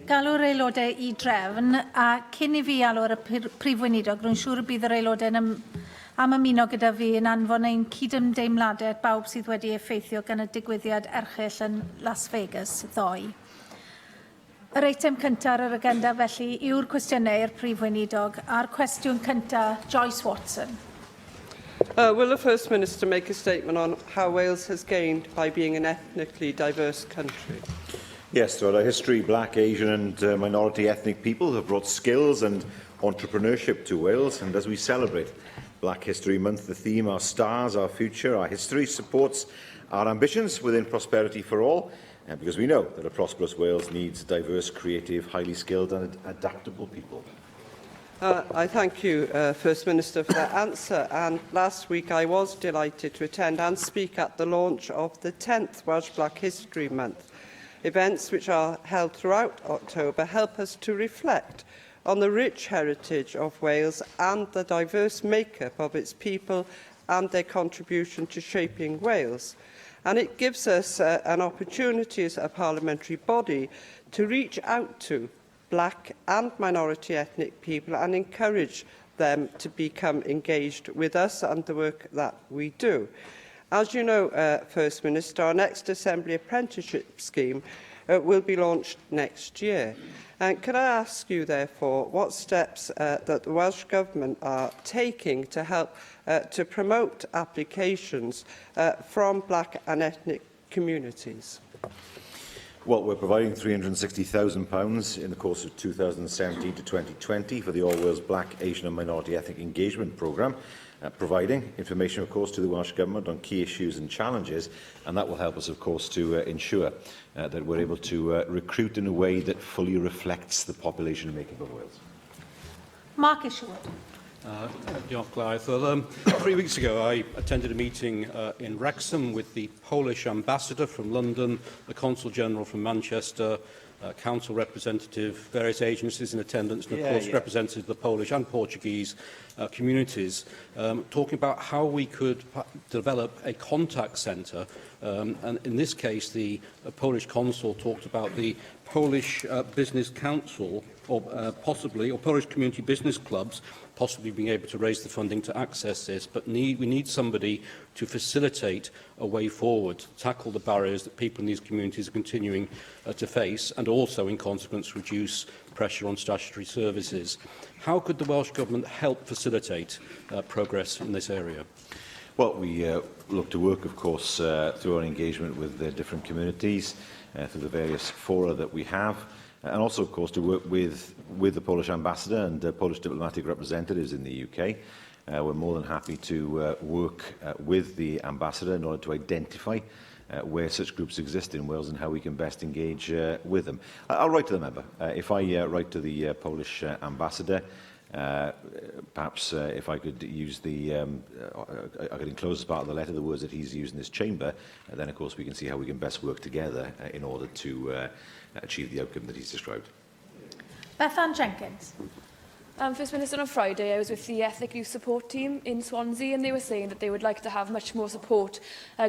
Galw'r aelodau I drefn, a cyn I fi alw'r prif weinidog, rwy'n siŵr y bydd yr aelodau am ymuno gyda fi yn anfon ein cydymdeimladau at bawb sydd wedi effeithio gan y digwyddiad erchyll yn Las Vegas ddoe. Yr eitem cyntaf ar yr agenda felly yw'r cwestiynau i'r prif weinidog, a'r cwestiwn cyntaf, Joyce Watson. Will the First Minister make a statement on how Wales has gained by being an ethnically diverse country? Yes, throughout our history, black, Asian and minority ethnic people have brought skills and entrepreneurship to Wales, and as we celebrate Black History Month, the theme, Our Stars, Our Future, Our History, supports our ambitions within prosperity for all, because we know that a prosperous Wales needs diverse, creative, highly skilled and adaptable people. I thank you, First Minister, for that answer. And last week I was delighted to attend and speak at the launch of the 10th Welsh Black History Month. Events which are held throughout October help us to reflect on the rich heritage of Wales and the diverse makeup of its people and their contribution to shaping Wales. And it gives us an opportunity as a parliamentary body to reach out to black and minority ethnic people and encourage them to become engaged with us and the work that we do. As you know, First Minister, our next Assembly Apprenticeship Scheme will be launched next year. Can I ask you, therefore, what steps that the Welsh Government are taking to help to promote applications from black and ethnic communities? Well, we're providing £360,000 in the course of 2017 to 2020 for the All Wales Black, Asian and Minority Ethnic Engagement Programme, providing information, of course, to the Welsh Government on key issues and challenges, and that will help us, of course, to ensure that we're able to recruit in a way that fully reflects the population makeup of Wales. Mark Isherwood. Diolch, Clive. Well, 3 weeks ago, I attended a meeting in Wrexham with the Polish ambassador from London, the consul general from Manchester, council representative, various agencies in attendance, and of course representatives of the Polish and Portuguese communities, talking about how we could develop a contact centre. And in this case, the Polish consul talked about the Polish Business Council, or Polish community business clubs, possibly being able to raise the funding to access this, but we need somebody to facilitate a way forward, to tackle the barriers that people in these communities are continuing to face, and also, in consequence, reduce pressure on statutory services. How could the Welsh Government help facilitate progress in this area? Well, we look to work, of course, through our engagement with the different communities, through the various fora that we have, and also, of course, to work with the Polish ambassador and Polish diplomatic representatives in the UK. We're more than happy to work with the ambassador in order to identify where such groups exist in Wales and how we can best engage with them. I'll write to the member. If I write to the Polish ambassador, perhaps if I could use I could enclose as part of the letter the words that he's used in this chamber, then of course we can see how we can best work together in order to achieve the outcome that he's described. Bethan Jenkins. First Minister, on Friday I was with the Ethnic Youth Support Team in Swansea, and they were saying that they would like to have much more support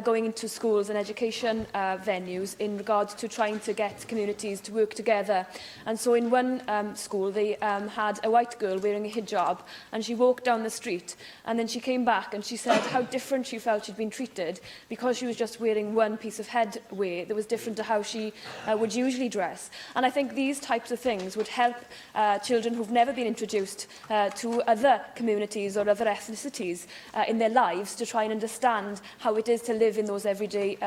going into schools and education venues in regards to trying to get communities to work together. And so in one school they had a white girl wearing a hijab, and she walked down the street, and then she came back and she said how different she felt she'd been treated because she was just wearing one piece of headwear that was different to how she would usually dress. And I think these types of things would help children who've never been introduced to other communities or other ethnicities in their lives to try and understand how it is to live in those everyday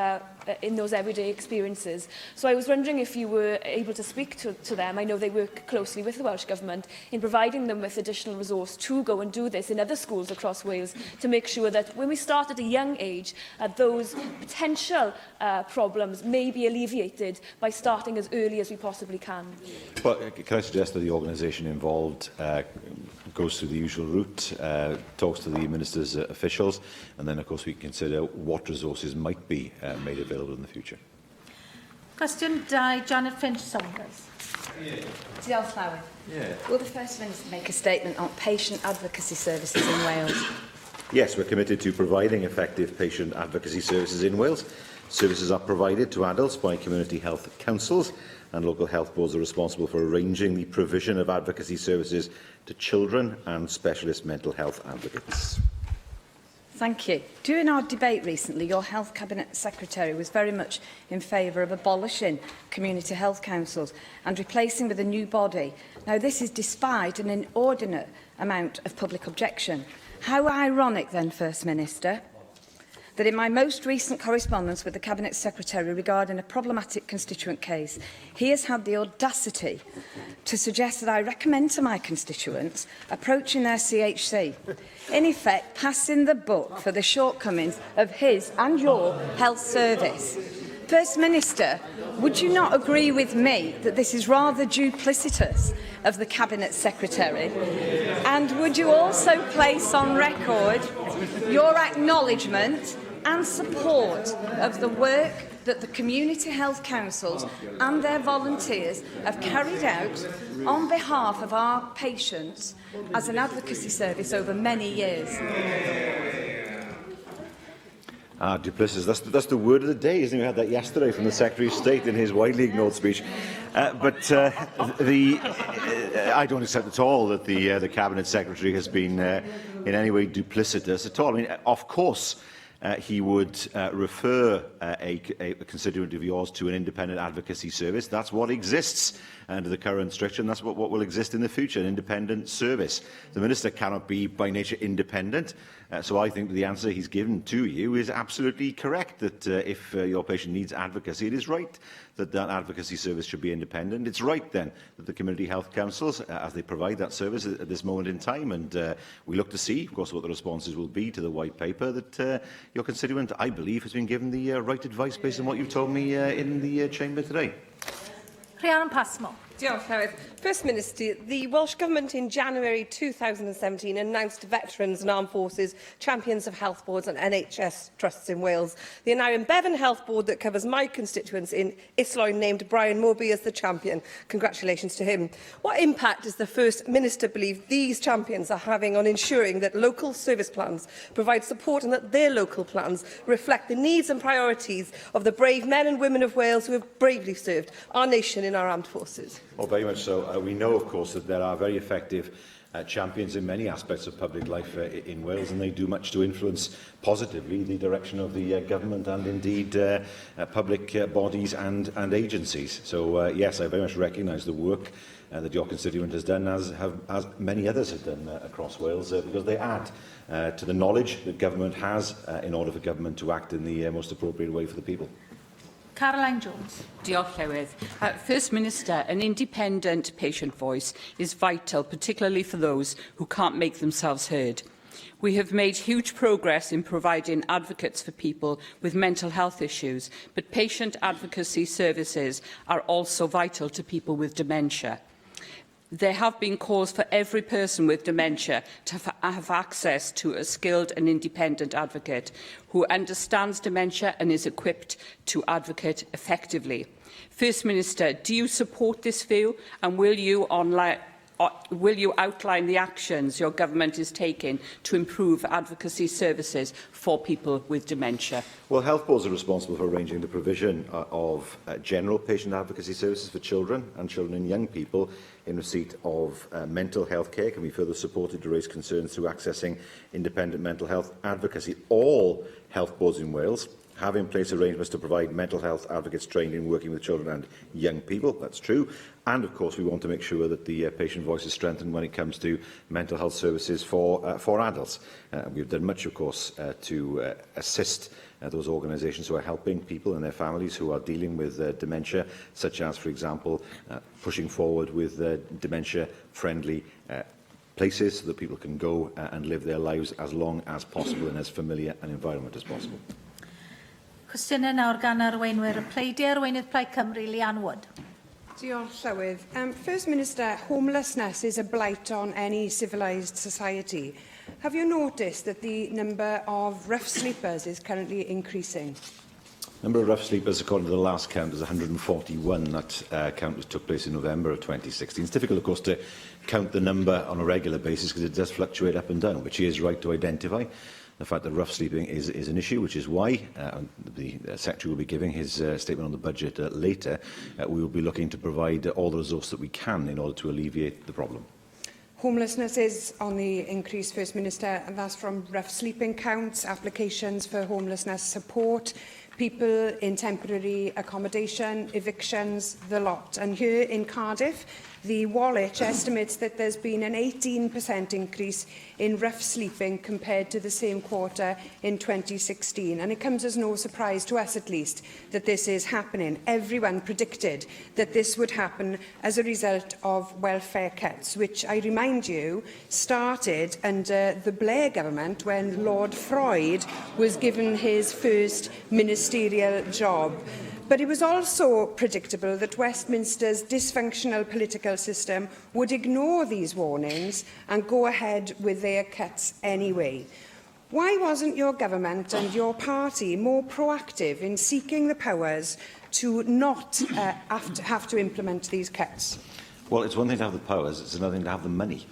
experiences. So I was wondering if you were able to speak to them. I know they work closely with the Welsh Government in providing them with additional resource to go and do this in other schools across Wales, to make sure that when we start at a young age, those potential problems may be alleviated by starting as early as we possibly can. Well, can I suggest that the organisation involved goes through the usual route, talks to the Minister's officials, and then, of course, we can consider what resources might be made available in the future. Question 2, Janet Finch-Saunders. Diolch, Llywyd. Will the First Minister make a statement on patient advocacy services in Wales? Yes, we're committed to providing effective patient advocacy services in Wales. Services are provided to adults by community health councils, and local health boards are responsible for arranging the provision of advocacy services to children and specialist mental health advocates. Thank you. During our debate recently, your Health Cabinet Secretary was very much in favour of abolishing community health councils and replacing with a new body. Now, this is despite an inordinate amount of public objection. How ironic then, First Minister, that in my most recent correspondence with the Cabinet Secretary regarding a problematic constituent case, he has had the audacity to suggest that I recommend to my constituents approaching their CHC, in effect passing the buck for the shortcomings of his and your health service. First Minister, would you not agree with me that this is rather duplicitous of the Cabinet Secretary? And would you also place on record your acknowledgement and support of the work that the community health councils and their volunteers have carried out on behalf of our patients as an advocacy service over many years? Duplicitous. That's the word of the day, isn't it? We had that yesterday from the Secretary of State in his widely ignored speech. I don't accept at all that the Cabinet Secretary has been in any way duplicitous at all. I mean, of course, he would refer a constituent of yours to an independent advocacy service. That's what exists under the current structure, and that's what will exist in the future, an independent service. The Minister cannot be, by nature, independent. So I think the answer he's given to you is absolutely correct, that if your patient needs advocacy, it is right that that advocacy service should be independent. It's right, then, that the community health councils, as they provide that service at this moment in time, and we look to see, of course, what the responses will be to the white paper, that your constituent, I believe, has been given the right advice based on what you've told me in the chamber today. Rhiannon Passmore. Diolch, Llywydd. First Minister, the Welsh Government in January 2017 announced Veterans and Armed Forces Champions of Health Boards and NHS Trusts in Wales. The Aneurin Bevan Health Board that covers my constituents in Islwyn named Brian Morby as the champion. Congratulations to him. What impact does the First Minister believe these champions are having on ensuring that local service plans provide support and that their local plans reflect the needs and priorities of the brave men and women of Wales who have bravely served our nation in our armed forces? Well, very much so. We know, of course, that there are very effective champions in many aspects of public life in Wales, and they do much to influence positively the direction of the government and indeed public bodies and agencies. So, yes, I very much recognise the work that your constituent has done, as many others have done across Wales, because they add to the knowledge that government has in order for government to act in the most appropriate way for the people. Caroline Jones. Diolch, Llywydd. First Minister, an independent patient voice is vital, particularly for those who can't make themselves heard. We have made huge progress in providing advocates for people with mental health issues, but patient advocacy services are also vital to people with dementia. There have been calls for every person with dementia to have access to a skilled and independent advocate who understands dementia and is equipped to advocate effectively. First Minister, do you support this view, and will you outline the actions your government is taking to improve advocacy services for people with dementia? Well, health boards are responsible for arranging the provision of general patient advocacy services for children and young people in receipt of mental health care. Can be further supported to raise concerns through accessing independent mental health advocacy. All health boards in Wales have in place arrangements to provide mental health advocates trained in working with children and young people. That's true. And, of course, we want to make sure that the patient voice is strengthened when it comes to mental health services for adults. We've done much, of course, to assist those organisations who are helping people and their families who are dealing with dementia, such as, for example, pushing forward with dementia-friendly places so that people can go and live their lives as long as possible in as familiar an environment as possible. Cwestiynau nawr gan arweinwyr y Pleidiau, arweinydd Plaid Cymru, Leanne Wood. Diolch, Llywydd. First Minister, homelessness is a blight on any civilised society. Have you noticed that the number of rough sleepers is currently increasing? The number of rough sleepers, according to the last count, is 141. That count took place in November of 2016. It's difficult, of course, to count the number on a regular basis because it does fluctuate up and down, which he is right to identify. the fact that rough sleeping is an issue, which is why the Secretary will be giving his statement on the budget later. We will be looking to provide all the resource that we can in order to alleviate the problem. Homelessness is on the increase, First Minister, and that's from rough sleeping counts, applications for homelessness support, people in temporary accommodation, evictions, the lot. And here in Cardiff, the Woolwich estimates that there's been an 18% increase in rough sleeping compared to the same quarter in 2016. And it comes as no surprise to us, at least, that this is happening. Everyone predicted that this would happen as a result of welfare cuts, which, I remind you, started under the Blair government when Lord Freud was given his first ministerial job. But it was also predictable that Westminster's dysfunctional political system would ignore these warnings and go ahead with their cuts anyway. Why wasn't your government and your party more proactive in seeking the powers to not have to implement these cuts? Well, it's one thing to have the powers, it's another thing to have the money.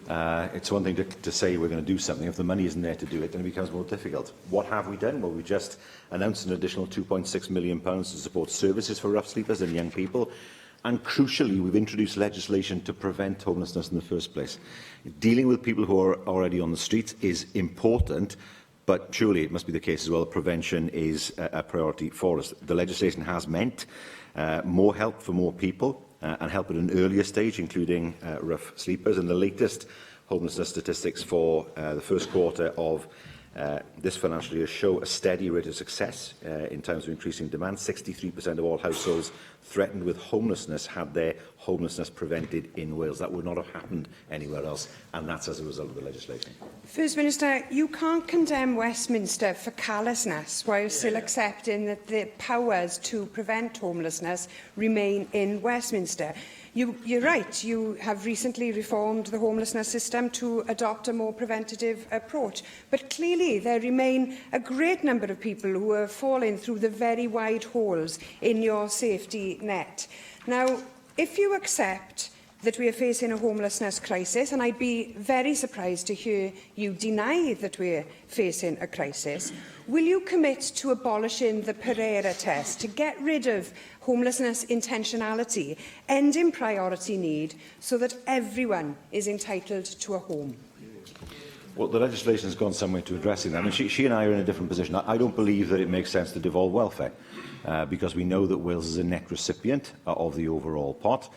It's one thing to say we're going to do something. If the money isn't there to do it, then it becomes more difficult. What have we done? Well, we just announced an additional £2.6 million to support services for rough sleepers and young people. And crucially, we've introduced legislation to prevent homelessness in the first place. Dealing with people who are already on the streets is important, but surely it must be the case as well that prevention is a priority for us. The legislation has meant more help for more people, and help at an earlier stage, including rough sleepers. And the latest homelessness statistics for the first quarter of this financial year show a steady rate of success in terms of increasing demand. 63% of all households threatened with homelessness had their homelessness prevented in Wales. That would not have happened anywhere else, and that's as a result of the legislation. First Minister, you can't condemn Westminster for callousness while still accepting that the powers to prevent homelessness remain in Westminster. You're right, you have recently reformed the homelessness system to adopt a more preventative approach. But clearly there remain a great number of people who are falling through the very wide holes in your safety net. Now, if you accept that we are facing a homelessness crisis, and I'd be very surprised to hear you deny that we are facing a crisis, will you commit to abolishing the Pereira test to get rid of homelessness intentionality, ending priority need, so that everyone is entitled to a home? Well, the legislation has gone some way to addressing that. I mean, she and I are in a different position. I don't believe that it makes sense to devolve welfare, because we know that Wales is a net recipient of the overall pot.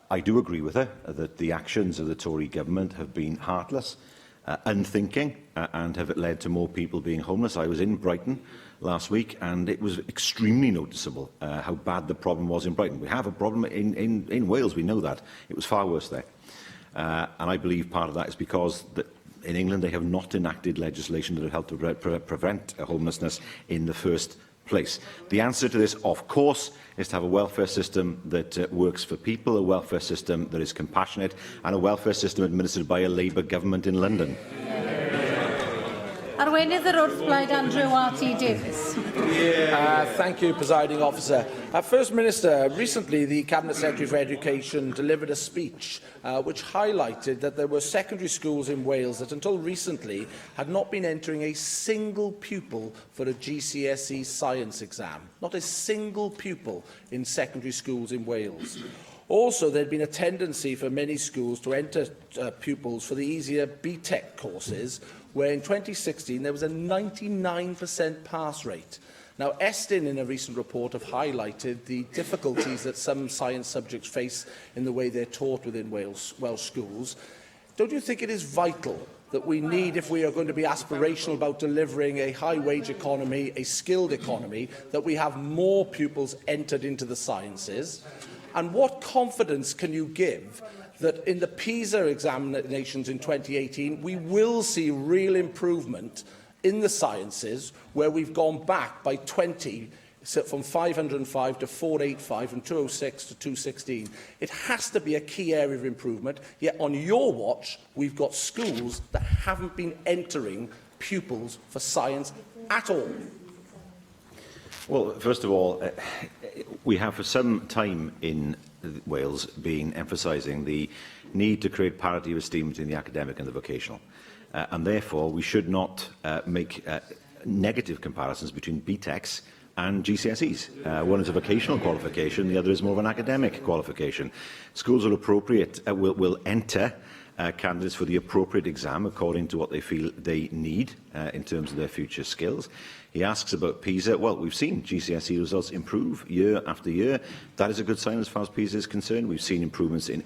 I do agree with her that the actions of the Tory government have been heartless, unthinking, and have led to more people being homeless. I was in Brighton last week, and it was extremely noticeable how bad the problem was in Brighton. We have a problem in Wales, we know that. It was far worse there. And I believe part of that is because in England they have not enacted legislation that have helped to prevent homelessness in the first place. The answer to this, of course, is to have a welfare system that works for people, a welfare system that is compassionate, and a welfare system administered by a Labour government in London. Arweinydd yr wrthblaid Andrew R.T. Davies. Thank you, Presiding Officer. First Minister, recently the Cabinet Secretary for Education delivered a speech which highlighted that there were secondary schools in Wales that until recently had not been entering a single pupil for a GCSE science exam. Not a single pupil in secondary schools in Wales. Also, there had been a tendency for many schools to enter pupils for the easier BTEC courses, where in 2016 there was a 99% pass rate. Now, Estyn, in a recent report, have highlighted the difficulties that some science subjects face in the way they're taught within Welsh schools. Don't you think it is vital that we need, if we are going to be aspirational about delivering a high-wage economy, a skilled economy, that we have more pupils entered into the sciences? And what confidence can you give that in the PISA examinations in 2018, we will see real improvement in the sciences, where we've gone back by 20, from 505 to 485, from 206 to 216. It has to be a key area of improvement, yet on your watch, we've got schools that haven't been entering pupils for science at all. Well, first of all, we have for some time in Wales been emphasising the need to create parity of esteem between the academic and the vocational. and therefore we should not make negative comparisons between BTECs and GCSEs. One is a vocational qualification, the other is more of an academic qualification. Schools are appropriate, will enter candidates for the appropriate exam according to what they feel they need in terms of their future skills. He asks about PISA. Well, we've seen GCSE results improve year after year. That is a good sign as far as PISA is concerned. We've seen improvements in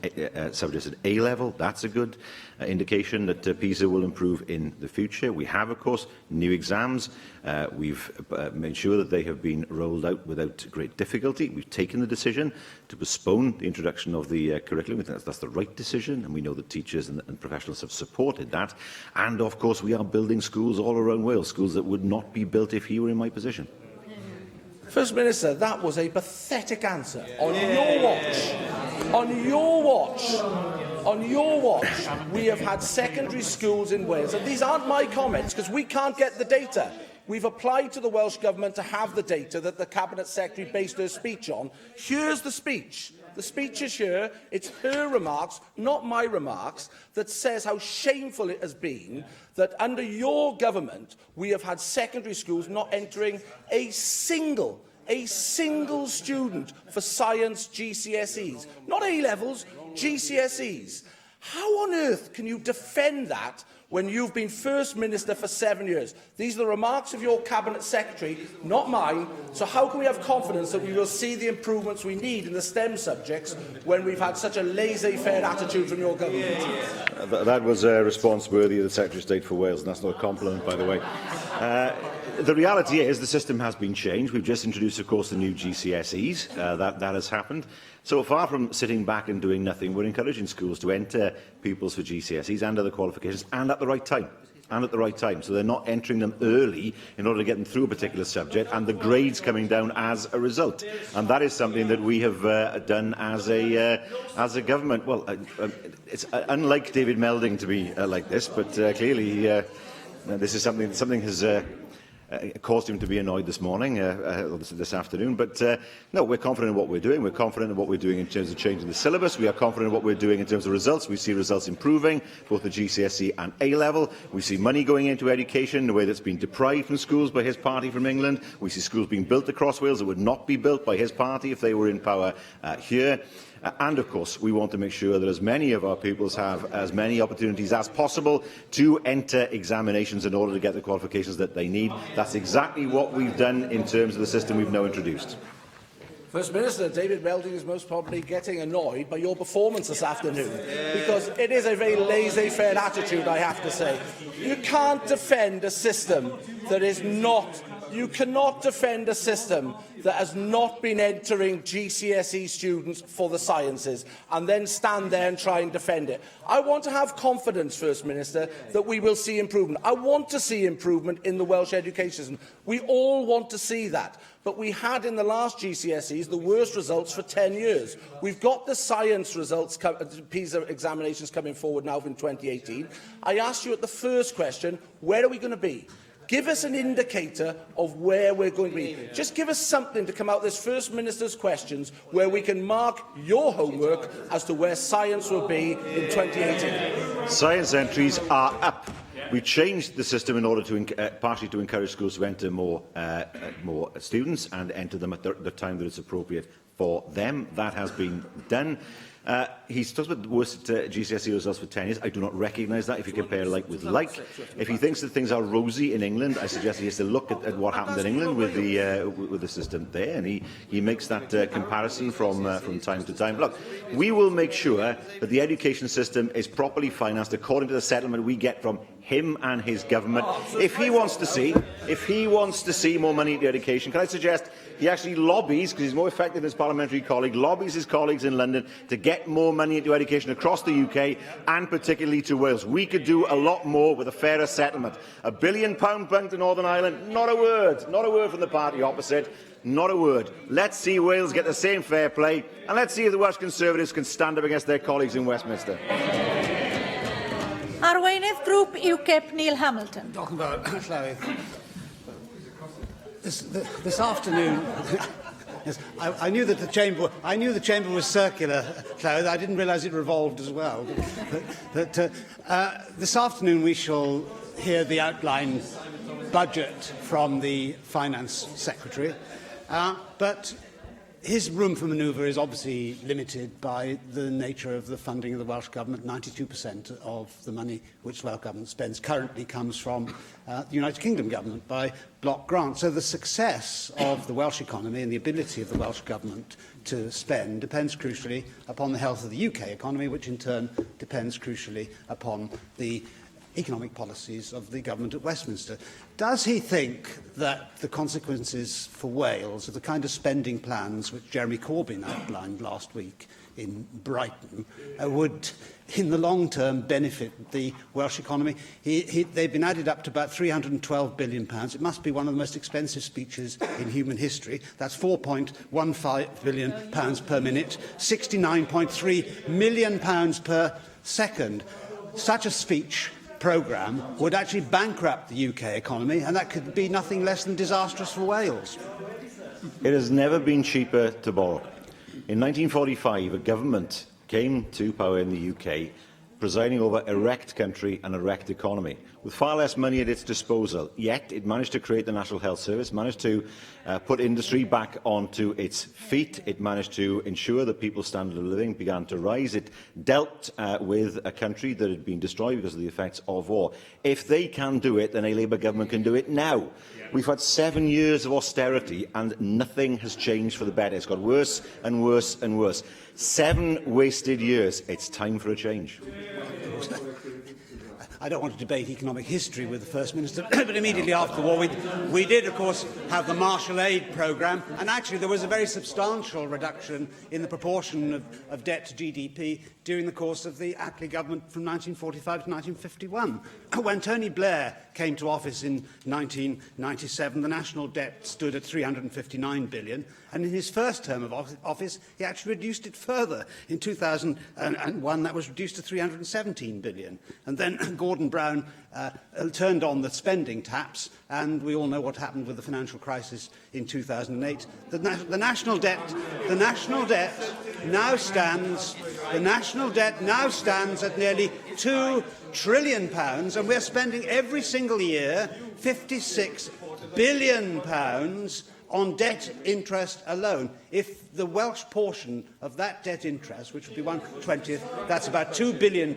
subjects at A level. That's a good indication that PISA will improve in the future. We have, of course, new exams. We've made sure that they have been rolled out without great difficulty. We've taken the decision to postpone the introduction of the curriculum. We think that's the right decision, and we know that teachers and professionals have supported that. And, of course, we are building schools all around Wales, schools that would not be built if he were in my position. First Minister, that was a pathetic answer. On your watch, on your watch, on your watch, we have had secondary schools in Wales, and these aren't my comments because we can't get the data. We've applied to the Welsh Government to have the data that the Cabinet Secretary based her speech on. Here's the speech. The speech is here. It's her remarks, not my remarks, that says how shameful it has been that under your government we have had secondary schools not entering a single student for science GCSEs. Not A-levels, GCSEs. How on earth can you defend that when you've been First Minister for 7 years? These are the remarks of your Cabinet Secretary, not mine. So how can we have confidence that we will see the improvements we need in the STEM subjects when we've had such a laissez-faire attitude from your government? That was a response worthy of the Secretary of State for Wales, and that's not a compliment, by the way. The reality is the system has been changed. We've just introduced, of course, the new GCSEs. That has happened. So far from sitting back and doing nothing, we're encouraging schools to enter pupils for GCSEs and other qualifications, and at the right time. So they're not entering them early in order to get them through a particular subject, and the grades coming down as a result. And that is something that we have done as a government. Well, it's unlike David Melding to be like this, but clearly this is something has caused him to be annoyed this morning, this afternoon. But no, we're confident in what we're doing. We're confident in what we're doing in terms of changing the syllabus. We are confident in what we're doing in terms of results. We see results improving, both the GCSE and A-level. We see money going into education in a way that's been deprived from schools by his party from England. We see schools being built across Wales that would not be built by his party if they were in power here. And, of course, we want to make sure that as many of our pupils have as many opportunities as possible to enter examinations in order to get the qualifications that they need. That's exactly what we've done in terms of the system we've now introduced. First Minister, David Melding is most probably getting annoyed by your performance this afternoon, because it is a very laissez-faire attitude, I have to say. You can't defend a system that is not... You cannot defend a system that has not been entering GCSE students for the sciences and then stand there and try and defend it. I want to have confidence, First Minister, that we will see improvement. I want to see improvement in the Welsh education system. We all want to see that. But we had in the last GCSEs the worst results for 10 years. We've got the science results, PISA examinations coming forward now in 2018. I asked you at the first question, where are we going to be? Give us an indicator of where we're going to be. Just give us something to come out of this First Minister's questions where we can mark your homework as to where science will be in 2018. Science entries are up. We changed the system in order to partially to encourage schools to enter more students and enter them at the time that it's appropriate for them. That has been done. He talks about the worst GCSE results for 10 years. I do not recognise that if you compare like with like. If he thinks that things are rosy in England, I suggest he has to look at what happened in England with the system there, and he makes that comparison from time to time. Look, we will make sure that the education system is properly financed according to the settlement we get from him and his government. If he wants to see more money into education, can I suggest he actually lobbies, because he's more effective than his parliamentary colleague, lobbies his colleagues in London to get more money into education across the UK and particularly to Wales. We could do a lot more with a fairer settlement. £1 billion bunk to Northern Ireland, not a word from the party opposite. Not a word. Let's see Wales get the same fair play, and let's see if the Welsh Conservatives can stand up against their colleagues in Westminster. Arweinydd Grŵp UKIP, Neil Hamilton. Diolch yn fawr, Llywyd. This afternoon, Yes, I knew that the chamber. I knew the chamber was circular, Clothes. I didn't realise it revolved as well. This afternoon we shall hear the outline budget from the Finance Secretary, but his room for manoeuvre is obviously limited by the nature of the funding of the Welsh Government. 92% of the money which the Welsh Government spends currently comes from the United Kingdom Government by block grant. So the success of the Welsh economy and the ability of the Welsh Government to spend depends crucially upon the health of the UK economy, which in turn depends crucially upon the economic policies of the government at Westminster. Does he think that the consequences for Wales of the kind of spending plans which Jeremy Corbyn outlined last week in Brighton would, in the long term, benefit the Welsh economy? They've been added up to about £312 billion. It must be one of the most expensive speeches in human history. That's £4.15 billion per minute, £69.3 million per second. Such a speech programme would actually bankrupt the UK economy, and that could be nothing less than disastrous for Wales. It has never been cheaper to borrow. In 1945, a government came to power in the UK, presiding over a wrecked country and a wrecked economy, with far less money at its disposal. Yet it managed to create the National Health Service, managed to put industry back onto its feet. It managed to ensure that people's standard of living began to rise. It dealt with a country that had been destroyed because of the effects of war. If they can do it, then a Labour government can do it now. We've had 7 years of austerity and nothing has changed for the better. It's got worse and worse and worse. 7 wasted years. It's time for a change. I don't want to debate economic history with the First Minister, but immediately after the war we did, of course, have the Marshall Aid programme, and actually there was a very substantial reduction in the proportion of debt to GDP during the course of the Attlee government from 1945 to 1951. When Tony Blair came to office in 1997, the national debt stood at £359 billion, and in his first term of office, he actually reduced it further. In 2001, that was reduced to £317 billion. And then Gordon Brown turned on the spending taps, and we all know what happened with the financial crisis in 2008. The national debt now stands at nearly £2 trillion, and we're spending every single year £56 billion on debt interest alone. If the Welsh portion of that debt interest, which would be 1/20, that's about £2 billion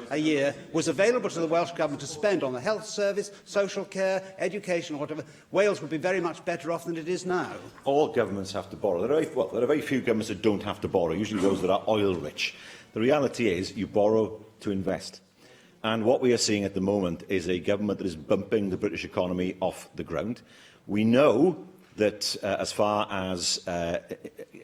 a year, was available to the Welsh Government to spend on the health service, social care, education, or whatever, Wales would be very much better off than it is now. All governments have to borrow. There are very few governments that don't have to borrow, usually those that are oil-rich. The reality is you borrow to invest. And what we are seeing at the moment is a government that is bumping the British economy off the ground. We know that as far as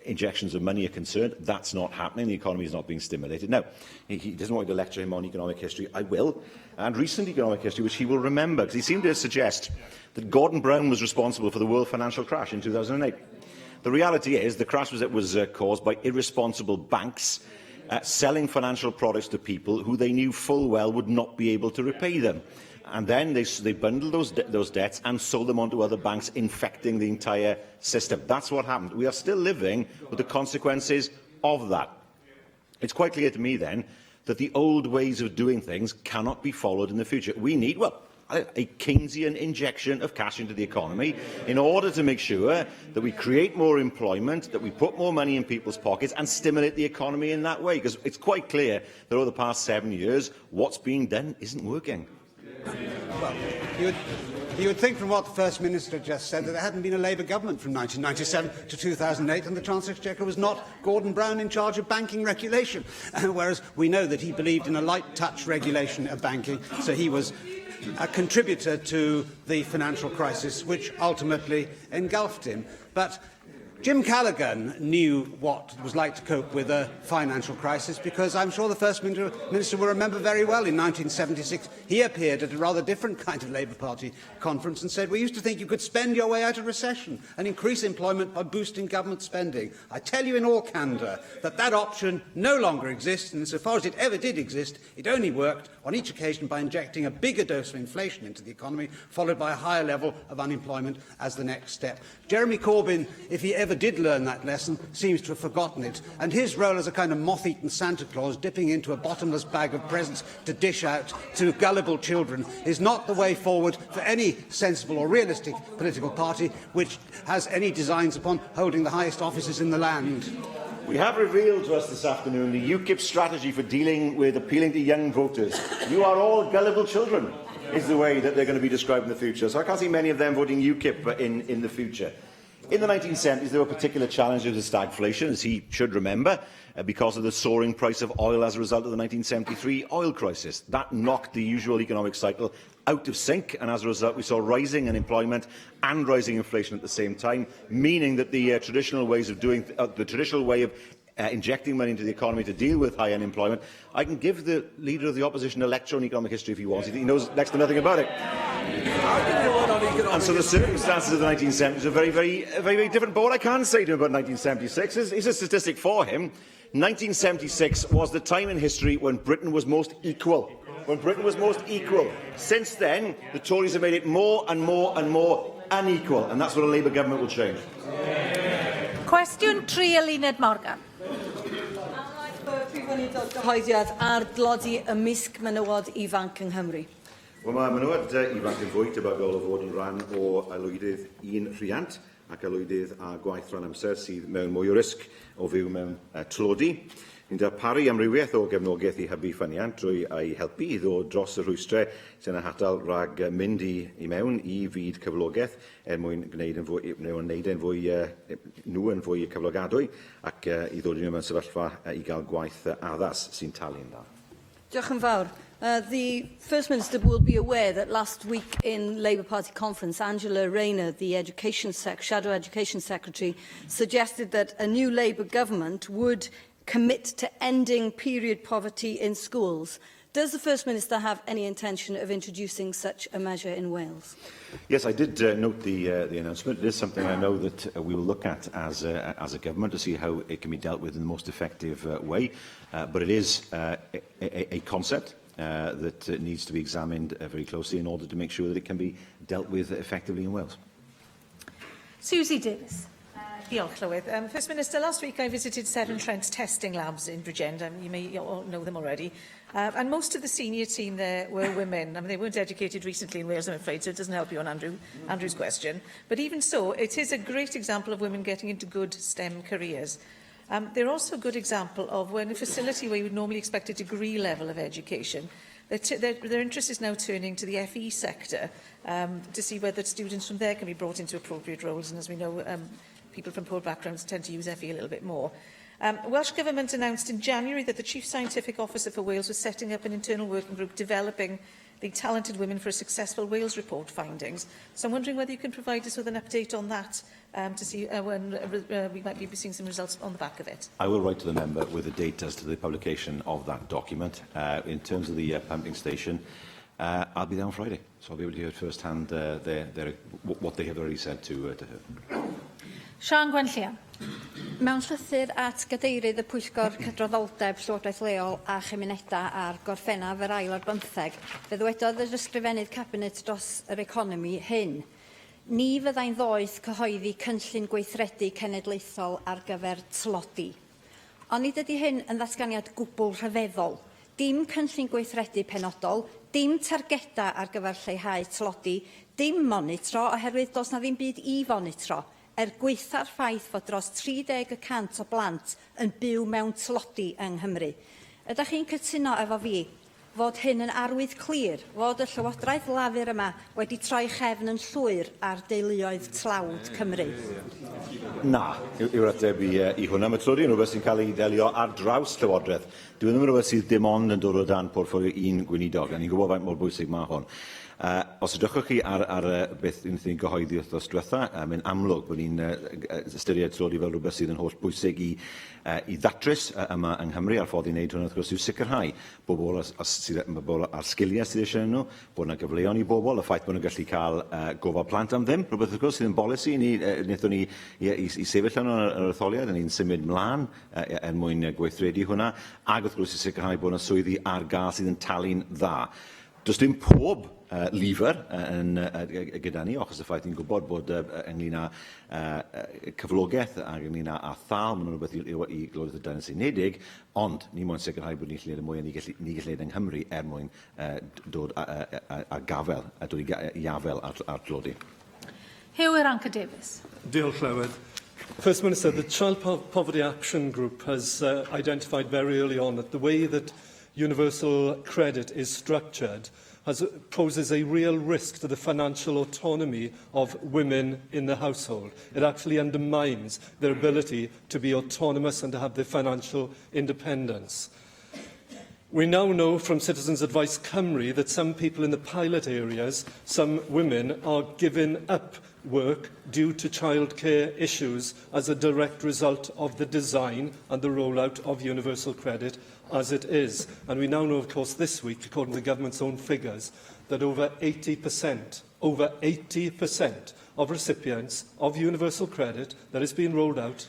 injections of money are concerned, that's not happening. The economy is not being stimulated. Now, he doesn't want me to lecture him on economic history. I will. And recent economic history, which he will remember, because he seemed to suggest that Gordon Brown was responsible for the world financial crash in 2008. The reality is the crash was caused by irresponsible banks selling financial products to people who they knew full well would not be able to repay them. And then they bundled those debts and sold them onto other banks, infecting the entire system. That's what happened. We are still living with the consequences of that. It's quite clear to me, then, that the old ways of doing things cannot be followed in the future. We need, well, a Keynesian injection of cash into the economy in order to make sure that we create more employment, that we put more money in people's pockets and stimulate the economy in that way. Because it's quite clear that over the past 7 years, what's being done isn't working. Well, you would think from what the First Minister just said that there hadn't been a Labour government from 1997 to 2008 and the Chancellor of the Exchequer was not Gordon Brown in charge of banking regulation, whereas we know that he believed in a light-touch regulation of banking, so he was a contributor to the financial crisis which ultimately engulfed him. But Jim Callaghan knew what it was like to cope with a financial crisis, because I'm sure the First Minister will remember very well in 1976 he appeared at a rather different kind of Labour Party conference and said, "We used to think you could spend your way out of recession and increase employment by boosting government spending. I tell you in all candour that that option no longer exists, and insofar as it ever did exist, it only worked on each occasion by injecting a bigger dose of inflation into the economy, followed by a higher level of unemployment as the next step." Jeremy Corbyn, if he ever never did learn that lesson, seems to have forgotten it. And his role as a kind of moth-eaten Santa Claus, dipping into a bottomless bag of presents to dish out to gullible children, is not the way forward for any sensible or realistic political party which has any designs upon holding the highest offices in the land. We have revealed to us this afternoon the UKIP strategy for dealing with appealing to young voters. You are all gullible children, is the way that they're going to be described in the future. So I can't see many of them voting UKIP in the future. In the 1970s, there were particular challenges with stagflation, as he should remember, because of the soaring price of oil as a result of the 1973 oil crisis. That knocked the usual economic cycle out of sync, and as a result we saw rising unemployment and rising inflation at the same time, meaning that the traditional ways of doing the traditional way of injecting money into the economy to deal with high unemployment. I can give the Leader of the Opposition a lecture on economic history if he wants. He knows next to nothing about it. And so the circumstances of the 1970s are very different. But what I can say to him about 1976 is, here's a statistic for him. 1976 was the time in history when Britain was most equal. Since then, the Tories have made it more and more and more unequal, and that's what a Labour government will change. Cwestiwn 3, Eluned Morgan. Cyhoeddiad ar dlodi ymysg menywod ifanc yng Nghymru. Wel, mae menywod ifanc yn fwy tebygol o fod yn rhan o aelwydydd un rhiant ac aelwydydd a gwaith rhan amser sydd mewn mwy o risg o fyw mewn tlodi. Ni'n darparu amrywiaeth o gefnogaeth i hybu ffyniant drwy ei helpu i ddod dros y rhwystrau sy'n hatal rhag mynd i mewn i fyd cyflogaeth mwyn gwneud yn fwy cyflogadwy ac i ddod mewn sefyllfa i gael gwaith addas sy'n talu'n dda. Diolch yn fawr. The First Minister will be aware that last week in Labour Party conference, Angela Rayner, the Shadow Education Secretary, suggested that a new Labour government would commit to ending period poverty in schools. Does the First Minister have any intention of introducing such a measure in Wales? Yes, I did note the announcement. It is something I know that we will look at as a government to see how it can be dealt with in the most effective way. But it is a concept that needs to be examined very closely in order to make sure that it can be dealt with effectively in Wales. Susie Davis. Diolch, Llywydd. First Minister, last week I visited Severn Trent testing labs in Bridgend. You may all know them already. And most of the senior team there were women. I mean, they weren't educated recently in Wales, I'm afraid, so it doesn't help you on Andrew's question. But even so, it is a great example of women getting into good STEM careers. They're also a good example of when a facility where you would normally expect a degree level of education, their interest is now turning to the FE sector to see whether students from there can be brought into appropriate roles. And as we know, people from poor backgrounds tend to use FE a little bit more. Welsh Government announced in January that the Chief Scientific Officer for Wales was setting up an internal working group developing the Talented Women for a Successful Wales report findings. So I'm wondering whether you can provide us with an update on that to see when we might be seeing some results on the back of it. I will write to the member with a date as to the publication of that document. In terms of the pumping station, I'll be there on Friday, so I'll be able to hear firsthand what they have already said to her. Sian Gwenllian. Mewn llythyr at gadeirydd y Pwyllgor Cydraddoldeb Llywodraeth Leol a Chymunedau ar Gorffennaf yr ail ar 15, fe ddwedodd yr ysgrifennydd Cabinet dros yr economi hyn. Ni fyddai'n ddoeth cyhoeddi cynllun gweithredu cenedlaethol ar gyfer tlodi. Ond nid ydy hyn yn ddatganiad gwbl rhyfeddol. Dim cynllun gweithredu penodol, dim targeda ar gyfer lleihau tlodi, dim monitro oherwydd does na ddim byd i fonitro. Gweitha'r ffaith fod dros 30% o blant yn byw mewn tlodi yng Nghymru. Ydych chi'n cytuno efo fi fod hyn yn arwydd clir fod y Llywodraeth lafur yma wedi troi chefn yn llwyr ar deuluoedd tlawd Cymru? Na, yw'r ateb i hwnna. Mae tlodi yn rhywbeth sy'n cael ei delio ar draws Llywodraeth. Dwi ddim yn rhywbeth sydd dim ond yn dod o dan portffolio un gweinidog, a ni'n gwybod faint mor bwysig mae hwn. Os ydych chi ar beth ni'n gyhoeddi wrthos diwetha, mae'n amlwg bod ni'n ystyried tlodi fel rhywbeth sydd yn holl bwysig i ddatrys yma yng Nghymru a'r ffordd i wneud hwn wrth gwrs yw sicrhau bobl ar sgiliau sydd eisiau nhw, bod yna gyfleon i bobl, y ffaith bod nhw'n gallu cael gofal plant am ddim, rhywbeth wrth gwrs sydd yn bolisi ni wnaethon ni i sefyll yn yr etholiad, ni'n symud mlaen mwyn gweithredu hwnna, ac wrth gwrs i sicrhau bod yna swyddi ar gael sydd yn talu'n dda. Does dim pob lifer yn gyda ni, achos y ffaith ni'n gwybod bod ynglyn â cyflogaeth ac ynglyn â thal, maen nhw'n rhywbeth i Llywodraeth y Deyrnas Unedig, ond ni moyn sicrhau bod ni'n lleid y mwy a ni galled yng Nghymru mwyn dod a gafel, a dod i afel ar Tlodi. Hugh Ranker Davies. Diolch, Llywydd. First Minister, the Child Poverty Action Group has identified very early on that the way that universal credit is structured poses a real risk to the financial autonomy of women in the household. It actually undermines their ability to be autonomous and to have their financial independence. We now know from Citizens Advice Cymru that some people in the pilot areas, some women, are giving up work due to childcare issues as a direct result of the design and the rollout of universal credit as it is. And we now know, of course, this week, according to the government's own figures, that over 80% of recipients of universal credit that is being rolled out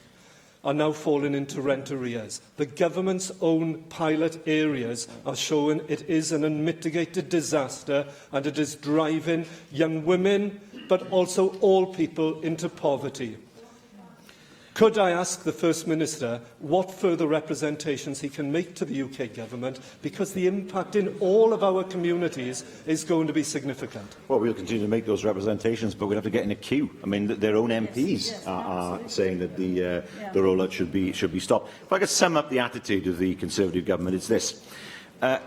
are now falling into rent arrears. The government's own pilot areas are showing it is an unmitigated disaster and it is driving young women, but also all people, into poverty. Could I ask the First Minister what further representations he can make to the UK Government, because the impact in all of our communities is going to be significant? Well, we'll continue to make those representations, but we'll have to get in a queue. I mean, their own MPs are saying that the rollout should be stopped. If I could sum up the attitude of the Conservative Government, it's this.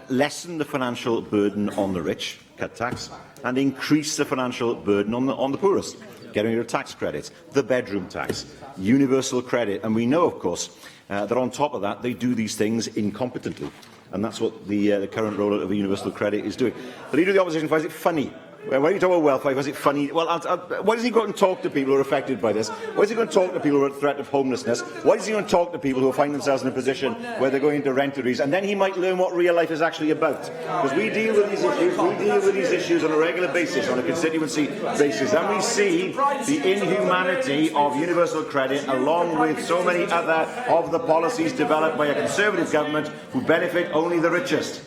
Lessen the financial burden on the rich, cut tax, and increase the financial burden on the poorest, getting rid of tax credits, the bedroom tax, universal credit. And we know, of course, that on top of that, they do these things incompetently. And that's what the current rollout of the universal credit is doing. The Leader of the Opposition finds it funny. When you talk about welfare, is it funny? Well, why does he go out and talk to people who are affected by this? Why is he going to talk to people who are at threat of homelessness? Why is he going to talk to people who find themselves in a position where they're going into rent arrears? And then he might learn what real life is actually about. Because we deal with these issues on a regular basis, on a constituency basis, and we see the inhumanity of universal credit along with so many other of the policies developed by a Conservative government who benefit only the richest.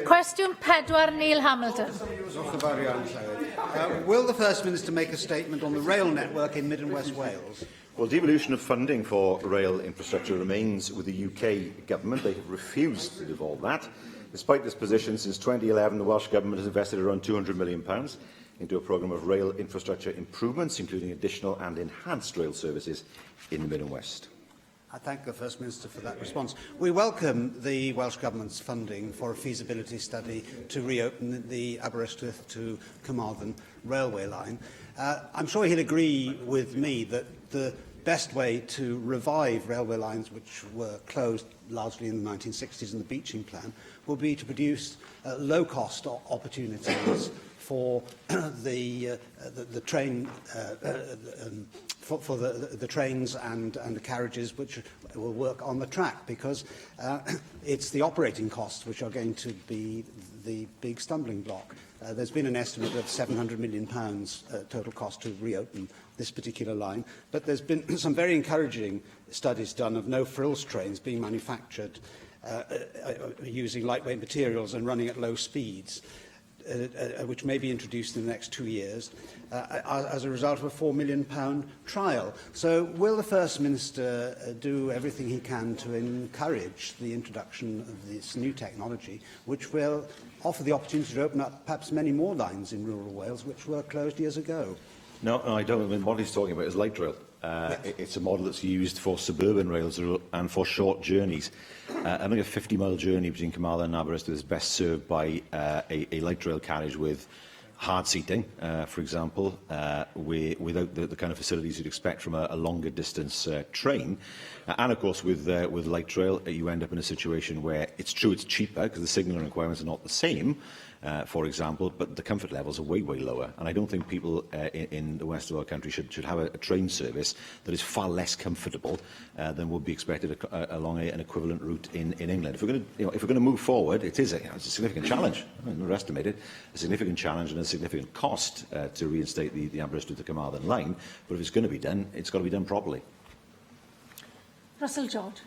Cwestiwn 4, Neil Hamilton. Will the First Minister make a statement on the rail network in Mid and West Wales? Well, devolution of funding for rail infrastructure remains with the UK Government. They have refused to devolve that. Despite this position, since 2011, the Welsh Government has invested around £200 million into a programme of rail infrastructure improvements, including additional and enhanced rail services in the Mid and West. I thank the First Minister for that response. We welcome the Welsh Government's funding for a feasibility study to reopen the Aberystwyth to Carmarthen railway line. I'm sure he'll agree with me that the best way to revive railway lines which were closed largely in the 1960s in the Beeching Plan will be to produce low-cost opportunities for the train for the trains and the carriages which will work on the track, because it's the operating costs which are going to be the big stumbling block. There's been an estimate of £700 million total cost to reopen this particular line, but there's been some very encouraging studies done of no-frills trains being manufactured using lightweight materials and running at low speeds, which may be introduced in the next 2 years, as a result of a £4 million trial. So will the First Minister do everything he can to encourage the introduction of this new technology, which will offer the opportunity to open up perhaps many more lines in rural Wales which were closed years ago? No, I don't. I mean, what he's talking about is light rail. It's a model that's used for suburban rails and for short journeys. I think a 50-mile journey between Carmarthen and Aberystwyth is best served by a light rail carriage with hard seating, for example, without the kind of facilities you'd expect from a longer distance train. And of course, with light rail, you end up in a situation where it's true it's cheaper because the signalling requirements are not the same, for example, but the comfort levels are way, way lower. And I don't think people in the west of our country should have a train service that is far less comfortable than would be expected along an equivalent route in England. If we're going to move forward, it's a significant challenge. I don't underestimate it. A significant challenge and a significant cost to reinstate the Aberystwyth to Carmarthen line. But if it's going to be done, it's got to be done properly. Russell George.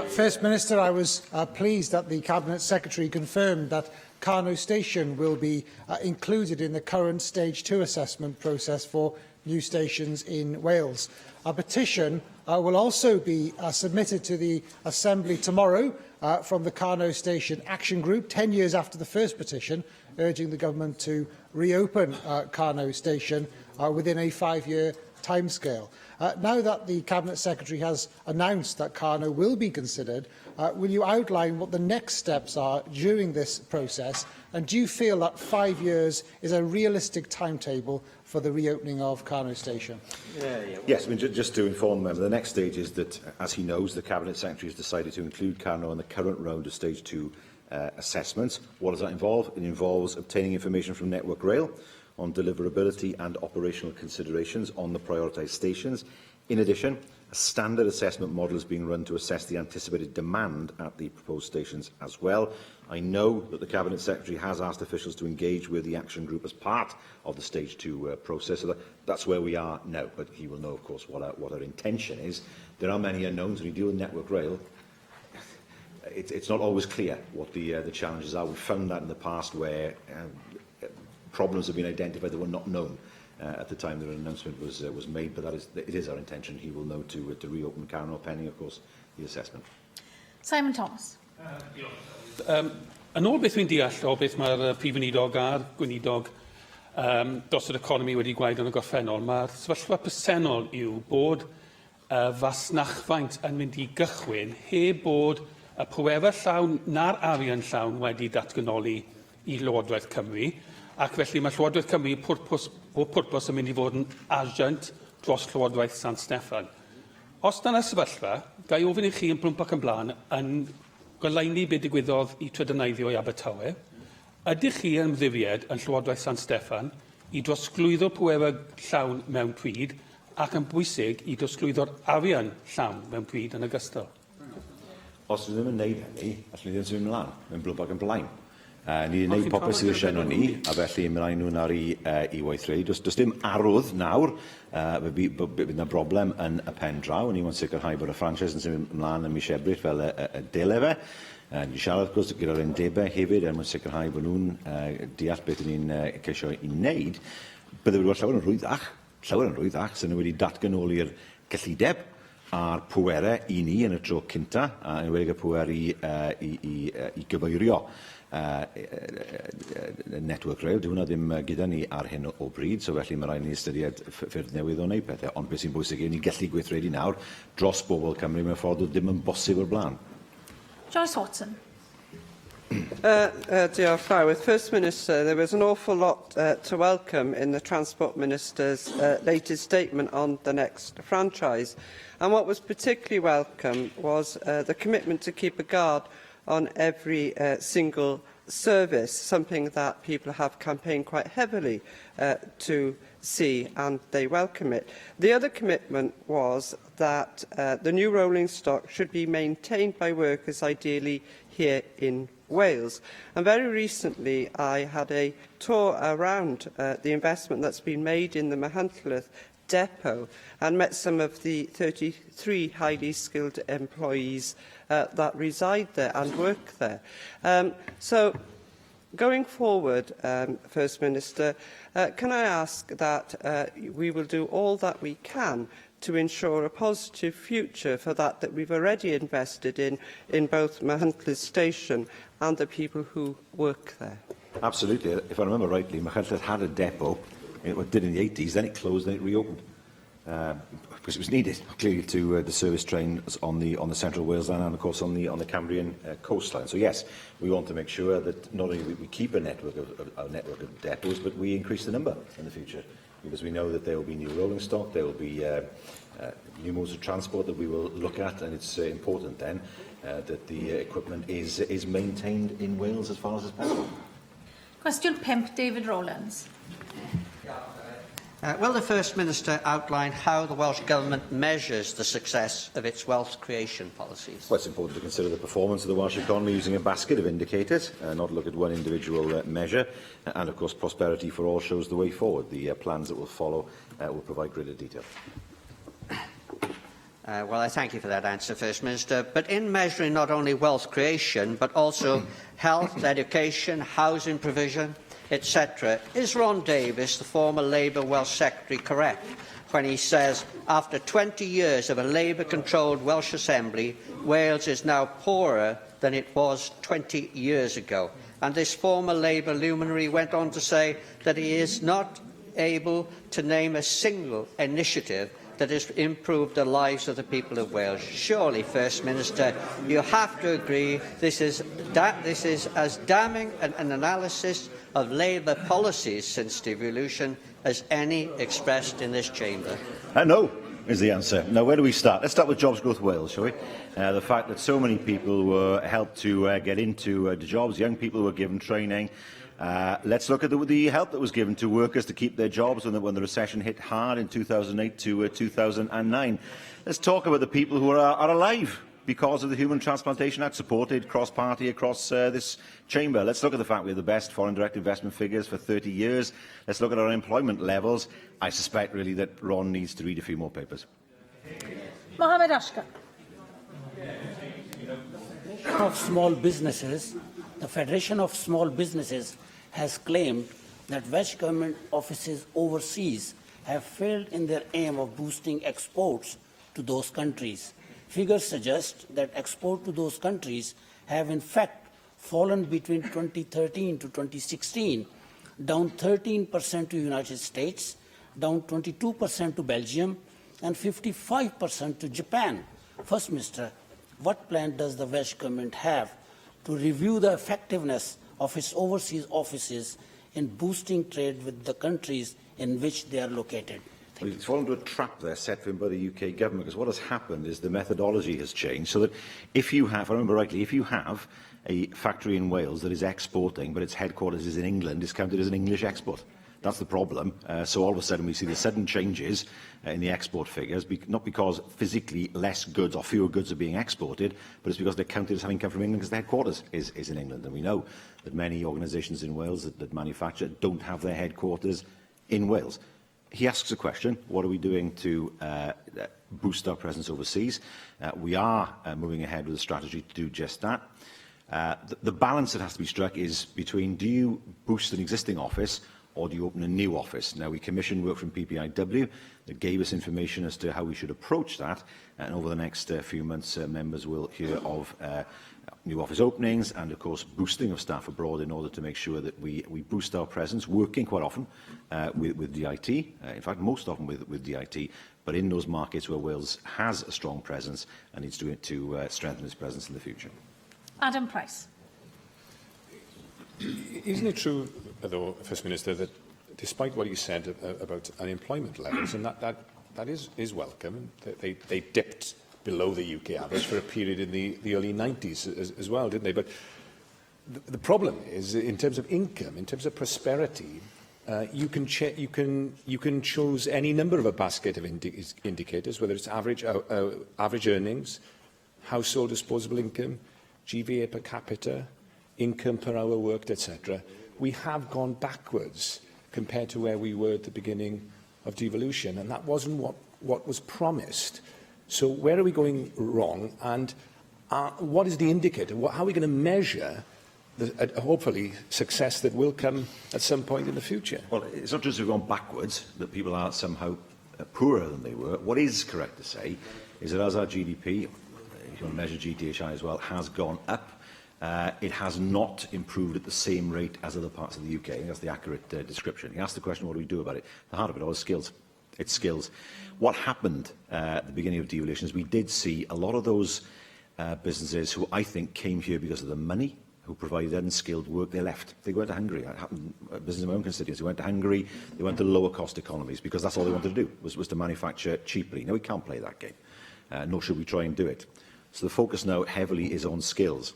First Minister, I was pleased that the Cabinet Secretary confirmed that Carno Station will be included in the current Stage 2 assessment process for new stations in Wales. A petition will also be submitted to the Assembly tomorrow from the Carno Station Action Group, 10 years after the first petition, urging the Government to reopen Carno Station within a 5-year timescale. Now that the Cabinet Secretary has announced that Carno will be considered, will you outline what the next steps are during this process, and do you feel that 5 years is a realistic timetable for the reopening of Carno Station? Yes, I mean, just to inform the member, the next stage is that, as he knows, the Cabinet Secretary has decided to include Carno in the current round of Stage 2 assessments. What does that involve? It involves obtaining information from Network Rail on deliverability and operational considerations on the prioritised stations. In addition, a standard assessment model is being run to assess the anticipated demand at the proposed stations as well. I know that the Cabinet Secretary has asked officials to engage with the Action Group as part of the Stage 2 process, so that's where we are now. But he will know, of course, what our intention is. There are many unknowns. When you deal with Network Rail, it's not always clear what the challenges are. We've found that in the past where problems have been identified that were not known at the time that an announcement was made, but it is our intention. He will know to reopen Carno, pending, of course, the assessment. Simon Thomas. Yn ôl beth dwi'n deall o beth mae'r Prif Weinidog a'r Gweinidog dros yr economi wedi gwaed yn y gorffennol, mae'r sefyllfa presennol yw bod fasnachfaint yn mynd i gychwyn heb bod y pwerau llawn na'r arian llawn wedi datganoli i Llywodraeth Cymru, ac felly mae Llywodraeth Cymru o pwrpas yn mynd i fod yn agent dros Llywodraeth San Steffan. Os dyna sefyllfa, ga i ofyn i chi yn blwmp ac yn blaen yn goleuni beth digwyddodd i trydaneiddio i Abertawe, ydych chi yn ymddiried yn Llywodraeth San Steffan i drosglwyddo pwerau llawn mewn pryd ac yn bwysig i drosglwyddo'r arian llawn mewn pryd yn ogystal? Os ydym yn gwneud hynny, allwn ni ddim symud ymlaen, mewn blwmp ac yn blaen. Ni wedi gwneud popeth sydd eisiau nhw ni, a felly ymlaen nhw nawr i weithredu. Does dim arwdd nawr, bydd yna broblem yn y pen draw, ni wedi sicrhau bod y franchise yn symud ymlaen yn mis Ebrill fel y dele fe. Ni wedi siarad, wrth gwrs, gyda'r undebau hefyd, mwyn sicrhau bod nhw'n deall beth ni'n ceisio i wneud. Bydde wedi bod llawer yn rwyddach, sy'n wedi datganoli'r gyllideb a'r pwerau i ni yn y tro cynta, a yn wedi y pwer i gyfeirio Network Rail. Dyw hwnna ddim gyda ni ar hyn o bryd, so felly mae rhaid ni ystyried ffyrdd newydd o wneud pethau. Ond beth sy'n bwysig yw ni gallu gweithredu nawr dros bobl Cymru mewn ffordd ddim yn bosib o'r blaen. Joyce Watson. Dear Llywyd, First Minister, there was an awful lot to welcome in the Transport Minister's latest statement on the next franchise. And what was particularly welcome was the commitment to keep a guard on every single service, something that people have campaigned quite heavily to see, and they welcome it. The other commitment was that the new rolling stock should be maintained by workers, ideally here in Wales. And very recently, I had a tour around the investment that's been made in the Machynlleth depot and met some of the 33 highly skilled employees that reside there and work there. So, going forward, First Minister, can I ask that we will do all that we can to ensure a positive future for that we've already invested in both Machynlleth Station and the people who work there? Absolutely. If I remember rightly, Machynlleth had a depot. It did in the 80s, then it closed, then it reopened. Because it was needed, clearly, to the service trains on the Central Wales line and, of course, on the Cambrian coastline. So, yes, we want to make sure that not only we keep a network of depots, but we increase the number in the future. Because we know that there will be new rolling stock, there will be new modes of transport that we will look at, and it's important then that the equipment is maintained in Wales as far as possible. Question 5, David Rowlands. Will the First Minister outline how the Welsh Government measures the success of its wealth creation policies? Well, it's important to consider the performance of the Welsh economy using a basket of indicators, not look at one individual measure. And, of course, Prosperity for All shows the way forward. The plans that will follow will provide greater detail. Well, I thank you for that answer, First Minister. But in measuring not only wealth creation, but also health, education, housing provision, etc., is Ron Davies, the former Labour Welsh Secretary, correct when he says, after 20 years of a Labour-controlled Welsh Assembly, Wales is now poorer than it was 20 years ago? And this former Labour luminary went on to say that he is not able to name a single initiative that has improved the lives of the people of Wales. Surely, First Minister, you have to agree this is as damning an analysis of Labour policies since devolution as any expressed in this chamber. No, is the answer. Now, where do we start? Let's start with Jobs Growth Wales, shall we? The fact that so many people were helped to get into the jobs, young people were given training. Let's look at the help that was given to workers to keep their jobs when the recession hit hard in 2008 to 2009. Let's talk about the people who are alive because of the Human Transplantation Act, supported cross-party across this chamber. Let's look at the fact we have the best foreign direct investment figures for 30 years. Let's look at our employment levels. I suspect really that Ron needs to read a few more papers. Mohamed Ashkar. Of small businesses, the Federation of Small Businesses has claimed that Welsh Government offices overseas have failed in their aim of boosting exports to those countries. Figures suggest that export to those countries have in fact fallen between 2013 to 2016, down 13% to the United States, down 22% to Belgium, and 55% to Japan. First Minister, what plan does the Welsh Government have to review the effectiveness of its overseas offices in boosting trade with the countries in which they are located? Well, it's fallen into a trap there set for him by the UK government, because what has happened is the methodology has changed, so that if you have, if I remember rightly, if you have a factory in Wales that is exporting, but its headquarters is in England, it's counted as an English export. That's the problem. So all of a sudden we see the sudden changes in the export figures, not because physically less goods or fewer goods are being exported, but it's because they're counted as having come from England because the headquarters is in England. And we know that many organisations in Wales that manufacture don't have their headquarters in Wales. He asks a question, what are we doing to boost our presence overseas? We are moving ahead with a strategy to do just that. The balance that has to be struck is between, do you boost an existing office or do you open a new office? Now, we commissioned work from PPIW that gave us information as to how we should approach that, and over the next few months, members will hear of new office openings and, of course, boosting of staff abroad in order to make sure that we boost our presence, working quite often with DIT, in fact, most often with DIT, but in those markets where Wales has a strong presence and needs to strengthen its presence in the future. Adam Price. Isn't it true, though, First Minister, that despite what you said about unemployment levels, and that is welcome, they dipped below the UK average for a period in the early 90s as well, didn't they? But the problem is, in terms of income, in terms of prosperity, you can choose any number of a basket of indicators, whether it's average earnings, household disposable income, GVA per capita, income per hour worked, etc. We have gone backwards compared to where we were at the beginning of devolution, and that wasn't what was promised. So where are we going wrong, and what is the indicator? How are we going to measure the hopefully success that will come at some point in the future? Well, it's not just we've gone backwards, that people are somehow poorer than they were. What is correct to say is that as our GDP, if you want to measure GTHI as well, has gone up, it has not improved at the same rate as other parts of the UK. I think that's the accurate description. You asked the question, what do we do about it? The heart of it all is skills. It's skills. What happened at the beginning of devolution is we did see a lot of those businesses who I think came here because of the money, who provided unskilled work, they left. They went to Hungary. It happened, business in my own constituency. They went to Hungary, they went to lower cost economies because that's all they wanted to do, was to manufacture cheaply. Now, we can't play that game, nor should we try and do it. So the focus now heavily is on skills.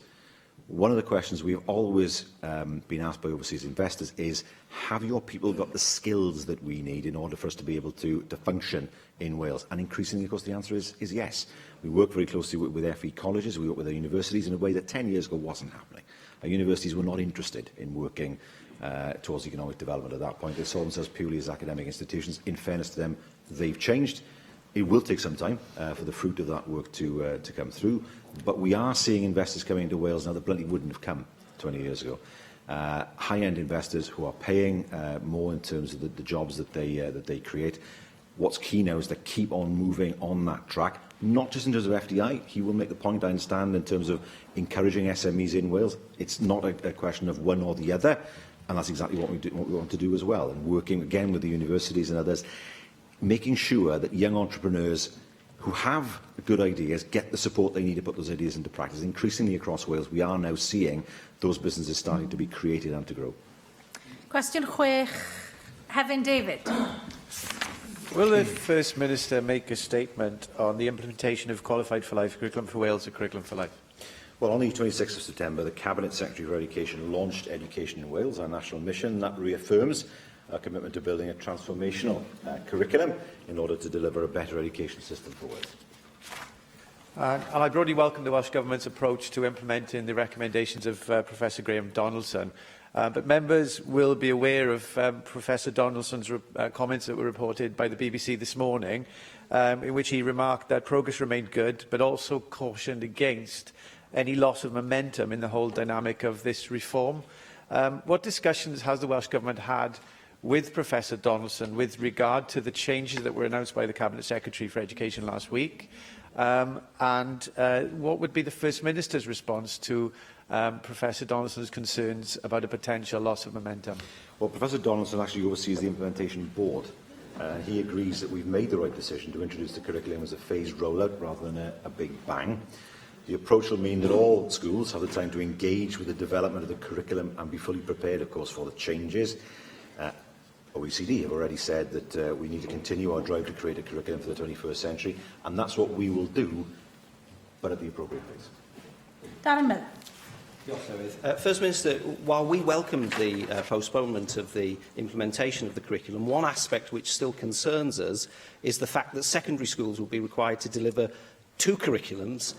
One of the questions we've always been asked by overseas investors is, have your people got the skills that we need in order for us to be able to function in Wales? And increasingly, of course, the answer is yes. We work very closely with FE colleges, we work with our universities in a way that 10 years ago wasn't happening. Our universities were not interested in working towards economic development at that point. They saw themselves purely as academic institutions. In fairness to them, they've changed. It will take some time for the fruit of that work to come through, but we are seeing investors coming into Wales now that bluntly wouldn't have come 20 years ago. High-end investors who are paying more in terms of the jobs that they create. What's key now is to keep on moving on that track, not just in terms of FDI. He will make the point, I understand, in terms of encouraging SMEs in Wales. It's not a question of one or the other, and that's exactly what we want to do as well. And working again with the universities and others, making sure that young entrepreneurs who have good ideas get the support they need to put those ideas into practice. Increasingly across Wales, we are now seeing those businesses starting to be created and to grow. Cwestiwn 6, Hefin David. Will the First Minister make a statement on the implementation of Qualified for Life Curriculum for Wales and Curriculum for Life? Well, on the 26th of September, the Cabinet Secretary for Education launched Education in Wales, our national mission. That reaffirms our commitment to building a transformational curriculum in order to deliver a better education system for Wales. And I broadly welcome the Welsh Government's approach to implementing the recommendations of Professor Graham Donaldson. But members will be aware of Professor Donaldson's comments that were reported by the BBC this morning, in which he remarked that progress remained good, but also cautioned against any loss of momentum in the whole dynamic of this reform. What discussions has the Welsh Government had with Professor Donaldson with regard to the changes that were announced by the Cabinet Secretary for Education last week? And what would be the First Minister's response to Professor Donaldson's concerns about a potential loss of momentum? Well, Professor Donaldson actually oversees the implementation board. He agrees that we've made the right decision to introduce the curriculum as a phased rollout rather than a big bang. The approach will mean that all schools have the time to engage with the development of the curriculum and be fully prepared, of course, for the changes. OECD have already said that we need to continue our drive to create a curriculum for the 21st century, and that's what we will do, but at the appropriate pace. Darren Miller. First Minister, while we welcomed the postponement of the implementation of the curriculum, one aspect which still concerns us is the fact that secondary schools will be required to deliver two curricula,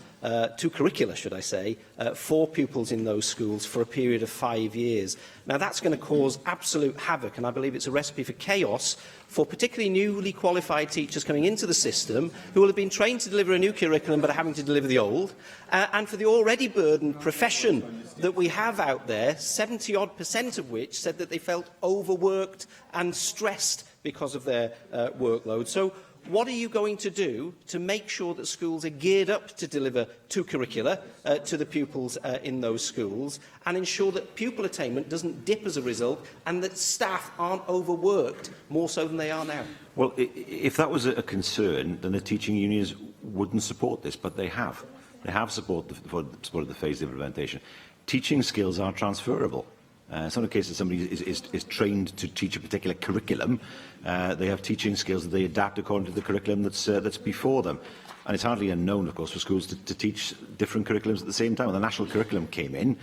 should I say, for pupils in those schools for a period of 5 years. Now, that's going to cause absolute havoc, and I believe it's a recipe for chaos for particularly newly qualified teachers coming into the system who will have been trained to deliver a new curriculum but are having to deliver the old, and for the already burdened profession that we have out there, 70-odd% of which said that they felt overworked and stressed because of their workload. So, what are you going to do to make sure that schools are geared up to deliver two curricula to the pupils in those schools and ensure that pupil attainment doesn't dip as a result and that staff aren't overworked more so than they are now? Well, if that was a concern, then the teaching unions wouldn't support this, but they have. They have supported the phased implementation. Teaching skills are transferable. It's not a case that somebody is trained to teach a particular curriculum. They have teaching skills that they adapt according to the curriculum that's before them. And it's hardly unknown, of course, for schools to teach different curriculums at the same time. When the national curriculum came in,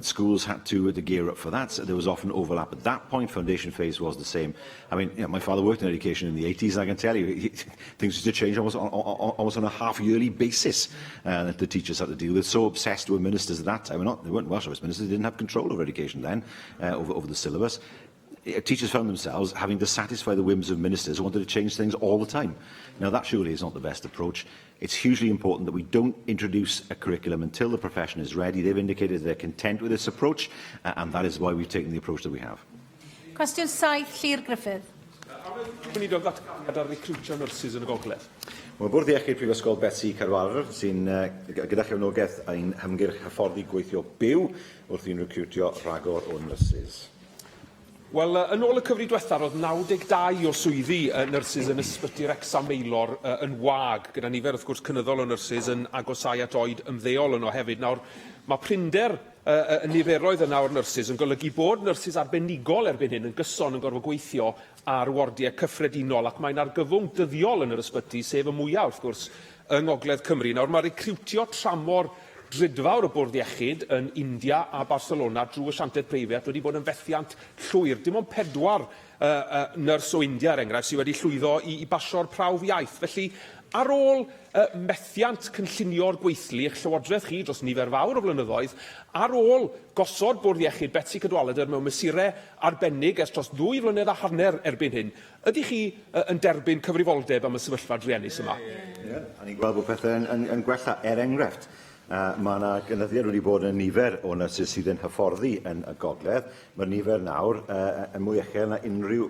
schools had to gear up for that. So there was often overlap at that point. Foundation phase was the same. I mean, my father worked in education in the 80s, and I can tell you, things used to change almost on a half-yearly basis that the teachers had to deal with. So obsessed were ministers at that time. They weren't Welsh ministers. They didn't have control over education then, over the syllabus. Teachers found themselves having to satisfy the whims of ministers who wanted to change things all the time. Now, that surely is not the best approach. It's hugely important that we don't introduce a curriculum until the profession is ready. They've indicated they're content with this approach, and that is why we've taken the approach that we have. Cwestiwn 7, Llyr Griffith. Wni dod ddatganiad ar recrwtio nyrsys yn y gogledd? Mae Bwrdd Iechyd Prifysgol Betsy Carwarfer sy'n gyda chefnogaeth ein hymgyrch hyfforddi gweithio byw wrth i'n recrwtio rhagor o nyrsys. Wel, yn ôl y cyfri diwethaf, roedd 92 o swyddi nyrsys yn ysbyty Wrecsam Meilor yn wag, gyda nifer wrth gwrs cynyddol o nyrsys yn agosau at oed ymddeol yno hefyd. Nawr, mae prinder niferoedd yna o'r nyrsys yn golygu bod nyrsys arbenigol erbyn hyn yn gyson yn gorfod gweithio ar wardiau cyffredinol, ac mae'n argyfwng dyddiol yn yr ysbyty, sef y mwyaf wrth gwrs yng Ngogledd Cymru. Nawr, mae recrwtio tramor drydfawr y Bwrdd Iechyd yn India a Barcelona drwy asiantaeth preifat wedi bod yn fethiant llwyr. Dim ond 4 nyrs o India, er enghraifft, sydd wedi llwyddo i basio'r prawf iaith. Felly, Ar ôl methiant cynllunio'r gweithlu eich llywodraeth chi dros nifer fawr o flynyddoedd, ar ôl gosod Bwrdd Iechyd Betsy Cadwaladr mewn mesurau arbennig ers dros 2 flynedd a hanner erbyn hyn, ydych chi yn derbyn cyfrifoldeb am y sefyllfa druenus yma? Ie, a ni'n gweld bod pethau yn gwella. Enghraifft, mae yna gynyddiad wedi bod yn nifer o nyrsys sydd yn hyfforddi yn y gogledd. Mae'r nifer nawr yn mwy uchel na unrhyw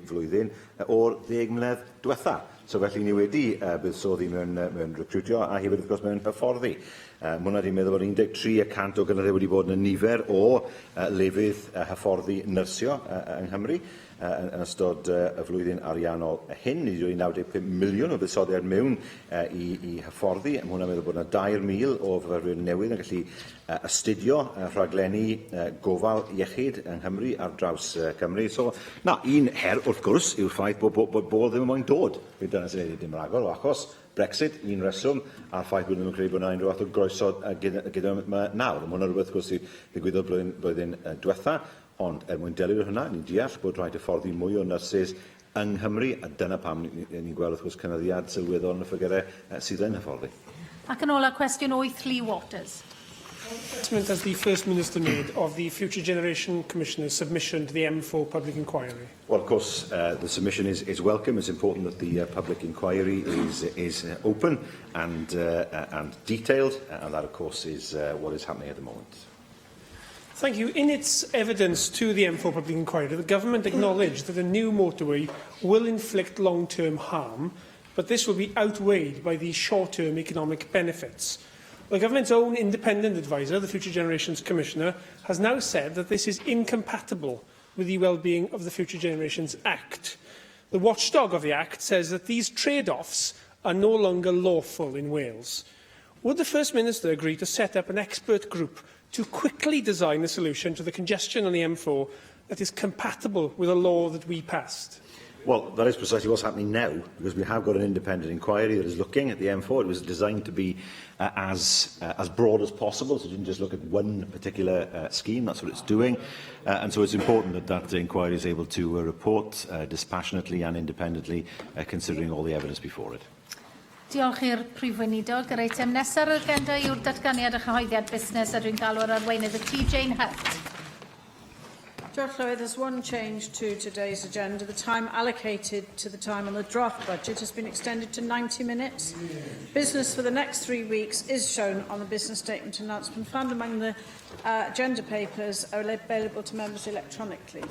flwyddyn o'r 10 mlynedd diwetha. So felly ni wedi buddsoddi mewn recrwtio a hefyd wrth gwrs mewn hyfforddi. Mae hwnna wedi meddwl bod 13% o gynyddiad wedi bod yn nifer o lefydd hyfforddi nyrsio yng Nghymru. Yn ystod y flwyddyn ariannol hyn, ni wedi 95 miliwn o buddsoddiad mewn i hyfforddi. Mae hwnna'n meddwl bod yna 2,000 o fyfyrwyr newydd yn gallu astudio rhaglenni gofal iechyd yng Nghymru ar draws Cymru. So, un her wrth gwrs yw'r ffaith bod bobl ddim yn moyn dod. Dyna sy'n ei dim ragor, achos Brexit, un reswm, a'r ffaith bod nhw'n credu bod yna unrhyw fath o groeso gyda nawr. Mae hwnna'n rhywbeth gwrs sydd ddigwyddodd blwyddyn diwetha. Ond mwyn delio hwnna, ni'n deall bod rhaid hyfforddi mwy o nyrsys yng Nghymru, a dyna pam ni'n gweld wrth gwrs cynyddiad sylweddol yn y ffigurau sydd yn hyfforddi. Ac yn ola, cwestiwn 8, Lee Waters. Statement as the First Minister made of the Future Generation Commissioner's submission to the M4 public inquiry? Well, of course, the submission is welcome. It's important that the public inquiry is open and detailed, and that, of course, is what is happening at the moment. Thank you. In its evidence to the M4 public inquiry, the Government acknowledged that a new motorway will inflict long-term harm, but this will be outweighed by the short-term economic benefits. The Government's own independent adviser, the Future Generations Commissioner, has now said that this is incompatible with the well-being of the Future Generations Act. The watchdog of the Act says that these trade-offs are no longer lawful in Wales. Would the First Minister agree to set up an expert group to quickly design a solution to the congestion on the M4 that is compatible with a law that we passed? Well, that is precisely what's happening now, because we have got an independent inquiry that is looking at the M4. It was designed to be as broad as possible, so it didn't just look at one particular scheme. That's what it's doing. And so it's important that that inquiry is able to report dispassionately and independently, considering all the evidence before it. Diolch i'r Prif Weinidog. Yr eitem nesaf ar agenda yw'r datganiad a chyhoeddiad busnes a dwi'n galw ar arweinydd y T. Jane Hutt. George Lewis, there's one change to today's agenda. The time allocated to the time on the draft budget has been extended to 90 minutes. Business for the next 3 weeks is shown on the business statement announcement found among the agenda papers are available to members electronically.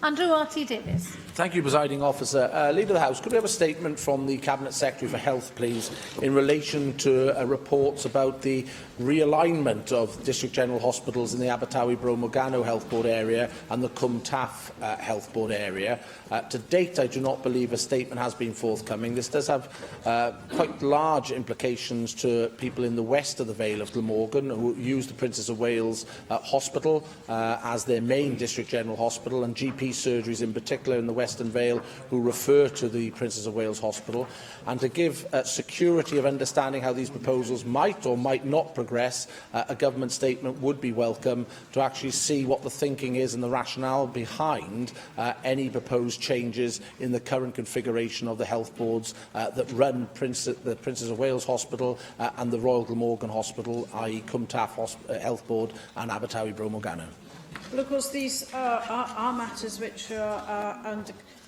Andrew R.T. Davies. Thank you, Presiding Officer. Leader of the House, could we have a statement from the Cabinet Secretary for Health, please, in relation to reports about the realignment of District General Hospitals in the Abertawe Bro Morgannwg Health Board area and the Cwm Taff Health Board area? To date, I do not believe a statement has been forthcoming. This does have quite large implications to people in the west of the Vale of Glamorgan who use the Princess of Wales Hospital as their main District General Hospital, and GP surgeries in particular in the Western Vale who refer to the Princess of Wales Hospital. And to give security of understanding how these proposals might or might not progress, a government statement would be welcome to actually see what the thinking is and the rationale behind any proposed changes in the current configuration of the health boards that run the Princess of Wales Hospital and the Royal Glamorgan Hospital, i.e. Cwm Taff Health Board and Abertawe Bro Morgannwg. Well, of course, these are matters which are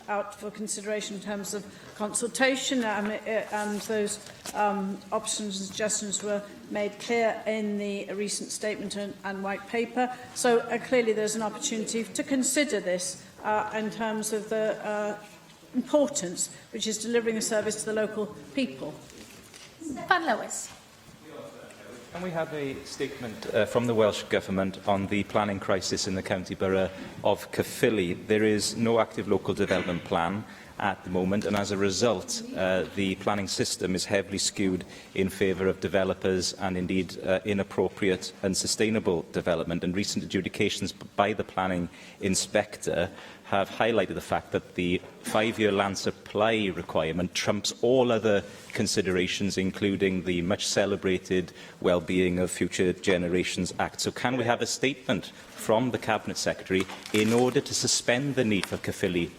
out for consideration in terms of consultation, and those options and suggestions were made clear in the recent statement and white paper. So clearly there's an opportunity to consider this in terms of the importance which is delivering a service to the local people. Pan Lewis. Can we have a statement from the Welsh Government on the planning crisis in the county borough of Caerphilly? There is no active local development plan at the moment, and as a result, the planning system is heavily skewed in favour of developers and indeed inappropriate and unsustainable development. And recent adjudications by the planning inspector have highlighted the fact that the 5-year land supply requirement trumps all other considerations, including the much celebrated Wellbeing of Future Generations Act. So can we have a statement from the Cabinet Secretary in order to suspend the need for Caerphilly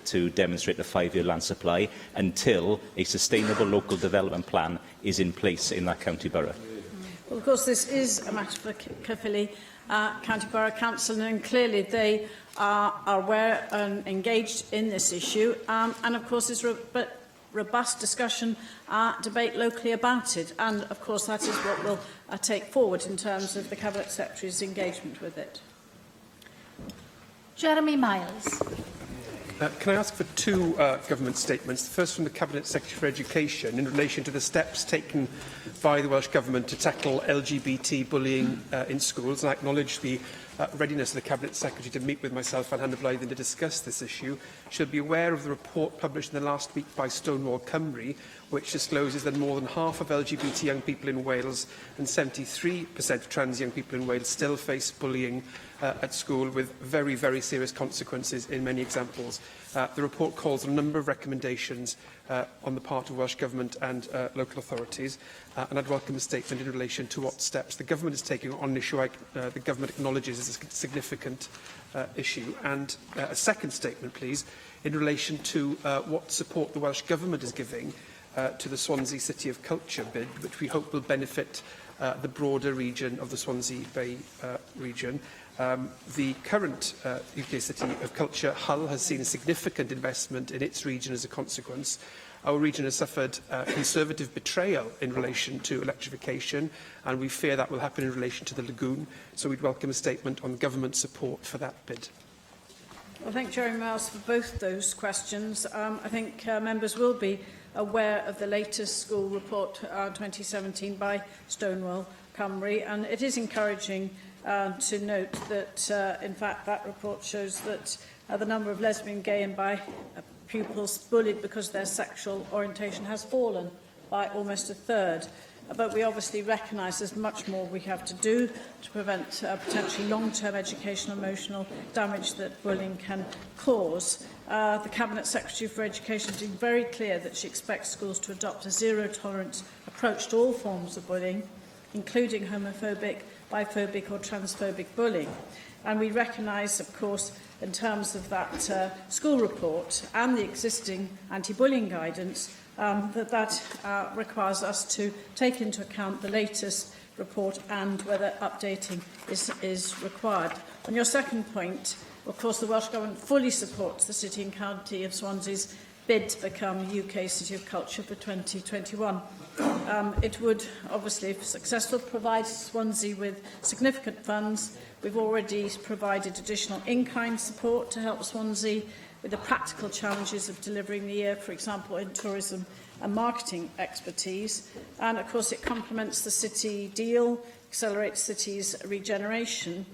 to demonstrate the 5-year land supply until a sustainable local development plan is in place in that county borough? Well, of course, this is a matter for Caerphilly County Borough Council, and clearly they are aware and engaged in this issue. And of course, there's robust discussion, debate locally about it. And of course, that is what we'll take forward in terms of the Cabinet Secretary's engagement with it. Jeremy Miles. Can I ask for two government statements? The first from the Cabinet Secretary for Education in relation to the steps taken by the Welsh Government to tackle LGBT bullying in schools. And I acknowledge the readiness of the Cabinet Secretary to meet with myself and Hannah Blythen to discuss this issue. She'll be aware of the report published in the last week by Stonewall Cymru, which discloses that more than half of LGBT young people in Wales and 73% of trans young people in Wales still face bullying at school, with very, very serious consequences in many examples. The report calls on a number of recommendations on the part of Welsh Government and local authorities, and I'd welcome a statement in relation to what steps the Government is taking on an issue the Government acknowledges is a significant issue. And a second statement, please, in relation to what support the Welsh Government is giving to the Swansea City of Culture bid, which we hope will benefit the broader region of the Swansea Bay region. The current UK City of Culture, Hull, has seen a significant investment in its region as a consequence. Our region has suffered Conservative betrayal in relation to electrification, and we fear that will happen in relation to the lagoon. So we'd welcome a statement on government support for that bid. Well, thank Jeremy Miles for both those questions. I think members will be aware of the latest school report 2017 by Stonewall Cymru, and it is encouraging to note that, in fact, that report shows that the number of lesbian, gay and bi pupils bullied because of their sexual orientation has fallen by almost a third. But we obviously recognise there's much more we have to do to prevent potentially long-term educational and emotional damage that bullying can cause. The Cabinet Secretary for Education has been very clear that she expects schools to adopt a zero-tolerance approach to all forms of bullying, including homophobic, biphobic or transphobic bullying. And we recognise, of course, in terms of that school report and the existing anti-bullying guidance, that requires us to take into account the latest report and whether updating is required. On your second point, of course, the Welsh Government fully supports the City and County of Swansea's bid to become UK City of Culture for 2021. It would, obviously, if successful, provide Swansea with significant funds. We've already provided additional in-kind support to help Swansea with the practical challenges of delivering the year, for example, in tourism and marketing expertise. And, of course, it complements the City deal, accelerates City's regeneration.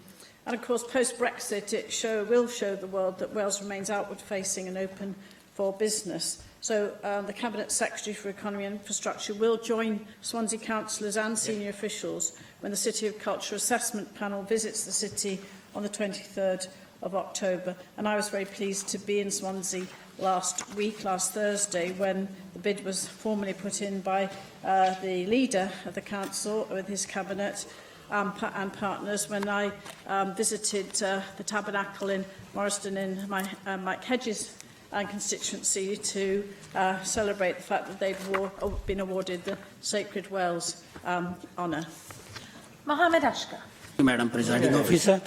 And, of course, post-Brexit, it will show the world that Wales remains outward-facing and open for business. So the Cabinet Secretary for Economy and Infrastructure will join Swansea councillors and senior officials when the City of Culture Assessment Panel visits the City on the 23rd of October. And I was very pleased to be in Swansea last Thursday, when the bid was formally put in by the leader of the council with his cabinet and partners, when I visited the Tabernacle in Morriston in Mike Hedges' constituency to celebrate the fact that they've been awarded the Sacred Wells honour. Mohammed Ashka. Madam Presiding Officer,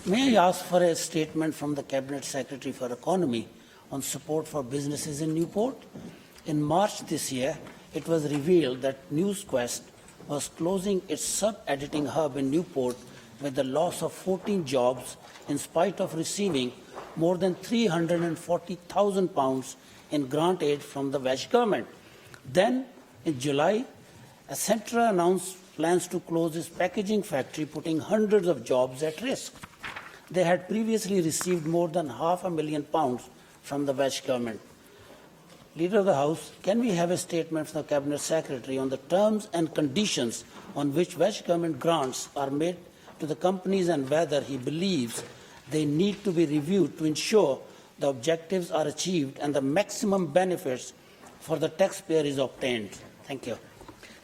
may I ask for a statement from the Cabinet Secretary for Economy on support for businesses in Newport? In March this year, it was revealed that NewsQuest was closing its sub-editing hub in Newport with the loss of 14 jobs in spite of receiving more than £340,000 in grant aid from the Welsh Government. Then, in July, Accenture announced plans to close its packaging factory, putting hundreds of jobs at risk. They had previously received more than £500,000 from the Welsh Government. Leader of the House, can we have a statement from the Cabinet Secretary on the terms and conditions on which Welsh Government grants are made to the companies and whether he believes they need to be reviewed to ensure the objectives are achieved and the maximum benefits for the taxpayer is obtained? Thank you.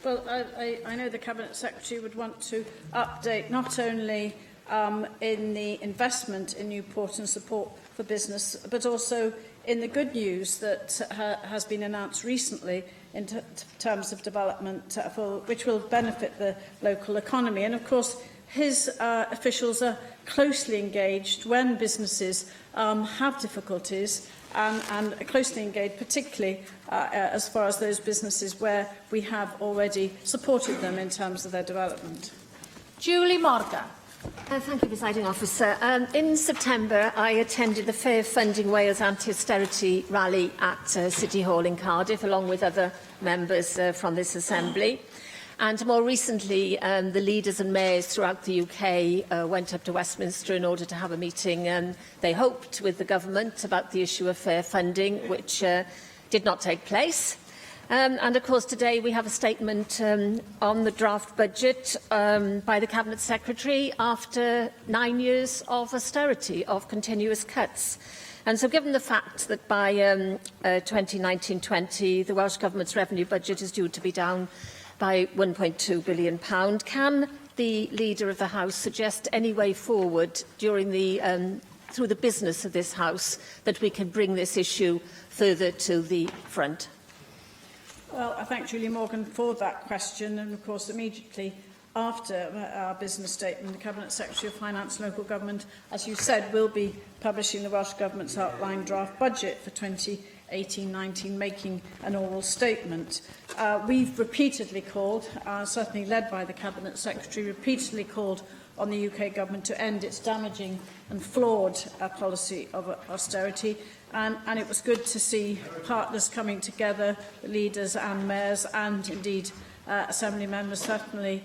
Well, I know the Cabinet Secretary would want to update not only in the investment in Newport and support for business, but also in the good news that has been announced recently in terms of development which will benefit the local economy. And of course, his officials are closely engaged when businesses have difficulties and closely engaged, particularly as far as those businesses where we have already supported them in terms of their development. Julie Morgan. Thank you, Presiding Officer. In September, I attended the Fair Funding Wales Anti-Austerity rally at City Hall in Cardiff, along with other members from this Assembly. And more recently, the leaders and mayors throughout the UK went up to Westminster in order to have a meeting, they hoped, with the government about the issue of fair funding, which did not take place. And of course, today we have a statement on the draft budget by the Cabinet Secretary after 9 years of austerity, of continuous cuts. And so given the fact that by 2019-20, the Welsh Government's revenue budget is due to be down by £1.2 billion, can the Leader of the House suggest any way forward during the through the business of this House that we can bring this issue further to the front? Well, I thank Julie Morgan for that question, and of course immediately after our business statement, the Cabinet Secretary of Finance and Local Government, as you said, will be publishing the Welsh Government's outline draft budget for 2018-19, making an oral statement. We've repeatedly called, certainly led by the Cabinet Secretary, repeatedly called on the UK Government to end its damaging and flawed policy of austerity. And it was good to see partners coming together, leaders and mayors, and indeed Assembly members certainly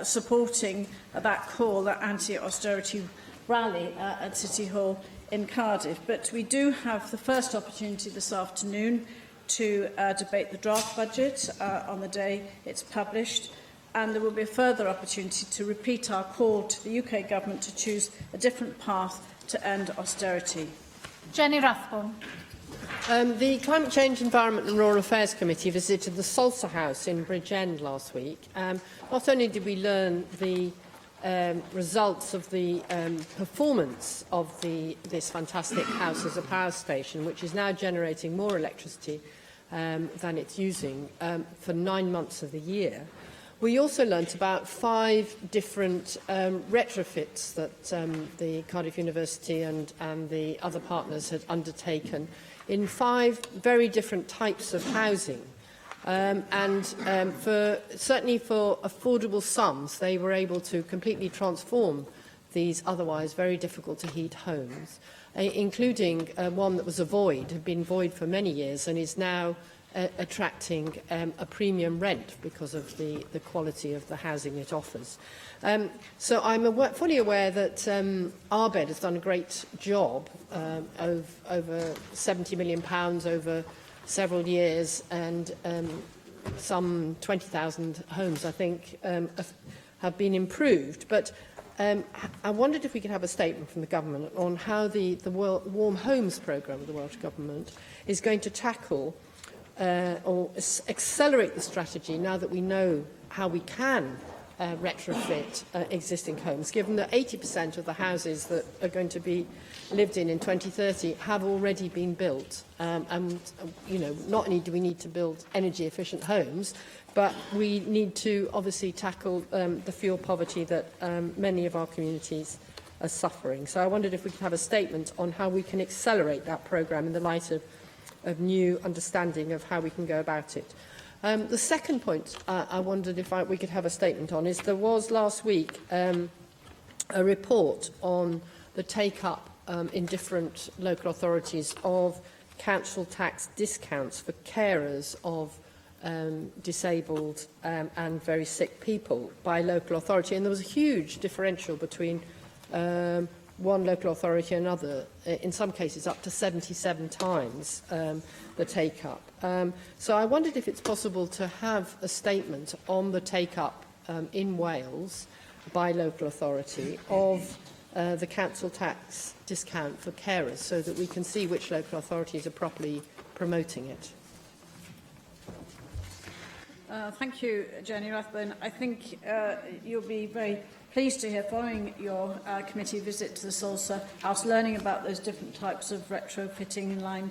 supporting that call, that anti-austerity rally at City Hall in Cardiff. But we do have the first opportunity this afternoon to debate the draft budget on the day it's published, and there will be a further opportunity to repeat our call to the UK Government to choose a different path to end austerity. Jenny Rathbone. The Climate Change, Environment and Rural Affairs Committee visited the Salsa House in Bridgend last week. Not only did we learn the results of the performance of this fantastic house as a power station, which is now generating more electricity than it's using for 9 months of the year, we also learnt about 5 different retrofits that the Cardiff University and the other partners had undertaken in 5 very different types of housing. Certainly for affordable sums, they were able to completely transform these otherwise very difficult to heat homes, including one that was a void, had been void for many years and is now attracting a premium rent because of the quality of the housing it offers. So I'm fully aware that Arbed has done a great job of over £70 million over several years, and some 20,000 homes, I think, have been improved. But I wondered if we could have a statement from the government on how the Warm Homes programme of the Welsh Government is going to tackle or accelerate the strategy now that we know how we can retrofit existing homes, given that 80% of the houses that are going to be lived in 2030 have already been built. And, you know, not only do we need to build energy-efficient homes, but we need to obviously tackle the fuel poverty that many of our communities are suffering. So I wondered if we could have a statement on how we can accelerate that programme in the light of new understanding of how we can go about it. The second point I wondered if we could have a statement on is there was last week a report on the take-up in different local authorities of council tax discounts for carers of disabled and very sick people by local authority. And there was a huge differential between one local authority and another, in some cases up to 77 times the take-up. So I wondered if it's possible to have a statement on the take-up in Wales by local authority of the council tax discount for carers so that we can see which local authorities are properly promoting it. Thank you, Jenny Rathbone. I think you'll be very pleased to hear, following your committee visit to the Salsa House, learning about those different types of retrofitting in line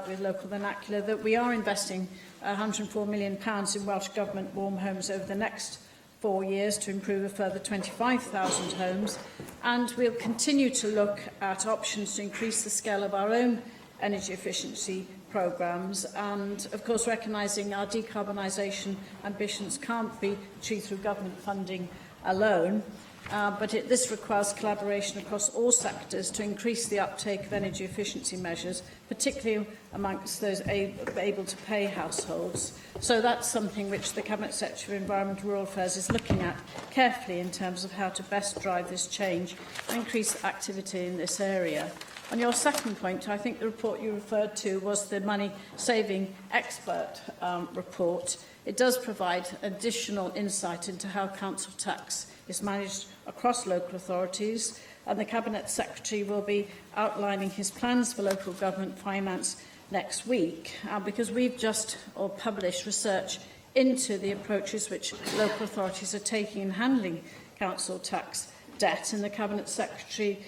with local vernacular, that we are investing £104 million in Welsh Government warm homes over the next 4 years to improve a further 25,000 homes. And we'll continue to look at options to increase the scale of our own energy efficiency programmes, and of course recognising our decarbonisation ambitions can't be achieved through government funding alone, but this requires collaboration across all sectors to increase the uptake of energy efficiency measures, particularly amongst those able to pay households. So that's something which the Cabinet Secretary for Environment and Rural Affairs is looking at carefully in terms of how to best drive this change and increase activity in this area. On your second point, I think the report you referred to was the money-saving expert report. It does provide additional insight into how council tax is managed across local authorities, and the Cabinet Secretary will be outlining his plans for local government finance next week, because we've just published research into the approaches which local authorities are taking in handling council tax debt, and the Cabinet Secretary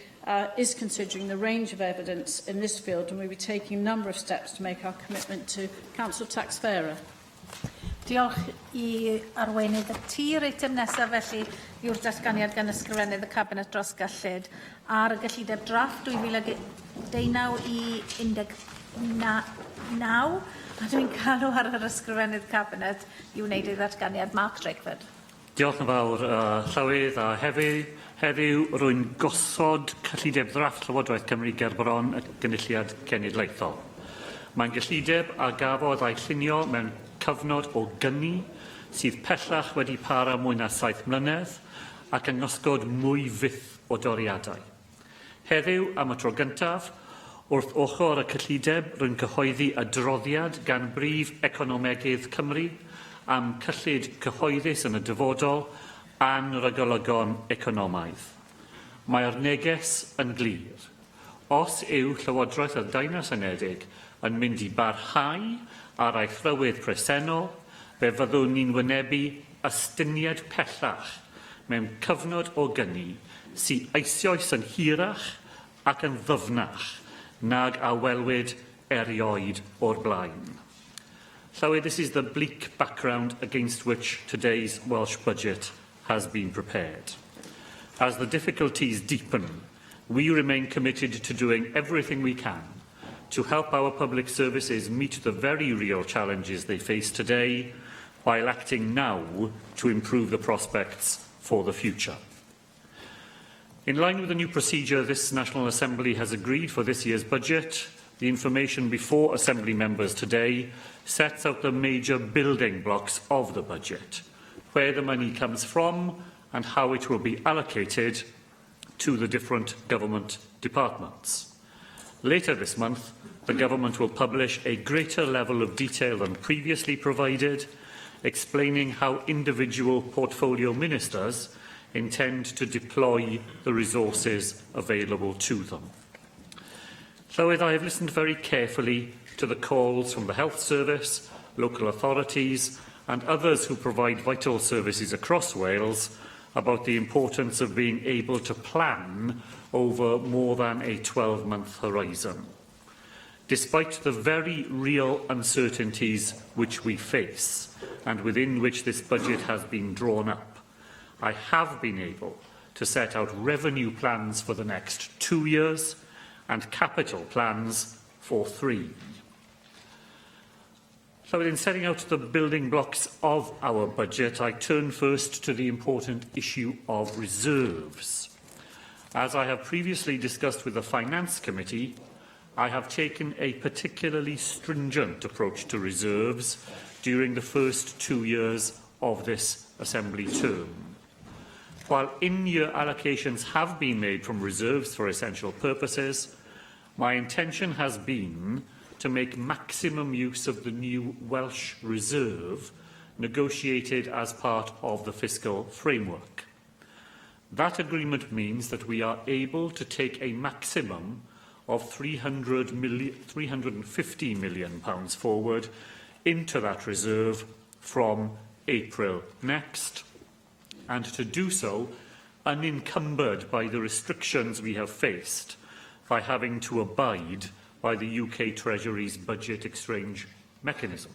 is considering the range of evidence in this field, and we'll be taking a number of steps to make our commitment to council tax fairer. Diolch I arweinydd y tir. Eitem nesaf felly yw'r datganiad gan ysgrifennydd y Cabinet dros gyllid ar y gyllideb drafft 2019 I 19. A dwi'n galw ar yr ysgrifennydd Cabinet I wneud ei ddatganiad. Mark Drakeford. Diolch yn fawr, Llywydd, a heddiw rwy'n gosod cyllideb ddrafft Llywodraeth Cymru ger bron y gynulliad cenedlaethol. Mae'n gyllideb a gafodd ei llunio mewn cyfnod o gynni sydd pellach wedi para mwy na 7 mlynedd ac yn osgod mwy fyth o doriadau. Heddiw, am y tro gyntaf, wrth ochr y cyllideb rwy'n cyhoeddi adroddiad gan Brif Economegydd Cymru am cyllid cyhoeddus yn y dyfodol a'n ragolygon economaidd. Mae'r neges yn glir. Os yw Llywodraeth y Deyrnas Unedig yn mynd I barhau ar ei thrywydd presennol, fe fyddwn ni'n wynebu astyniad pellach mewn cyfnod o gynni sy'n eisoes yn hirach ac yn ddyfnach nag a welwyd erioed o'r blaen. Llywydd, this is the bleak background against which today's Welsh budget has been prepared. As the difficulties deepen, we remain committed to doing everything we can to help our public services meet the very real challenges they face today, while acting now to improve the prospects for the future. In line with the new procedure this National Assembly has agreed for this year's budget, the information before Assembly members today sets out the major building blocks of the budget, where the money comes from and how it will be allocated to the different government departments. Later this month, the Government will publish a greater level of detail than previously provided, explaining how individual portfolio ministers intend to deploy the resources available to them. Llywydd, I have listened very carefully to the calls from the Health Service, local authorities and others who provide vital services across Wales about the importance of being able to plan over more than a 12-month horizon. Despite the very real uncertainties which we face and within which this budget has been drawn up, I have been able to set out revenue plans for the next 2 years and capital plans for 3. So in setting out the building blocks of our budget, I turn first to the important issue of reserves. As I have previously discussed with the Finance Committee, I have taken a particularly stringent approach to reserves during the first 2 years of this Assembly term. While in-year allocations have been made from reserves for essential purposes, my intention has been to make maximum use of the new Welsh Reserve negotiated as part of the fiscal framework. That agreement means that we are able to take a maximum of £350 million forward into that reserve from April next, and to do so unencumbered by the restrictions we have faced by having to abide by the UK Treasury's budget exchange mechanism.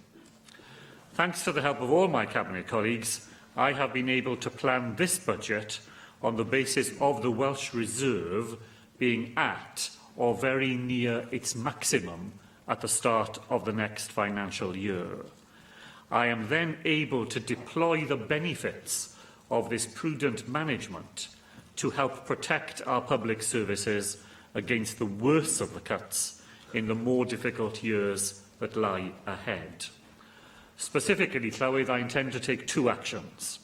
Thanks to the help of all my Cabinet colleagues, I have been able to plan this budget on the basis of the Welsh Reserve being at or very near its maximum at the start of the next financial year. I am then able to deploy the benefits of this prudent management to help protect our public services against the worst of the cuts in the more difficult years that lie ahead. Specifically, Llywydd, I intend to take two actions.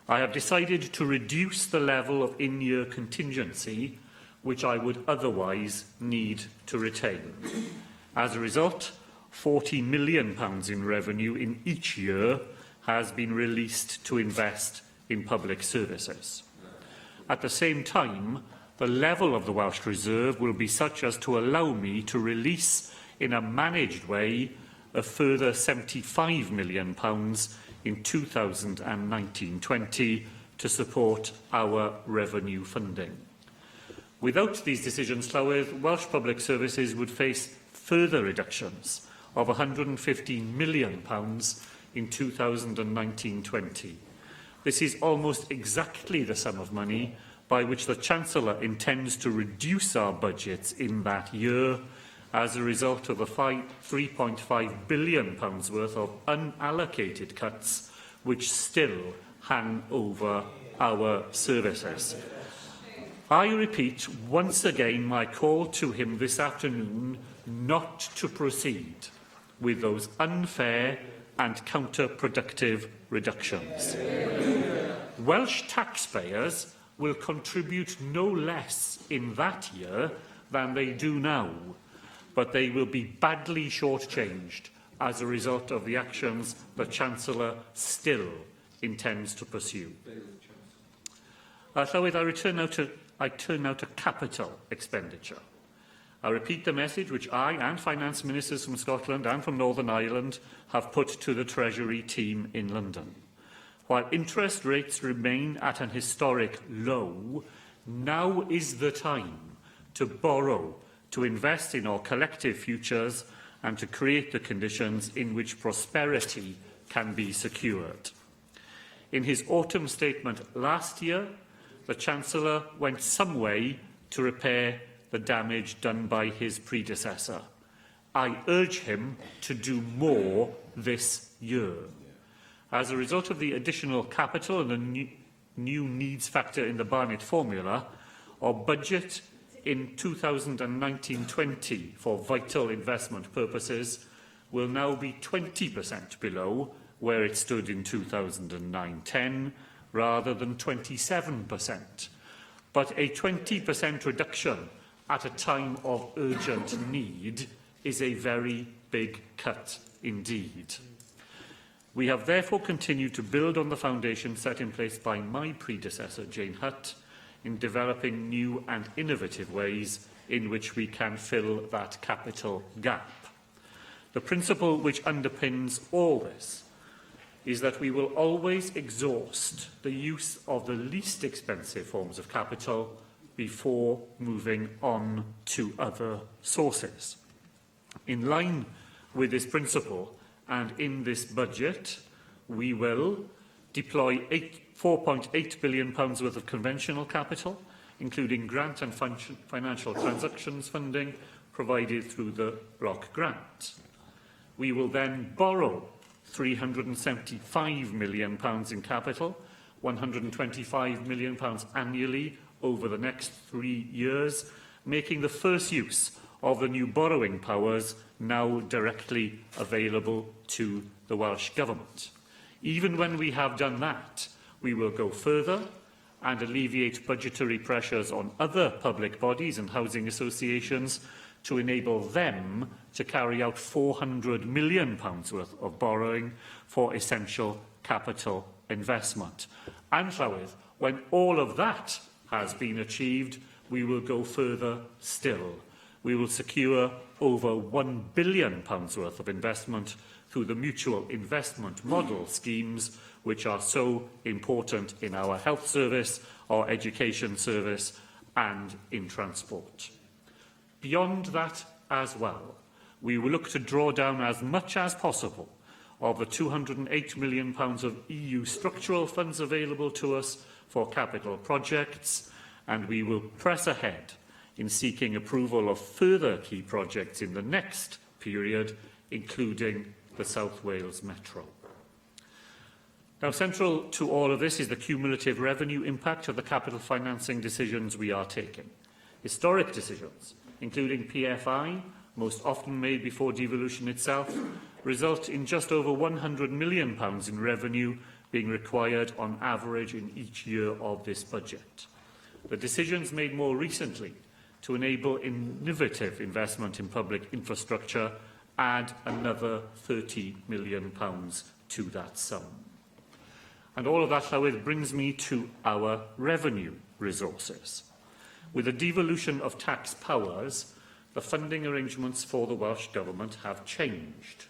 I have decided to reduce the level of in-year contingency which I would otherwise need to retain. As a result, £40 million in revenue in each year has been released to invest in public services. At the same time, the level of the Welsh Reserve will be such as to allow me to release in a managed way a further £75 million in 2019-20 to support our revenue funding. Without these decisions, Llywydd, Welsh Public Services would face further reductions of £115 million in 2019-20. This is almost exactly the sum of money by which the Chancellor intends to reduce our budgets in that year as a result of the £3.5 billion worth of unallocated cuts which still hang over our services. I repeat once again my call to him this afternoon not to proceed with those unfair and counterproductive reductions. Welsh taxpayers will contribute no less in that year than they do now, but they will be badly shortchanged as a result of the actions the Chancellor still intends to pursue. Llywydd, I turn now to capital expenditure. I repeat the message which I and Finance Ministers from Scotland and from Northern Ireland have put to the Treasury team in London. While interest rates remain at an historic low, now is the time to borrow, to invest in our collective futures and to create the conditions in which prosperity can be secured. In his autumn statement last year, the Chancellor went some way to repair the damage done by his predecessor. I urge him to do more this year. As a result of the additional capital and the new needs factor in the Barnett formula, our budget in 2019-20 for vital investment purposes will now be 20% below where it stood in 2009-10, rather than 27%. But a 20% reduction at a time of urgent need is a very big cut indeed. We have therefore continued to build on the foundation set in place by my predecessor, Jane Hutt, in developing new and innovative ways in which we can fill that capital gap. The principle which underpins all this is that we will always exhaust the use of the least expensive forms of capital before moving on to other sources. In line with this principle and in this budget, we will deploy £4.8 billion worth of conventional capital, including grant and financial transactions funding provided through the block grant. We will then borrow £375 million in capital, £125 million annually over the next 3 years, making the first use of the new borrowing powers now directly available to the Welsh Government. Even when we have done that, we will go further and alleviate budgetary pressures on other public bodies and housing associations to enable them to carry out £400 million worth of borrowing for essential capital investment. And, Llywydd, When all of that has been achieved, we will go further still. We will secure over £1 billion worth of investment through the mutual investment model schemes, which are so important in our health service, our education service and in transport. Beyond that as well, we will look to draw down as much as possible of the £208 million of EU structural funds available to us for capital projects, and we will press ahead in seeking approval of further key projects in the next period, including the South Wales Metro. Now, central to all of this is the cumulative revenue impact of the capital financing decisions we are taking. Historic decisions, including PFI, most often made before devolution itself, result in just over £100 million in revenue being required on average in each year of this budget. The decisions made more recently to enable innovative investment in public infrastructure add another £30 million to that sum. And all of that, however, brings me to our revenue resources. With the devolution of tax powers, the funding arrangements for the Welsh Government have changed.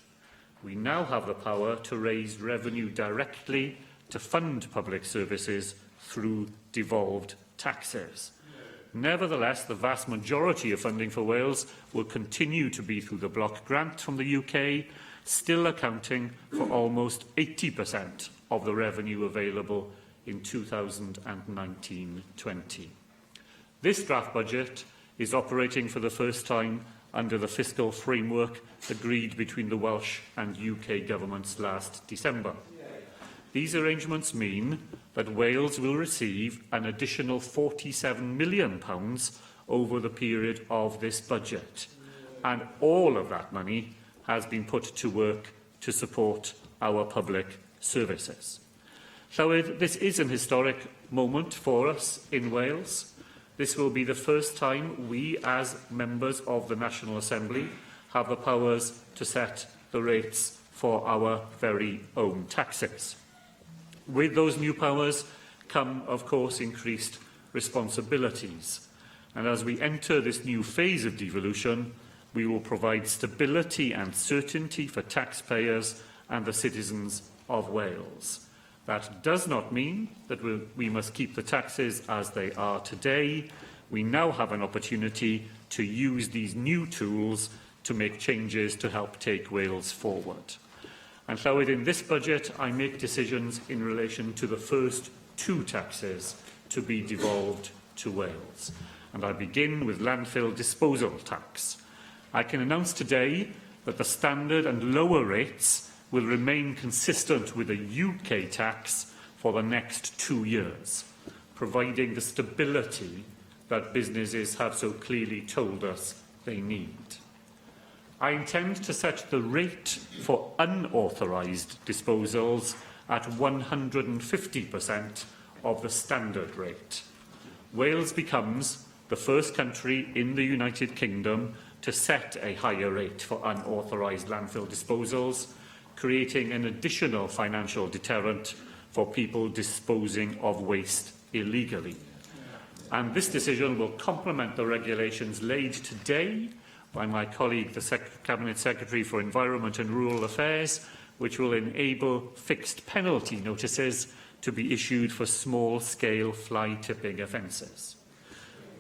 We now have the power to raise revenue directly to fund public services through devolved taxes. Nevertheless, the vast majority of funding for Wales will continue to be through the block grant from the UK, still accounting for almost 80% of the revenue available in 2019-20. This draft budget is operating for the first time under the fiscal framework agreed between the Welsh and UK governments last December. These arrangements mean that Wales will receive an additional £47 million over the period of this budget, and all of that money has been put to work to support our public services. So this is an historic moment for us in Wales. This will be the first time we, as members of the National Assembly, have the powers to set the rates for our very own taxes. With those new powers come, of course, increased responsibilities. And as we enter this new phase of devolution, we will provide stability and certainty for taxpayers and the citizens of Wales. That does not mean that we must keep the taxes as they are today. We now have an opportunity to use these new tools to make changes to help take Wales forward. And so within this budget, I make decisions in relation to the first two taxes to be devolved to Wales. And I begin with landfill disposal tax. I can announce today that the standard and lower rates will remain consistent with the UK tax for the next 2 years, providing the stability that businesses have so clearly told us they need. I intend to set the rate for unauthorised disposals at 150% of the standard rate. Wales becomes the first country in the United Kingdom to set a higher rate for unauthorised landfill disposals, creating an additional financial deterrent for people disposing of waste illegally. And this decision will complement the regulations laid today by my colleague, the Cabinet Secretary for Environment and Rural Affairs, which will enable fixed penalty notices to be issued for small-scale fly-tipping offences.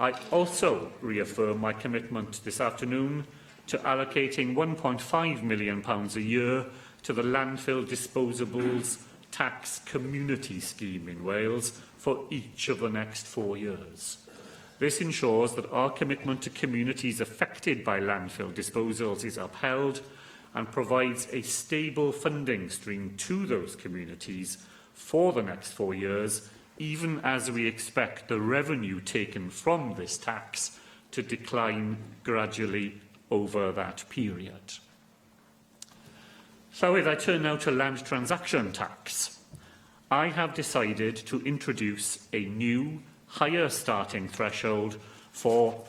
I also reaffirm my commitment this afternoon to allocating £1.5 million a year to the Landfill Disposables Tax Community Scheme in Wales for each of the next 4 years. This ensures that our commitment to communities affected by landfill disposals is upheld and provides a stable funding stream to those communities for the next 4 years, even as we expect the revenue taken from this tax to decline gradually over that period. So if I turn now to land transaction tax, I have decided to introduce a new higher starting threshold for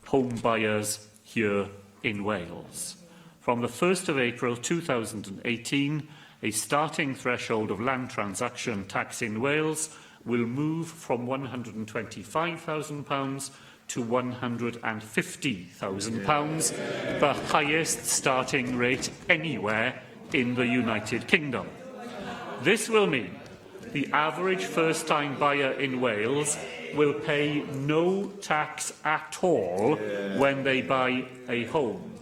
home buyers here in Wales. From the 1st of April 2018, a starting threshold of land transaction tax in Wales will move from £125,000 to £150,000, the highest starting rate anywhere in the United Kingdom. This will mean the average first-time buyer in Wales will pay no tax at all when they buy a home.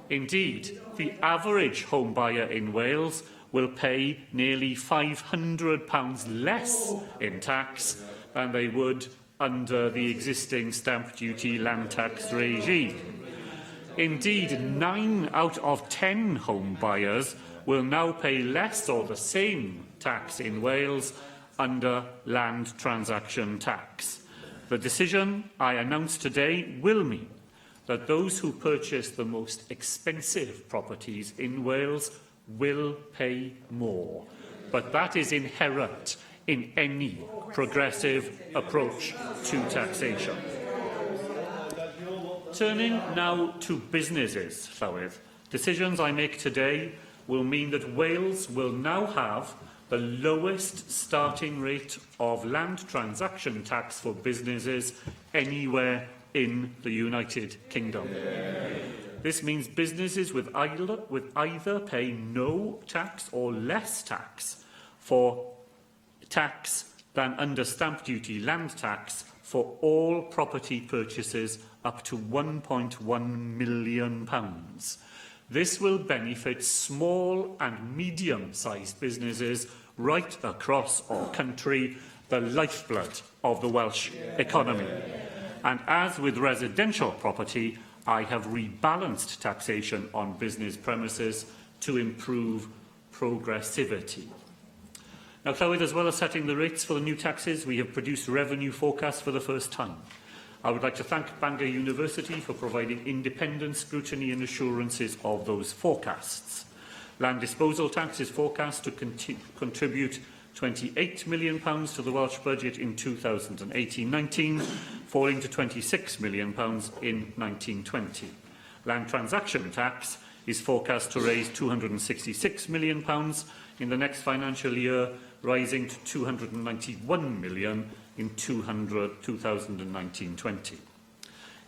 Indeed, the average home buyer in Wales will pay nearly £500 less in tax than they would under the existing stamp duty land tax regime. Indeed, 9 out of 10 home buyers will now pay less or the same tax in Wales under land transaction tax. The decision I announced today will mean that those who purchase the most expensive properties in Wales will pay more. But that is inherent in any progressive approach to taxation. Turning now to businesses, Llywydd, decisions I make today will mean that Wales will now have the lowest starting rate of land transaction tax for businesses anywhere in the United Kingdom. This means businesses with either pay no tax or less tax for tax than under stamp duty land tax for all property purchases up to £1.1 million. This will benefit small and medium-sized businesses right across our country, the lifeblood of the Welsh economy. And as with residential property, I have rebalanced taxation on business premises to improve progressivity. Now, Llywydd, as well as setting the rates for the new taxes, we have produced revenue forecasts for the first time. I would like to thank Bangor University for providing independent scrutiny and assurances of those forecasts. Land disposal tax is forecast to contribute £28 million to the Welsh budget in 2018-19, falling to £26 million in 1920. Land transaction tax is forecast to raise £266 million in the next financial year, rising to £291 million in 2019-20.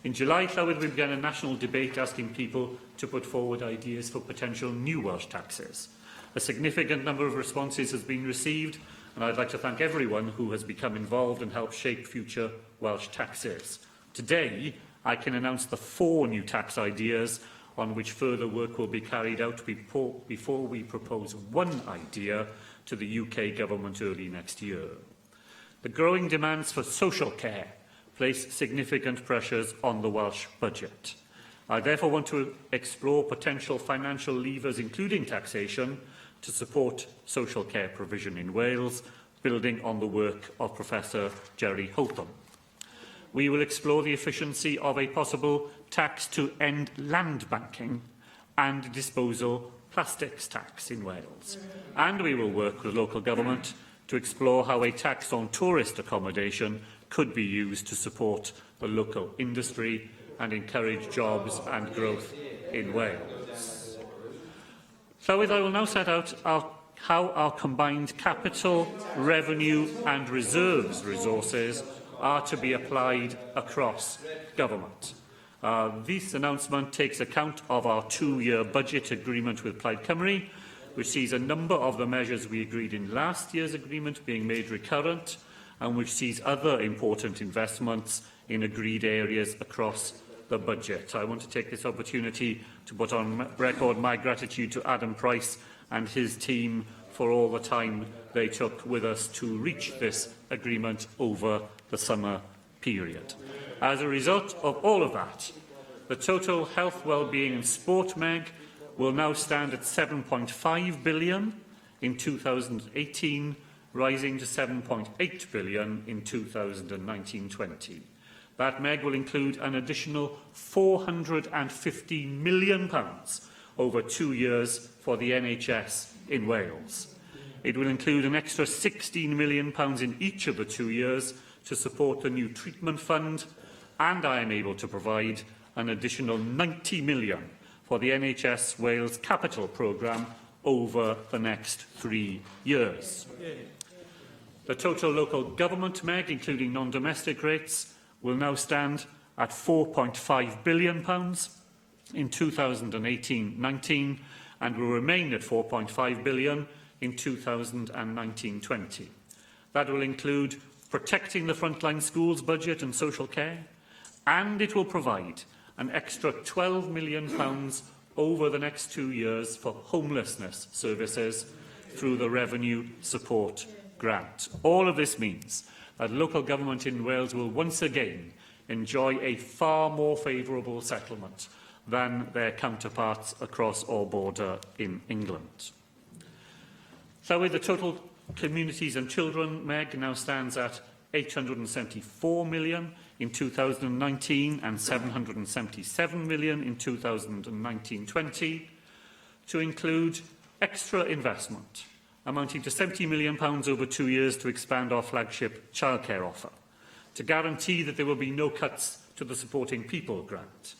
In July, Llywydd, we began a national debate asking people to put forward ideas for potential new Welsh taxes. A significant number of responses has been received, and I'd like to thank everyone who has become involved and helped shape future Welsh taxes. Today, I can announce the 4 new tax ideas on which further work will be carried out before we propose one idea to the UK Government early next year. The growing demands for social care place significant pressures on the Welsh budget. I therefore want to explore potential financial levers, including taxation, to support social care provision in Wales, building on the work of Professor Jerry Holtham. We will explore the efficiency of a possible tax to end land banking and disposal plastics tax in Wales. And we will work with local government to explore how a tax on tourist accommodation could be used to support the local industry and encourage jobs and growth in Wales. Llywydd, I will now set out how our combined capital, revenue and reserves resources are to be applied across government. This announcement takes account of our 2-year budget agreement with Plaid Cymru, which sees a number of the measures we agreed in last year's agreement being made recurrent, and which sees other important investments in agreed areas across the budget. I want to take this opportunity to put on record my gratitude to Adam Price and his team for all the time they took with us to reach this agreement over the summer period. As a result of all of that, the total health, wellbeing and sport MEG will now stand at £7.5 billion in 2018, rising to £7.8 billion in 2019-20. That MEG will include an additional £450 million over 2 years for the NHS in Wales. It will include an extra £16 million in each of the 2 years to support the new treatment fund, and I am able to provide an additional £90 million for the NHS Wales Capital Programme over the next 3 years. The total local government MEG, including non-domestic rates, will now stand at £4.5 billion in 2018-19 and will remain at £4.5 billion in 2019-20. That will include protecting the frontline schools budget and social care, and it will provide an extra £12 million over the next 2 years for homelessness services through the Revenue Support Grant. All of this means that local government in Wales will once again enjoy a far more favourable settlement than their counterparts across our border in England. So with the total communities and children MEG now stands at £874 million in 2019 and £777 million in 2019-20, to include extra investment amounting to £70 million over 2 years to expand our flagship childcare offer, to guarantee that there will be no cuts to the Supporting People grant.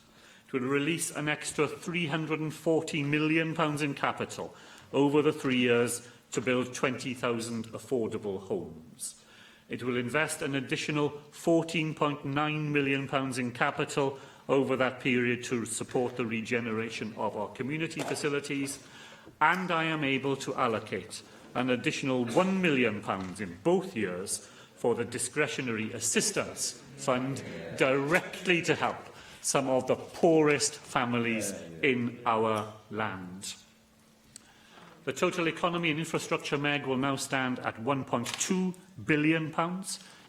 It will release an extra £340 million in capital over the 3 years to build 20,000 affordable homes. It will invest an additional £14.9 million in capital over that period to support the regeneration of our community facilities, and I am able to allocate an additional £1 million in both years for the Discretionary Assistance Fund directly to help some of the poorest families in our land. The total economy and infrastructure MEG will now stand at £1.2 billion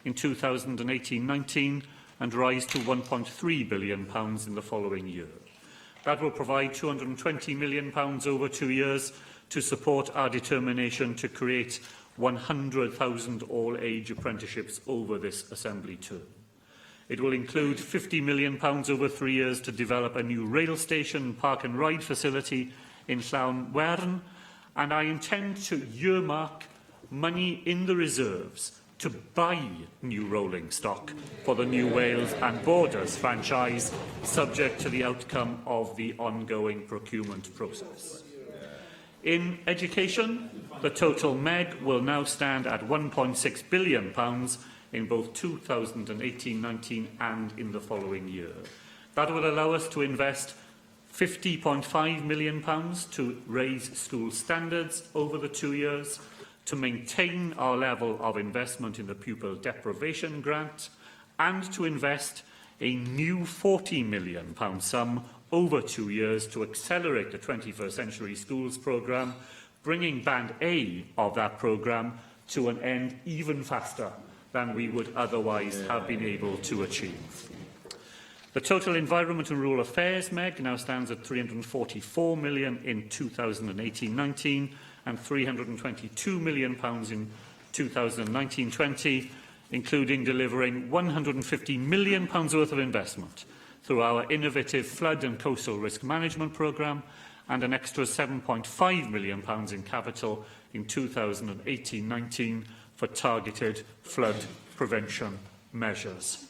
in 2018-19 and rise to £1.3 billion in the following year. That will provide £220 million over 2 years to support our determination to create 100,000 all-age apprenticeships over this Assembly term. It will include £50 million over 3 years to develop a new rail station park and ride facility in Llawn Wern, and I intend to earmark money in the reserves to buy new rolling stock for the New Wales and Borders franchise, subject to the outcome of the ongoing procurement process. In education, the total MEG will now stand at £1.6 billion in both 2018-19 and in the following year. That will allow us to invest £50.5 million to raise school standards over the 2 years, to maintain our level of investment in the pupil deprivation grant, and to invest a new £40 million sum over 2 years to accelerate the 21st Century Schools programme, bringing Band A of that programme to an end even faster than we would otherwise have been able to achieve. The total Environment and Rural Affairs MEG now stands at £344 million in 2018-19 and £322 million in 2019-20, including delivering £150 million worth of investment through our innovative flood and coastal risk management programme, and an extra £7.5 million in capital in 2018-19 for targeted flood prevention measures.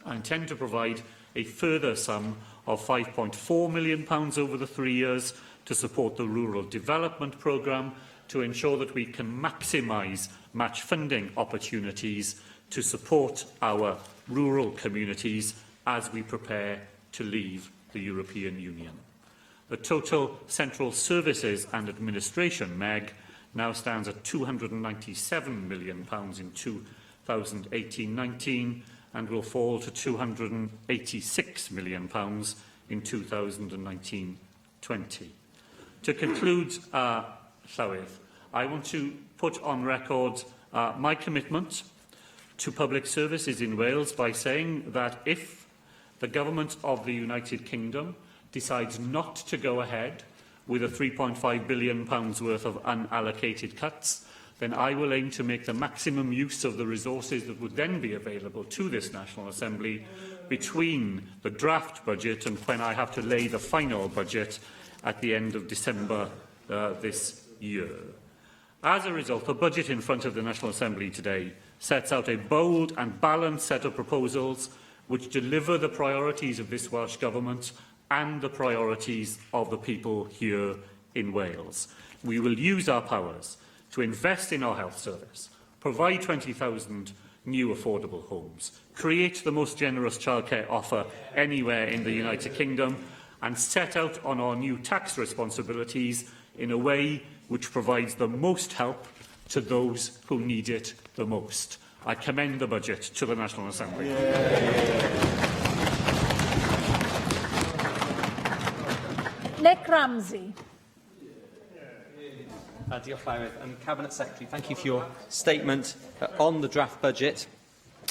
I intend to provide a further sum of £5.4 million over the 3 years to support the Rural Development Programme, to ensure that we can maximise match funding opportunities to support our rural communities as we prepare to leave the European Union. The total Central Services and Administration MEG now stands at £297 million in 2018-19 and will fall to £286 million in 2019-20. To conclude, Llywydd, I want to put on record my commitment to public services in Wales by saying that if the Government of the United Kingdom decides not to go ahead with a £3.5 billion worth of unallocated cuts, then I will aim to make the maximum use of the resources that would then be available to this National Assembly between the draft budget and when I have to lay the final budget at the end of December this year. As a result, the budget in front of the National Assembly today sets out a bold and balanced set of proposals which deliver the priorities of this Welsh Government and the priorities of the people here in Wales. We will use our powers to invest in our health service, provide 20,000 new affordable homes, create the most generous childcare offer anywhere in the United Kingdom, and set out on our new tax responsibilities in a way which provides the most help to those who need it the most. I commend the budget to the National Assembly. Nick Ramsey. Diolch Llywydd. Cabinet Secretary, thank you for your statement on the draft budget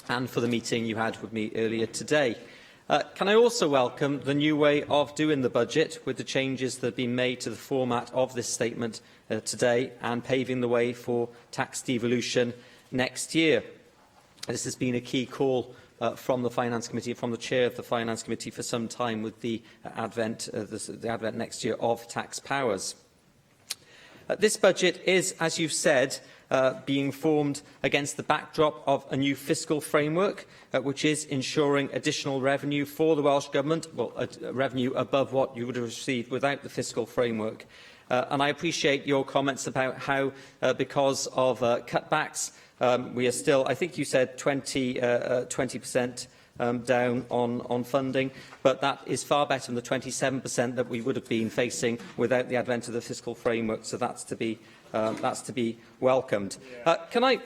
and for the meeting you had with me earlier today. Can I also welcome the new way of doing the budget with the changes that have been made to the format of this statement today and paving the way for tax devolution next year. This has been a key call from the Finance Committee, from the Chair of the Finance Committee for some time with the advent next year of tax powers. This budget is, as you've said, being formed against the backdrop of a new fiscal framework, which is ensuring additional revenue for the Welsh Government, well, revenue above what you would have received without the fiscal framework. And I appreciate your comments about how, because of cutbacks, we are still, I think you said 20% down on funding, but that is far better than the 27% that we would have been facing without the advent of the fiscal framework, so that's to be welcomed. Can I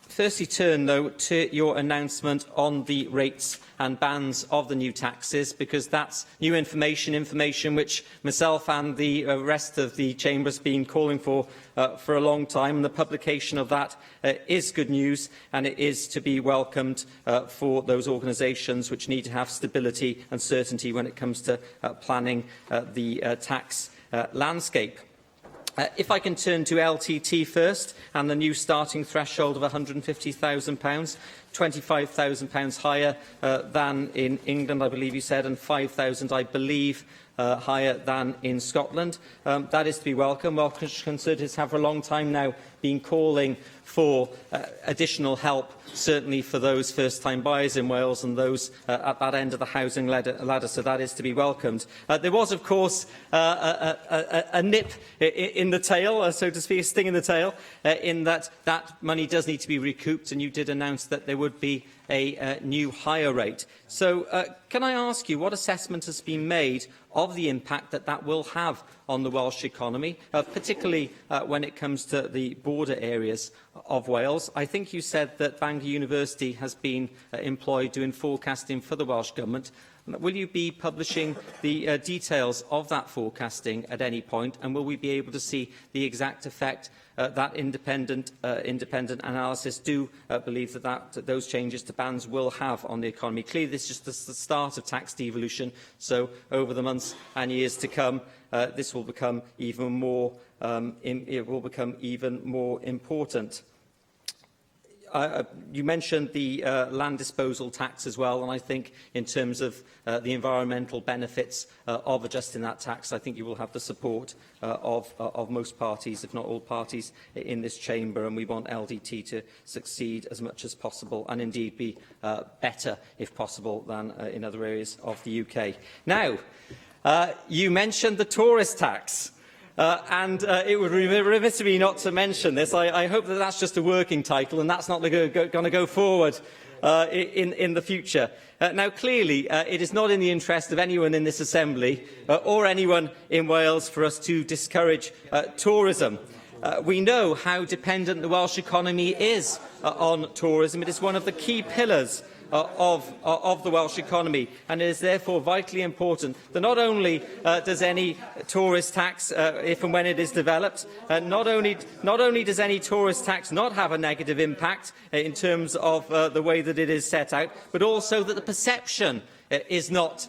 firstly turn, though, to your announcement on the rates and bands of the new taxes, because that's new information which myself and the rest of the Chamber has been calling for a long time, and the publication of that is good news, and it is to be welcomed for those organisations which need to have stability and certainty when it comes to planning the tax landscape. If I can turn to LTT first, and the new starting threshold of £150,000, £25,000 higher than in England, I believe you said, and £5,000, I believe, higher than in Scotland. That is to be welcome. Welsh Conservatives have for a long time now been calling for additional help, certainly for those first-time buyers in Wales and those at that end of the housing ladder, so that is to be welcomed. There was, of course, a nip in the tail, so to speak, a sting in the tail, in that money does need to be recouped, and you did announce that there would be a new higher rate. So can I ask you what assessment has been made of the impact that will have on the Welsh economy, particularly when it comes to the border areas of Wales? I think you said that Bangor University has been employed doing forecasting for the Welsh Government. Will you be publishing the details of that forecasting at any point, and will we be able to see the exact effect that independent analysis do believe that those changes to bands will have on the economy? Clearly, this is just the start of tax devolution, so over the months and years to come, this will become even more important. You mentioned the land disposal tax as well, and I think in terms of the environmental benefits of adjusting that tax, I think you will have the support of most parties, if not all parties, in this chamber, and we want LDT to succeed as much as possible, and indeed be better, if possible, than in other areas of the UK. Now, you mentioned the tourist tax. It would be remiss of me not to mention this. I hope that that's just a working title and that's not going to go forward in the future. Now, clearly, it is not in the interest of anyone in this Assembly or anyone in Wales for us to discourage tourism. We know how dependent the Welsh economy is on tourism. It is one of the key pillars of the Welsh economy, and it is therefore vitally important that not only does any tourist tax, if and when it is developed, not only does any tourist tax not have a negative impact in terms of the way that it is set out, but also that the perception is not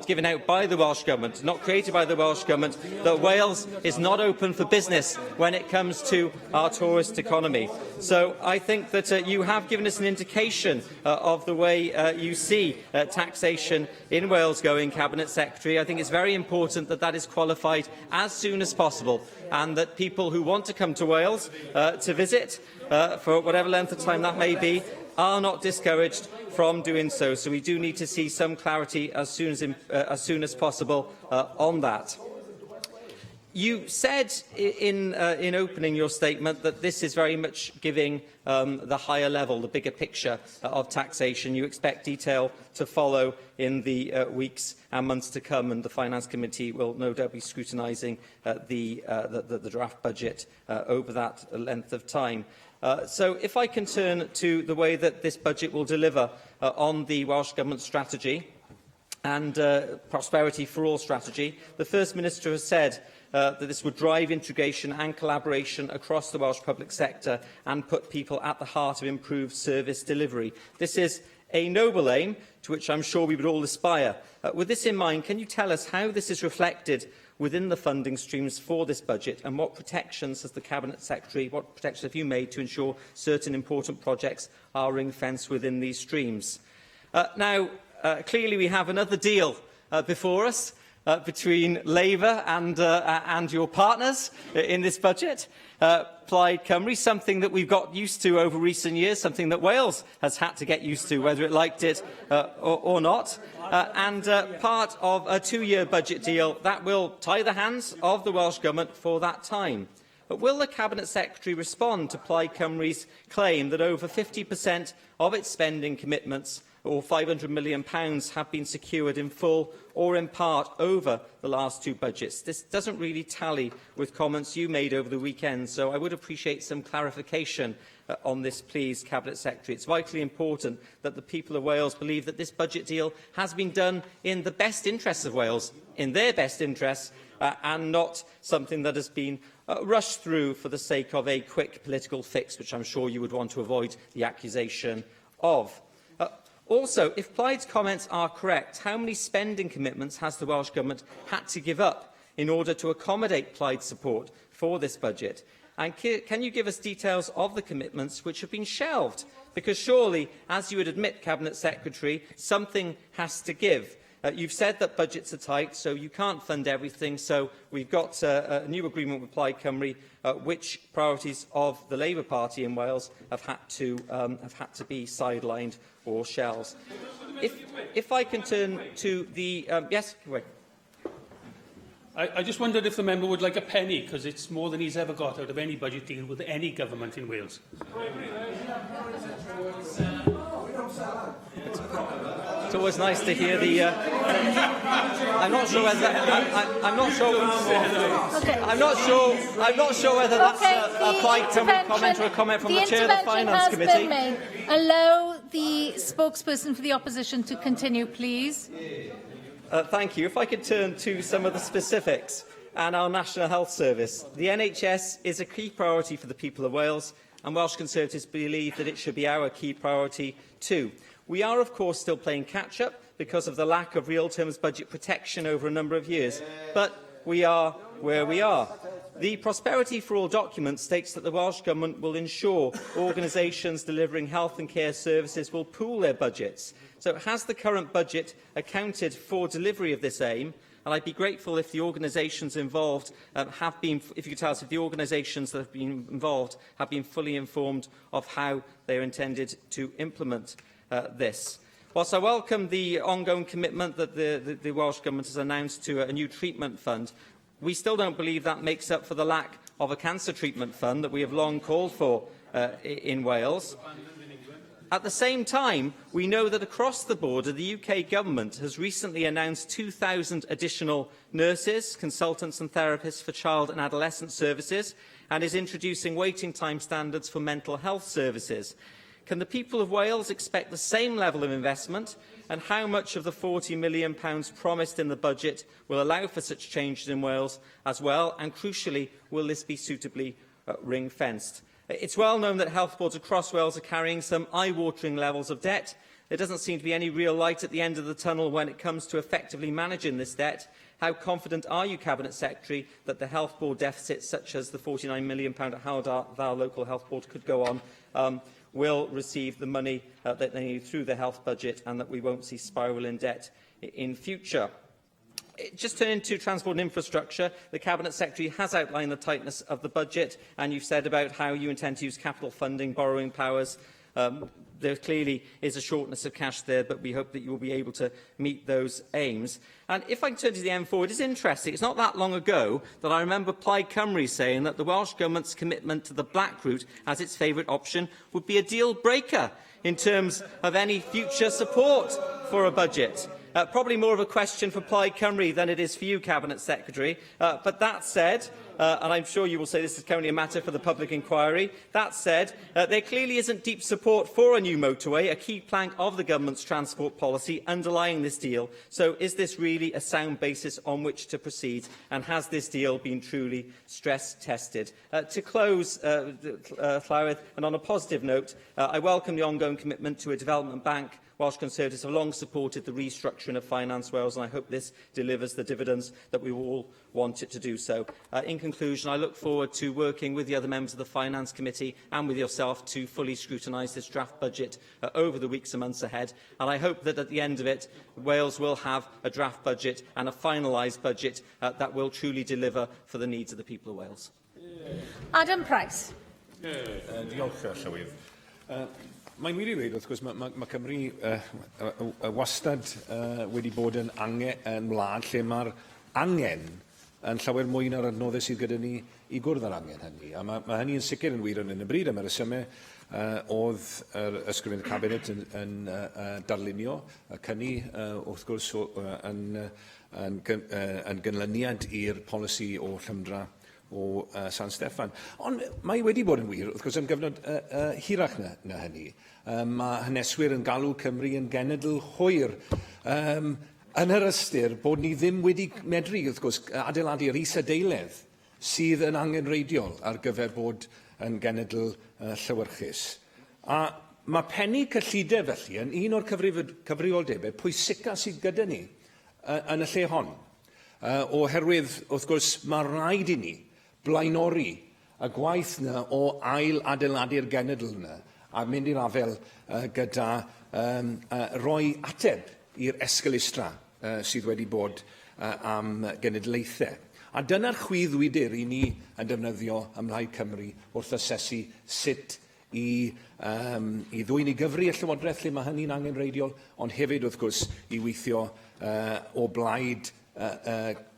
given out by the Welsh Government, not created by the Welsh Government, that Wales is not open for business when it comes to our tourist economy. So I think that you have given us an indication of the way you see taxation in Wales going, Cabinet Secretary. I think it's very important that that is qualified as soon as possible, and that people who want to come to Wales to visit, for whatever length of time that may be, are not discouraged from doing so. So we do need to see some clarity as soon as possible on that. You said in opening your statement that this is very much giving the higher level, the bigger picture of taxation. You expect detail to follow in the weeks and months to come, and the Finance Committee will no doubt be scrutinising the draft budget over that length of time. So if I can turn to the way that this budget will deliver on the Welsh Government strategy and Prosperity for All strategy, the First Minister has said that this would drive integration and collaboration across the Welsh public sector and put people at the heart of improved service delivery. This is a noble aim to which I'm sure we would all aspire. With this in mind, can you tell us how this is reflected within the funding streams for this budget, and what protections has the Cabinet Secretary, what protections have you made to ensure certain important projects are ring-fenced within these streams? Clearly we have another deal before us between Labour and your partners in this budget, Plaid Cymru, something that we've got used to over recent years, something that Wales has had to get used to, whether it liked it or not, and part of a two-year budget deal that will tie the hands of the Welsh Government for that time. But will the Cabinet Secretary respond to Plaid Cymru's claim that over 50% of its spending commitments, or £500 million, have been secured in full or in part over the last two budgets? This doesn't really tally with comments you made over the weekend, so I would appreciate some clarification on this, please, Cabinet Secretary. It's vitally important that the people of Wales believe that this budget deal has been done in the best interests of Wales, in their best interests, and not something that has been rushed through for the sake of a quick political fix, which I'm sure you would want to avoid the accusation of. Also, if Plaid's comments are correct, how many spending commitments has the Welsh Government had to give up in order to accommodate Plaid's support for this budget? And can you give us details of the commitments which have been shelved? Because surely, as you would admit, Cabinet Secretary, something has to give. You've said that budgets are tight, so you can't fund everything. So we've got a new agreement with Plaid Cymru, which priorities of the Labour Party in Wales have had to be sidelined or shelves. If I can turn to the yes, wait. I just wondered if the member would like a penny, because it's more than he's ever got out of any budget deal with any government in Wales. It's always nice to hear the. I'm not sure whether. I'm not sure. I'm not sure whether that's a Plaid Cymru comment or a comment from the chair of the Finance Committee. Allow the spokesperson for the opposition to continue, please. Thank you. If I could turn to some of the specifics and our National Health Service. The NHS is a key priority for the people of Wales, and Welsh Conservatives believe that it should be our key priority too. We are, of course, still playing catch-up because of the lack of real terms budget protection over a number of years, but we are where we are. The Prosperity for All document states that the Welsh Government will ensure organisations delivering health and care services will pool their budgets. So has the current budget accounted for delivery of this aim? And I'd be grateful if the organisations involved have been, if you could tell us if the organisations that have been involved have been fully informed of how they are intended to implement this. Whilst I welcome the ongoing commitment that the Welsh Government has announced to a new treatment fund, we still don't believe that makes up for the lack of a cancer treatment fund that we have long called for in Wales. At the same time, we know that across the border, the UK Government has recently announced 2,000 additional nurses, consultants and therapists for child and adolescent services, and is introducing waiting time standards for mental health services. Can the people of Wales expect the same level of investment, and how much of the £40 million promised in the budget will allow for such changes in Wales as well, and crucially, will this be suitably ring-fenced? It's well known that health boards across Wales are carrying some eye-watering levels of debt. There doesn't seem to be any real light at the end of the tunnel when it comes to effectively managing this debt. How confident are you, Cabinet Secretary, that the health board deficits, such as the £49 million at Howdar local health board could go on, will receive the money that they need through the health budget, and that we won't see spiral in debt in future? Just turning to transport and infrastructure, the Cabinet Secretary has outlined the tightness of the budget, and you've said about how you intend to use capital funding, borrowing powers, there clearly is a shortness of cash there, but we hope that you will be able to meet those aims. And if I can turn to the M4, it is interesting. It's not that long ago that I remember Plaid Cymru saying that the Welsh Government's commitment to the black route as its favourite option would be a deal breaker in terms of any future support for a budget. Probably more of a question for Plaid Cymru than it is for you, Cabinet Secretary. But that said, and I'm sure you will say this is currently a matter for the public inquiry, that said, there clearly isn't deep support for a new motorway, a key plank of the government's transport policy underlying this deal. So is this really a sound basis on which to proceed? And has this deal been truly stress-tested? To close, Llywydd, and on a positive note, I welcome the ongoing commitment to a development bank. Welsh Conservatives have long supported the restructuring of Finance Wales, and I hope this delivers the dividends that we all want it to do so. In conclusion, I look forward to working with the other members of the Finance Committee and with yourself to fully scrutinise this draft budget over the weeks and months ahead, and I hope that at the end of it, Wales will have a draft budget and a finalised budget that will truly deliver for the needs of the people of Wales. Adam Price. Diolch, Llywydd. Mae'n wir I ddweud, wrth gwrs, mae Cymru wastad wedi bod yn wlad lle mae'r angen yn llawer mwy na'r adnoddau sydd gyda ni I gwrdd â'r angen hynny. A mae hynny yn sicr yn wir yn y bryd am y resymau oedd yr ysgrifennydd cabinet yn darlunio, ac hynny, wrth gwrs, yn gynlyniad i'r polisi o Llymdra o San Steffan. Ond mae wedi bod yn wir, wrth gwrs, am gyfnod hirach na hynny. Mae haneswyr yn galw Cymru yn genedl hwyr. Yn yr ystyr bod ni ddim wedi medru, wrth gwrs, adeiladu'r is-adeiledd sydd yn angenreidiol ar gyfer bod yn genedl llywyrchus. A mae pennu cyllideb felly yn un o'r cyfrioldebau pwysica sydd gyda ni yn y lle hon. Oherwydd, wrth gwrs, mae rhaid I ni blaenori y gwaith yna o ail adeiladu'r genedl yna a mynd i'r afel gyda roi ateb i'r esgylustra sydd wedi bod am genedlaethau. A dyna'r chwyddwydyr I ni yn defnyddio ym Mhlaid Cymru wrth asesu sut I ddwy'n I gyfri y Llywodraeth lle mae hynny'n angenreidiol, ond hefyd wrth gwrs I weithio o blaid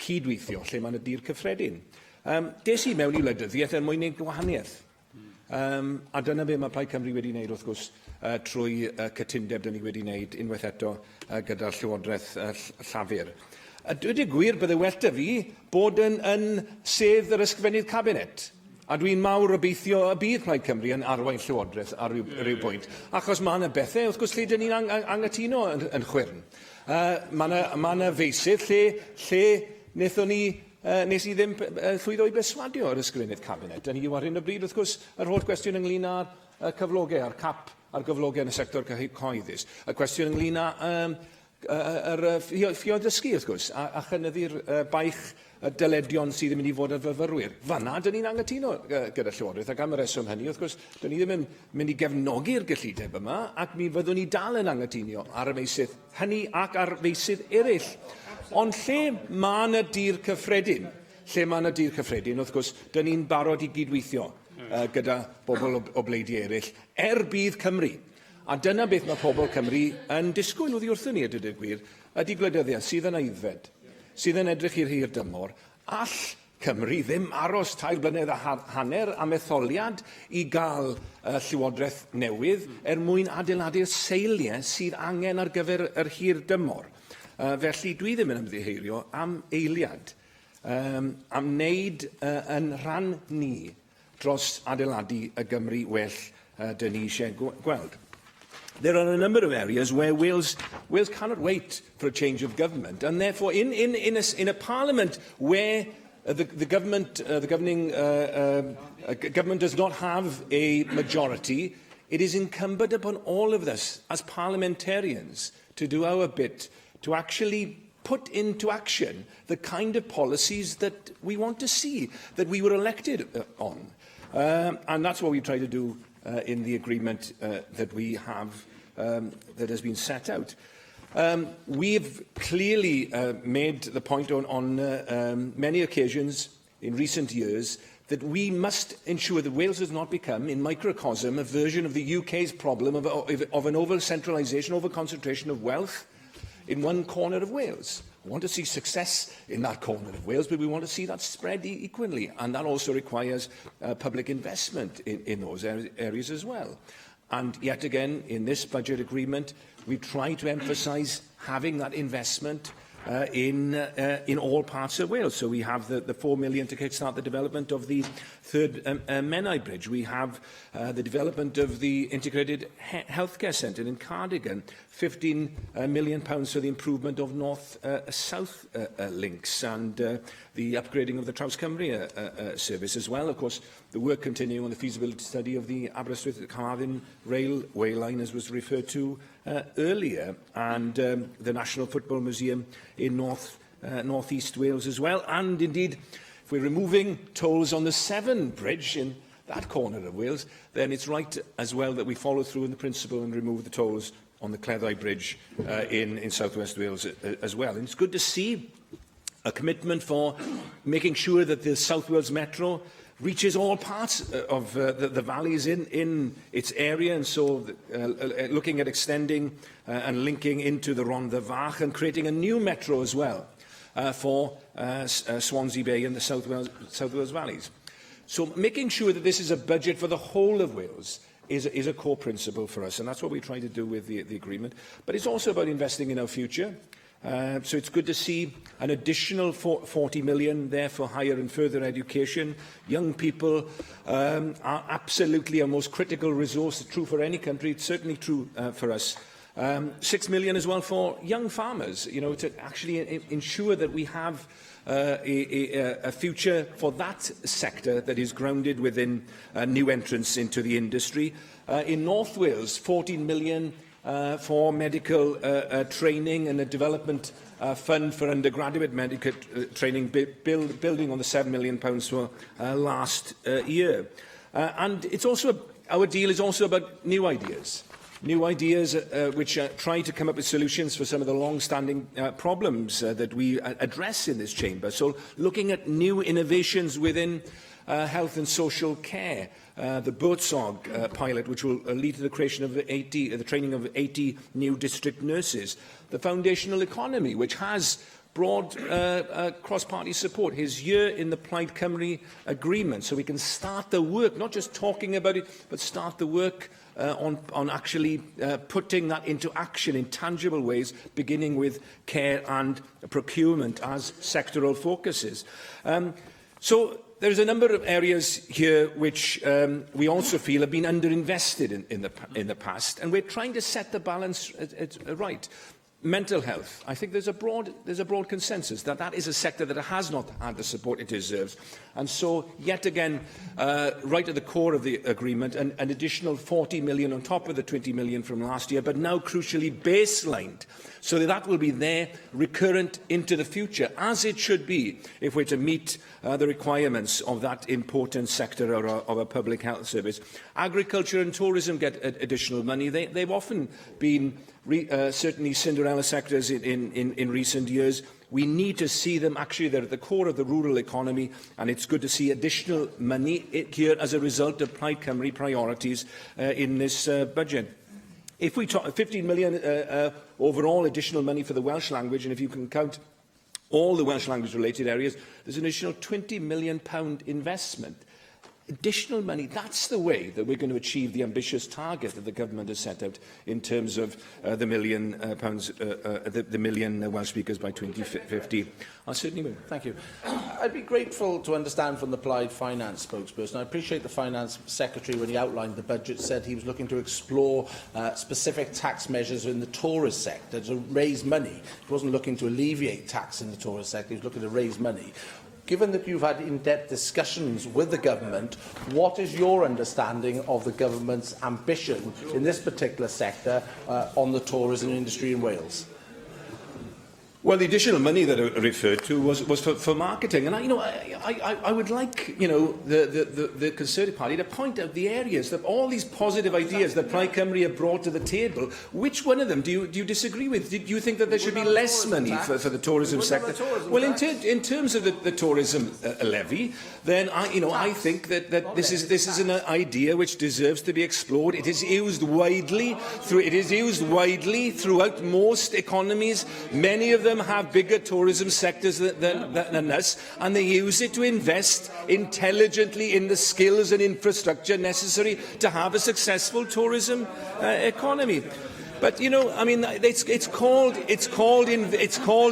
cydweithio lle mae'n y dir cyffredin. Des I mewn I wleidyddiaeth er mwyn gwneud gwahaniaeth. A dyna be mae Plaid Cymru wedi wneud wrth gwrs trwy cytundeb dyn ni wedi wneud unwaith eto gyda'r Llywodraeth Llafur. Dweud gwir bydde well da fi bod yn sedd yr ysgrifennydd cabinet. A dwi'n mawr obeithio y bydd Plaid Cymru yn arwain Llywodraeth ar ryw bwynt. Achos mae yna bethau, wrth gwrs, lle dyn ni'n angytuno yn chwyrn. Mae yna feisydd lle wnaethon ni nes I ddim llwyddo I beswadio yr ysgrifennydd cabinet. Yn yw ar hyn o bryd, wrth gwrs, yr holl gwestiwn ynglyn â'r cyflogau, a'r cap a'r gyflogau yn y sector cyhoeddus. Y cwestiwn ynglyn â'r ffio dysgu, wrth gwrs, a chynyddu'r baich dyledion sydd yn mynd I fod ar fyfyrwyr. Fanna, dyn ni'n angytuno gyda Llywodraeth, ac am y reswm hynny, wrth gwrs, dyn ni ddim yn mynd I gefnogi'r gyllideb yma, ac mi fyddwn ni dal yn angytuno ar y meysydd hynny ac ar feysydd eraill. Ond lle mae yna dir cyffredin, wrth gwrs, dyn ni'n barod I gydweithio gyda bobl o bleidi eraill, bydd Cymru. A dyna beth mae pobl Cymru yn disgwyl oddi wrthyn ni, ydy'r gwir, ydy gwleidyddiaeth sydd yn aeddfed, sydd yn edrych i'r hir dymor. All Cymru ddim aros 2 blynedd a hanner am etholiad I gael Llywodraeth newydd mwyn adeiladu'r seiliau sydd angen ar gyfer yr hir dymor. Felly dwi ddim yn ymddiheurio am eiliad, am wneud yn rhan ni dros adeiladu y Gymru well dyn ni eisiau gweld. There are a number of areas where Wales cannot wait for a change of government, and therefore in a parliament where the governing government does not have a majority, it is incumbent upon all of us as parliamentarians to do our bit to actually put into action the kind of policies that we want to see, that we were elected on. And that's what we try to do in the agreement that we have, that has been set out. We've clearly made the point on many occasions in recent years that we must ensure that Wales does not become, in microcosm, a version of the UK's problem of an over-centralisation, over-concentration of wealth in one corner of Wales. We want to see success in that corner of Wales, but we want to see that spread equally, and that also requires public investment in those areas as well. And yet again, in this budget agreement, we try to emphasise having that investment in all parts of Wales. So we have the 4 million to kickstart the development of the third Menai Bridge. We have the development of the integrated healthcare centre in Cardigan, £15 million for the improvement of north-south links, and the upgrading of the Traws-Cymru service as well. Of course, the work continuing on the feasibility study of the Aberystwyth-Carmarthen railway line, as was referred to earlier, and the National Football Museum in North East Wales as well. And indeed, if we're removing tolls on the Severn Bridge in that corner of Wales, then it's right as well that we follow through on the principle and remove the tolls on the Cleddau Bridge in South West Wales as well. And it's good to see a commitment for making sure that the South Wales Metro reaches all parts of the valleys in its area, and so looking at extending and linking into the Rhondda Fach and creating a new metro as well for Swansea Bay and the South Wales valleys. So making sure that this is a budget for the whole of Wales is a core principle for us, and that's what we try to do with the agreement. But it's also about investing in our future. So it's good to see an additional 40 million there for higher and further education. Young people are absolutely our most critical resource. It's true for any country. It's certainly true for us. 6 million as well for young farmers, you know, to actually ensure that we have a future for that sector that is grounded within new entrants into the industry. In North Wales, 14 million for medical training and a development fund for undergraduate medical training, building on the £7 million for last year. And it's also, our deal is also about new ideas. New ideas which try to come up with solutions for some of the long-standing problems that we address in this chamber. So looking at new innovations within health and social care, the Buurtzorg pilot, which will lead to the creation of the training of 80 new district nurses. The foundational economy, which has broad cross-party support. His year in the Plaid Cymru agreement, so we can start the work, not just talking about it, but start the work on actually putting that into action in tangible ways, beginning with care and procurement as sectoral focuses. So there's a number of areas here which we also feel have been underinvested in the past, and we're trying to set the balance right. Mental health. I think there's a broad consensus that that is a sector that has not had the support it deserves. And so, yet again, right at the core of the agreement, an additional 40 million on top of the 20 million from last year, but now crucially baselined, so that will be there, recurrent into the future, as it should be, if we're to meet the requirements of that important sector of a public health service. Agriculture and tourism get additional money. They've often been certainly Cinderella sectors in recent years. We need to see them actually, they're at the core of the rural economy, and it's good to see additional money here as a result of Plaid Cymru priorities in this budget. If we talk 15 million overall additional money for the Welsh language, and if you can count all the Welsh language related areas, there's an additional £20 million investment. Additional money, that's the way that we're going to achieve the ambitious target that the government has set out in terms of the million Welsh speakers by 2050. I certainly will. Thank you. I'd be grateful to understand from the Plaid Finance spokesperson. I appreciate the Finance Secretary, when he outlined the budget, said he was looking to explore specific tax measures in the tourist sector to raise money. He wasn't looking to alleviate tax in the tourist sector, he was looking to raise money. Given that you've had in-depth discussions with the government, what is your understanding of the government's ambition in this particular sector on the tourism industry in Wales? Well, the additional money that I referred to was for marketing, and I would like, the Conservative Party to point out the areas that all these positive ideas that Plaid Cymru have brought to the table. Which one of them do you disagree with? Do you think that there should be less money for the tourism sector? Well, in terms of the tourism levy, then I think that this is an idea which deserves to be explored. It is used widely throughout most economies. Many of them have bigger tourism sectors than us, and they use it to invest intelligently in the skills and infrastructure necessary to have a successful tourism economy. But it's called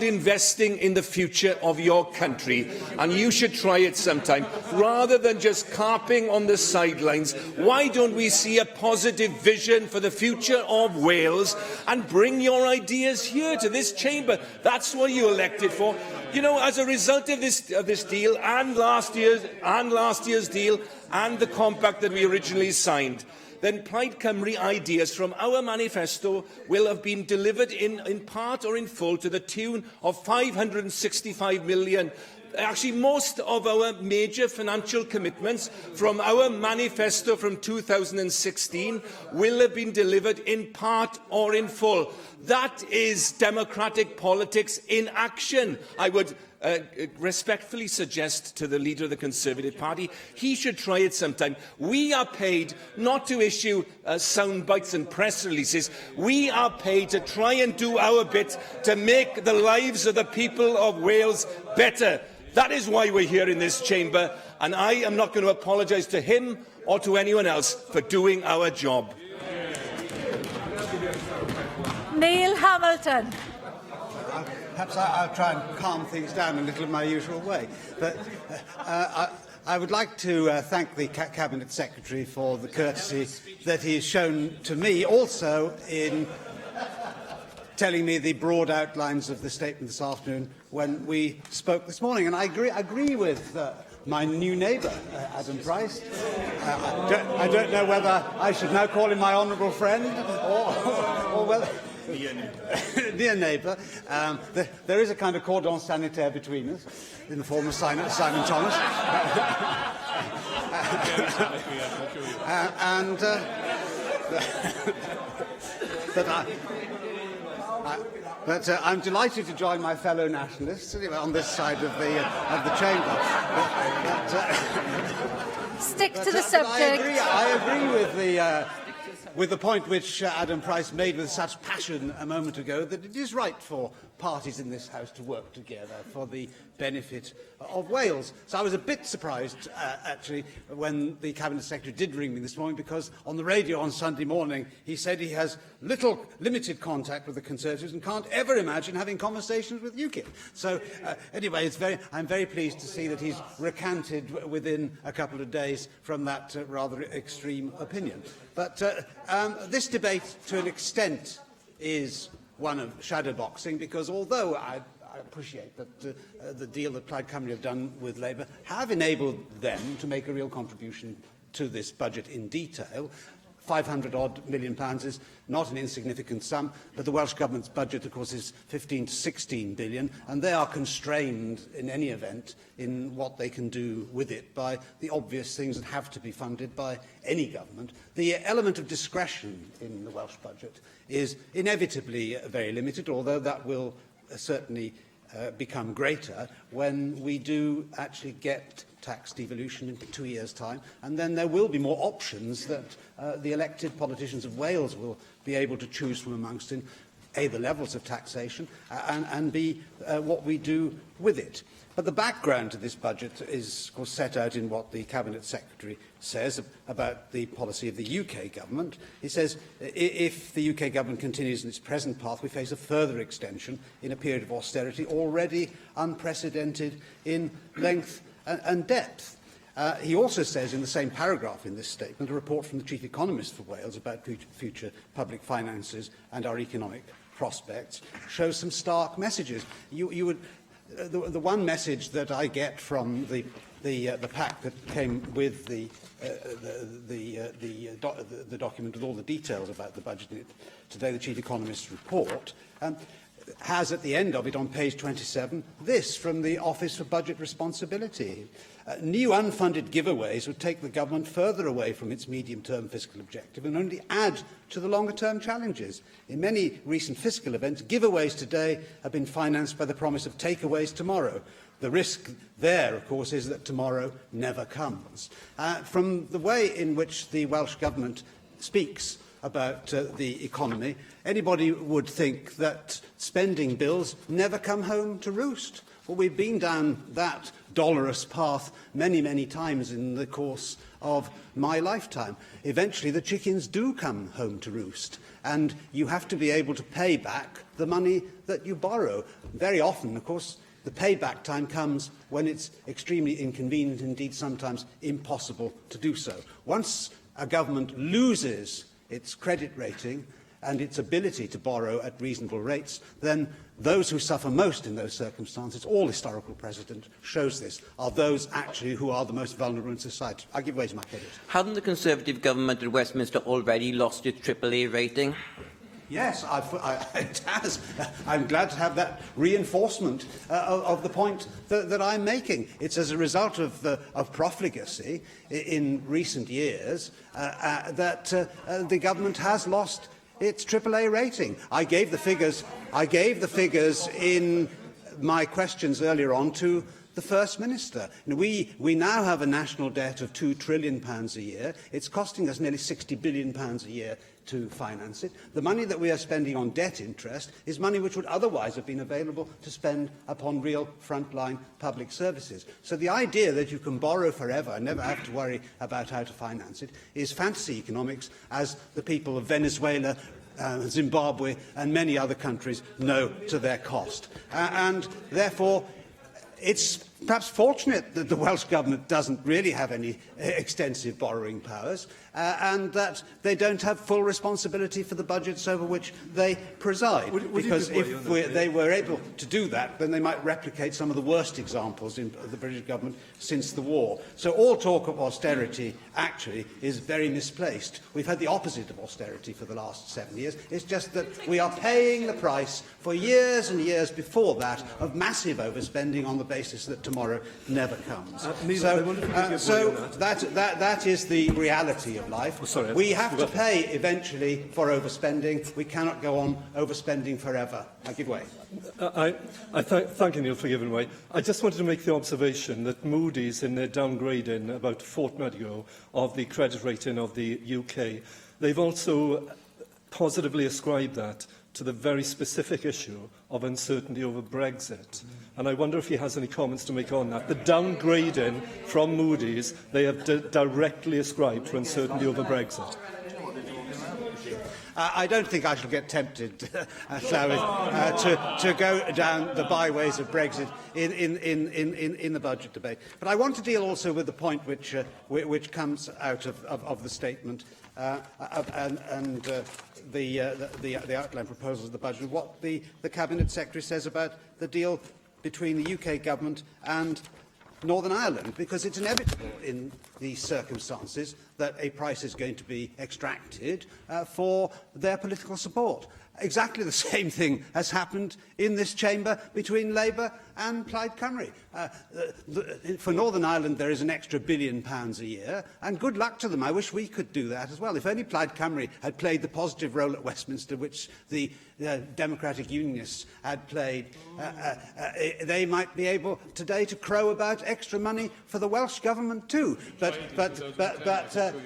investing in the future of your country, and you should try it sometime rather than just carping on the sidelines. Why don't we see a positive vision for the future of Wales and bring your ideas here to this chamber? That's what you elected for. As a result of this deal and last year's deal and the compact that we originally signed, then Plaid Cymru ideas from our manifesto will have been delivered in part or in full to the tune of 565 million. Actually, most of our major financial commitments from our manifesto from 2016 will have been delivered in part or in full. That is democratic politics in action. I would respectfully suggest to the leader of the Conservative Party he should try it sometime. We are paid not to issue sound bites and press releases. We are paid to try and do our bit to make the lives of the people of Wales better. That is why we're here in this chamber, and I am not going to apologise to him or to anyone else for doing our job. Neil Hamilton. Perhaps I'll try and calm things down a little in my usual way. But I would like to thank the Cabinet Secretary for the courtesy that he has shown to me, also in telling me the broad outlines of the statement this afternoon when we spoke this morning. And I agree with my new neighbour, Adam Price. I don't know whether I should now call him my honourable friend or whether... Dear neighbour, there is a kind of cordon sanitaire between us, in the form of Simon Thomas. But I'm delighted to join my fellow nationalists on this side of the chamber. Stick to the subject. I agree with the point which Adam Price made with such passion a moment ago, that it is right for parties in this House to work together for the benefit of Wales. So I was a bit surprised, actually, when the Cabinet Secretary did ring me this morning, because on the radio on Sunday morning he said he has limited contact with the Conservatives and can't ever imagine having conversations with UKIP. So anyway, I'm very pleased to see that he's recanted within a couple of days from that rather extreme opinion. But this debate, to an extent, is one of shadowboxing, because although I appreciate that the deal that Plaid Cymru have done with Labour have enabled them to make a real contribution to this budget in detail, £500 million is not an insignificant sum, but the Welsh Government's budget, of course, is 15 to 16 billion, and they are constrained, in any event, in what they can do with it by the obvious things that have to be funded by any government. The element of discretion in the Welsh budget is inevitably very limited, although that will certainly become greater when we do actually get tax devolution in 2 years' time, and then there will be more options that the elected politicians of Wales will be able to choose from amongst in A, the levels of taxation, and B, what we do with it. But the background to this budget is, of course, set out in what the Cabinet Secretary says about the policy of the UK government. He says, if the UK government continues in its present path, we face a further extension in a period of austerity already unprecedented in length and depth. He also says in the same paragraph in this statement, a report from the Chief Economist for Wales about future public finances and our economic prospects shows some stark messages. The one message that I get from the pack that came with the document with all the details about the budget in it today, the Chief Economist's report, has at the end of it, on page 27, this from the Office for Budget Responsibility. New unfunded giveaways would take the government further away from its medium-term fiscal objective and only add to the longer-term challenges. In many recent fiscal events, giveaways today have been financed by the promise of takeaways tomorrow. The risk there, of course, is that tomorrow never comes. From the way in which the Welsh Government speaks about the economy, anybody would think that spending bills never come home to roost. Well, we've been down that dolorous path many, many times in the course of my lifetime. Eventually, the chickens do come home to roost, and you have to be able to pay back the money that you borrow. Very often, of course, the payback time comes when it's extremely inconvenient, indeed sometimes impossible to do so. Once a government loses its credit rating and its ability to borrow at reasonable rates, then those who suffer most in those circumstances, all historical precedent shows this, are those actually who are the most vulnerable in society. I give way to my colleagues. Hadn't the Conservative government at Westminster already lost its AAA rating? Yes, it has. I'm glad to have that reinforcement of the point that I'm making. It's as a result of profligacy in recent years that the government has lost its AAA rating. I gave the figures in my questions earlier on to the First Minister. We now have a national debt of £2 trillion a year. It's costing us nearly £60 billion a year to finance it. The money that we are spending on debt interest is money which would otherwise have been available to spend upon real frontline public services. So the idea that you can borrow forever and never have to worry about how to finance it is fantasy economics, as the people of Venezuela, Zimbabwe and many other countries know to their cost. And therefore, it's perhaps fortunate that the Welsh Government doesn't really have any extensive borrowing powers and that they don't have full responsibility for the budgets over which they preside. Because if they were able to do that, then they might replicate some of the worst examples in the British Government since the war. So all talk of austerity actually is very misplaced. We've had the opposite of austerity for the last 7 years. It's just that we are paying the price for years and years before that of massive overspending on the basis that tomorrow never comes. That is the reality of life. We have to pay eventually for overspending. We cannot go on overspending forever. I give way. Thank you, Neil, for giving way. I just wanted to make the observation that Moody's, in their downgrading about a fortnight ago of the credit rating of the UK, they've also positively ascribed that to the very specific issue of uncertainty over Brexit. And I wonder if he has any comments to make on that. The downgrading from Moody's, they have directly ascribed to uncertainty over Brexit. I don't think I shall get tempted, to go down the byways of Brexit in the budget debate. But I want to deal also with the point which comes out of the statement and the outline proposals of the budget, what the Cabinet Secretary says about the deal between the UK Government and Northern Ireland, because it's inevitable in these circumstances that a price is going to be extracted for their political support. Exactly the same thing has happened in this chamber between Labour and Plaid Cymru. For Northern Ireland, there is an extra £1 billion a year, and good luck to them. I wish we could do that as well. If only Plaid Cymru had played the positive role at Westminster, which the Democratic Unionists had played, they might be able today to crow about extra money for the Welsh Government too. But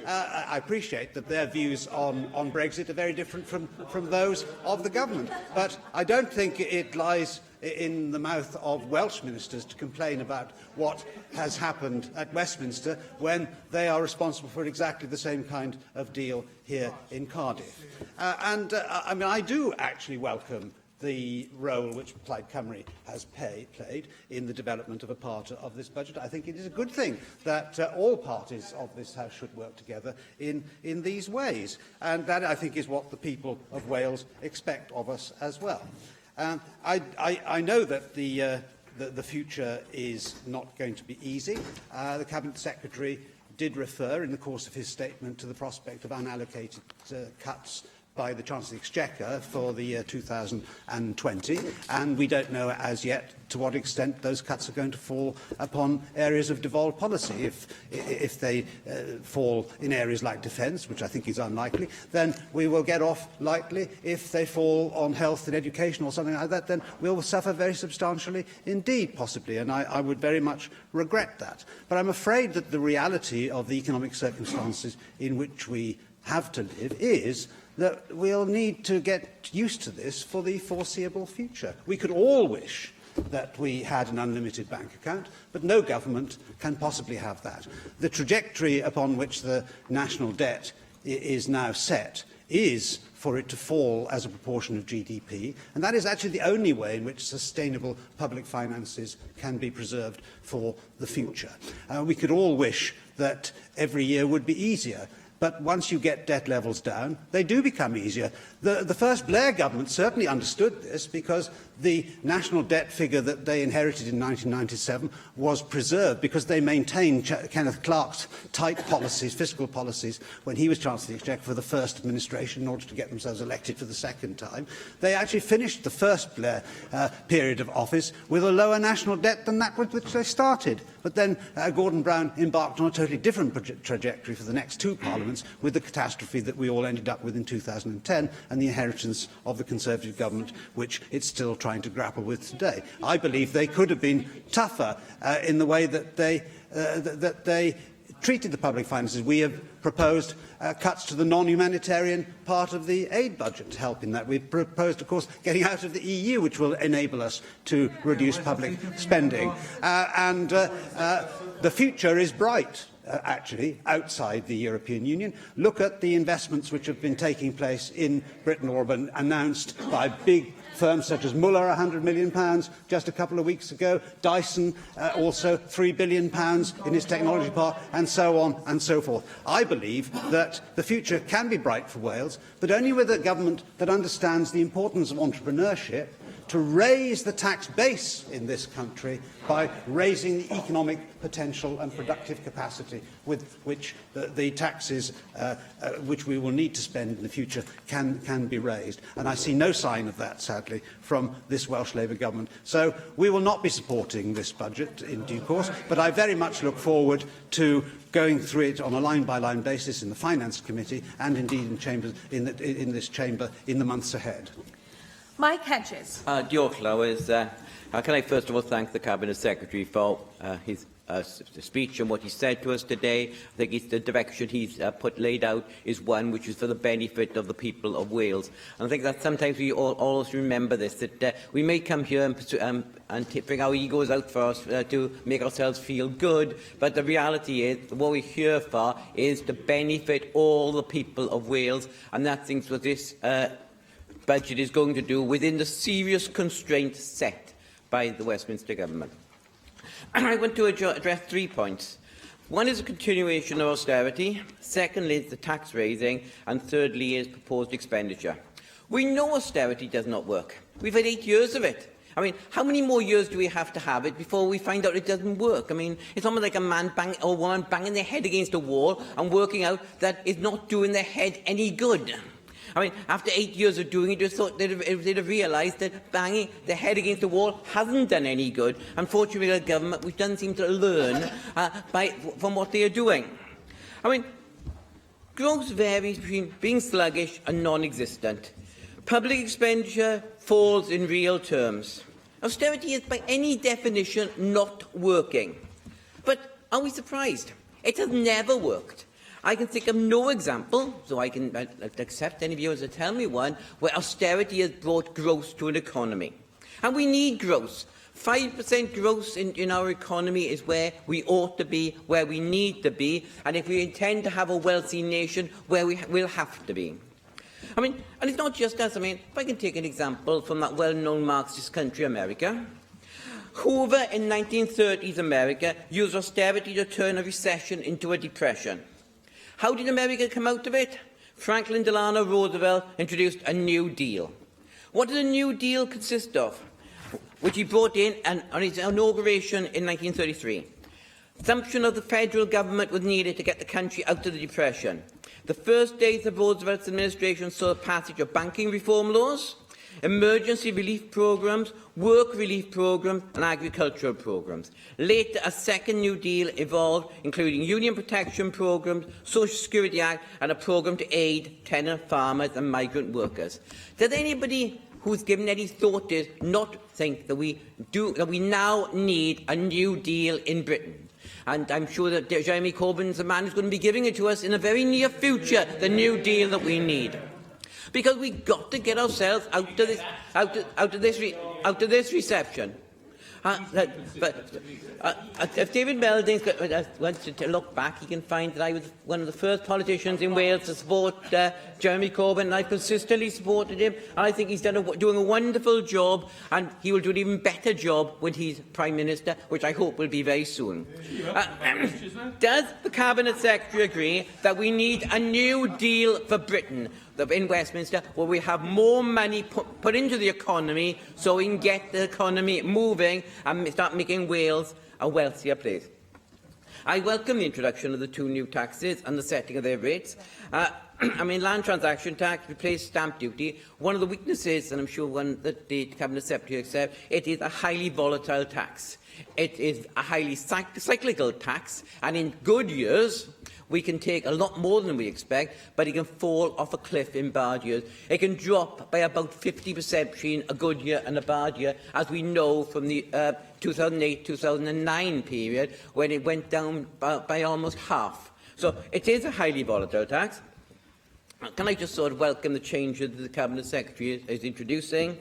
I appreciate that their views on Brexit are very different from those of the government. But I don't think it lies in the mouth of Welsh ministers to complain about what has happened at Westminster when they are responsible for exactly the same kind of deal here in Cardiff. I mean, I do actually welcome the role which Plaid Cymru has played in the development of a part of this budget. I think it is a good thing that all parties of this House should work together in these ways. And that, I think, is what the people of Wales expect of us as well. I know that the future is not going to be easy. The Cabinet Secretary did refer in the course of his statement to the prospect of unallocated cuts by the Chancellor of the Exchequer for the year 2020, and we don't know as yet to what extent those cuts are going to fall upon areas of devolved policy. If they fall in areas like defence, which I think is unlikely, then we will get off lightly. If they fall on health and education or something like that, then we will suffer very substantially indeed, possibly, and I would very much regret that. But I'm afraid that the reality of the economic circumstances in which we have to live is that we'll need to get used to this for the foreseeable future. We could all wish that we had an unlimited bank account, but no government can possibly have that. The trajectory upon which the national debt is now set is for it to fall as a proportion of GDP, and that is actually the only way in which sustainable public finances can be preserved for the future. We could all wish that every year would be easier, but once you get debt levels down, they do become easier. The first Blair government certainly understood this, because the national debt figure that they inherited in 1997 was preserved because they maintained Kenneth Clarke's tight policies, fiscal policies, when he was Chancellor of the Exchequer for the first administration in order to get themselves elected for the second time. They actually finished the first Blair period of office with a lower national debt than that with which they started. But then Gordon Brown embarked on a totally different trajectory for the next two parliaments, with the catastrophe that we all ended up with in 2010 and the inheritance of the Conservative government, which it's still trying to grapple with today. I believe they could have been tougher in the way that they treated the public finances. We have proposed cuts to the non-humanitarian part of the aid budget to help in that. We've proposed, of course, getting out of the EU, which will enable us to reduce public spending. The future is bright. Actually, outside the European Union. Look at the investments which have been taking place in Britain or been announced by big firms such as Muller, £100 million just a couple of weeks ago, Dyson also £3 billion in its technology park, and so on and so forth. I believe that the future can be bright for Wales, but only with a government that understands the importance of entrepreneurship, to raise the tax base in this country by raising the economic potential and productive capacity with which the taxes which we will need to spend in the future can be raised. And I see no sign of that, sadly, from this Welsh Labour government. So we will not be supporting this budget in due course, but I very much look forward to going through it on a line-by-line basis in the Finance Committee and indeed in this chamber in the months ahead. Mike Hedges. Diolch, Lywys. Can I first of all thank the Cabinet Secretary for his speech and what he said to us today. I think the direction he's laid out is one which is for the benefit of the people of Wales. And I think that sometimes we all always remember this, that we may come here and bring our egos out for us to make ourselves feel good, but the reality is what we're here for is to benefit all the people of Wales, and that things what this budget is going to do within the serious constraints set by the Westminster Government. I want to address 3 points. One is a continuation of austerity, secondly is the tax raising, and thirdly is proposed expenditure. We know austerity does not work. We've had 8 years of it. I mean, how many more years do we have to have it before we find out it doesn't work? I mean, it's almost like a man or woman banging their head against a wall and working out that it's not doing their head any good. I mean, after 8 years of doing it, you thought they'd have realised that banging their head against the wall hasn't done any good. Unfortunately, the government, which doesn't seem to learn from what they are doing. I mean, growth varies between being sluggish and non-existent. Public expenditure falls in real terms. Austerity is, by any definition, not working. But are we surprised? It has never worked. I can think of no example, so I can accept any viewers to tell me one, where austerity has brought growth to an economy. And we need growth. 5% growth in our economy is where we ought to be, where we need to be, and if we intend to have a wealthy nation, where we will have to be. I mean, and it's not just us. I mean, if I can take an example from that well-known Marxist country, America. Hoover in 1930s America used austerity to turn a recession into a depression. How did America come out of it? Franklin Delano Roosevelt introduced a New Deal. What did a New Deal consist of? Which he brought in on his inauguration in 1933. Assumption of the federal government was needed to get the country out of the depression. The first days of Roosevelt's administration saw the passage of banking reform laws, emergency relief programmes, work relief programmes and agricultural programmes. Later, a second New Deal evolved, including union protection programmes, Social Security Act and a programme to aid tenant farmers and migrant workers. Does anybody who's given any thought to this not think that we now need a New Deal in Britain? And I'm sure that Jeremy Corbyn's the man who's going to be giving it to us in a very near future, the New Deal that we need. Because we've got to get ourselves out of this reception. If David Melding wants to look back, he can find that I was one of the first politicians in Wales to support Jeremy Corbyn, and I've consistently supported him. And I think he's doing a wonderful job, and he will do an even better job when he's Prime Minister, which I hope will be very soon. Does the Cabinet Secretary agree that we need a New Deal for Britain in Westminster, where we have more money put into the economy so we can get the economy moving and start making Wales a wealthier place? I welcome the introduction of the 2 new taxes and the setting of their rates. Land transaction tax replaced stamp duty. One of the weaknesses, and I'm sure one that the Cabinet Secretary accepts, it is a highly volatile tax. It is a highly cyclical tax, and in good years, we can take a lot more than we expect, but it can fall off a cliff in bad years. It can drop by about 50% between a good year and a bad year, as we know from the 2008-2009 period, when it went down by almost half. So it is a highly volatile tax. Can I just sort of welcome the changes that the Cabinet Secretary is introducing?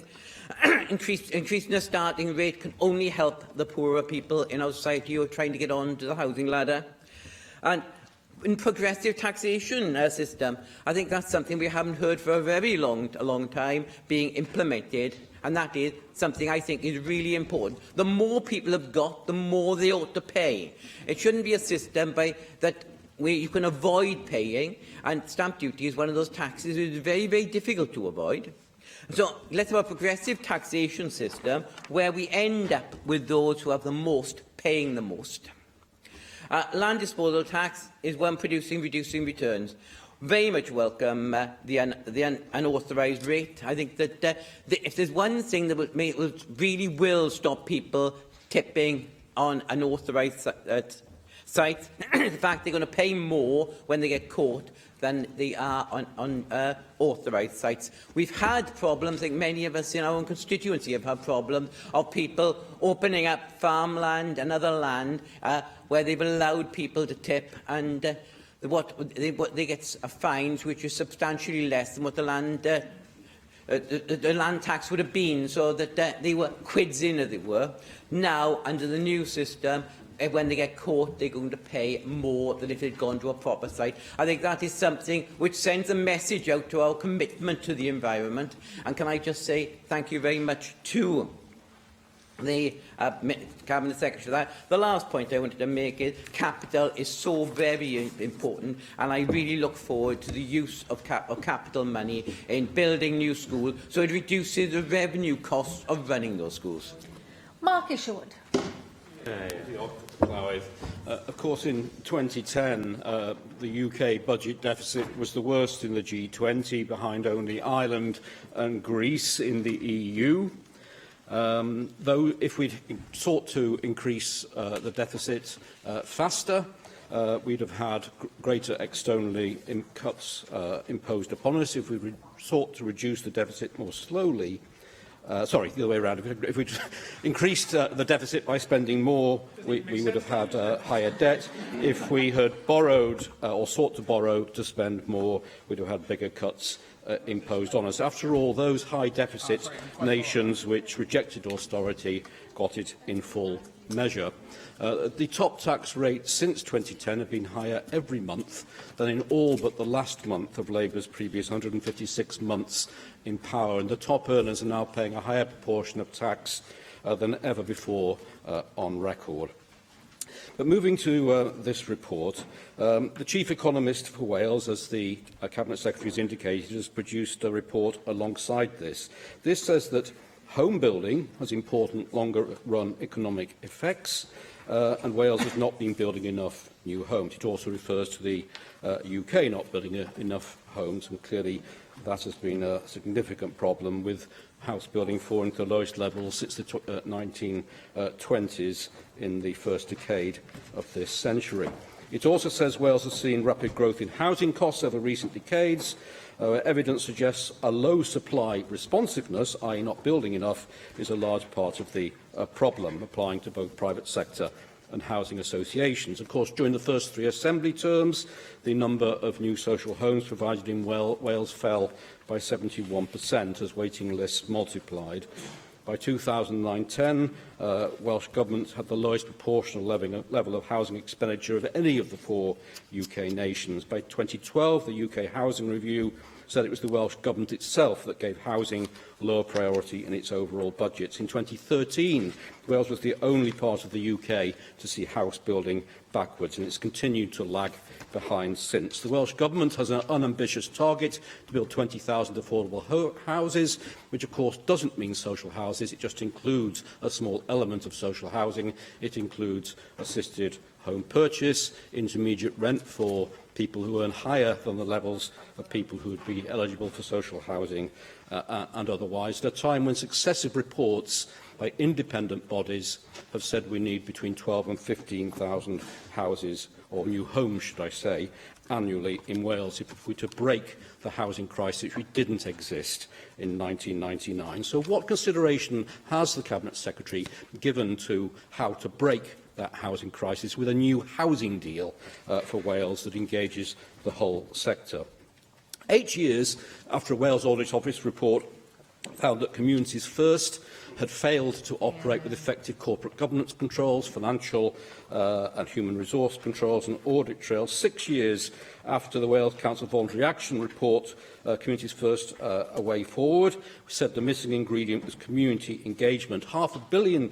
Increasing the starting rate can only help the poorer people in our society who are trying to get onto the housing ladder. And in progressive taxation system, I think that's something we haven't heard for a very long time being implemented, and that is something I think is really important. The more people have got, the more they ought to pay. It shouldn't be a system that you can avoid paying, and stamp duty is one of those taxes that is very, very difficult to avoid. So let's have a progressive taxation system where we end up with those who have the most paying the most. Land disposal tax is one reducing returns. Very much welcome the unauthorised rate. I think that if there's one thing that really will stop people tipping on unauthorised sites, the fact they're going to pay more when they get caught than they are on authorised sites. We've had problems, I think many of us in our own constituency have had problems, of people opening up farmland and other land where they've allowed people to tip, and they get fines which are substantially less than what the land tax would have been, so that they were quids in, as it were. Now, under the new system, when they get caught, they're going to pay more than if they'd gone to a proper site. I think that is something which sends a message out to our commitment to the environment. And can I just say thank you very much to the Cabinet Secretary for that. The last point I wanted to make is capital is so very important, and I really look forward to the use of capital money in building new schools, so it reduces the revenue costs of running those schools. Mark Isherwood. Of course, in 2010, the UK budget deficit was the worst in the G20, behind only Ireland and Greece in the EU. Though if we'd sought to increase the deficit faster, we'd have had greater externally cuts imposed upon us. If we sought to reduce the deficit more slowly, sorry, the other way around. If we increased the deficit by spending more, we would have had higher debt. If we had borrowed or sought to borrow to spend more, we'd have had bigger cuts imposed on us. After all, those high-deficit nations which rejected austerity got it in full measure. The top tax rates since 2010 have been higher every month than in all but the last month of Labour's previous 156 months in power, and the top earners are now paying a higher proportion of tax than ever before on record. But moving to this report, the Chief Economist for Wales, as the Cabinet Secretary has indicated, has produced a report alongside this. This says that home building has important longer-run economic effects, and Wales has not been building enough new homes. It also refers to the UK not building enough homes, and clearly that has been a significant problem, with house building falling to the lowest levels since the 1920s in the first decade of this century. It also says Wales has seen rapid growth in housing costs over recent decades. Evidence suggests a low supply responsiveness, i.e. not building enough, is a large part of the problem, applying to both private sector and housing associations. Of course, during the first 3 Assembly terms, the number of new social homes provided in Wales fell by 71% as waiting lists multiplied. By 2009-10, Welsh Government had the lowest proportional level of housing expenditure of any of the 4 UK nations. By 2012, the UK Housing Review said it was the Welsh Government itself that gave housing lower priority in its overall budgets. In 2013, Wales was the only part of the UK to see house building backwards, and it's continued to lag behind since. The Welsh Government has an unambitious target to build 20,000 affordable houses, which of course doesn't mean social houses. It just includes a small element of social housing. It includes assisted home purchase, intermediate rent for people who earn higher than the levels of people who would be eligible for social housing and otherwise, at a time when successive reports by independent bodies have said we need between 12 and 15,000 houses, or new homes, should I say, annually in Wales if we were to break the housing crisis which didn't exist in 1999. So what consideration has the Cabinet Secretary given to how to break that housing crisis with a new housing deal for Wales that engages the whole sector? 8 years after a Wales Audit Office report found that Communities First had failed to operate with effective corporate governance controls, financial and human resource controls and audit trails. 6 years after the Wales Council Voluntary Action report, Communities First, A Way Forward, said the missing ingredient was community engagement. £500 million,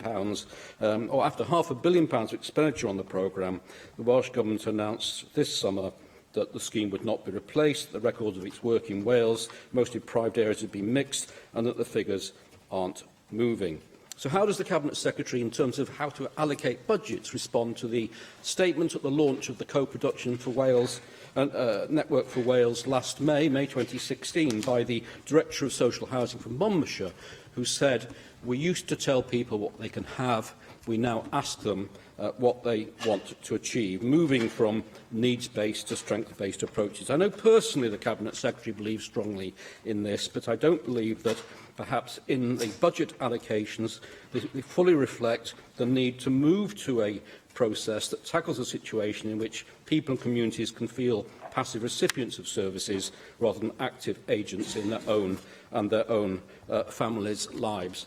or after £500 million of expenditure on the programme, the Welsh Government announced this summer that the scheme would not be replaced, the records of its work in Wales, most deprived areas had been mixed, and that the figures aren't moving. So how does the Cabinet Secretary, in terms of how to allocate budgets, respond to the statement at the launch of the co-production for Wales Network for Wales last May 2016, by the Director of Social Housing from Monmouthshire, who said, "We used to tell people what they can have, we now ask them what they want to achieve," moving from needs-based to strength-based approaches. I know personally the Cabinet Secretary believes strongly in this, but I don't believe that perhaps in the budget allocations they fully reflect the need to move to a process that tackles a situation in which people and communities can feel passive recipients of services rather than active agents in their own and their own families' lives.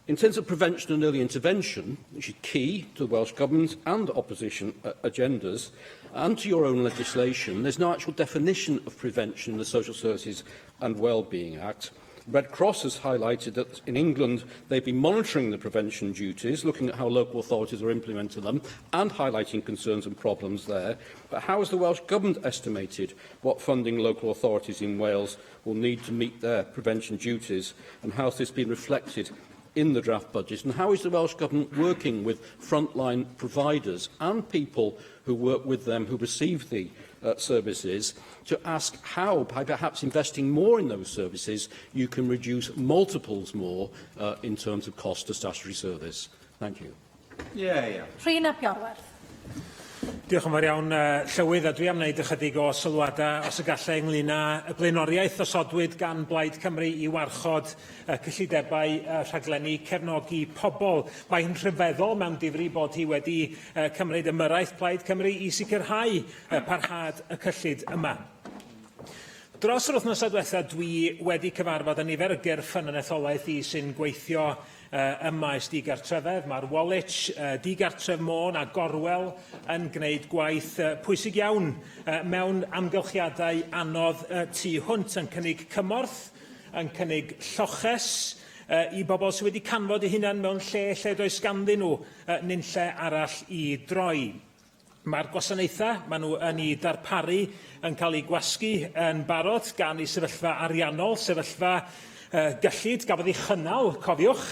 In terms of prevention and early intervention, which is key to the Welsh Government and opposition agendas, and to your own legislation, there's no actual definition of prevention in the Social Services and Wellbeing Act. Red Cross has highlighted that in England they've been monitoring the prevention duties, looking at how local authorities are implementing them and highlighting concerns and problems there. But how has the Welsh Government estimated what funding local authorities in Wales will need to meet their prevention duties, and how has this been reflected in the draft budget? And how is the Welsh Government working with frontline providers and people who work with them, who receive the services, to ask how, by perhaps investing more in those services, you can reduce multiples more in terms of cost to statutory service? Thank you. Rhyn ap Iorwerth. Diolch yn fawr iawn, Llywydd, a dwi am wneud ychydig o sylwadau, os y gallai, ynglŷn â y blaenoriaeth osodwyd gan Blaid Cymru i warchod cyllidebau rhaglenni cefnogi pobl. Mae hi'n rhyfeddol mewn difri bod hi wedi cymryd ymyrraeth Plaid Cymru i sicrhau parhad y cyllid yma. Dros yr wythnos diwethaf, dwi wedi cyfarfod y nifer y gyrff yn etholaeth i sy'n gweithio ym maes digartrefedd. Mae'r Woolwich, Digartref Môn a Gorwel yn gwneud gwaith pwysig iawn mewn amgylchiadau anodd tu hwnt, yn cynnig cymorth, yn cynnig lloches i bobl sydd wedi canfod eu hunain mewn lle does ganddyn nhw nunlle arall i droi. Mae'r gwasanaethau, maen nhw yn ei darparu, yn cael ei gwasgu yn barod gan ei sefyllfa ariannol, sefyllfa gyllid, gafodd ei chynnal, cofiwch,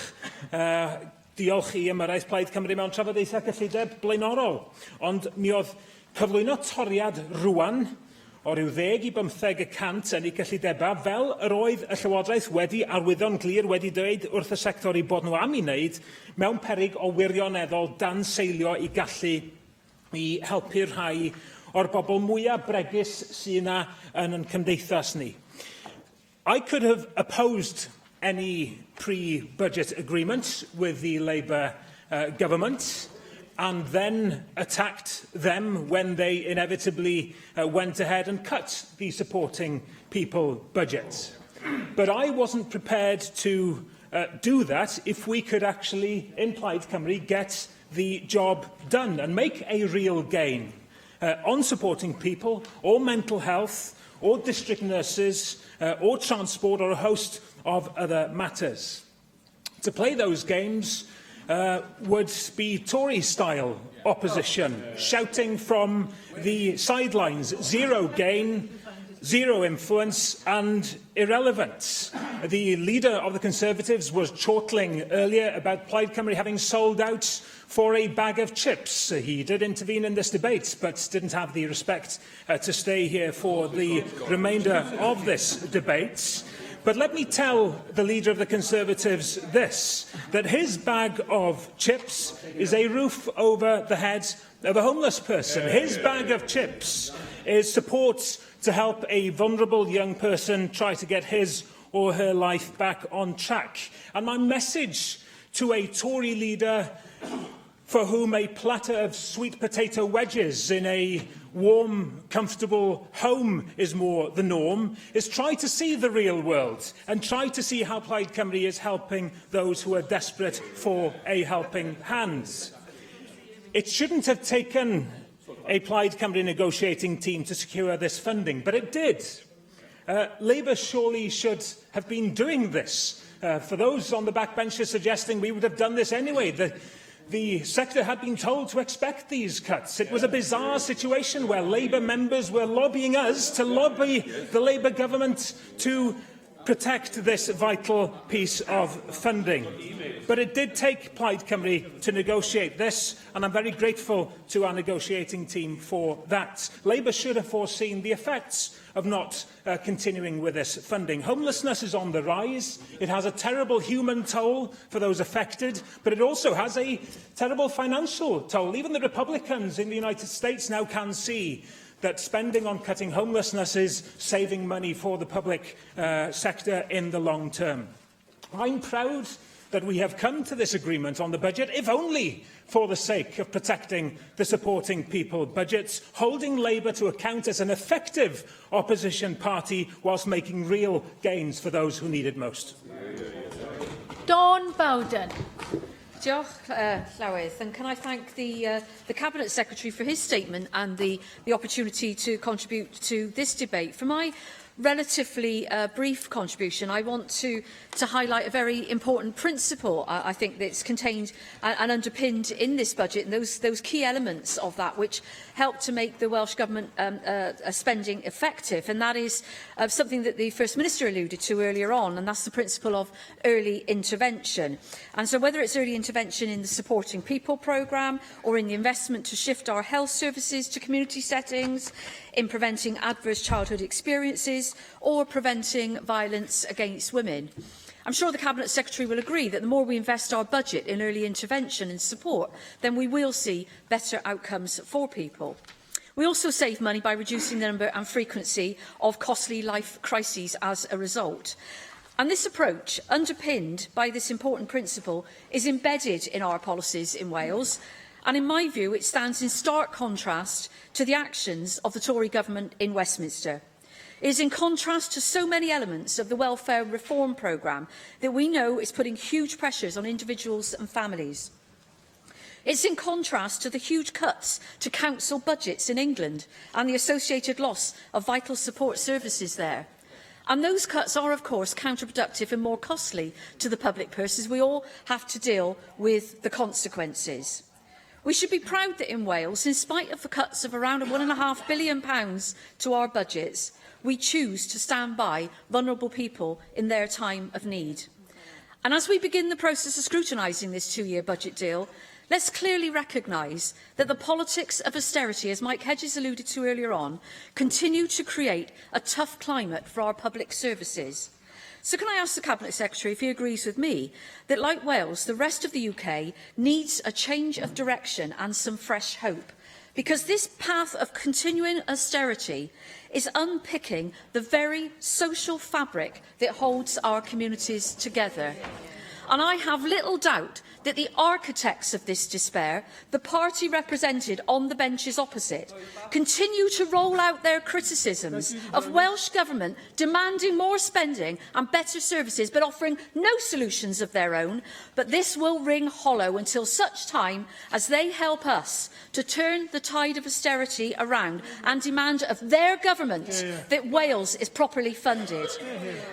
diolch i ymyrraeth Plaid Cymru mewn trafodaethau cyllideb blaenorol. Ond mi oedd cyflwyno toriad rwan o ryw 10 i 15% yn eu cyllidebau, fel yr oedd y Llywodraeth wedi arwyddo'n glir wedi dweud wrth y sector i bod nhw am i wneud, mewn peryg o wirioneddol danseilio i gallu i helpu rhai o'r bobl mwyaf bregus sy'n yna yn cymdeithas ni. I could have opposed any pre-budget agreement with the Labour government and then attacked them when they inevitably went ahead and cut the supporting people budget. But I wasn't prepared to do that if we could actually, in Plaid Cymru, get the job done and make a real gain on supporting people, or mental health, or district nurses, or transport, or a host of other matters. To play those games would be Tory-style opposition, shouting from the sidelines, zero gain, zero influence and irrelevance. The leader of the Conservatives was chortling earlier about Plaid Cymru having sold out for a bag of chips. He did intervene in this debate, but didn't have the respect to stay here for the remainder of this debate. But let me tell the leader of the Conservatives this, that his bag of chips is a roof over the head of a homeless person. His bag of chips is support to help a vulnerable young person try to get his or her life back on track. And my message to a Tory leader for whom a platter of sweet potato wedges in a warm, comfortable home is more the norm, is try to see the real world and try to see how Plaid Cymru is helping those who are desperate for a helping hand. It shouldn't have taken a Plaid Cymru negotiating team to secure this funding, but it did. Labour surely should have been doing this. For those on the backbenches suggesting we would have done this anyway, the sector had been told to expect these cuts. It was a bizarre situation where Labour members were lobbying us to lobby the Labour government to protect this vital piece of funding. But it did take Plaid Cymru to negotiate this, and I'm very grateful to our negotiating team for that. Labour should have foreseen the effects of not continuing with this funding. Homelessness is on the rise. It has a terrible human toll for those affected, but it also has a terrible financial toll. Even the Republicans in the United States now can see that spending on cutting homelessness is saving money for the public sector in the long term. I'm proud that we have come to this agreement on the budget, if only for the sake of protecting the supporting people budgets, holding Labour to account as an effective opposition party whilst making real gains for those who need it most. Dawn Bowden. Diolch, Llywydd, and can I thank the Cabinet Secretary for his statement and the opportunity to contribute to this debate. For my relatively brief contribution, I want to highlight a very important principle, I think, that's contained and underpinned in this budget, and those key elements of that which help to make the Welsh Government spending effective, and that is something that the First Minister alluded to earlier on, and that's the principle of early intervention. And so whether it's early intervention in the Supporting People programme or in the investment to shift our health services to community settings, in preventing adverse childhood experiences or preventing violence against women. I'm sure the Cabinet Secretary will agree that the more we invest our budget in early intervention and support, then we will see better outcomes for people. We also save money by reducing the number and frequency of costly life crises as a result. And this approach, underpinned by this important principle, is embedded in our policies in Wales, and in my view it stands in stark contrast to the actions of the Tory government in Westminster. It is in contrast to so many elements of the welfare reform programme that we know is putting huge pressures on individuals and families. It's in contrast to the huge cuts to council budgets in England and the associated loss of vital support services there. And those cuts are, of course, counterproductive and more costly to the public purse, as we all have to deal with the consequences. We should be proud that in Wales, in spite of the cuts of around £1.5 billion to our budgets, we choose to stand by vulnerable people in their time of need. And as we begin the process of scrutinising this two-year budget deal, let's clearly recognise that the politics of austerity, as Mike Hedges alluded to earlier on, continue to create a tough climate for our public services. So can I ask the Cabinet Secretary if he agrees with me that, like Wales, the rest of the UK needs a change of direction and some fresh hope? Because this path of continuing austerity is unpicking the very social fabric that holds our communities together. And I have little doubt that the architects of this despair, the party represented on the benches opposite, continue to roll out their criticisms of Welsh Government demanding more spending and better services, but offering no solutions of their own. But this will ring hollow until such time as they help us to turn the tide of austerity around and demand of their government that Wales is properly funded.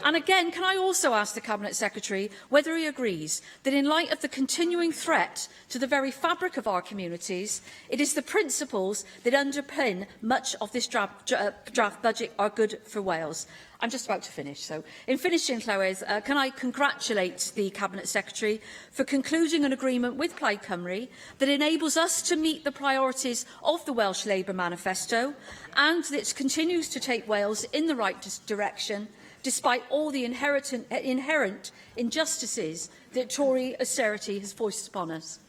And again, can I also ask the Cabinet Secretary whether he agrees that, in light of the continuing threat to the very fabric of our communities, it is the principles that underpin much of this draft budget are good for Wales. I'm just about to finish. So, in finishing, Llywelyn, can I congratulate the Cabinet Secretary for concluding an agreement with Plaid Cymru that enables us to meet the priorities of the Welsh Labour Manifesto and that continues to take Wales in the right direction, despite all the inherent injustices that Tory austerity has foisted upon us.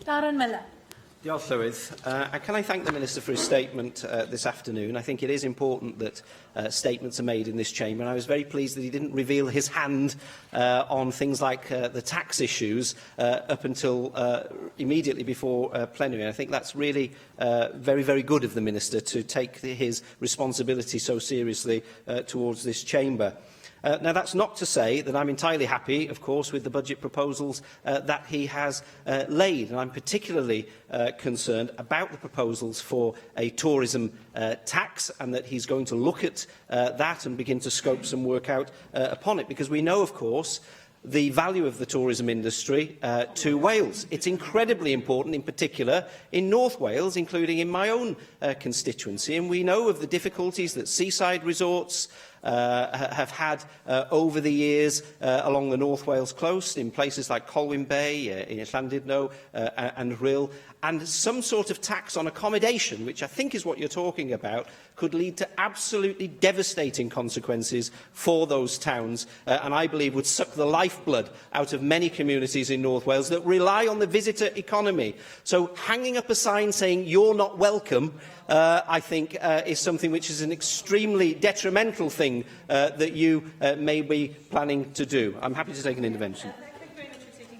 Darren Miller. Diolch, Llywydd. And can I thank the Minister for his statement this afternoon? I think it is important that statements are made in this chamber, and I was very pleased that he didn't reveal his hand on things like the tax issues up until immediately before plenary. And I think that's really very, very good of the Minister to take his responsibility so seriously towards this chamber. Now, that's not to say that I'm entirely happy, of course, with the budget proposals that he has laid. And I'm particularly concerned about the proposals for a tourism tax, and that he's going to look at that and begin to scope some work out upon it. Because we know, of course, the value of the tourism industry to Wales. It's incredibly important, in particular, in North Wales, including in my own constituency. And we know of the difficulties that seaside resorts have had over the years along the North Wales coast, in places like Colwyn Bay, in Llandudno and Rhyl. And some sort of tax on accommodation, which I think is what you're talking about, could lead to absolutely devastating consequences for those towns, and I believe would suck the lifeblood out of many communities in North Wales that rely on the visitor economy. So hanging up a sign saying "you're not welcome," I think is something which is an extremely detrimental thing that you may be planning to do. I'm happy to take an intervention.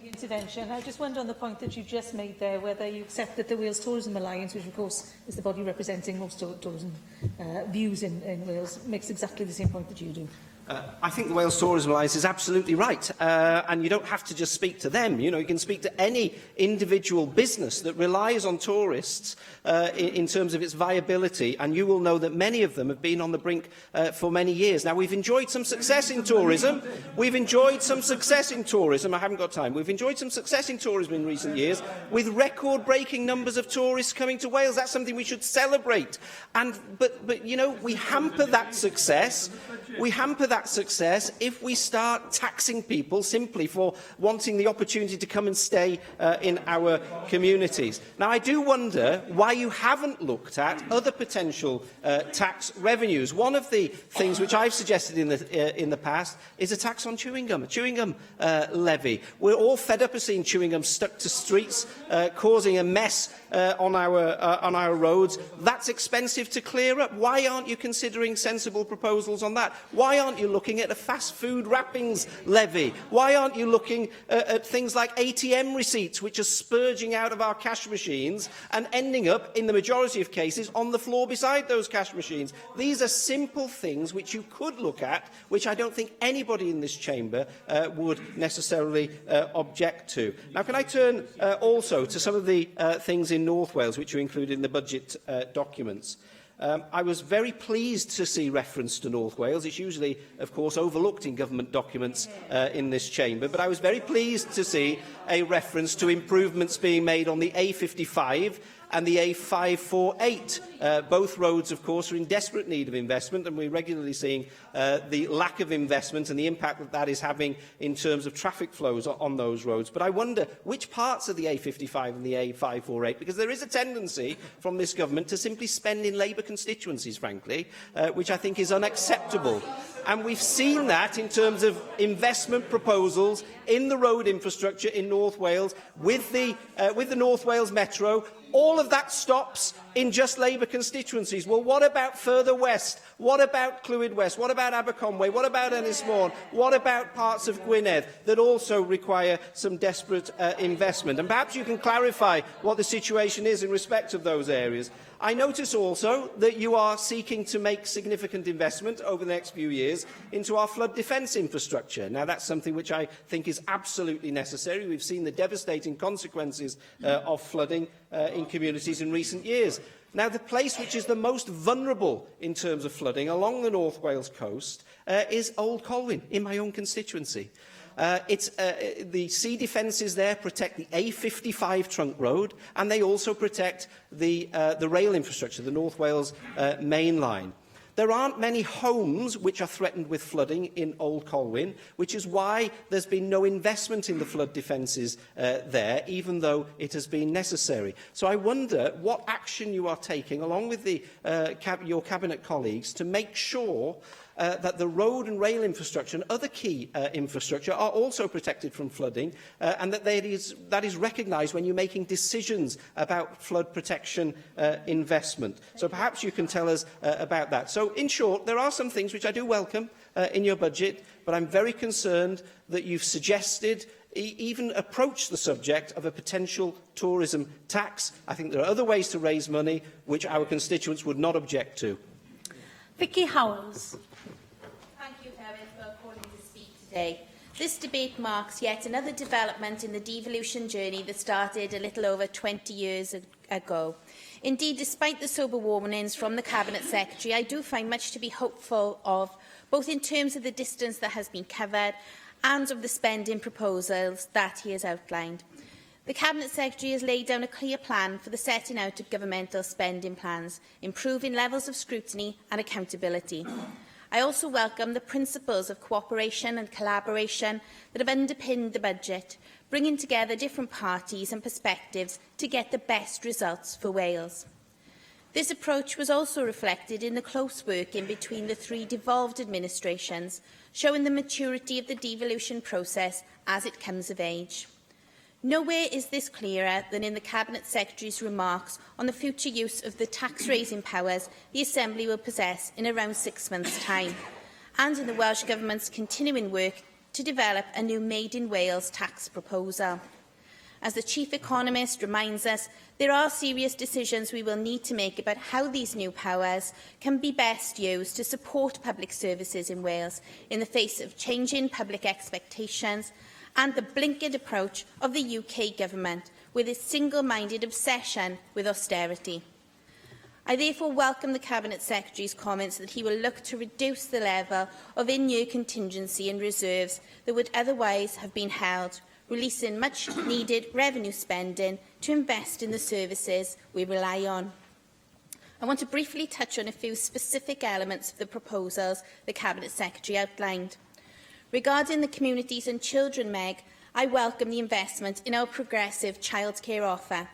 Intervention. I just wonder on the point that you just made there, whether you accept that the Wales Tourism Alliance, which of course is the body representing most tourism views in Wales, makes exactly the same point that you do. I think the Wales Tourism Alliance is absolutely right, and you don't have to just speak to them. You know, you can speak to any individual business that relies on tourists in terms of its viability, and you will know that many of them have been on the brink for many years. Now, we've enjoyed some success in tourism. We've enjoyed some success in tourism. I haven't got time. We've enjoyed some success in tourism in recent years, with record-breaking numbers of tourists coming to Wales. That's something we should celebrate. But you know, we hamper that success. We hamper that success if we start taxing people simply for wanting the opportunity to come and stay in our communities. Now, I do wonder why you haven't looked at other potential tax revenues. One of the things which I've suggested in the past is a tax on chewing gum, a chewing gum levy. We're all fed up of seeing chewing gum stuck to streets, causing a mess on our roads. That's expensive to clear up. Why aren't you considering sensible proposals on that? Why aren't you looking at a fast food wrappings levy? Why aren't you looking at things like ATM receipts, which are spurging out of our cash machines and ending up, in the majority of cases, on the floor beside those cash machines? These are simple things which you could look at, which I don't think anybody in this chamber would necessarily object to. Now, can I turn also to some of the things in North Wales which are included in the budget documents? I was very pleased to see reference to North Wales. It's usually, of course, overlooked in government documents in this chamber, but I was very pleased to see a reference to improvements being made on the A55 and the A548. Both roads, of course, are in desperate need of investment, and we're regularly seeing the lack of investment and the impact that that is having in terms of traffic flows on those roads. But I wonder which parts of the A55 and the A548, because there is a tendency from this government to simply spend in Labour constituencies, frankly, which I think is unacceptable. And we've seen that in terms of investment proposals in the road infrastructure in North Wales with the North Wales Metro. All of that stops in just Labour constituencies. Well, what about further west? What about Clwyd West? What about Aberconway? What about Ynys Môn? What about parts of Gwynedd that also require some desperate investment? And perhaps you can clarify what the situation is in respect of those areas. I notice also that you are seeking to make significant investment over the next few years into our flood defence infrastructure. Now, that's something which I think is absolutely necessary. We've seen the devastating consequences of flooding in communities in recent years. Now, the place which is the most vulnerable in terms of flooding along the North Wales coast is Old Colwyn, in my own constituency. The sea defences there protect the A55 trunk road, and they also protect the rail infrastructure, the North Wales main line. There aren't many homes which are threatened with flooding in Old Colwyn, which is why there's been no investment in the flood defences there, even though it has been necessary. So I wonder what action you are taking, along with your Cabinet colleagues, to make sure that the road and rail infrastructure and other key infrastructure are also protected from flooding, and that is recognised when you're making decisions about flood protection investment. So perhaps you can tell us about that. So, in short, there are some things which I do welcome in your budget, but I'm very concerned that you've suggested even approach the subject of a potential tourism tax. I think there are other ways to raise money which our constituents would not object to. Vicky Howells. Thank you, Helen, for calling to speak today. This debate marks yet another development in the devolution journey that started a little over 20 years ago. Indeed, despite the sober warnings from the Cabinet Secretary, I do find much to be hopeful of, both in terms of the distance that has been covered and of the spending proposals that he has outlined. The Cabinet Secretary has laid down a clear plan for the setting out of governmental spending plans, improving levels of scrutiny and accountability. I also welcome the principles of cooperation and collaboration that have underpinned the budget, bringing together different parties and perspectives to get the best results for Wales. This approach was also reflected in the close working between the three devolved administrations, showing the maturity of the devolution process as it comes of age. Nowhere is this clearer than in the Cabinet Secretary's remarks on the future use of the tax-raising powers the Assembly will possess in around 6 months' time, and in the Welsh Government's continuing work to develop a new Made in Wales tax proposal. As the Chief Economist reminds us, there are serious decisions we will need to make about how these new powers can be best used to support public services in Wales in the face of changing public expectations and the blinkered approach of the UK Government with its single-minded obsession with austerity. I therefore welcome the Cabinet Secretary's comments that he will look to reduce the level of in-year contingency and reserves that would otherwise have been held, releasing much-needed revenue spending to invest in the services we rely on. I want to briefly touch on a few specific elements of the proposals the Cabinet Secretary outlined. Regarding the Communities and Children MEG, I welcome the investment in our progressive childcare offer.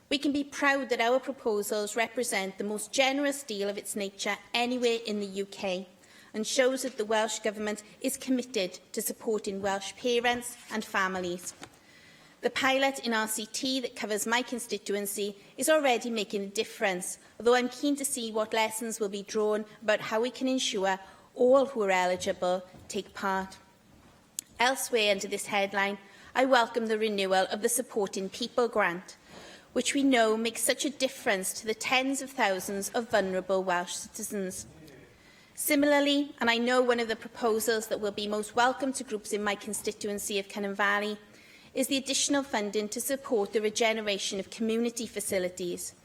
We can be proud that our proposals represent the most generous deal of its nature anywhere in the UK, and shows that the Welsh Government is committed to supporting Welsh parents and families. The pilot in RCT that covers my constituency is already making a difference, although I'm keen to see what lessons will be drawn about how we can ensure all who are eligible take part. Elsewhere under this headline, I welcome the renewal of the Supporting People grant, which we know makes such a difference to the tens of thousands of vulnerable Welsh citizens. Similarly, and I know one of the proposals that will be most welcome to groups in my constituency of Cynon Valley, is the additional funding to support the regeneration of community facilities.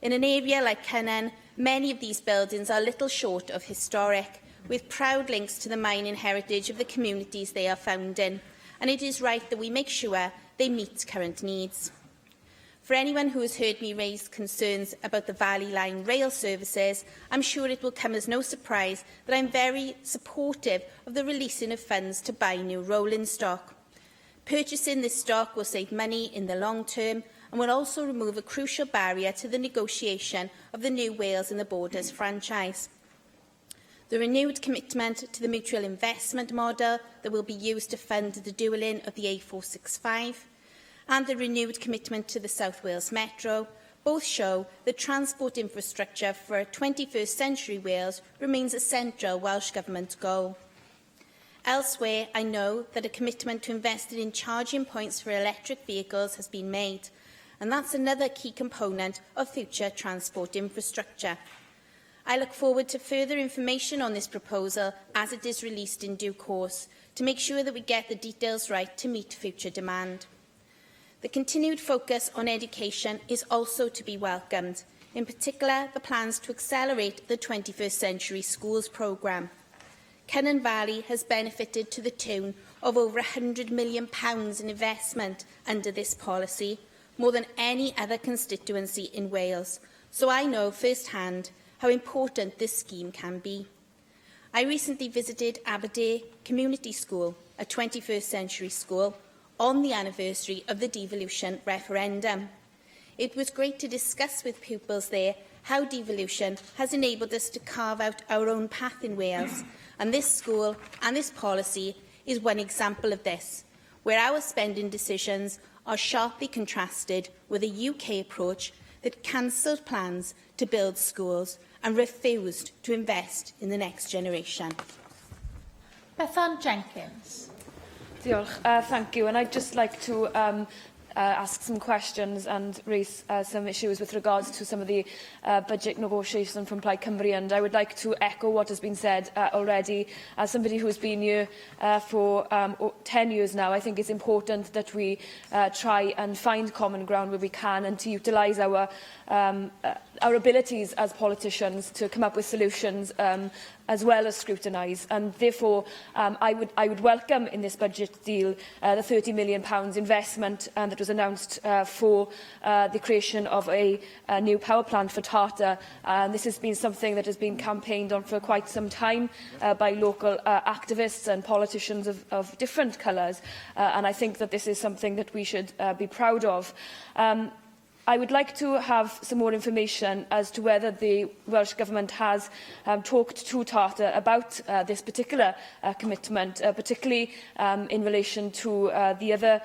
In an area like Cynon, many of these buildings are little short of historic, with proud links to the mining heritage of the communities they are found in, and it is right that we make sure they meet current needs. For anyone who has heard me raise concerns about the Valley Line rail services, I'm sure it will come as no surprise that I'm very supportive of the releasing of funds to buy new rolling stock. Purchasing this stock will save money in the long term and will also remove a crucial barrier to the negotiation of the new Wales and the Borders franchise. The renewed commitment to the mutual investment model that will be used to fund the dualling of the A465 and the renewed commitment to the South Wales Metro both show that transport infrastructure for 21st century Wales remains a central Welsh Government goal. Elsewhere, I know that a commitment to investing in charging points for electric vehicles has been made, and that's another key component of future transport infrastructure. I look forward to further information on this proposal as it is released in due course to make sure that we get the details right to meet future demand. The continued focus on education is also to be welcomed, in particular the plans to accelerate the 21st Century Schools programme. Cynon Valley has benefited to the tune of over £100 million in investment under this policy, more than any other constituency in Wales, so I know firsthand how important this scheme can be. I recently visited Aberdare Community School, a 21st century school, on the anniversary of the devolution referendum. It was great to discuss with pupils there how devolution has enabled us to carve out our own path in Wales, and this school and this policy is one example of this, where our spending decisions are sharply contrasted with a UK approach that cancelled plans to build schools and refused to invest in the next generation. Bethan Jenkins. Diolch. Thank you. And I'd just like to ask some questions and raise some issues with regards to some of the budget negotiations from Plaid Cymru. And I would like to echo what has been said already. As somebody who has been here for 10 years now, I think it's important that we try and find common ground where we can and to utilise our abilities as politicians to come up with solutions as well as scrutinise. And therefore, I would welcome in this budget deal the £30 million investment that was announced for the creation of a new power plant for Tata. This has been something that has been campaigned on for quite some time by local activists and politicians of different colours. And I think that this is something that we should be proud of. I would like to have some more information as to whether the Welsh Government has talked to Tata about this particular commitment, particularly in relation to the other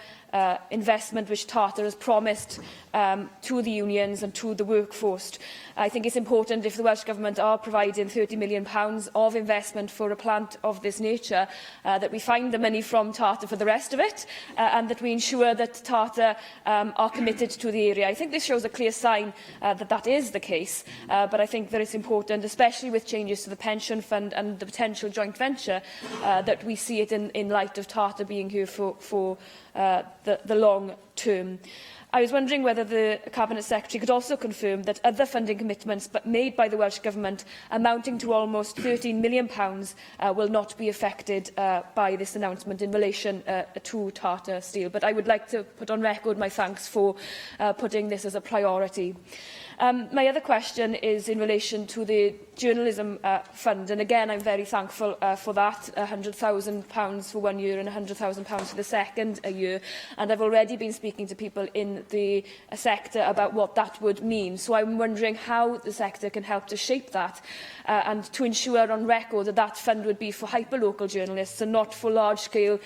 investment which Tata has promised to the unions and to the workforce. I think it's important, if the Welsh Government are providing £30 million of investment for a plant of this nature, that we find the money from Tata for the rest of it, and that we ensure that Tata are committed to the area. I think this shows a clear sign that that is the case, but I think that it's important, especially with changes to the pension fund and the potential joint venture, that we see it in light of Tata being here for the long term. I was wondering whether the Cabinet Secretary could also confirm that other funding commitments made by the Welsh Government, amounting to almost £13 million, will not be affected by this announcement in relation to Tata Steel. But I would like to put on record my thanks for putting this as a priority. My other question is in relation to the journalism fund, and again I'm very thankful for that, £100,000 for 1 year and £100,000 for the second year, and I've already been speaking to people in the sector about what that would mean. So I'm wondering how the sector can help to shape that and to ensure on record that that fund would be for hyper-local journalists and not for large-scale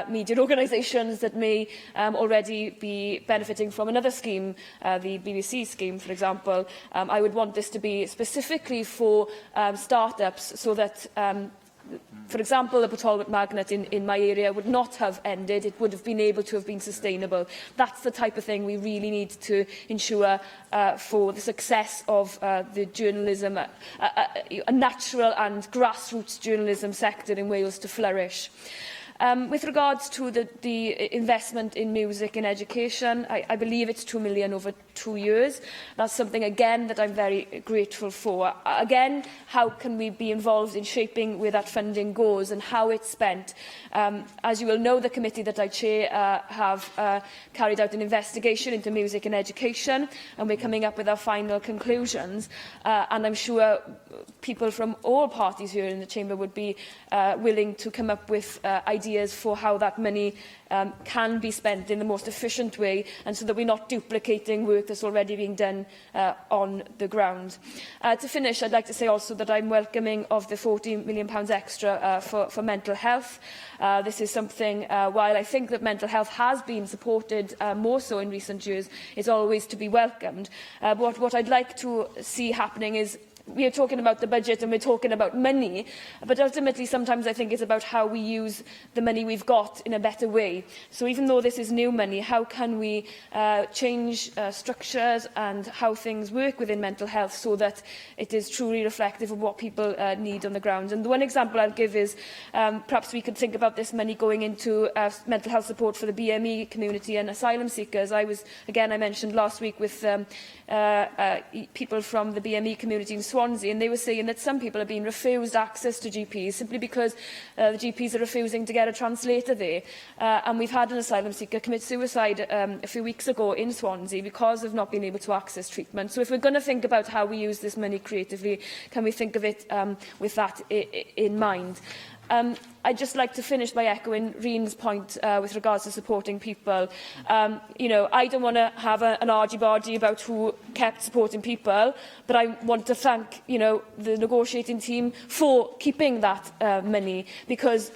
media organisations that may already be benefiting from another scheme, the BBC scheme, for example. I would want this to be specifically for start-ups so that for example, the Talbot Magnet in my area would not have ended. It would have been able to have been sustainable. That's the type of thing we really need to ensure for the success of the journalism, a natural and grassroots journalism sector in Wales to flourish. With regards to the investment in music and education, I believe it's £2 million over 2 years. That's something, again, that I'm very grateful for. Again, how can we be involved in shaping where that funding goes and how it's spent? As you will know, the committee that I chair have carried out an investigation into music and education, and we're coming up with our final conclusions. And I'm sure people from all parties here in the Chamber would be willing to come up with ideas for how that money can be spent in the most efficient way, and so that we're not duplicating work that's already being done on the ground. To finish, I'd like to say also that I'm welcoming of the £40 million extra for mental health. This is something, while I think that mental health has been supported more so in recent years, is always to be welcomed. But what I'd like to see happening is, we are talking about the budget and we're talking about money, but ultimately sometimes I think it's about how we use the money we've got in a better way. So even though this is new money, how can we change structures and how things work within mental health so that it is truly reflective of what people need on the ground? And the one example I'll give is perhaps we could think about this money going into mental health support for the BME community and asylum seekers. I mentioned last week with people from the BME community in Swansea, and they were saying that some people are being refused access to GPs simply because the GPs are refusing to get a translator there. And we've had an asylum seeker commit suicide a few weeks ago in Swansea because of not being able to access treatment. So if we're going to think about how we use this money creatively, can we think of it with that in mind? I'd just like to finish by echoing Reen's point with regards to supporting people. I don't want to have an argy-bargy about who kept supporting people, but I want to thank, the negotiating team for keeping that money, because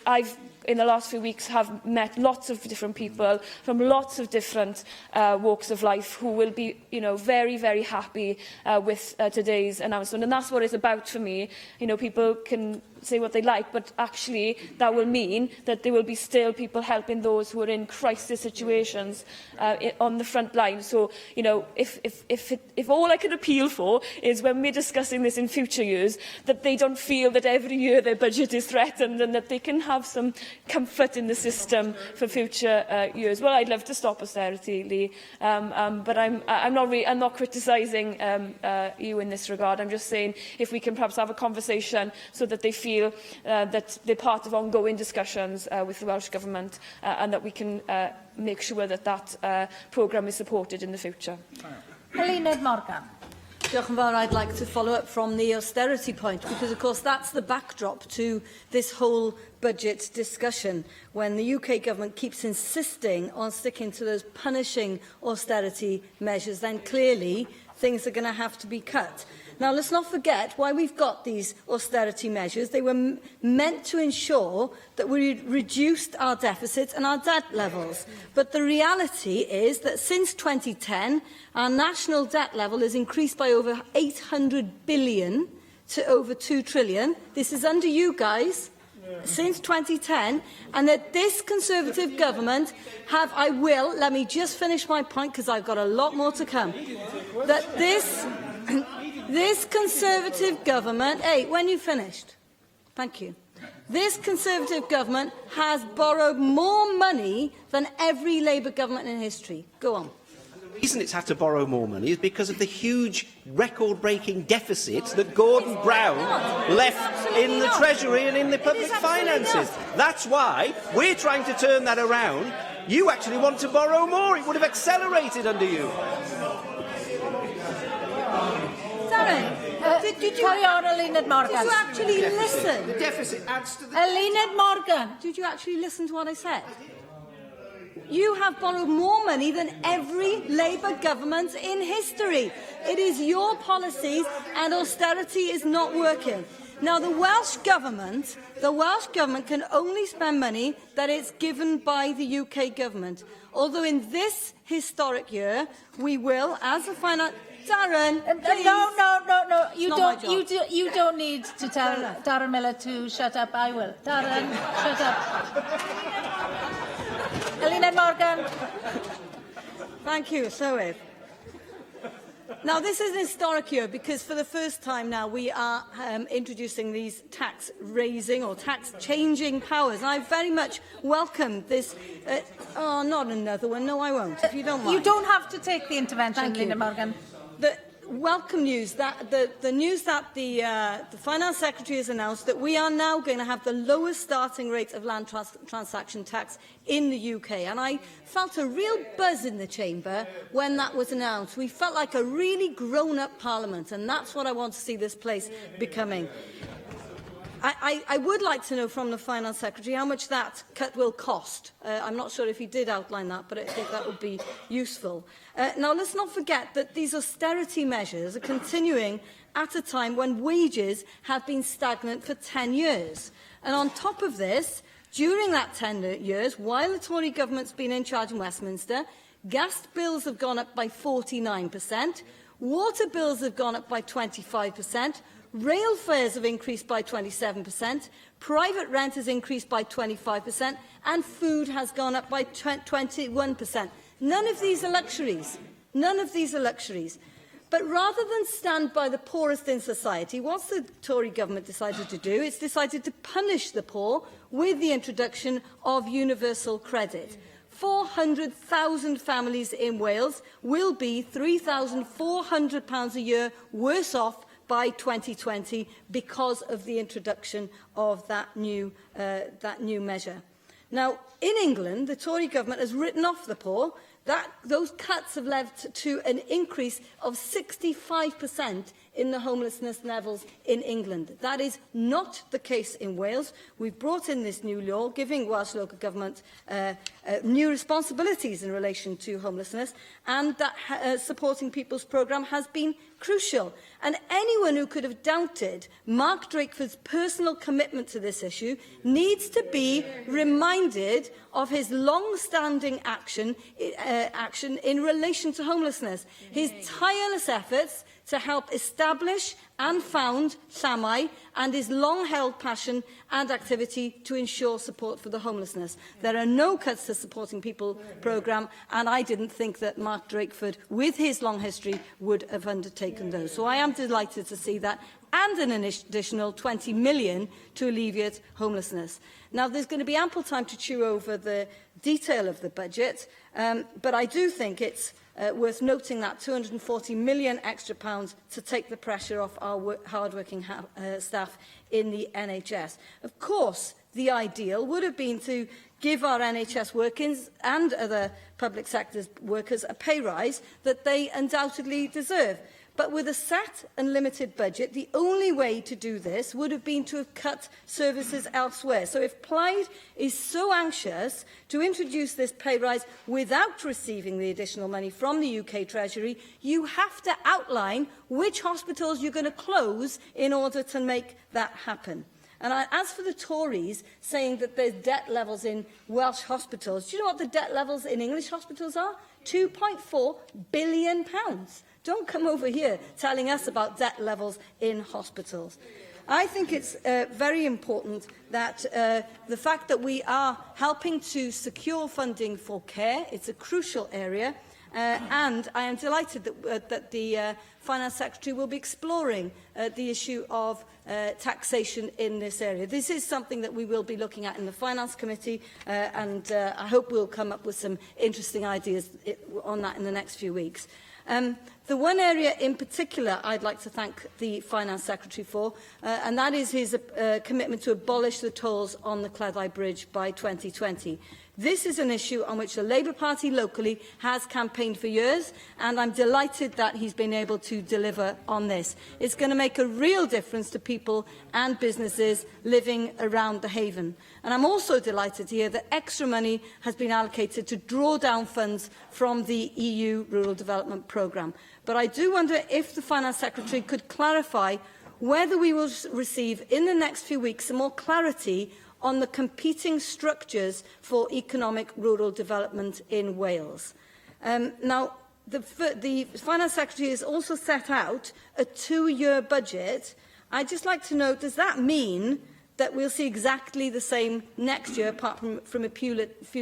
in the last few weeks, have met lots of different people from lots of different walks of life who will be, very, very happy with today's announcement. And that's what it's about for me. People can say what they like, but actually that will mean that there will be still people helping those who are in crisis situations on the front line. So, if all I can appeal for is when we're discussing this in future years, that they don't feel that every year their budget is threatened, and that they can have some comfort in the system for future years. Well, I'd love to stop austerity, Lee, but I'm not criticising you in this regard. I'm just saying if we can perhaps have a conversation so that they feel that they're part of ongoing discussions with the Welsh Government, and that we can make sure that that programme is supported in the future. Eluned Morgan. Diolch yn fawr. I'd like to follow up from the austerity point, because of course that's the backdrop to this whole budget discussion, when the UK government keeps insisting on sticking to those punishing austerity measures, then clearly things are going to have to be cut. Now, let's not forget why we've got these austerity measures. They were meant to ensure that we reduced our deficits and our debt levels. But the reality is that since 2010, our national debt level has increased by over 800 billion to over 2 trillion. This is under you guys. Since 2010, and that this Conservative government let me just finish my point because I've got a lot more to come, that this Conservative government, when you finished, thank you, this Conservative government has borrowed more money than every Labour government in history. Go on. The reason it's had to borrow more money is because of the huge record-breaking deficits that Gordon Brown left in the Treasury and in the public finances. That's why we're trying to turn that around. You actually want to borrow more. It would have accelerated under you. Darren, did you carry on, Eluned Morgan? Did you actually listen? The deficit adds to the... Eluned Morgan. Did you actually listen to what I said? You have borrowed more money than every Labour government in history. It is your policies, and austerity is not working. Now, the Welsh Government can only spend money that is given by the UK Government. Although in this historic year, we will, as a finance... Darren, please. No. You don't need to tell Darren Miller to shut up. I will. Darren, shut up. Eluned Morgan. Thank you, Llywydd. Now, this is an historic year because for the first time now we are introducing these tax-raising or tax-changing powers. And I very much welcome this. Oh, not another one. No, I won't, if you don't mind. You don't have to take the intervention, Linda Morgan. The welcome news, that the news that the Finance Secretary has announced that we are now going to have the lowest starting rate of land transaction tax in the UK. And I felt a real buzz in the chamber when that was announced. We felt like a really grown-up Parliament, and that's what I want to see this place becoming. I would like to know from the Finance Secretary how much that cut will cost. I'm not sure if he did outline that, but I think that would be useful. Now, let's not forget that these austerity measures are continuing at a time when wages have been stagnant for 10 years. And on top of this, during that 10 years, while the Tory government's been in charge in Westminster, gas bills have gone up by 49%, water bills have gone up by 25%, rail fares have increased by 27%, private rent has increased by 25%, and food has gone up by 21%. None of these are luxuries. None of these are luxuries. But rather than stand by the poorest in society, what the Tory government decided to do? It's decided to punish the poor with the introduction of universal credit. 400,000 families in Wales will be £3,400 a year worse off by 2020 because of the introduction of that new measure. Now, in England, the Tory government has written off the poor. Those cuts have led to an increase of 65% in the homelessness levels in England. That is not the case in Wales. We've brought in this new law, giving Welsh local government new responsibilities in relation to homelessness, and that supporting people's programme has been crucial. And anyone who could have doubted Mark Drakeford's personal commitment to this issue needs to be reminded of his long-standing action in relation to homelessness, his tireless efforts to help establish and found Llamau, and his long-held passion and activity to ensure support for the homelessness. There are no cuts to Supporting People programme, and I didn't think that Mark Drakeford, with his long history, would have undertaken those. So I am delighted to see that, and an additional 20 million to alleviate homelessness. Now, there's going to be ample time to chew over the detail of the budget, but I do think it's worth noting that £240 million extra to take the pressure off our hard-working staff in the NHS. Of course, the ideal would have been to give our NHS workers and other public sector workers a pay rise that they undoubtedly deserve. But with a set and limited budget, the only way to do this would have been to have cut services elsewhere. So if Plaid is so anxious to introduce this pay rise without receiving the additional money from the UK Treasury, you have to outline which hospitals you're going to close in order to make that happen. And as for the Tories saying that there's debt levels in Welsh hospitals, do you know what the debt levels in English hospitals are? £2.4 billion. Don't come over here telling us about debt levels in hospitals. I think it's very important that the fact that we are helping to secure funding for care, it's a crucial area, and I am delighted that the Finance Secretary will be exploring the issue of taxation in this area. This is something that we will be looking at in the Finance Committee, and I hope we'll come up with some interesting ideas on that in the next few weeks. The one area in particular I'd like to thank the Finance Secretary for, and that is his commitment to abolish the tolls on the Cleddau Bridge by 2020. This is an issue on which the Labour Party locally has campaigned for years, and I'm delighted that he's been able to deliver on this. It's going to make a real difference to people and businesses living around the Haven. And I'm also delighted to hear that extra money has been allocated to draw down funds from the EU Rural Development Programme. But I do wonder if the Finance Secretary could clarify whether we will receive in the next few weeks some more clarity on the competing structures for economic rural development in Wales. Now, the Finance Secretary has also set out a 2-year budget. I'd just like to know, does that mean that we'll see exactly the same next year, apart from a few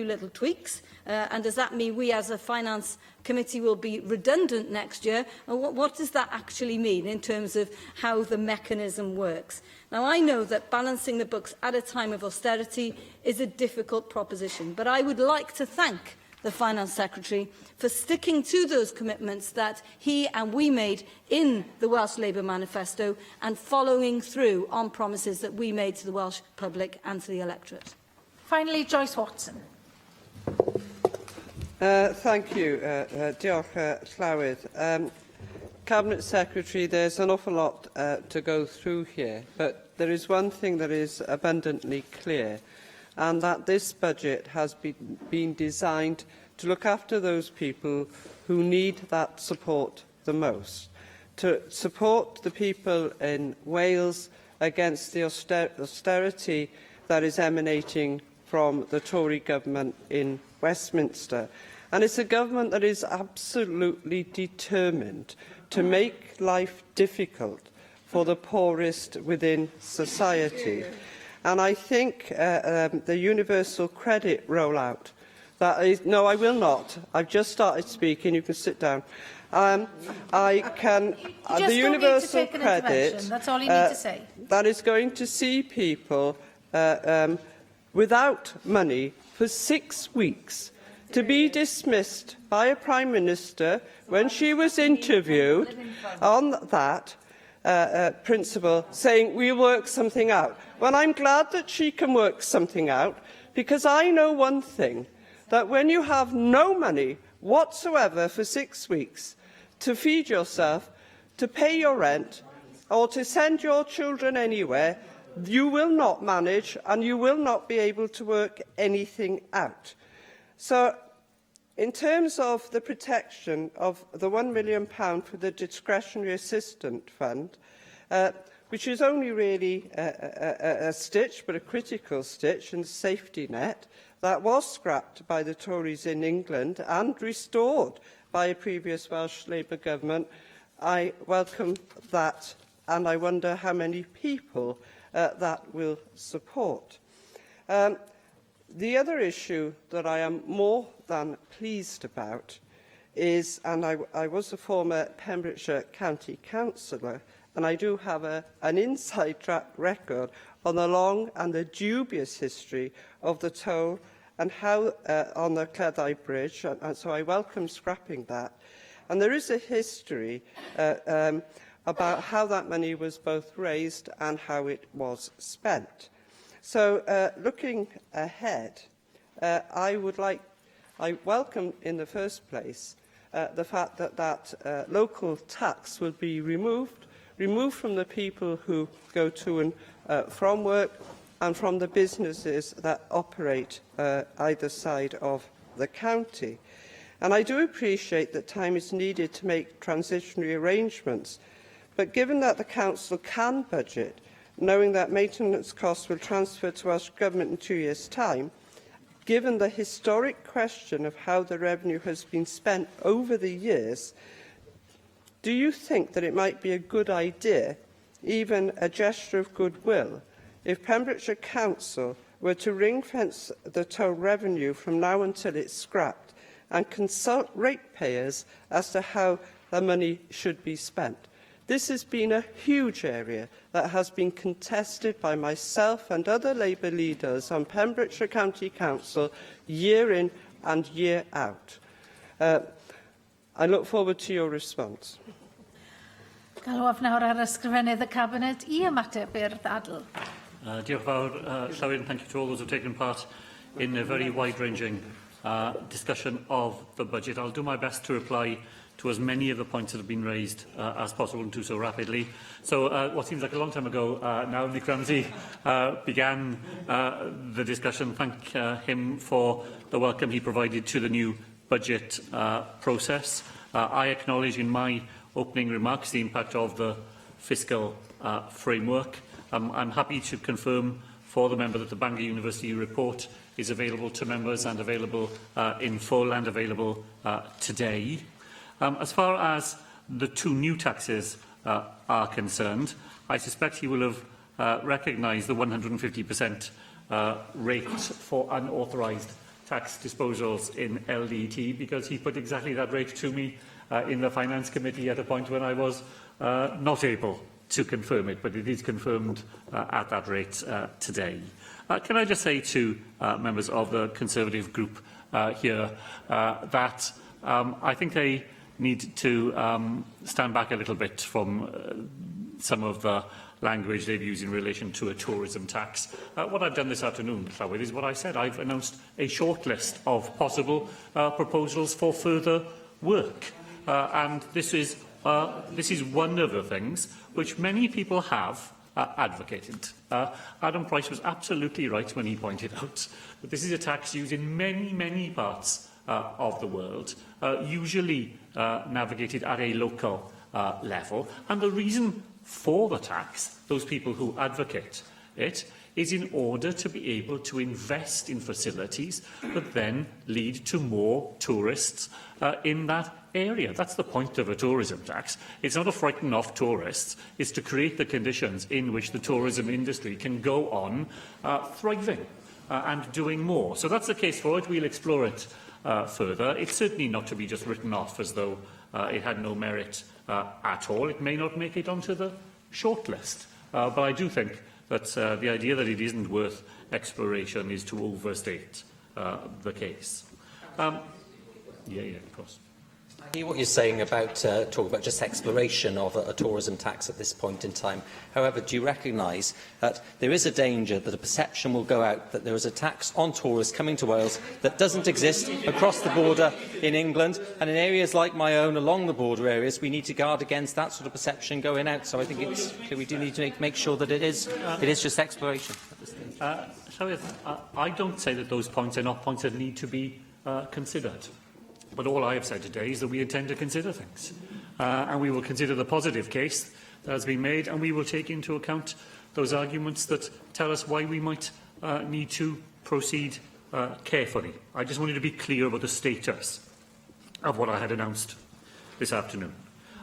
little tweaks? And does that mean we as a Finance Committee will be redundant next year? And what does that actually mean in terms of how the mechanism works? Now, I know that balancing the books at a time of austerity is a difficult proposition, but I would like to thank the Finance Secretary for sticking to those commitments that he and we made in the Welsh Labour Manifesto and following through on promises that we made to the Welsh public and to the electorate. Finally, Joyce Watson. Thank you. Diolch, Llywyd. Cabinet Secretary, there's an awful lot to go through here, but there is one thing that is abundantly clear, and that this budget has been designed to look after those people who need that support the most, to support the people in Wales against the austerity that is emanating from the Tory government in Westminster. And it's a government that is absolutely determined to make life difficult for the poorest within society. And I think the universal credit rollout, that is, no, I will not. I've just started speaking. You can sit down. The universal credit, that's all you need to say. That is going to see people without money for 6 weeks, to be dismissed by a Prime Minister when she was interviewed on that principle, saying we'll work something out. Well, I'm glad that she can work something out, because I know one thing, that when you have no money whatsoever for 6 weeks to feed yourself, to pay your rent, or to send your children anywhere, you will not manage and you will not be able to work anything out. So, in terms of the protection of the £1 million for the discretionary assistance fund, which is only really a stitch, but a critical stitch and safety net, that was scrapped by the Tories in England and restored by a previous Welsh Labour government, I welcome that, and I wonder how many people that will support. The other issue that I am more than pleased about is, and I was a former Pembrokeshire County Councillor, and I do have an inside track record on the long and the dubious history of the toll and how on the Cleddau Bridge, and so I welcome scrapping that. And there is a history about how that money was both raised and how it was spent. So, looking ahead, I welcome in the first place the fact that local tax will be removed from the people who go to and from work and from the businesses that operate either side of the county. And I do appreciate that time is needed to make transitionary arrangements, but given that the Council can budget, knowing that maintenance costs will transfer to Welsh Government in 2 years' time, given the historic question of how the revenue has been spent over the years, do you think that it might be a good idea, even a gesture of goodwill, if Pembrokeshire Council were to ring-fence the toll revenue from now until it's scrapped and consult ratepayers as to how the money should be spent? This has been a huge area that has been contested by myself and other Labour leaders on Pembrokeshire County Council year in and year out. I look forward to your response. Galwaf nawr ar ysgrifennydd y Cabinet I ymateb i'r ddadl. Diolch fawr, Llywyd, and thank you to all those who have taken part in a very wide-ranging discussion of the budget. I'll do my best to reply to as many of the points that have been raised as possible and do so rapidly. So what seems like a long time ago now, Nick Ramsey began the discussion. Thank him for the welcome he provided to the new budget process. I acknowledge in my opening remarks the impact of the fiscal framework. I'm happy to confirm for the member that the Bangor University report is available to members and available in full and available today. As far as the two new taxes are concerned, I suspect he will have recognise the 150% rate for unauthorised tax disposals in LDT, because he put exactly that rate to me in the Finance Committee at a point when I was not able to confirm it, but it is confirmed at that rate today. Can I just say to members of the Conservative group here that I think they need to stand back a little bit from some of the language they've used in relation to a tourism tax. What I've done this afternoon, Llywyd, is what I said. I've announced a short list of possible proposals for further work. And this is one of the things which many people have advocated. Adam Price was absolutely right when he pointed out that this is a tax used in many, many parts of the world, usually navigated at a local level. And the reason for the tax, those people who advocate it, is in order to be able to invest in facilities that then lead to more tourists in that area. That's the point of a tourism tax. It's not to frighten off tourists, it's to create the conditions in which the tourism industry can go on thriving and doing more. So that's the case for it. We'll explore it further. It's certainly not to be just written off as though it had no merit at all. It may not make it onto the shortlist, but I do think that the idea that it isn't worth exploration is to overstate the case. Of course. I hear what you're saying about talking about just exploration of a tourism tax at this point in time. However, do you recognise that there is a danger that a perception will go out that there is a tax on tourists coming to Wales that doesn't exist across the border in England, and in areas like my own, along the border areas, we need to guard against that sort of perception going out. So I think we do need to make sure that it is just exploration at this stage. I don't say that those points are not points that need to be considered. But all I have said today is that we intend to consider things. And we will consider the positive case that has been made, and we will take into account those arguments that tell us why we might need to proceed carefully. I just wanted to be clear about the status of what I had announced this afternoon.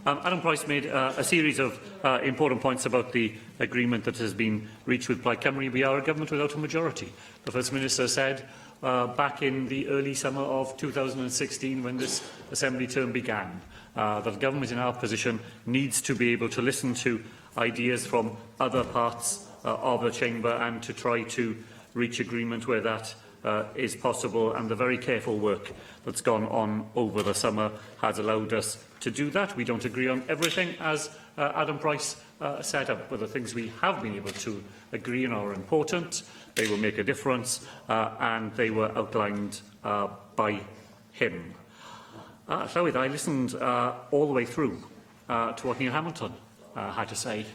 Adam Price made a series of important points about the agreement that has been reached with Plaid Cymru. We are a government without a majority. The First Minister said back in the early summer of 2016, when this Assembly term began, that the government in our position needs to be able to listen to ideas from other parts of the Chamber and to try to reach agreement where that is possible, and the very careful work that's gone on over the summer has allowed us to do that. We don't agree on everything, as Adam Price set up, but the things we have been able to agree on are important. They will make a difference, and they were outlined by him. Llywyd, I listened all the way through to what Neil Hamilton had to say.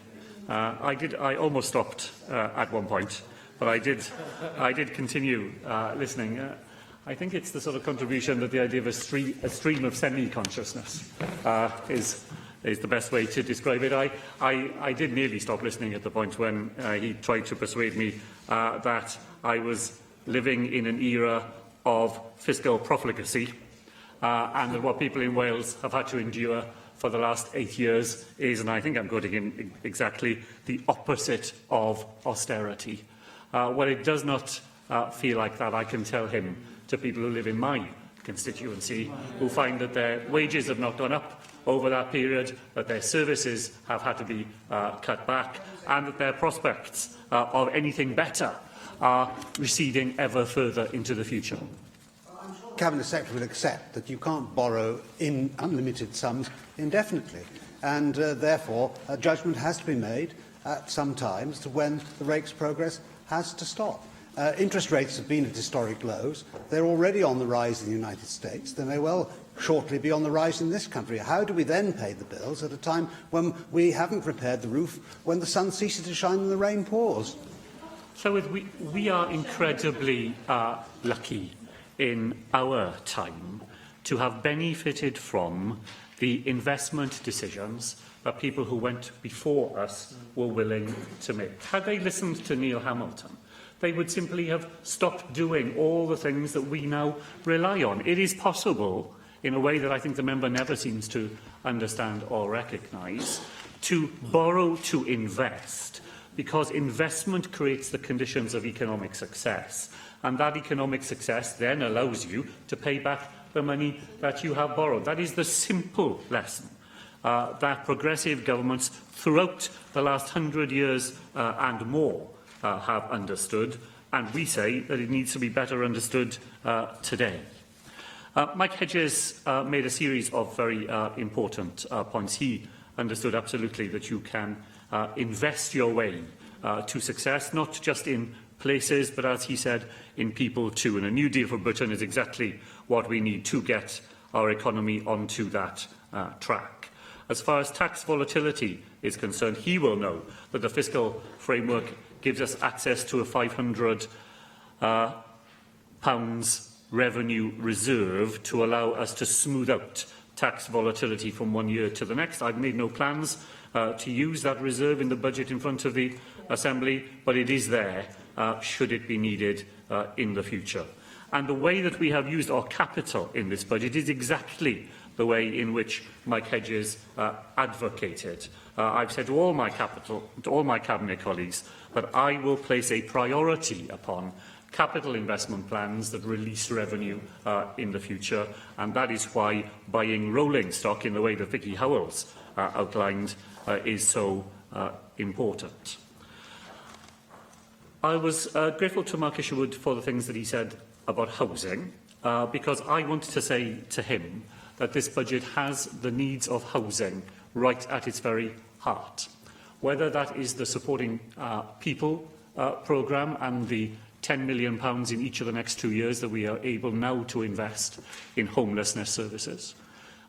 I almost stopped at one point, but I did continue listening. I think it's the sort of contribution that the idea of a stream of semi-consciousness is the best way to describe it. I did nearly stop listening at the point when he tried to persuade me that I was living in an era of fiscal profligacy, and that what people in Wales have had to endure for the last 8 years is, and I think I'm quoting him exactly, the opposite of austerity. When it does not feel like that, I can tell him, to people who live in my constituency, who find that their wages have not gone up over that period, that their services have had to be cut back, and that their prospects of anything better are receding ever further into the future. Cabinet Secretary will accept that you can't borrow in unlimited sums indefinitely, and therefore a judgment has to be made at some time as to when the rake's progress has to stop. Interest rates have been at historic lows. They're already on the rise in the United States. They may well shortly be on the rise in this country. How do we then pay the bills at a time when we haven't repaired the roof, when the sun ceases to shine and the rain pours? So we are incredibly lucky in our time to have benefited from the investment decisions that people who went before us were willing to make. Had they listened to Neil Hamilton, they would simply have stopped doing all the things that we now rely on. It is possible, in a way that I think the member never seems to understand or recognise, to borrow to invest because investment creates the conditions of economic success, and that economic success then allows you to pay back the money that you have borrowed. That is the simple lesson that progressive governments throughout the last 100 years and more have understood, and we say that it needs to be better understood today. Mike Hedges made a series of very important points. He understood absolutely that you can invest your way to success, not just in places, but as he said, in people too. And a New Deal for Britain is exactly what we need to get our economy onto that track. As far as tax volatility is concerned, he will know that the fiscal framework gives us access to a £500 revenue reserve to allow us to smooth out tax volatility from one year to the next. I've made no plans to use that reserve in the budget in front of the Assembly, but it is there should it be needed in the future. And the way that we have used our capital in this budget is exactly the way in which Mike Hedges advocated. I've said to all my Cabinet colleagues that I will place a priority upon capital investment plans that release revenue in the future, and that is why buying rolling stock in the way that Vicky Howells outlined is so important. I was grateful to Mark Isherwood for the things that he said about housing, because I wanted to say to him that this budget has the needs of housing right at its very heart. Whether that is the Supporting People programme and the £10 million in each of the next 2 years that we are able now to invest in homelessness services,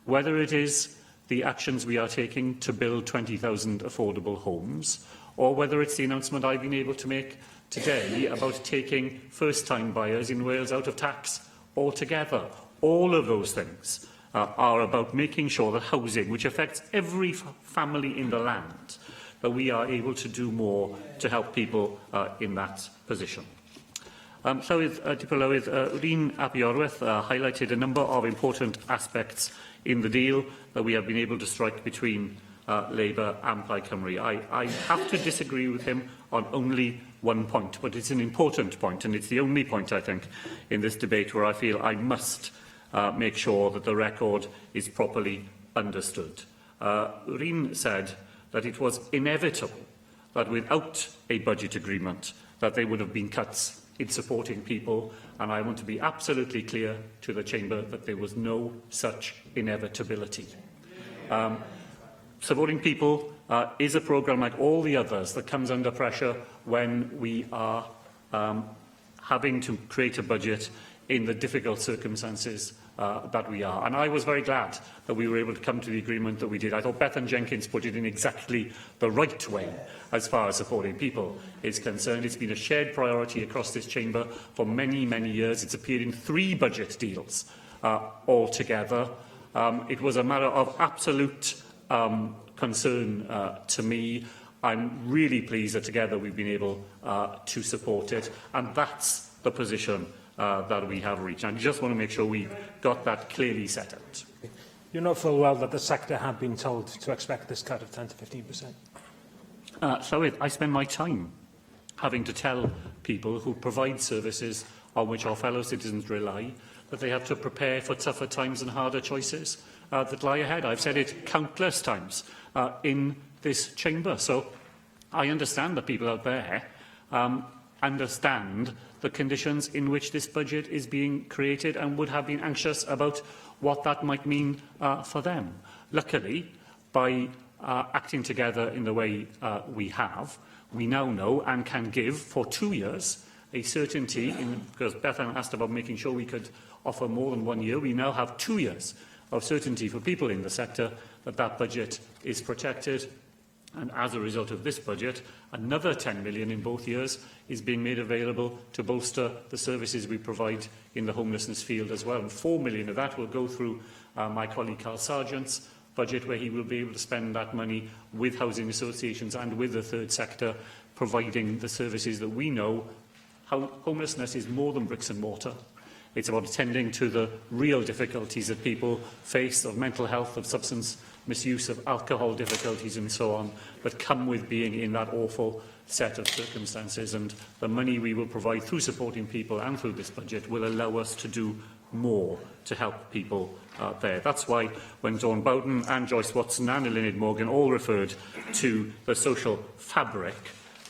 whether it is the actions we are taking to build 20,000 affordable homes, or whether it's the announcement I've been able to make today about taking first-time buyers in Wales out of tax altogether. All of those things are about making sure that housing, which affects every family in the land, that we are able to do more to help people in that position. Llywydd Dipolwydd, Rhyn ap Iorwerth highlighted a number of important aspects in the deal that we have been able to strike between Labour and Plaid Cymru. I have to disagree with him on only one point, but it's an important point, and it's the only point, I think, in this debate where I feel I must make sure that the record is properly understood. Rhyn said that it was inevitable that without a budget agreement that there would have been cuts in supporting people, and I want to be absolutely clear to the Chamber that there was no such inevitability. Supporting People is a programme like all the others that comes under pressure when we are having to create a budget in the difficult circumstances that we are. And I was very glad that we were able to come to the agreement that we did. I thought Bethan Jenkins put it in exactly the right way as far as supporting people is concerned. It's been a shared priority across this chamber for many, many years. It's appeared in 3 budget deals altogether. It was a matter of absolute concern to me. I'm really pleased that together we've been able to support it, and that's the position that we have reached. And I just want to make sure we've got that clearly set out. You know full well that the sector had been told to expect this cut of 10 to 15%. Llywydd, I spend my time having to tell people who provide services on which our fellow citizens rely that they have to prepare for tougher times and harder choices that lie ahead. I've said it countless times in this chamber. So I understand that people out there understand the conditions in which this budget is being created and would have been anxious about what that might mean for them. Luckily, by acting together in the way we have, we now know and can give for 2 years a certainty, because Bethan asked about making sure we could offer more than 1 year. We now have 2 years of certainty for people in the sector that that budget is protected. And as a result of this budget, another 10 million in both years is being made available to bolster the services we provide in the homelessness field as well. And 4 million of that will go through my colleague Carl Sargent's budget, where he will be able to spend that money with housing associations and with the third sector, providing the services that we know. How homelessness is more than bricks and mortar. It's about attending to the real difficulties that people face of mental health, of substance misuse of alcohol difficulties and so on, that come with being in that awful set of circumstances. And the money we will provide through supporting people and through this budget will allow us to do more to help people there. That's why when Dawn Bowden and Joyce Watson and Eluned Morgan all referred to the social fabric,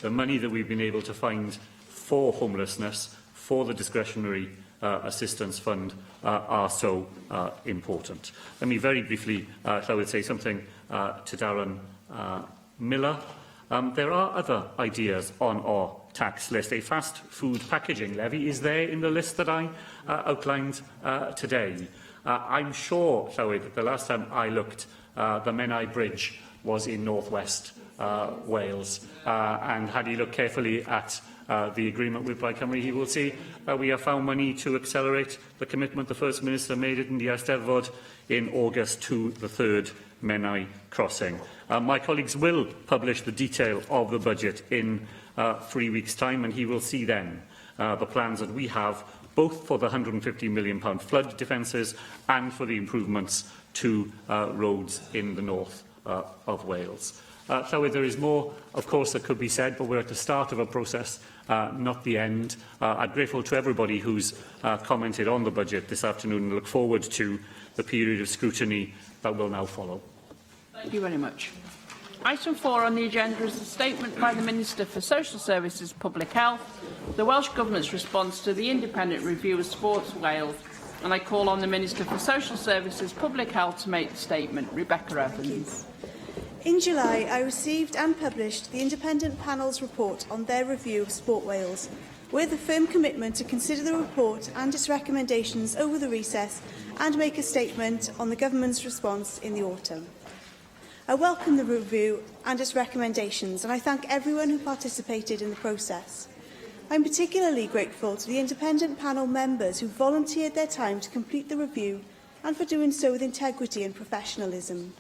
the money that we've been able to find for homelessness, for the discretionary assistance fund, are so important. Let me very briefly, I would say something to Darren Miller. There are other ideas on our tax list. A fast food packaging levy is there in the list that I outlined today. I'm sure, Llywyd, that the last time I looked, the Menai Bridge was in north-west Wales. And had he looked carefully at the agreement with Plaid Cymru, he will see we have found money to accelerate the commitment the First Minister made in the Eisteddfod in August to the third Menai crossing. My colleagues will publish the detail of the budget in 3 weeks' time, and he will see then the plans that we have, both for the £150 million flood defences and for the improvements to roads in the north of Wales. So there is more, of course, that could be said, but we're at the start of a process, not the end. I'm grateful to everybody who's commented on the budget this afternoon and look forward to the period of scrutiny that will now follow. Thank you very much. Item 4 on the agenda is a statement by the Minister for Social Services, Public Health, the Welsh Government's response to the independent review of Sports Wales, and I call on the Minister for Social Services, Public Health to make the statement. Rebecca Evans. In July, I received and published the independent panel's report on their review of Sport Wales, with a firm commitment to consider the report and its recommendations over the recess and make a statement on the Government's response in the autumn. I welcome the review and its recommendations, and I thank everyone who participated in the process. I am particularly grateful to the independent panel members who volunteered their time to complete the review and for doing so with integrity and professionalism.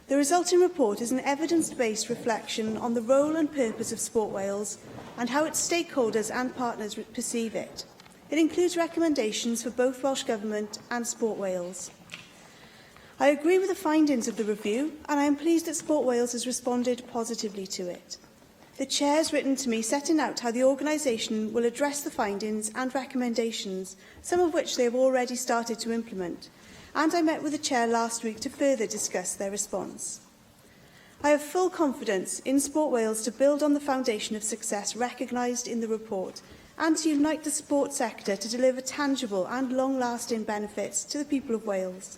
The resulting report is an evidence-based reflection on the role and purpose of Sport Wales and how its stakeholders and partners perceive it. It includes recommendations for both Welsh Government and Sport Wales. I agree with the findings of the review, and I am pleased that Sport Wales has responded positively to it. The Chair has written to me setting out how the organisation will address the findings and recommendations, some of which they have already started to implement, and I met with the Chair last week to further discuss their response. I have full confidence in Sport Wales to build on the foundation of success recognised in the report and to unite the sport sector to deliver tangible and long-lasting benefits to the people of Wales.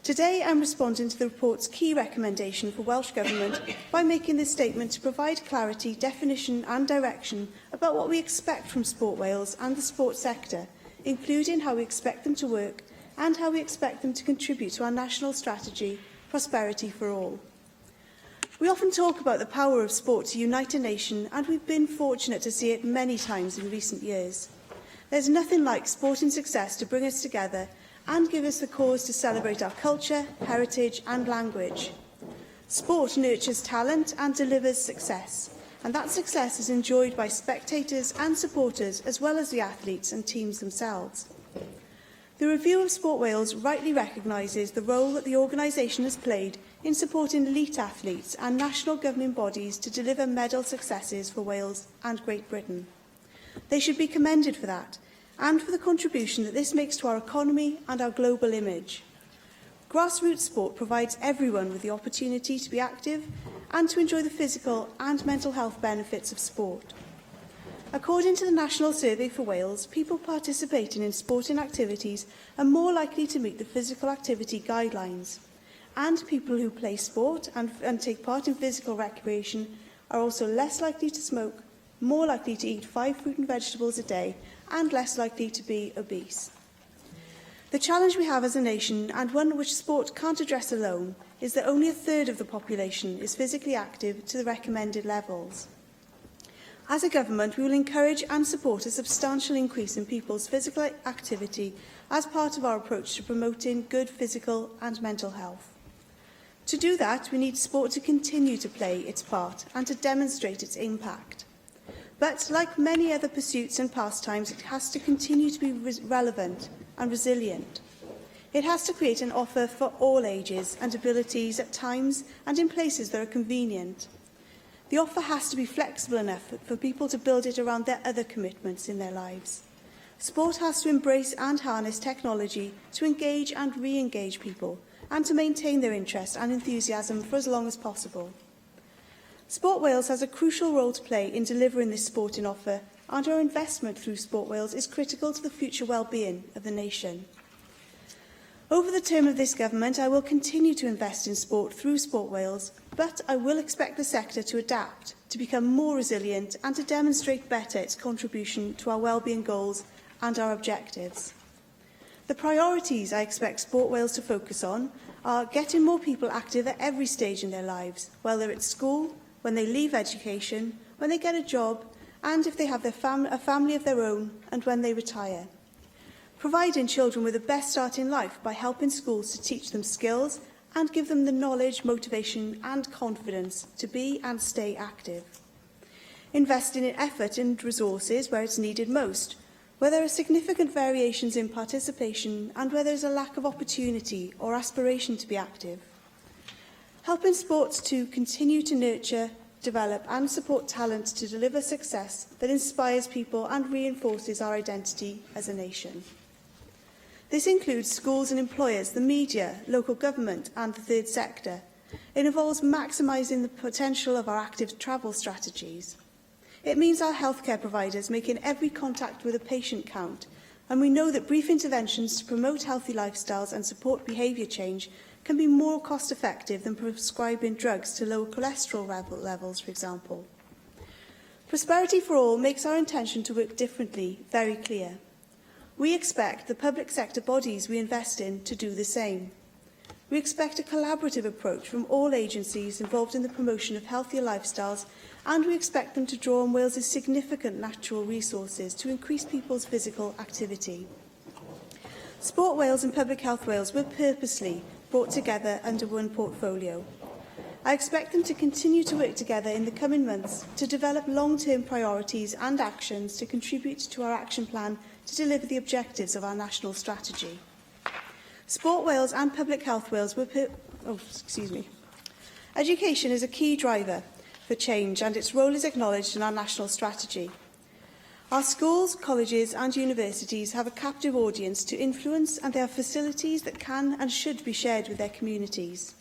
Today, I am responding to the report's key recommendation for Welsh Government by making this statement to provide clarity, definition and direction about what we expect from Sport Wales and the sport sector, including how we expect them to work and how we expect them to contribute to our national strategy, Prosperity for All. We often talk about the power of sport to unite a nation, and we've been fortunate to see it many times in recent years. There's nothing like sporting success to bring us together and give us the cause to celebrate our culture, heritage and language. Sport nurtures talent and delivers success, and that success is enjoyed by spectators and supporters as well as the athletes and teams themselves. The review of Sport Wales rightly recognises the role that the organisation has played in supporting elite athletes and national governing bodies to deliver medal successes for Wales and Great Britain. They should be commended for that, and for the contribution that this makes to our economy and our global image. Grassroots sport provides everyone with the opportunity to be active and to enjoy the physical and mental health benefits of sport. According to the National Survey for Wales, people participating in sporting activities are more likely to meet the physical activity guidelines, and people who play sport and take part in physical recreation are also less likely to smoke, more likely to eat 5 fruit and vegetables a day, and less likely to be obese. The challenge we have as a nation, and one which sport can't address alone, is that only a third of the population is physically active to the recommended levels. As a government, we will encourage and support a substantial increase in people's physical activity as part of our approach to promoting good physical and mental health. To do that, we need sport to continue to play its part and to demonstrate its impact. But, like many other pursuits and pastimes, it has to continue to be relevant and resilient. It has to create an offer for all ages and abilities at times and in places that are convenient. The offer has to be flexible enough for people to build it around their other commitments in their lives. Sport has to embrace and harness technology to engage and re-engage people and to maintain their interest and enthusiasm for as long as possible. Sport Wales has a crucial role to play in delivering this sporting offer, and our investment through Sport Wales is critical to the future well-being of the nation. Over the term of this government, I will continue to invest in sport through Sport Wales, but I will expect the sector to adapt, to become more resilient and to demonstrate better its contribution to our wellbeing goals and our objectives. The priorities I expect Sport Wales to focus on are getting more people active at every stage in their lives, whether it's school, when they leave education, when they get a job, and if they have a family of their own, and when they retire. Providing children with the best start in life by helping schools to teach them skills and give them the knowledge, motivation and confidence to be and stay active. Investing in effort and resources where it's needed most, where there are significant variations in participation and where there is a lack of opportunity or aspiration to be active. Helping sports to continue to nurture, develop and support talent to deliver success that inspires people and reinforces our identity as a nation. This includes schools and employers, the media, local government and the third sector. It involves maximising the potential of our active travel strategies. It means our healthcare providers making every contact with a patient count, and we know that brief interventions to promote healthy lifestyles and support behaviour change can be more cost-effective than prescribing drugs to lower cholesterol levels, for example. Prosperity for all makes our intention to work differently very clear. We expect the public sector bodies we invest in to do the same. We expect a collaborative approach from all agencies involved in the promotion of healthier lifestyles, and we expect them to draw on Wales's significant natural resources to increase people's physical activity. Sport Wales and Public Health Wales were purposely brought together under one portfolio. I expect them to continue to work together in the coming months to develop long-term priorities and actions to contribute to our action plan to deliver the objectives of our national strategy. Sport Wales and Public Health Wales were Education is a key driver for change and its role is acknowledged in our national strategy. Our schools, colleges and universities have a captive audience to influence, and they have facilities that can and should be shared with their communities.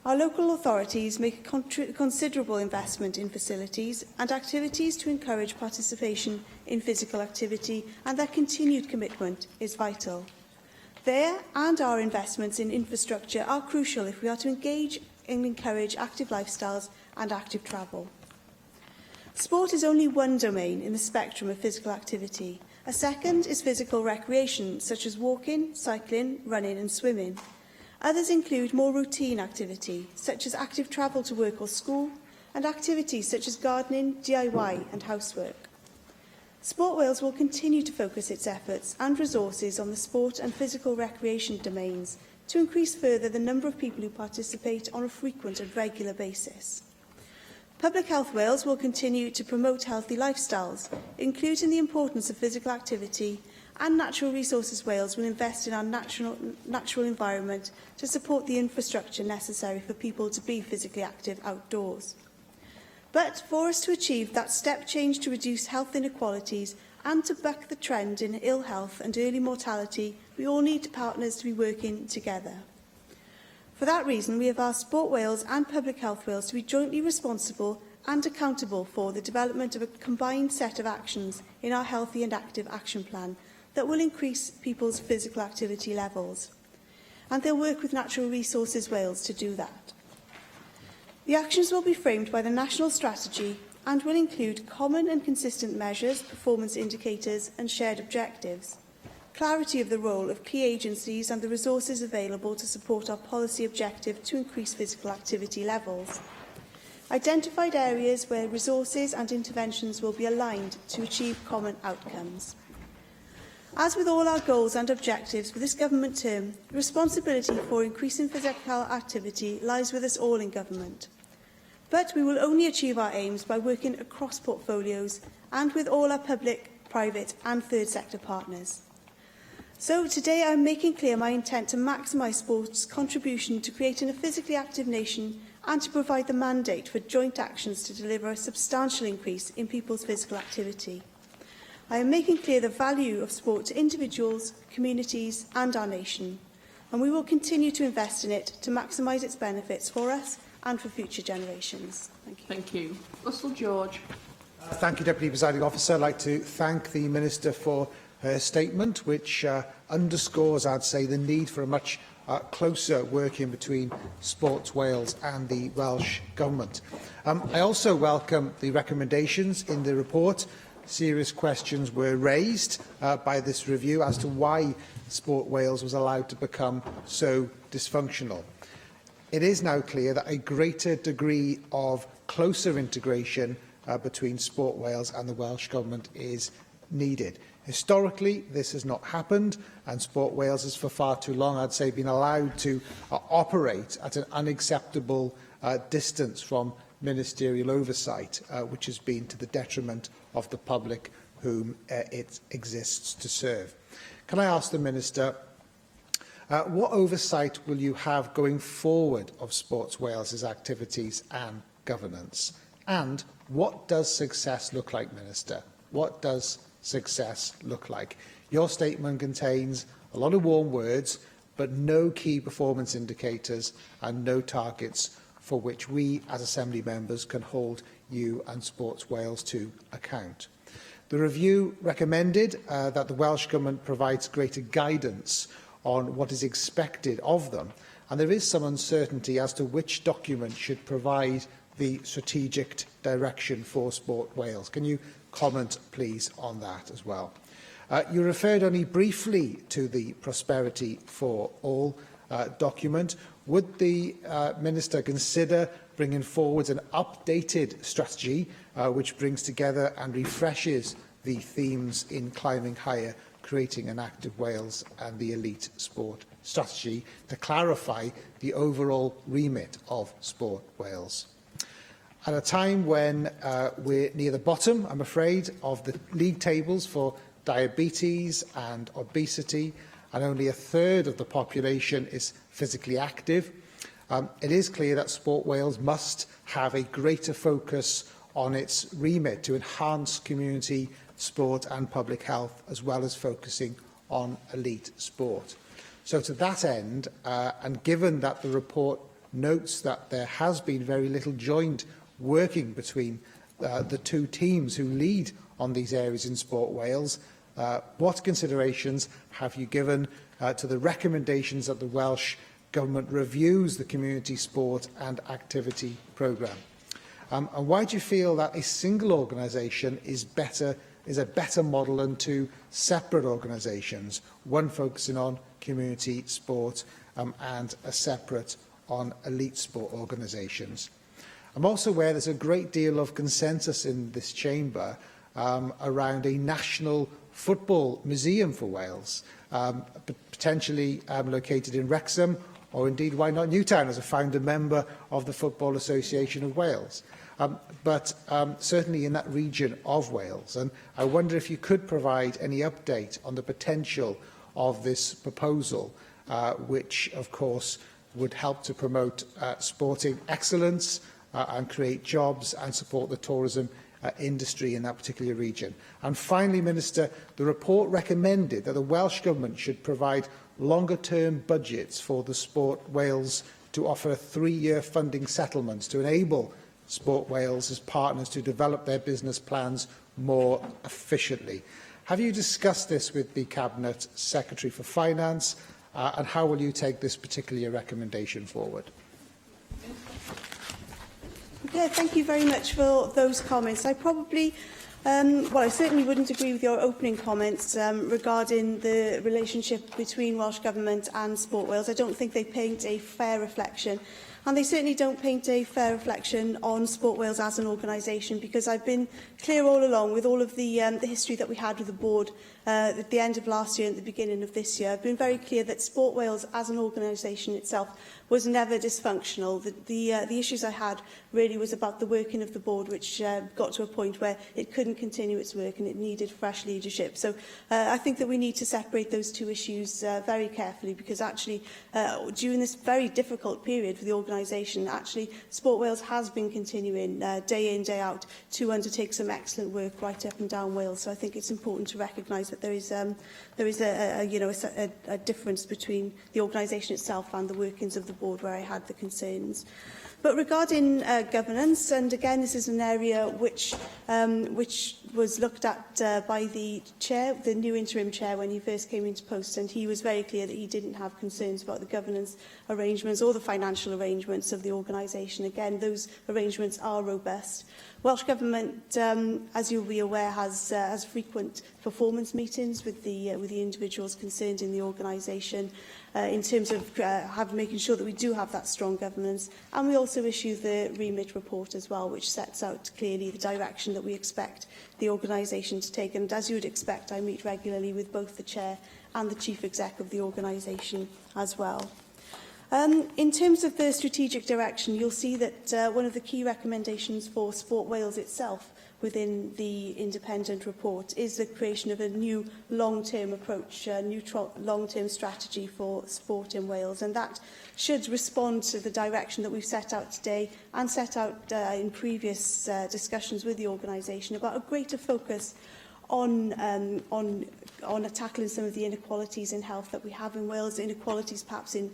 Our local authorities make a considerable investment in facilities and activities to encourage participation in physical activity, and their continued commitment is vital. Their and our investments in infrastructure are crucial if we are to engage and encourage active lifestyles and active travel. Sport is only one domain in the spectrum of physical activity. A second is physical recreation, such as walking, cycling, running and swimming. Others include more routine activity, such as active travel to work or school, and activities such as gardening, DIY and housework. Sport Wales will continue to focus its efforts and resources on the sport and physical recreation domains to increase further the number of people who participate on a frequent and regular basis. Public Health Wales will continue to promote healthy lifestyles, including the importance of physical activity, and Natural Resources Wales will invest in our natural environment to support the infrastructure necessary for people to be physically active outdoors. But for us to achieve that step change to reduce health inequalities and to buck the trend in ill health and early mortality, we all need partners to be working together. For that reason, we have asked Sport Wales and Public Health Wales to be jointly responsible and accountable for the development of a combined set of actions in our Healthy and Active Action Plan that will increase people's physical activity levels. And they'll work with Natural Resources Wales to do that. The actions will be framed by the national strategy and will include common and consistent measures, performance indicators and shared objectives, clarity of the role of key agencies and the resources available to support our policy objective to increase physical activity levels, identified areas where resources and interventions will be aligned to achieve common outcomes. As with all our goals and objectives for this government term, the responsibility for increasing physical activity lies with us all in government. But we will only achieve our aims by working across portfolios and with all our public, private and third sector partners. So today I'm making clear my intent to maximise sport's contribution to creating a physically active nation and to provide the mandate for joint actions to deliver a substantial increase in people's physical activity. I am making clear the value of sport to individuals, communities and our nation, and we will continue to invest in it to maximise its benefits for us and for future generations. Thank you. Thank you. Russell George. Thank you, Deputy Presiding Officer. I'd like to thank the Minister for her statement, which underscores, I'd say, the need for a much closer working between Sports Wales and the Welsh Government. I also welcome the recommendations in the report. Serious questions were raised by this review as to why Sport Wales was allowed to become so dysfunctional. It is now clear that a greater degree of closer integration between Sport Wales and the Welsh Government is needed. Historically, this has not happened, and Sport Wales has for far too long, I'd say, been allowed to operate at an unacceptable distance from ministerial oversight, which has been to the detriment of the public whom it exists to serve. Can I ask the Minister, what oversight will you have going forward of Sports Wales' activities and governance? And what does success look like, Minister? What does success look like? Your statement contains a lot of warm words, but no key performance indicators and no targets for which we, as Assembly members, can hold you and Sports Wales to account. The review recommended that the Welsh Government provides greater guidance on what is expected of them, and there is some uncertainty as to which document should provide the strategic direction for Sport Wales. Can you comment, please, on that as well? You referred only briefly to the Prosperity for All document. Would the Minister consider bringing forward an updated strategy which brings together and refreshes the themes in Climbing Higher, Creating an Active Wales and the Elite Sport Strategy to clarify the overall remit of Sport Wales? At a time when we're near the bottom, I'm afraid, of the league tables for diabetes and obesity, and only a third of the population is physically active, it is clear that Sport Wales must have a greater focus on its remit to enhance community sport and public health, as well as focusing on elite sport. So to that end, and given that the report notes that there has been very little joint working between the two teams who lead on these areas in Sport Wales, what considerations have you given to the recommendations that the Welsh Government reviews the community sport and activity programme? And why do you feel that a single organisation is a better model than two separate organisations, one focusing on community sport and a separate on elite sport organisations? I'm also aware there's a great deal of consensus in this chamber around a national football museum for Wales, potentially located in Wrexham, or indeed, why not Newtown, as a founder member of the Football Association of Wales. But certainly in that region of Wales. And I wonder if you could provide any update on the potential of this proposal, which, of course, would help to promote sporting excellence and create jobs and support the tourism industry in that particular region. And finally, Minister, the report recommended that the Welsh Government should provide longer-term budgets for the Sport Wales to offer a 3-year funding settlement to enable Sport Wales as partners to develop their business plans more efficiently. Have you discussed this with the Cabinet Secretary for Finance, and how will you take this particular recommendation forward? Yeah, thank you very much for those comments. I probably, I certainly wouldn't agree with your opening comments regarding the relationship between Welsh Government and Sport Wales. I don't think they paint a fair reflection. And they certainly don't paint a fair reflection on Sport Wales as an organisation, because I've been clear all along with all of the history that we had with the board at the end of last year and at the beginning of this year, have been very clear that Sport Wales as an organisation itself was never dysfunctional. The issues I had really was about the working of the board, which got to a point where it couldn't continue its work and it needed fresh leadership. So I think that we need to separate those two issues very carefully, because actually during this very difficult period for the organisation, actually Sport Wales has been continuing day in, day out to undertake some excellent work right up and down Wales. So I think it's important to recognise that there is a difference between the organisation itself and the workings of the board where I had the concerns. But regarding governance, and again this is an area which was looked at by the chair, the new interim chair, when he first came into post, and he was very clear that he didn't have concerns about the governance arrangements or the financial arrangements of the organisation. Again, those arrangements are robust. Welsh Government, as you'll be aware, has frequent performance meetings with the individuals concerned in the organisation in terms of making sure that we do have that strong governance. And we also issue the REMIT report as well, which sets out clearly the direction that we expect the organisation to take. And as you would expect, I meet regularly with both the chair and the chief exec of the organisation as well. In terms of the strategic direction, you'll see that one of the key recommendations for Sport Wales itself within the independent report is the creation of a new long-term approach, a new long-term strategy for sport in Wales, and that should respond to the direction that we've set out today and set out in previous discussions with the organisation about a greater focus on tackling some of the inequalities in health that we have in Wales, inequalities perhaps in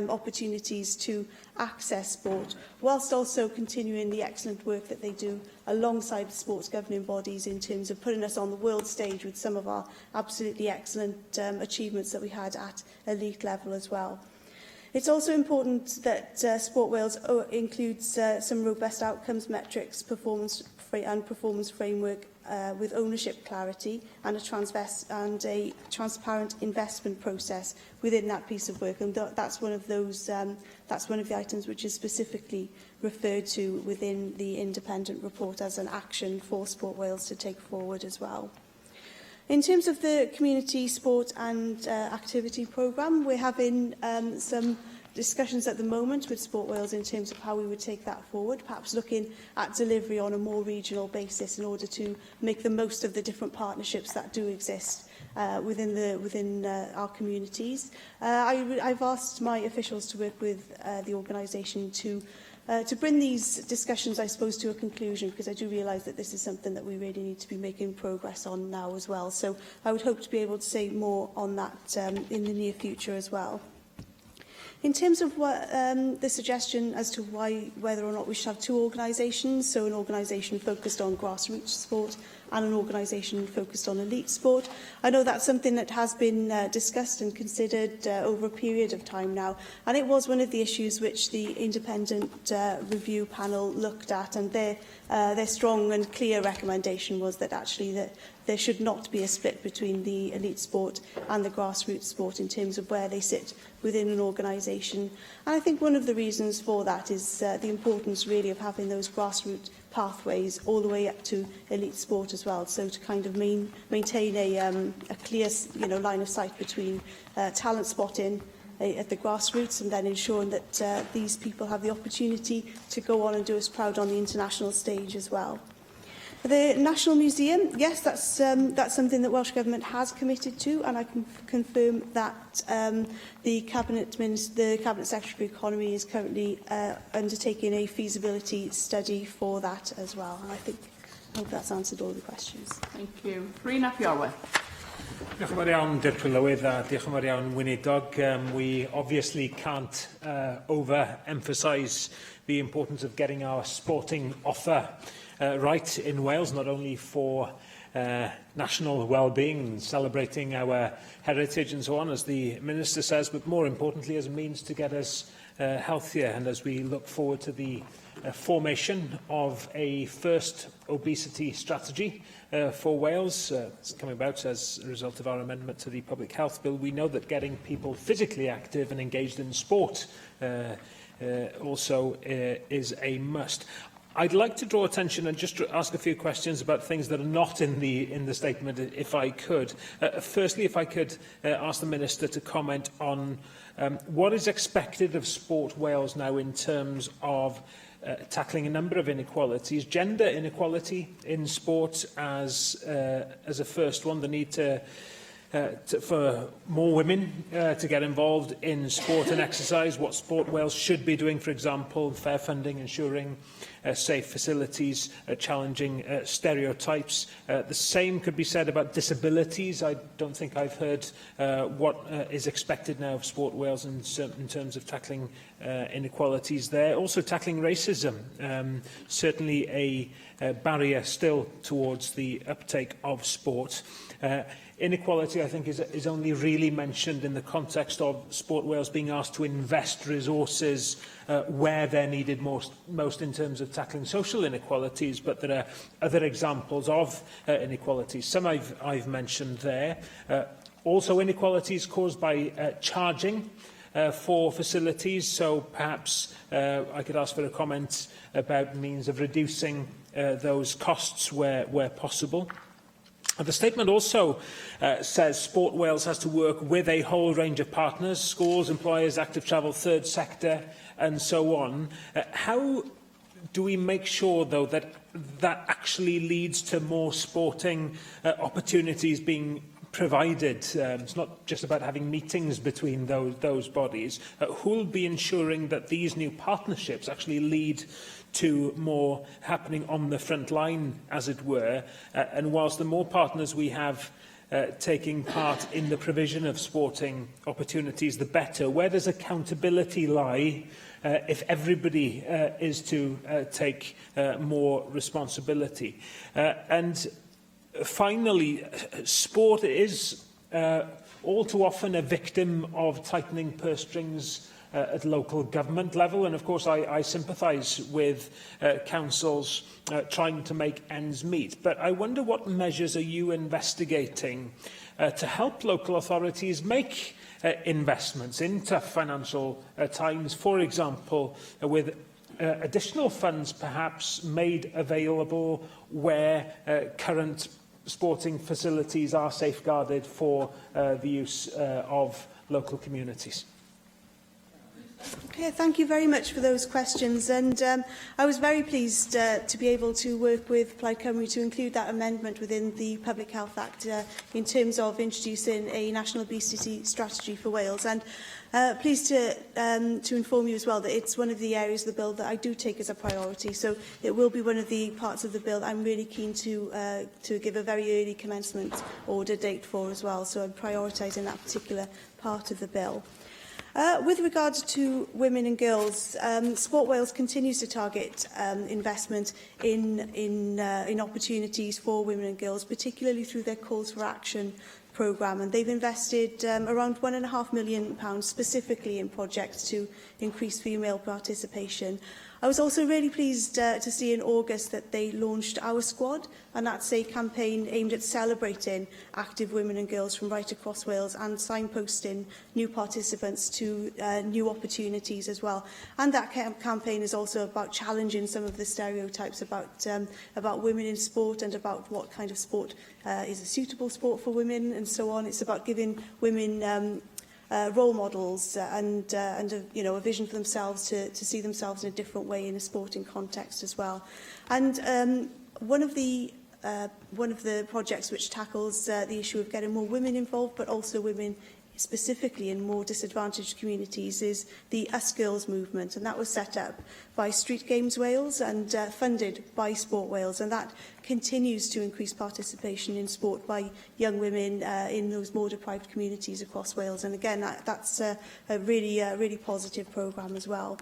opportunities to access sport, whilst also continuing the excellent work that they do alongside the sports governing bodies in terms of putting us on the world stage with some of our absolutely excellent achievements that we had at elite level as well. It's also important that Sport Wales includes some robust outcomes metrics, performance framework with ownership clarity and a transparent investment process within that piece of work, and that's one of those. That's one of the items which is specifically referred to within the independent report as an action for Sport Wales to take forward as well. In terms of the community sport and activity programme, we're having some discussions at the moment with Sport Wales in terms of how we would take that forward, perhaps looking at delivery on a more regional basis in order to make the most of the different partnerships that do exist within our communities. I've asked my officials to work with the organisation to bring these discussions, I suppose, to a conclusion, because I do realise that this is something that we really need to be making progress on now as well. So I would hope to be able to say more on that in the near future as well. In terms of the suggestion as to whether or not we should have two organisations, so an organisation focused on grassroots sport and an organisation focused on elite sport, I know that's something that has been discussed and considered over a period of time now, and it was one of the issues which the independent review panel looked at, and their strong and clear recommendation was that actually there should not be a split between the elite sport and the grassroots sport in terms of where they sit within an organisation. And I think one of the reasons for that is the importance really of having those grassroots pathways all the way up to elite sport as well, so to kind of maintain a clear line of sight between talent spotting at the grassroots and then ensuring that these people have the opportunity to go on and do us proud on the international stage as well. The National Museum, yes, that's something that Welsh Government has committed to, and I can confirm that the Cabinet Secretary for Economy is currently undertaking a feasibility study for that as well. And I hope that's answered all the questions. Thank you. Rhys Iorwerth. Diolch yn fawr iawn, Dir Prylywydd, a diolch yn fawr iawn, Weinidog. We obviously can't overemphasise the importance of getting our sporting offer right in Wales, not only for national well-being and celebrating our heritage and so on, as the Minister says, but more importantly as a means to get us healthier, and as we look forward to the formation of a first obesity strategy for Wales. It's coming about as a result of our amendment to the Public Health Bill. We know that getting people physically active and engaged in sport also is a must. I'd like to draw attention and just ask a few questions about things that are not in the statement, if I could. Firstly, if I could ask the Minister to comment on what is expected of Sport Wales now in terms of tackling a number of inequalities. Gender inequality in sport as a first one, the need for more women to get involved in sport and exercise, what Sport Wales should be doing, for example, fair funding, ensuring safe facilities, challenging stereotypes. The same could be said about disabilities. I don't think I've heard what is expected now of Sport Wales in terms of tackling inequalities there. Also tackling racism, certainly a barrier still towards the uptake of sport. Inequality, I think, is only really mentioned in the context of Sport Wales being asked to invest resources where they're needed most in terms of tackling social inequalities, but there are other examples of inequalities. Some I've mentioned there. Also inequalities caused by charging for facilities, so perhaps I could ask for a comment about means of reducing those costs where possible. The statement also says Sport Wales has to work with a whole range of partners, schools, employers, active travel, third sector and so on. How do we make sure, though, that that actually leads to more sporting opportunities being provided? It's not just about having meetings between those bodies. Who will be ensuring that these new partnerships actually lead to more happening on the front line, as it were? And whilst the more partners we have taking part in the provision of sporting opportunities, the better. Where does accountability lie if everybody is to take more responsibility? And finally, sport is all too often a victim of tightening purse strings at local government level, and of course I sympathise with councils trying to make ends meet. But I wonder what measures are you investigating to help local authorities make investments in tough financial times, for example, with additional funds perhaps made available where current sporting facilities are safeguarded for the use of local communities. Okay, thank you very much for those questions, and I was very pleased to be able to work with Plaid Cymru to include that amendment within the Public Health Act in terms of introducing a national obesity strategy for Wales. And pleased to inform you as well that it's one of the areas of the bill that I do take as a priority. So it will be one of the parts of the bill I'm really keen to give a very early commencement order date for as well. So I'm prioritising that particular part of the bill. With regard to women and girls, Sport Wales continues to target investment in opportunities for women and girls, particularly through their Calls for Action programme, and they've invested around £1.5 million specifically in projects to increase female participation. I was also really pleased to see in August that they launched Our Squad, and that's a campaign aimed at celebrating active women and girls from right across Wales and signposting new participants to new opportunities as well. And that campaign is also about challenging some of the stereotypes about women in sport and about what kind of sport is a suitable sport for women and so on. It's about giving women role models and a vision for themselves to see themselves in a different way in a sporting context as well. And one of the projects which tackles the issue of getting more women involved, but also women specifically in more disadvantaged communities, is the Us Girls movement, and that was set up by Street Games Wales and funded by Sport Wales, and that continues to increase participation in sport by young women in those more deprived communities across Wales. And again, that's a really positive programme as well.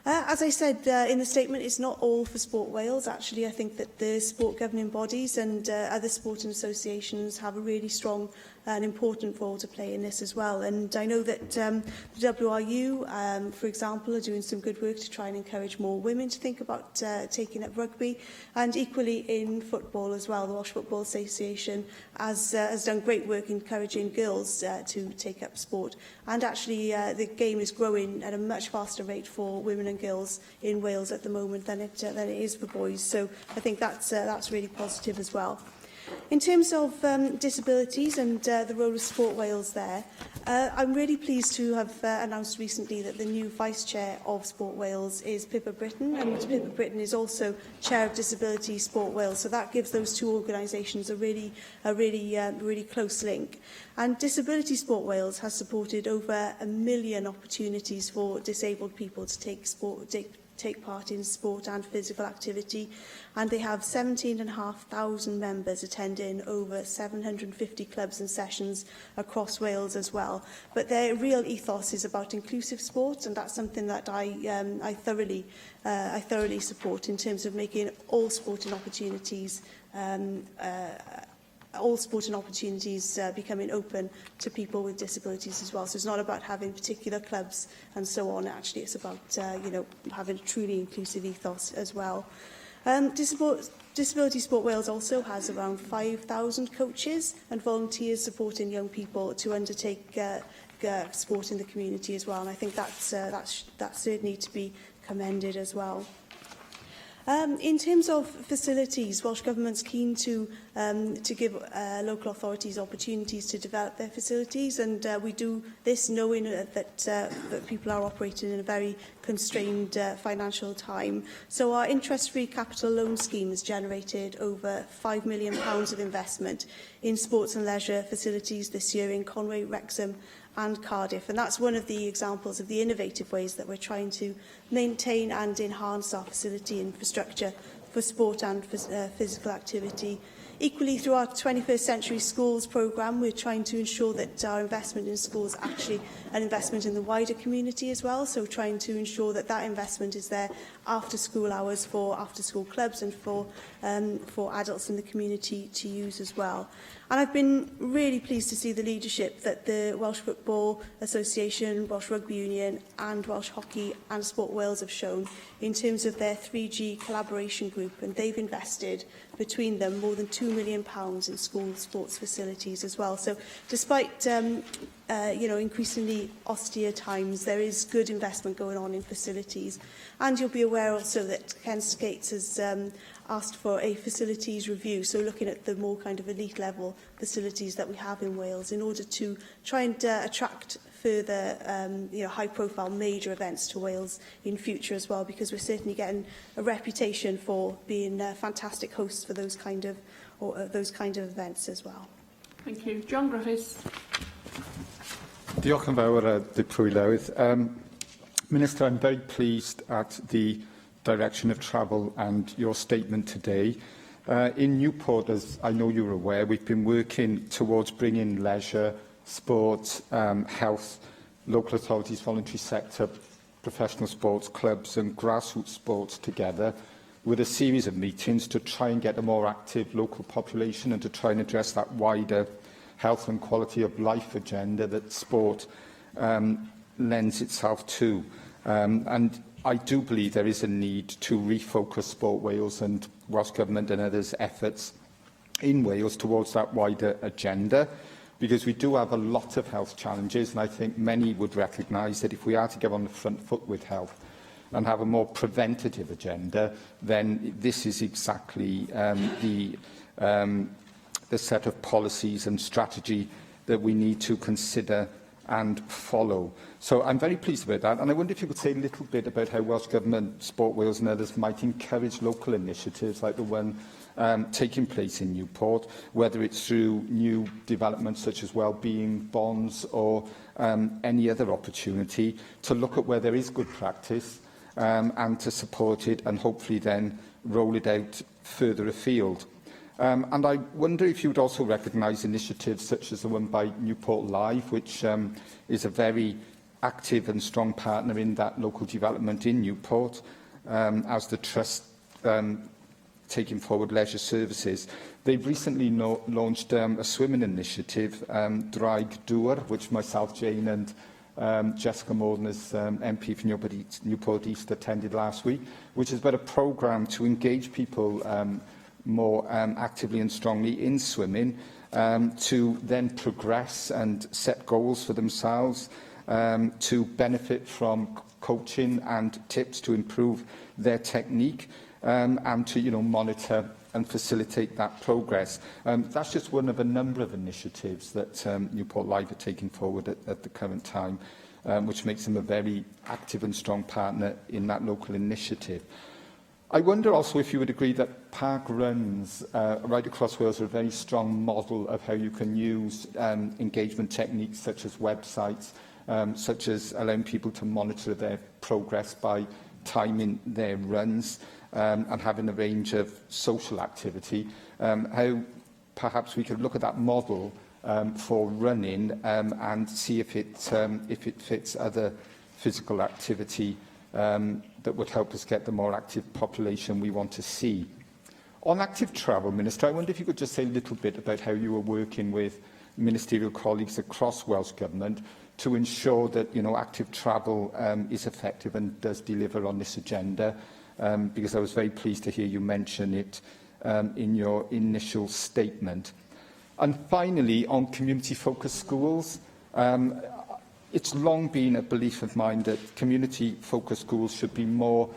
As I said in the statement, it's not all for Sport Wales. Actually, I think that the sport governing bodies and other sporting associations have a really strong an important role to play in this as well. And I know that the WRU, for example, are doing some good work to try and encourage more women to think about taking up rugby, and equally in football as well. The Welsh Football Association has done great work encouraging girls to take up sport, and actually the game is growing at a much faster rate for women and girls in Wales at the moment than it is for boys. So I think that's really positive as well. In terms of disabilities and the role of Sport Wales there, I'm really pleased to have announced recently that the new Vice Chair of Sport Wales is Pippa Britton, and Pippa Britton is also Chair of Disability Sport Wales, so that gives those two organisations a really close link. And Disability Sport Wales has supported over 1 million opportunities for disabled people to take part in sport and physical activity, and they have 17,500 members attending over 750 clubs and sessions across Wales as well. But their real ethos is about inclusive sport, and that's something that I thoroughly support in terms of making all sporting opportunities becoming open to people with disabilities as well. So it's not about having particular clubs and so on. Actually, it's about having a truly inclusive ethos as well. Disability Sport Wales also has around 5,000 coaches and volunteers supporting young people to undertake sport in the community as well. And I think that's certainly to be commended as well. In terms of facilities, Welsh Government's keen to give local authorities opportunities to develop their facilities, and we do this knowing that people are operating in a very constrained financial time. So our interest-free capital loan scheme has generated over £5 million of investment in sports and leisure facilities this year in Conway, Wrexham and Cardiff, and that's one of the examples of the innovative ways that we're trying to maintain and enhance our facility infrastructure for sport and physical activity. Equally, through our 21st Century Schools programme, we're trying to ensure that our investment in schools is actually an investment in the wider community as well, so trying to ensure that that investment is there after school hours for after-school clubs and for adults in the community to use as well. And I've been really pleased to see the leadership that the Welsh Football Association, Welsh Rugby Union and Welsh Hockey and Sport Wales have shown in terms of their 3G collaboration group, and they've invested between them more than £2 million in school sports facilities as well. So despite increasingly austere times, there is good investment going on in facilities. And you'll be aware also that Ken Skates has asked for a facilities review, so looking at the more kind of elite level facilities that we have in Wales in order to try and attract further high profile major events to Wales in future as well, because we're certainly getting a reputation for being fantastic hosts for those kind of events as well. Thank you. John Griffiths. Diolch yn fawr, Dipyn Lewis. Minister, I'm very pleased at the direction of travel and your statement today. In Newport, as I know you're aware, we've been working towards bringing leisure, sport, health, local authorities, voluntary sector, professional sports clubs and grassroots sports together with a series of meetings to try and get a more active local population and to try and address that wider health and quality of life agenda that sport lends itself to. And I do believe there is a need to refocus Sport Wales and Welsh Government and others' efforts in Wales towards that wider agenda, because we do have a lot of health challenges, and I think many would recognise that if we are to get on the front foot with health and have a more preventative agenda, then this is exactly the set of policies and strategy that we need to consider and follow. So I'm very pleased about that, and I wonder if you could say a little bit about how Welsh Government, Sport Wales and others might encourage local initiatives like the one taking place in Newport, whether it's through new developments such as wellbeing bonds or any other opportunity to look at where there is good practice and to support it and hopefully then roll it out further afield. And I wonder if you would also recognise initiatives such as the one by Newport Live, which is a very active and strong partner in that local development in Newport, as the Trust taking forward leisure services. They've recently launched a swimming initiative, Draig Dŵr, which myself, Jane and Jessica Morden, as MP for Newport East, attended last week, which is about a programme to engage people more actively and strongly in swimming, to then progress and set goals for themselves, to benefit from coaching and tips to improve their technique, and to monitor and facilitate that progress. That's just one of a number of initiatives that Newport Live are taking forward at the current time, which makes them a very active and strong partner in that local initiative. I wonder also if you would agree that park runs right across Wales are a very strong model of how you can use engagement techniques such as websites, such as allowing people to monitor their progress by timing their runs, and having a range of social activity. How perhaps we could look at that model for running and see if it fits other physical activity that would help us get the more active population we want to see. On active travel, Minister, I wonder if you could just say a little bit about how you are working with ministerial colleagues across Welsh Government to ensure that active travel is effective and does deliver on this agenda, because I was very pleased to hear you mention it in your initial statement. And finally, on community-focused schools, it's long been a belief of mine that community-focused schools should be more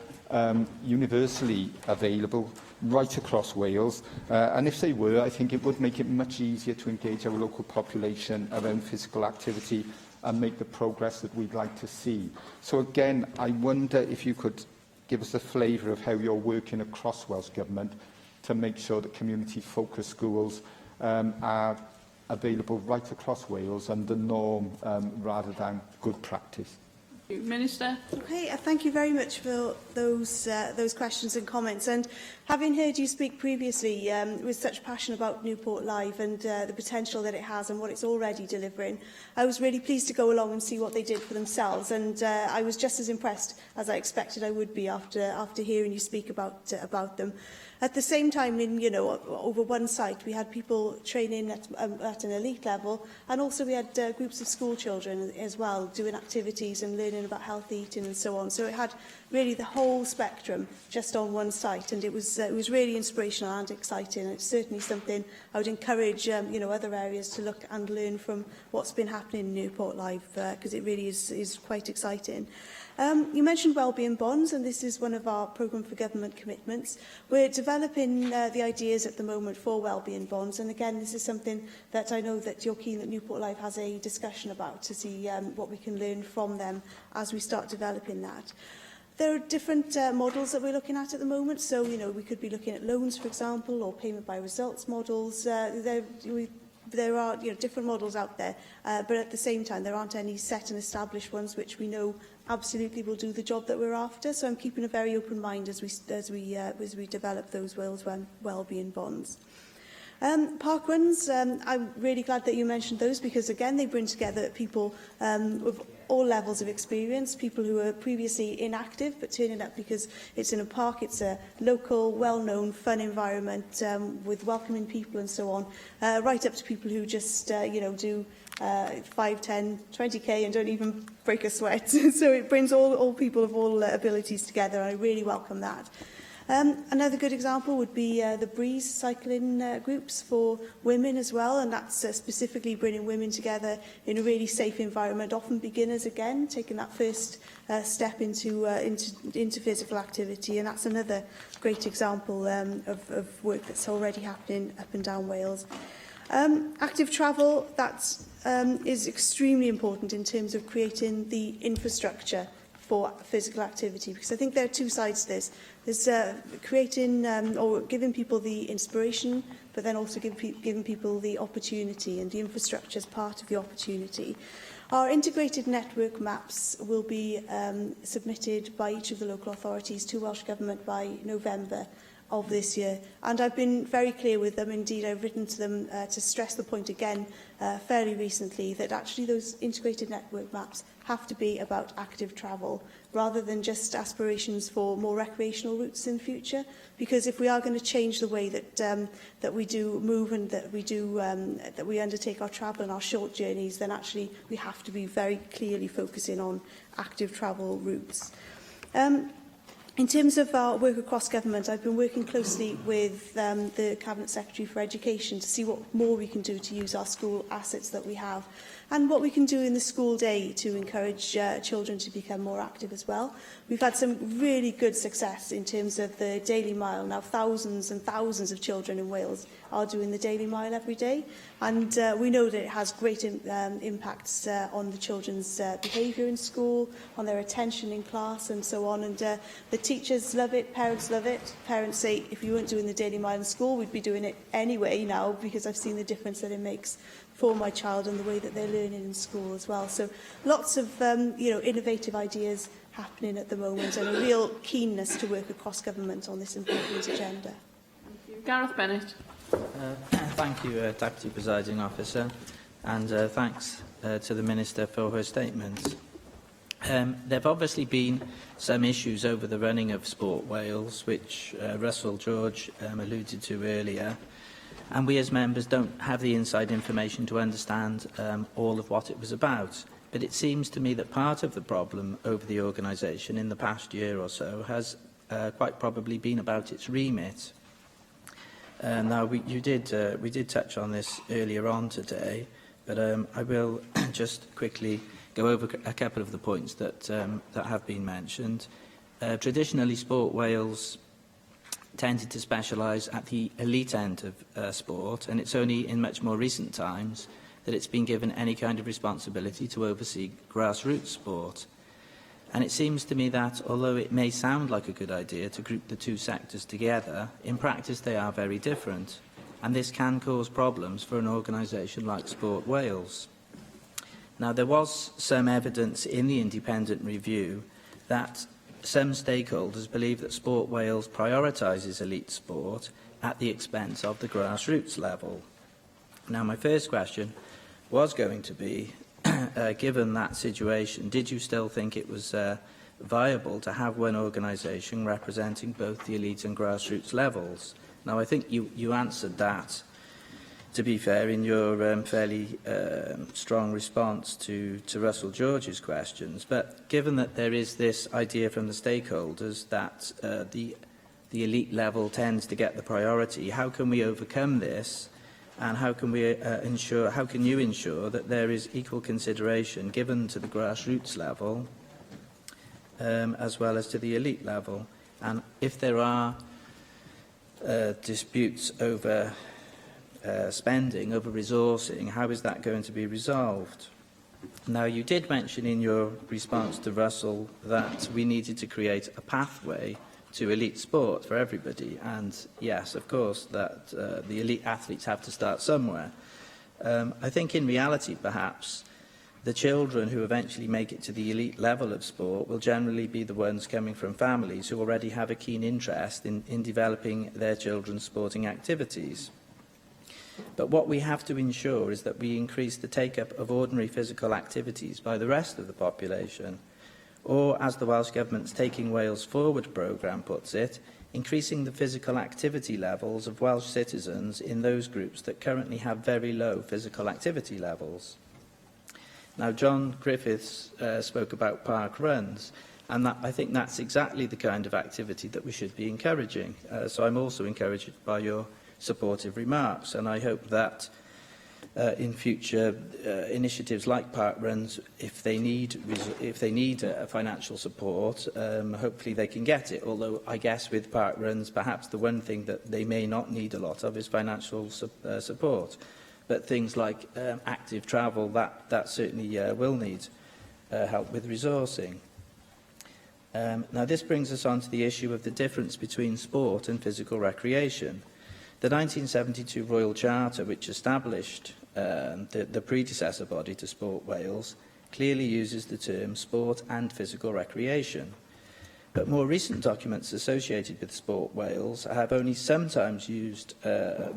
universally available right across Wales. And if they were, I think it would make it much easier to engage our local population around physical activity and make the progress that we'd like to see. So again, I wonder if you could give us a flavour of how you're working across Welsh Government to make sure that community-focused schools are available right across Wales and the norm rather than good practice. Minister. Okay, thank you very much for those questions and comments. And having heard you speak previously with such passion about Newport Live and the potential that it has and what it's already delivering, I was really pleased to go along and see what they did for themselves. And I was just as impressed as I expected I would be after hearing you speak about them. At the same time, over one site, we had people training at an elite level, and also we had groups of school children as well doing activities and learning about healthy eating and so on. So it had really the whole spectrum just on one site, and it was really inspirational and exciting. And it's certainly something I would encourage other areas to look and learn from what's been happening in Newport Live, because it really is quite exciting. You mentioned wellbeing bonds, and this is one of our programme for government commitments. We're developing the ideas at the moment for wellbeing bonds, and again, this is something that I know that you're keen that Newport Live has a discussion about to see what we can learn from them as we start developing that. There are different models that we're looking at the moment, so we could be looking at loans, for example, or payment by results models. There are different models out there, but at the same time, there aren't any set and established ones which we know absolutely will do the job that we're after. So I'm keeping a very open mind as we develop those wellbeing bonds. Park runs, I'm really glad that you mentioned those, because again they bring together people of all levels of experience, people who were previously inactive but turning up because it's in a park, it's a local, well-known, fun environment with welcoming people and so on, right up to people who just do 5, 10, 20k and don't even break a sweat. So it brings all people of all abilities together, and I really welcome that. Another good example would be the Breeze cycling groups for women as well, and that's specifically bringing women together in a really safe environment, often beginners again, taking that first step into physical activity, and that's another great example of work that's already happening up and down Wales. Active travel, is extremely important in terms of creating the infrastructure for physical activity, because I think there are two sides to this. There's creating or giving people the inspiration, but then also giving people the opportunity, and the infrastructure is part of the opportunity. Our integrated network maps will be submitted by each of the local authorities to Welsh Government by November. of this year. And I've been very clear with them. Indeed, I've written to them to stress the point again fairly recently that actually those integrated network maps have to be about active travel rather than just aspirations for more recreational routes in the future. Because if we are going to change the way that that we do move and that we undertake our travel and our short journeys, then actually we have to be very clearly focusing on active travel routes. In terms of our work across government, I've been working closely with the Cabinet Secretary for Education to see what more we can do to use our school assets that we have and what we can do in the school day to encourage children to become more active as well. We've had some really good success in terms of the Daily Mile. Now, thousands and thousands of children in Wales are doing the Daily Mile every day, and we know that it has great impacts on the children's behaviour in school, on their attention in class and so on, and the teachers love it, parents love it. Parents say, if you weren't doing the Daily Mile in school, we'd be doing it anyway now, because I've seen the difference that it makes for my child and the way that they're learning in school as well. So lots of innovative ideas happening at the moment and a real keenness to work across government on this important agenda. Gareth Bennett. Thank you, Deputy Presiding Officer, and thanks to the Minister for her statement. There have obviously been some issues over the running of Sport Wales, which Russell George alluded to earlier, and we as members don't have the inside information to understand all of what it was about. But it seems to me that part of the problem over the organisation in the past year or so has quite probably been about its remit. Now, we did touch on this earlier on today, but I will just quickly go over a couple of the points that have been mentioned. Traditionally, Sport Wales tended to specialise at the elite end of sport, and it's only in much more recent times that it's been given any kind of responsibility to oversee grassroots sport. And it seems to me that, although it may sound like a good idea to group the two sectors together, in practice they are very different, and this can cause problems for an organisation like Sport Wales. Now, there was some evidence in the independent review that some stakeholders believe that Sport Wales prioritises elite sport at the expense of the grassroots level. Now, my first question was going to be, given that situation, did you still think it was viable to have one organisation representing both the elite and grassroots levels? Now, I think you answered that, to be fair, in your fairly strong response to Russell George's questions. But given that there is this idea from the stakeholders that the elite level tends to get the priority, how can we overcome this? And how can we how can you ensure that there is equal consideration given to the grassroots level as well as to the elite level? And if there are disputes over spending, over resourcing, how is that going to be resolved? Now, you did mention in your response to Russell that we needed to create a pathway to elite sport for everybody, and yes, of course, that the elite athletes have to start somewhere. I think in reality, perhaps, the children who eventually make it to the elite level of sport will generally be the ones coming from families who already have a keen interest in developing their children's sporting activities. But what we have to ensure is that we increase the take-up of ordinary physical activities by the rest of the population, or, as the Welsh Government's Taking Wales Forward programme puts it, increasing the physical activity levels of Welsh citizens in those groups that currently have very low physical activity levels. Now, John Griffiths spoke about park runs, and I think that's exactly the kind of activity that we should be encouraging. So I'm also encouraged by your supportive remarks, and I hope that in future initiatives like park runs, if they need financial support, hopefully they can get it. Although I guess with park runs, perhaps the one thing that they may not need a lot of is financial support. But things like active travel, that certainly will need help with resourcing. Now, this brings us on to the issue of the difference between sport and physical recreation. The 1972 Royal Charter, which established the predecessor body to Sport Wales, clearly uses the term sport and physical recreation. but more recent documents associated with Sport Wales have only sometimes used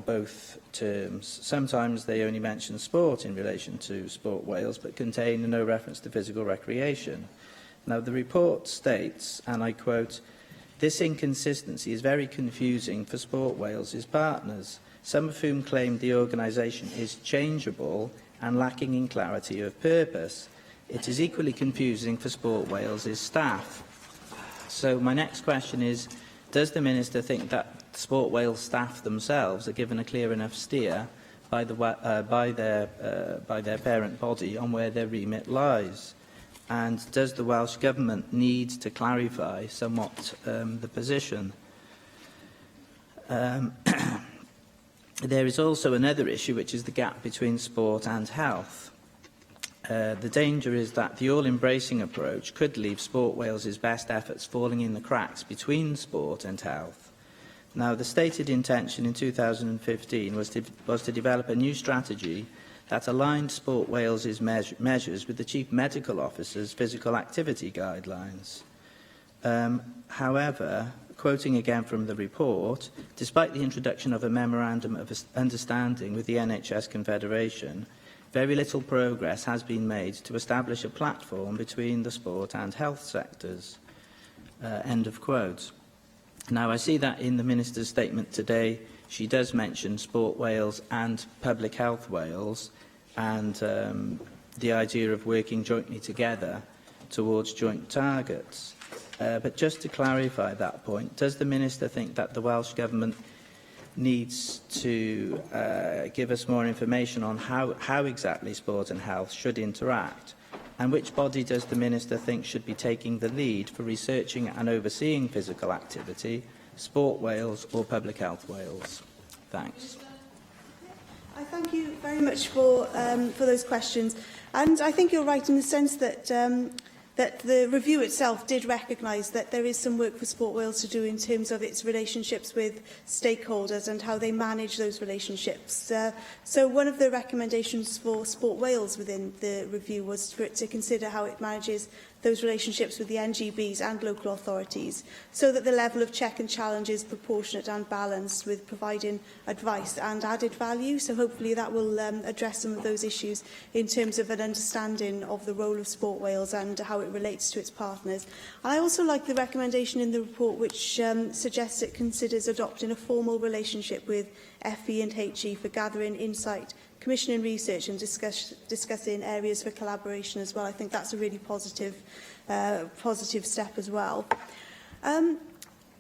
both terms. Sometimes they only mention sport in relation to Sport Wales, but contain no reference to physical recreation. Now, the report states, and I quote, "This inconsistency is very confusing for Sport Wales' partners, some of whom claim the organisation is changeable and lacking in clarity of purpose. It is equally confusing for Sport Wales' staff." So my next question is, does the Minister think that Sport Wales staff themselves are given a clear enough steer by their parent body on where their remit lies? And does the Welsh Government need to clarify somewhat the position? There is also another issue, which is the gap between sport and health. The danger is that the all-embracing approach could leave Sport Wales' best efforts falling in the cracks between sport and health. Now, the stated intention in 2015 was to develop a new strategy that aligned Sport Wales' measures with the Chief Medical Officer's physical activity guidelines. However, quoting again from the report, despite the introduction of a memorandum of understanding with the NHS Confederation, very little progress has been made to establish a platform between the sport and health sectors. End of quote. Now, I see that in the Minister's statement today, she does mention Sport Wales and Public Health Wales and the idea of working jointly together towards joint targets. But just to clarify that point, does the Minister think that the Welsh Government needs to give us more information on how exactly sport and health should interact? And which body does the Minister think should be taking the lead for researching and overseeing physical activity, Sport Wales or Public Health Wales? Thanks. I thank you very much for those questions. And I think you're right in the sense that that the review itself did recognise that there is some work for Sport Wales to do in terms of its relationships with stakeholders and how they manage those relationships. So one of the recommendations for Sport Wales within the review was for it to consider how it manages those relationships with the NGBs and local authorities, so that the level of check and challenge is proportionate and balanced with providing advice and added value. So hopefully that will address some of those issues in terms of an understanding of the role of Sport Wales and how it relates to its partners. And I also like the recommendation in the report which suggests it considers adopting a formal relationship with FE and HE for gathering insight, commissioning research and discussing areas for collaboration as well. I think that's a really positive step as well.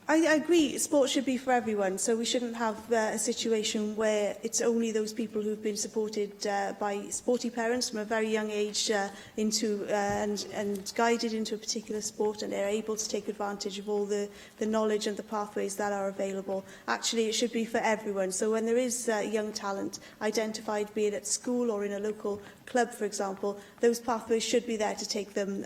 I agree, sport should be for everyone, so we shouldn't have a situation where it's only those people who've been supported by sporty parents from a very young age into and guided into a particular sport, and they're able to take advantage of all the knowledge and the pathways that are available. Actually, it should be for everyone. So when there is young talent identified, be it at school or in a local club, for example, those pathways should be there to take them,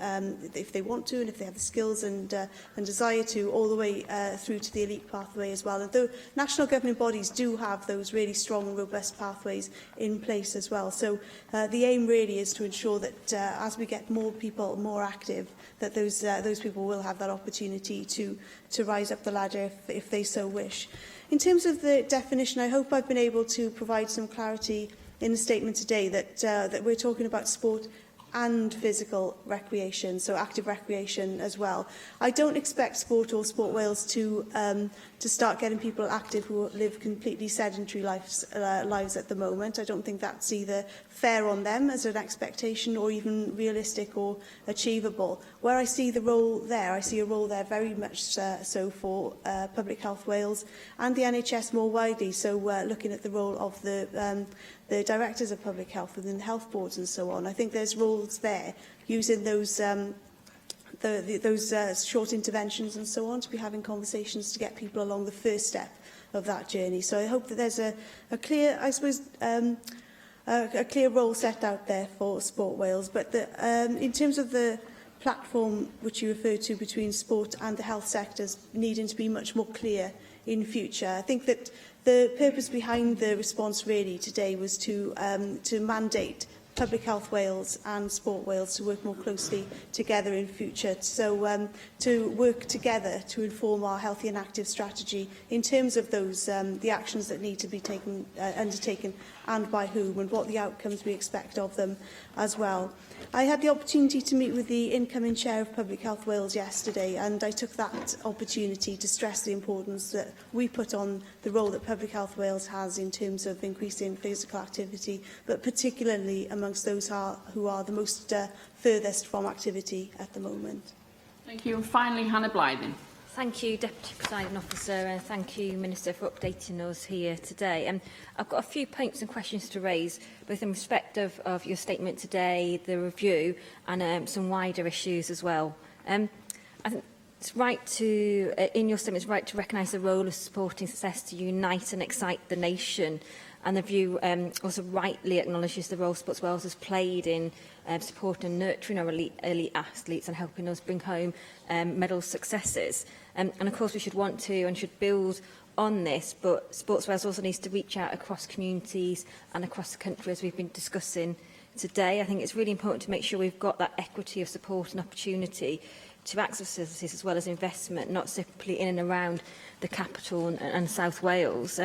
if they want to and if they have the skills and desire to, all the way through to the elite pathway as well. And though national governing bodies do have those really strong and robust pathways in place as well. So the aim really is to ensure that as we get more people more active, that those people will have that opportunity to rise up the ladder if they so wish. In terms of the definition, I hope I've been able to provide some clarity in the statement today that we're talking about sport and physical recreation, so active recreation as well. I don't expect Sport or Sport Wales to start getting people active who live completely sedentary lives at the moment. I don't think that's either fair on them as an expectation or even realistic or achievable. Where I see the role there, I see a role there very much so for Public Health Wales and the NHS more widely, so looking at the role of the directors of public health within the health boards and so on. I think there's roles there using those short interventions and so on to be having conversations to get people along the first step of that journey. So I hope that there's a clear, I suppose, a clear role set out there for Sport Wales. But in terms of the platform which you referred to between sport and the health sectors needing to be much more clear in future, I think that the purpose behind the response really today was to mandate Public Health Wales and Sport Wales to work more closely together in future. So to work together to inform our healthy and active strategy in terms of those the actions that need to be undertaken and by whom and what the outcomes we expect of them as well. I had the opportunity to meet with the incoming Chair of Public Health Wales yesterday, and I took that opportunity to stress the importance that we put on the role that Public Health Wales has in terms of increasing physical activity, but particularly amongst those who are the most furthest from activity at the moment. Thank you. And finally, Hannah Blythen. Thank you, Deputy Presiding Officer, and thank you, Minister, for updating us here today. I've got a few points and questions to raise, both in respect of your statement today, the review, and some wider issues as well. I think it's right to, in your statement, it's right to recognise the role of supporting success to unite and excite the nation. And the review also rightly acknowledges the role Sports Wales has played in supporting and nurturing our elite athletes and helping us bring home medal successes. And of course we should want to and should build on this, but Sports Wales also needs to reach out across communities and across the country, as we've been discussing today. I think it's really important to make sure we've got that equity of support and opportunity to access facilities as well as investment, not simply in and around the capital and South Wales.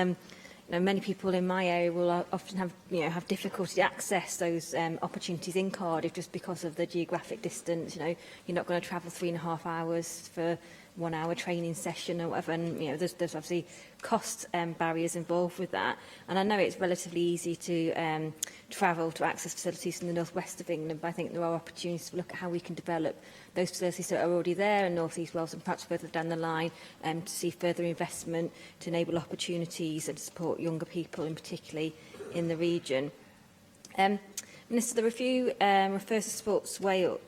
Many people in my area will often have difficulty to access those opportunities in Cardiff just because of the geographic distance. You're not going to travel 3.5 hours for 1 hour training session or whatever, and there's obviously cost barriers involved with that. And I know it's relatively easy to travel to access facilities in the northwest of England, but I think there are opportunities to look at how we can develop those facilities that are already there in North East Wales and perhaps further down the line to see further investment to enable opportunities and to support younger people, in particularly in the region. Minister, the review refers to Sports Wales.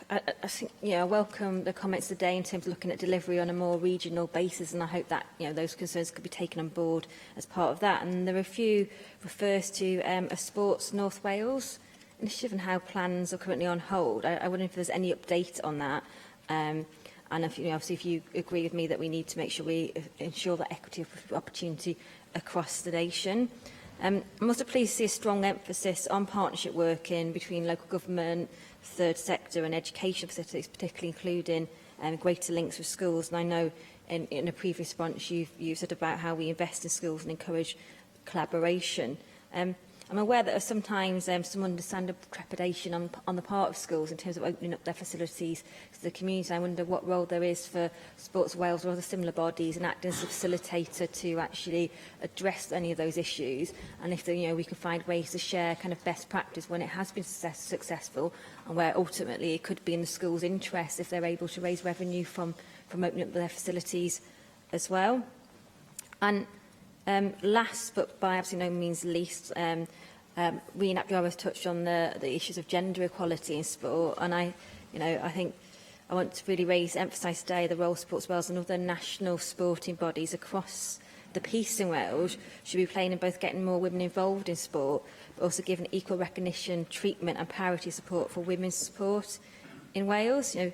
I think I welcome the comments today in terms of looking at delivery on a more regional basis, and I hope that those concerns could be taken on board as part of that. And the review refers to a Sports North Wales initiative and how plans are currently on hold. I wonder if there's any update on that, and if obviously if you agree with me that we need to make sure we ensure that equity of opportunity across the nation. I'm also pleased to see a strong emphasis on partnership working between local government, third sector and education facilities, particularly including greater links with schools. And I know in a previous response you've said about how we invest in schools and encourage collaboration. I'm aware that there's sometimes some understandable trepidation on the part of schools in terms of opening up their facilities to the community. I wonder what role there is for Sports Wales or other similar bodies and acting as a facilitator to actually address any of those issues, and if we can find ways to share kind of best practice when it has been successful, and where ultimately it could be in the school's interest if they're able to raise revenue from opening up their facilities as well. And last, but by absolutely no means least, Rhian Abdiwara has touched on the issues of gender equality in sport, and I think I want to really emphasise today the role Sports Wales and other national sporting bodies across the piece in Wales should be playing in both getting more women involved in sport, but also giving equal recognition, treatment and parity support for women's sport in Wales. You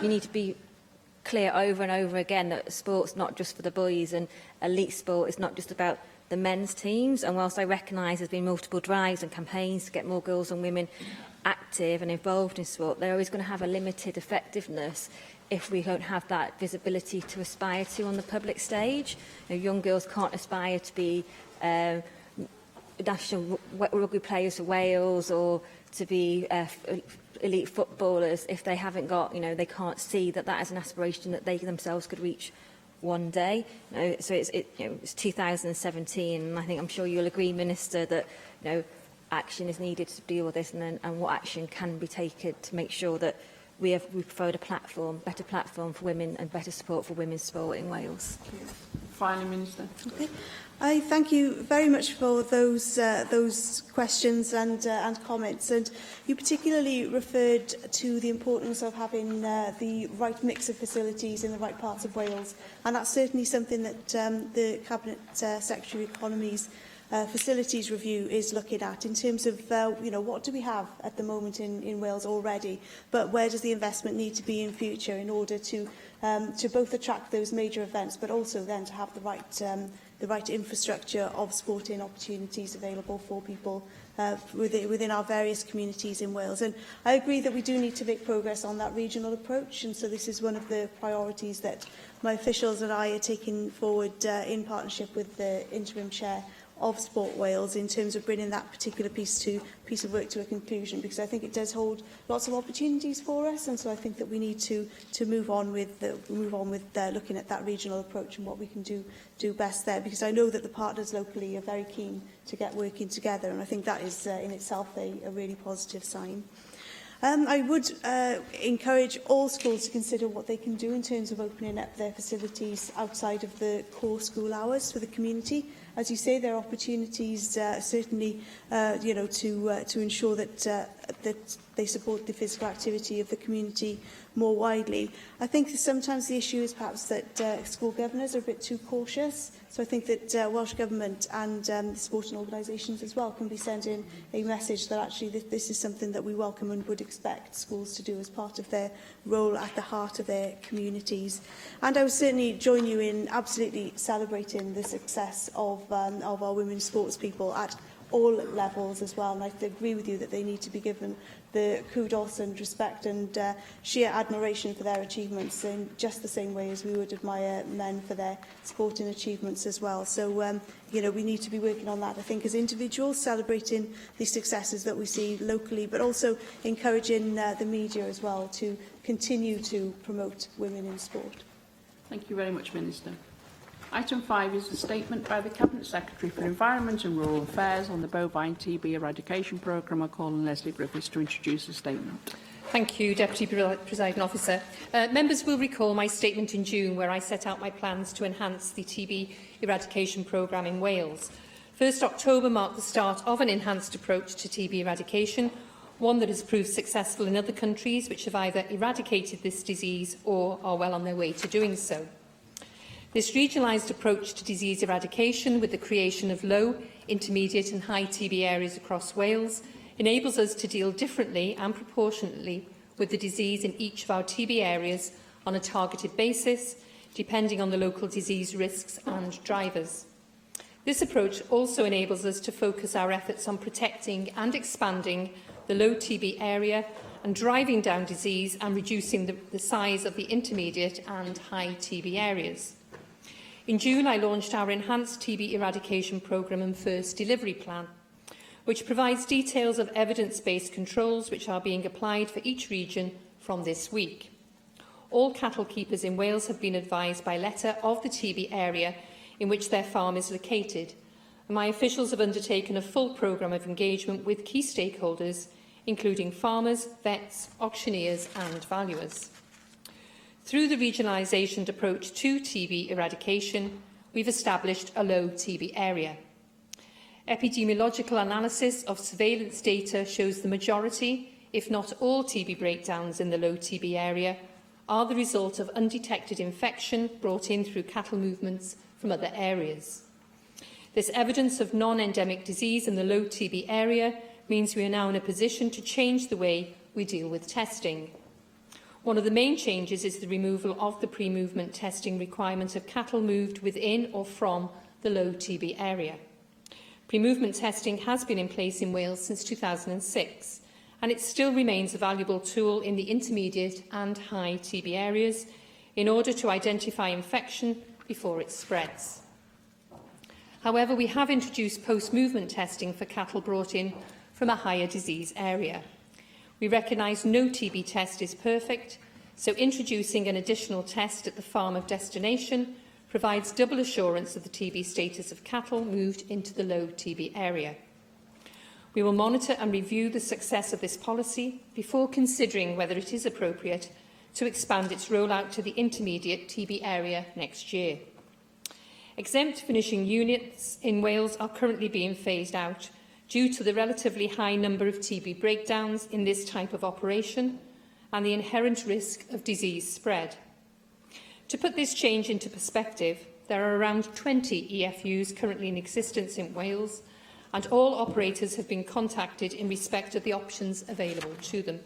need to be clear over and over again that sport's not just for the boys, and elite sport is not just about the men's teams. And whilst I recognise there's been multiple drives and campaigns to get more girls and women active and involved in sport, they're always going to have a limited effectiveness if we don't have that visibility to aspire to on the public stage. Young girls can't aspire to be national rugby players for Wales or to be elite footballers if they haven't got, they can't see that is an aspiration that they themselves could reach one day. So it's 2017, and I think I'm sure you'll agree, Minister, that action is needed to deal with this, and what action can be taken to make sure that we provide a better platform for women and better support for women's sport in Wales. Finally, Minister. Okay. I thank you very much for those questions and comments. And you particularly referred to the importance of having the right mix of facilities in the right parts of Wales, and that's certainly something that the Cabinet Secretary of Economy's facilities review is looking at in terms of, you know, what do we have at the moment in Wales already, but where does the investment need to be in future in order to both attract those major events, but also then to have the right infrastructure of sporting opportunities available for people within our various communities in Wales. And I agree that we do need to make progress on that regional approach, and so this is one of the priorities that my officials and I are taking forward in partnership with the interim chair of Sport Wales in terms of bringing that particular piece of work to a conclusion, because I think it does hold lots of opportunities for us, and so I think that we need to move on with looking at that regional approach and what we can do best there, because I know that the partners locally are very keen to get working together, and I think that is in itself a really positive sign. I would encourage all schools to consider what they can do in terms of opening up their facilities outside of the core school hours for the community. As you say, there are opportunities certainly, you know, to ensure that they support the physical activity of the community more widely. I think sometimes the issue is perhaps that school governors are a bit too cautious. So I think that Welsh Government and sporting organisations as well can be sending a message that actually this is something that we welcome and would expect schools to do as part of their role at the heart of their communities. And I would certainly join you in absolutely celebrating the success of our women's sports people at all levels as well, and I agree with you that they need to be given the kudos and respect and sheer admiration for their achievements in just the same way as we would admire men for their sporting achievements as well. So, you know, we need to be working on that, I think, as individuals, celebrating the successes that we see locally, but also encouraging the media as well to continue to promote women in sport. Thank you very much, Minister. Item 5 is a statement by the Cabinet Secretary for Environment and Rural Affairs on the bovine TB eradication programme. I call on Leslie Griffiths to introduce a statement. Thank you, Deputy Presiding Officer. Members will recall my statement in June where I set out my plans to enhance the TB eradication programme in Wales. 1st October marked the start of an enhanced approach to TB eradication, one that has proved successful in other countries which have either eradicated this disease or are well on their way to doing so. This regionalised approach to disease eradication, with the creation of low, intermediate and high TB areas across Wales, enables us to deal differently and proportionately with the disease in each of our TB areas on a targeted basis, depending on the local disease risks and drivers. This approach also enables us to focus our efforts on protecting and expanding the low TB area and driving down disease and reducing the size of the intermediate and high TB areas. In June, I launched our Enhanced TB Eradication Programme and First Delivery Plan, which provides details of evidence-based controls which are being applied for each region from this week. All cattle keepers in Wales have been advised by letter of the TB area in which their farm is located, and my officials have undertaken a full programme of engagement with key stakeholders, including farmers, vets, auctioneers and valuers. Through the regionalisation approach to TB eradication, we've established a low TB area. Epidemiological analysis of surveillance data shows the majority, if not all, TB breakdowns in the low TB area are the result of undetected infection brought in through cattle movements from other areas. This evidence of non-endemic disease in the low TB area means we are now in a position to change the way we deal with testing. One of the main changes is the removal of the pre-movement testing requirement of cattle moved within or from the low TB area. Pre-movement testing has been in place in Wales since 2006, and it still remains a valuable tool in the intermediate and high TB areas in order to identify infection before it spreads. However, we have introduced post-movement testing for cattle brought in from a higher disease area. We recognise no TB test is perfect, so introducing an additional test at the farm of destination provides double assurance of the TB status of cattle moved into the low TB area. We will monitor and review the success of this policy before considering whether it is appropriate to expand its rollout to the intermediate TB area next year. Exempt finishing units in Wales are currently being phased out due to the relatively high number of TB breakdowns in this type of operation and the inherent risk of disease spread. To put this change into perspective, There are around 20 EFUs currently in existence in Wales, and all operators have been contacted in respect of the options available to them.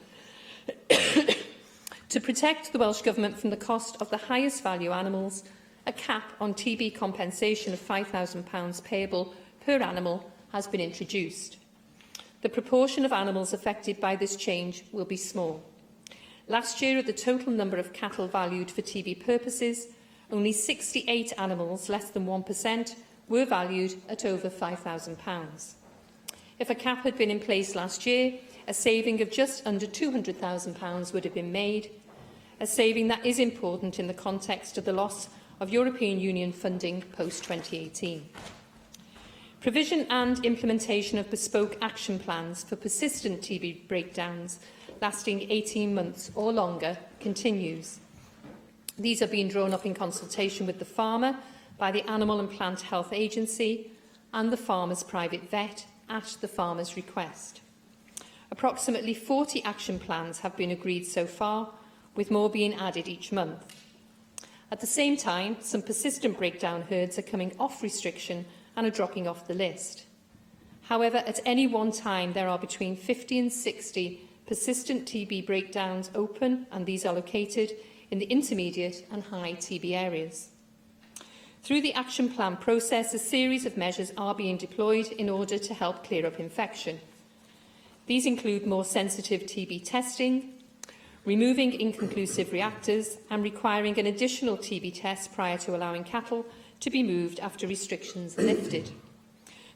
To protect the Welsh Government from the cost of the highest value animals, a cap on TB compensation of £5,000 payable per animal has been introduced. The proportion of animals affected by this change will be small. Last year, of the total number of cattle valued for TB purposes, only 68 animals, less than 1%, were valued at over £5,000. If a cap had been in place last year, a saving of just under £200,000 would have been made, a saving that is important in the context of the loss of European Union funding post-2018. Provision and implementation of bespoke action plans for persistent TB breakdowns lasting 18 months or longer continues. These are being drawn up in consultation with the farmer by the Animal and Plant Health Agency and the farmer's private vet at the farmer's request. Approximately 40 action plans have been agreed so far, with more being added each month. At the same time, some persistent breakdown herds are coming off restriction and are dropping off the list. However, at any one time, there are between 50 and 60 persistent TB breakdowns open, and these are located in the intermediate and high TB areas. Through the action plan process, a series of measures are being deployed in order to help clear up infection. These include more sensitive TB testing, removing inconclusive reactors, and requiring an additional TB test prior to allowing cattle to be moved after restrictions are lifted.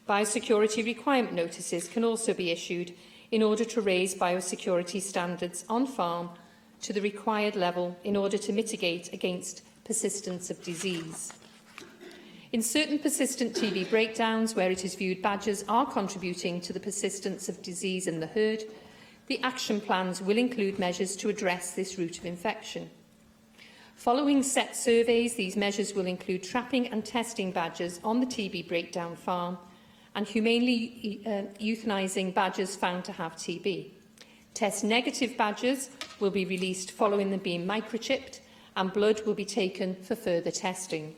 Biosecurity requirement notices can also be issued in order to raise biosecurity standards on farm to the required level in order to mitigate against persistence of disease. In certain persistent TB breakdowns where it is viewed badgers are contributing to the persistence of disease in the herd, the action plans will include measures to address this route of infection. Following set surveys, these measures will include trapping and testing badgers on the TB breakdown farm and humanely euthanising badgers found to have TB. Test-negative badgers will be released following them being microchipped, and blood will be taken for further testing.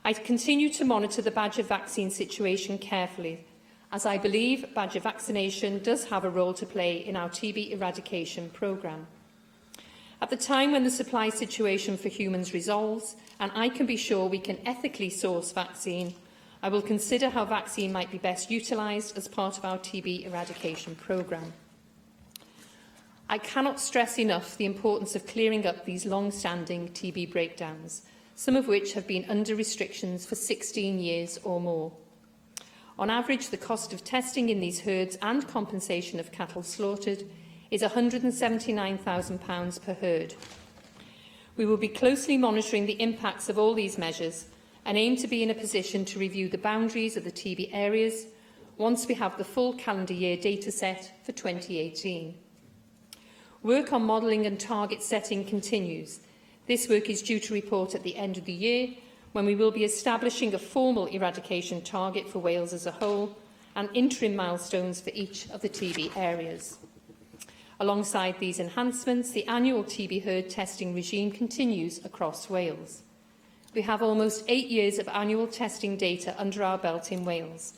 I continue to monitor the badger vaccine situation carefully, as I believe badger vaccination does have a role to play in our TB eradication programme. At the time when the supply situation for humans resolves, and I can be sure we can ethically source vaccine, I will consider how vaccine might be best utilised as part of our TB eradication programme. I cannot stress enough the importance of clearing up these long-standing TB breakdowns, some of which have been under restrictions for 16 years or more. On average, the cost of testing in these herds and compensation of cattle slaughtered is £179,000 per herd. We will be closely monitoring the impacts of all these measures and aim to be in a position to review the boundaries of the TB areas once we have the full calendar year data set for 2018. Work on modelling and target setting continues. This work is due to report at the end of the year, when we will be establishing a formal eradication target for Wales as a whole and interim milestones for each of the TB areas. Alongside these enhancements, the annual TB herd testing regime continues across Wales. We have almost 8 years of annual testing data under our belt in Wales,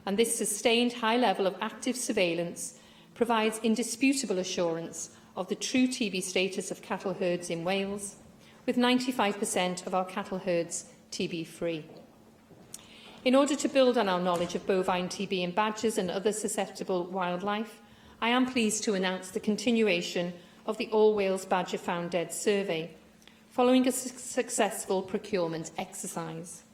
and this sustained high level of active surveillance provides indisputable assurance of the true TB status of cattle herds in Wales, with 95% of our cattle herds TB-free. In order to build on our knowledge of bovine TB in badgers and other susceptible wildlife, I am pleased to announce the continuation of the All Wales Badger Found Dead survey, following a successful procurement exercise.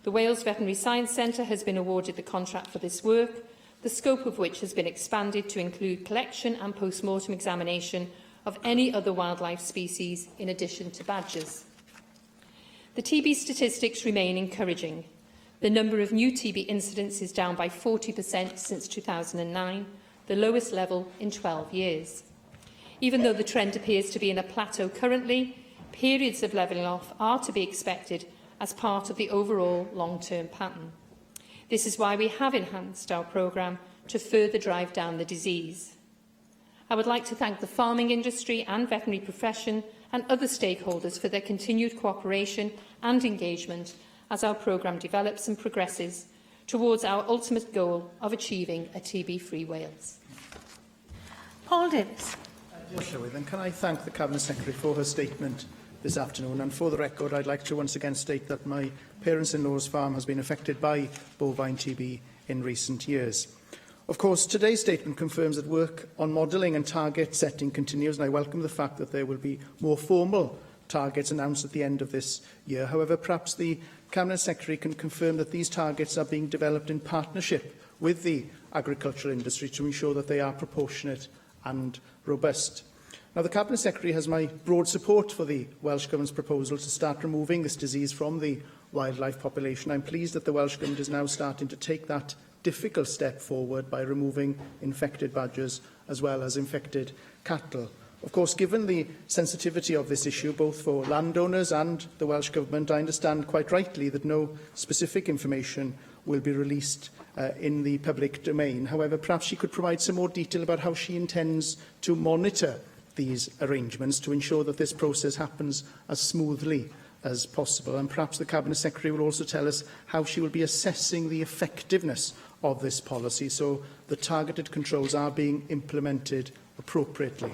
The Wales Veterinary Science Centre has been awarded the contract for this work, the scope of which has been expanded to include collection and post-mortem examination of any other wildlife species in addition to badgers. The TB statistics remain encouraging. The number of new TB incidents is down by 40% since 2009, the lowest level in 12 years. Even though the trend appears to be in a plateau currently, periods of levelling off are to be expected as part of the overall long-term pattern. This is why we have enhanced our programme to further drive down the disease. I would like to thank the farming industry and veterinary profession and other stakeholders for their continued cooperation and engagement as our programme develops and progresses towards our ultimate goal of achieving a TB-free Wales. Paul Davies. Diolch, Llywydd, and can I thank the Cabinet Secretary for her statement this afternoon. And for the record, I'd like to once again state that my parents-in-law's farm has been affected by bovine TB in recent years. Of course, today's statement confirms that work on modelling and target setting continues, and I welcome the fact that there will be more formal targets announced at the end of this year. However, perhaps the Cabinet Secretary can confirm that these targets are being developed in partnership with the agricultural industry to ensure that they are proportionate and robust. Now, the Cabinet Secretary has my broad support for the Welsh Government's proposal to start removing this disease from the wildlife population. I'm pleased that the Welsh Government is now starting to take that difficult step forward by removing infected badgers as well as infected cattle. Of course, given the sensitivity of this issue, both for landowners and the Welsh Government, I understand quite rightly that no specific information will be released in the public domain. However, perhaps she could provide some more detail about how she intends to monitor these arrangements to ensure that this process happens as smoothly as possible. And perhaps the Cabinet Secretary will also tell us how she will be assessing the effectiveness of this policy so the targeted controls are being implemented appropriately.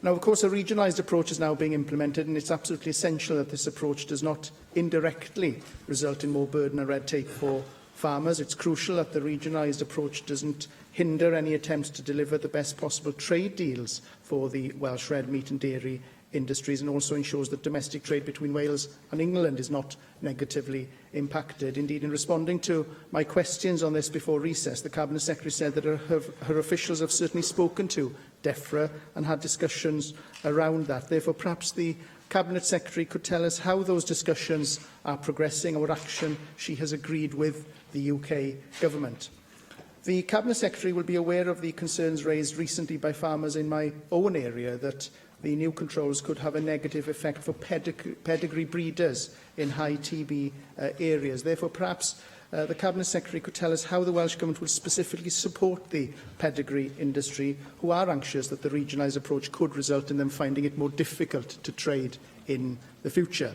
Now, of course, a regionalised approach is now being implemented, and it's absolutely essential that this approach does not indirectly result in more burden and red tape for farmers. It's crucial that the regionalised approach doesn't hinder any attempts to deliver the best possible trade deals for the Welsh red meat and dairy industries, and also ensures that domestic trade between Wales and England is not negatively impacted. Indeed, in responding to my questions on this before recess, the Cabinet Secretary said that her officials have certainly spoken to DEFRA and had discussions around that. Therefore, perhaps the Cabinet Secretary could tell us how those discussions are progressing and what action she has agreed with the UK Government. The Cabinet Secretary will be aware of the concerns raised recently by farmers in my own area that the new controls could have a negative effect for pedigree breeders in high TB areas. Therefore, perhaps the Cabinet Secretary could tell us how the Welsh Government will specifically support the pedigree industry, who are anxious that the regionalised approach could result in them finding it more difficult to trade in the future.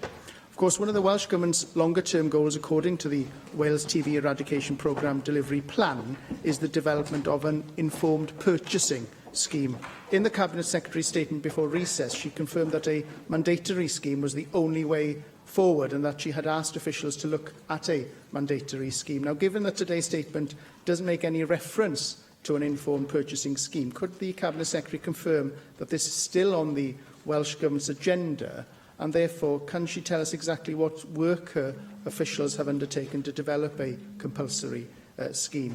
Of course, one of the Welsh Government's longer-term goals, according to the Wales TB Eradication Programme Delivery Plan, is the development of an informed purchasing scheme. In the Cabinet Secretary's statement before recess, she confirmed that a mandatory scheme was the only way forward and that she had asked officials to look at a mandatory scheme. Now, given that today's statement doesn't make any reference to an informed purchasing scheme, could the Cabinet Secretary confirm that this is still on the Welsh Government's agenda, and therefore can she tell us exactly what work her officials have undertaken to develop a compulsory scheme?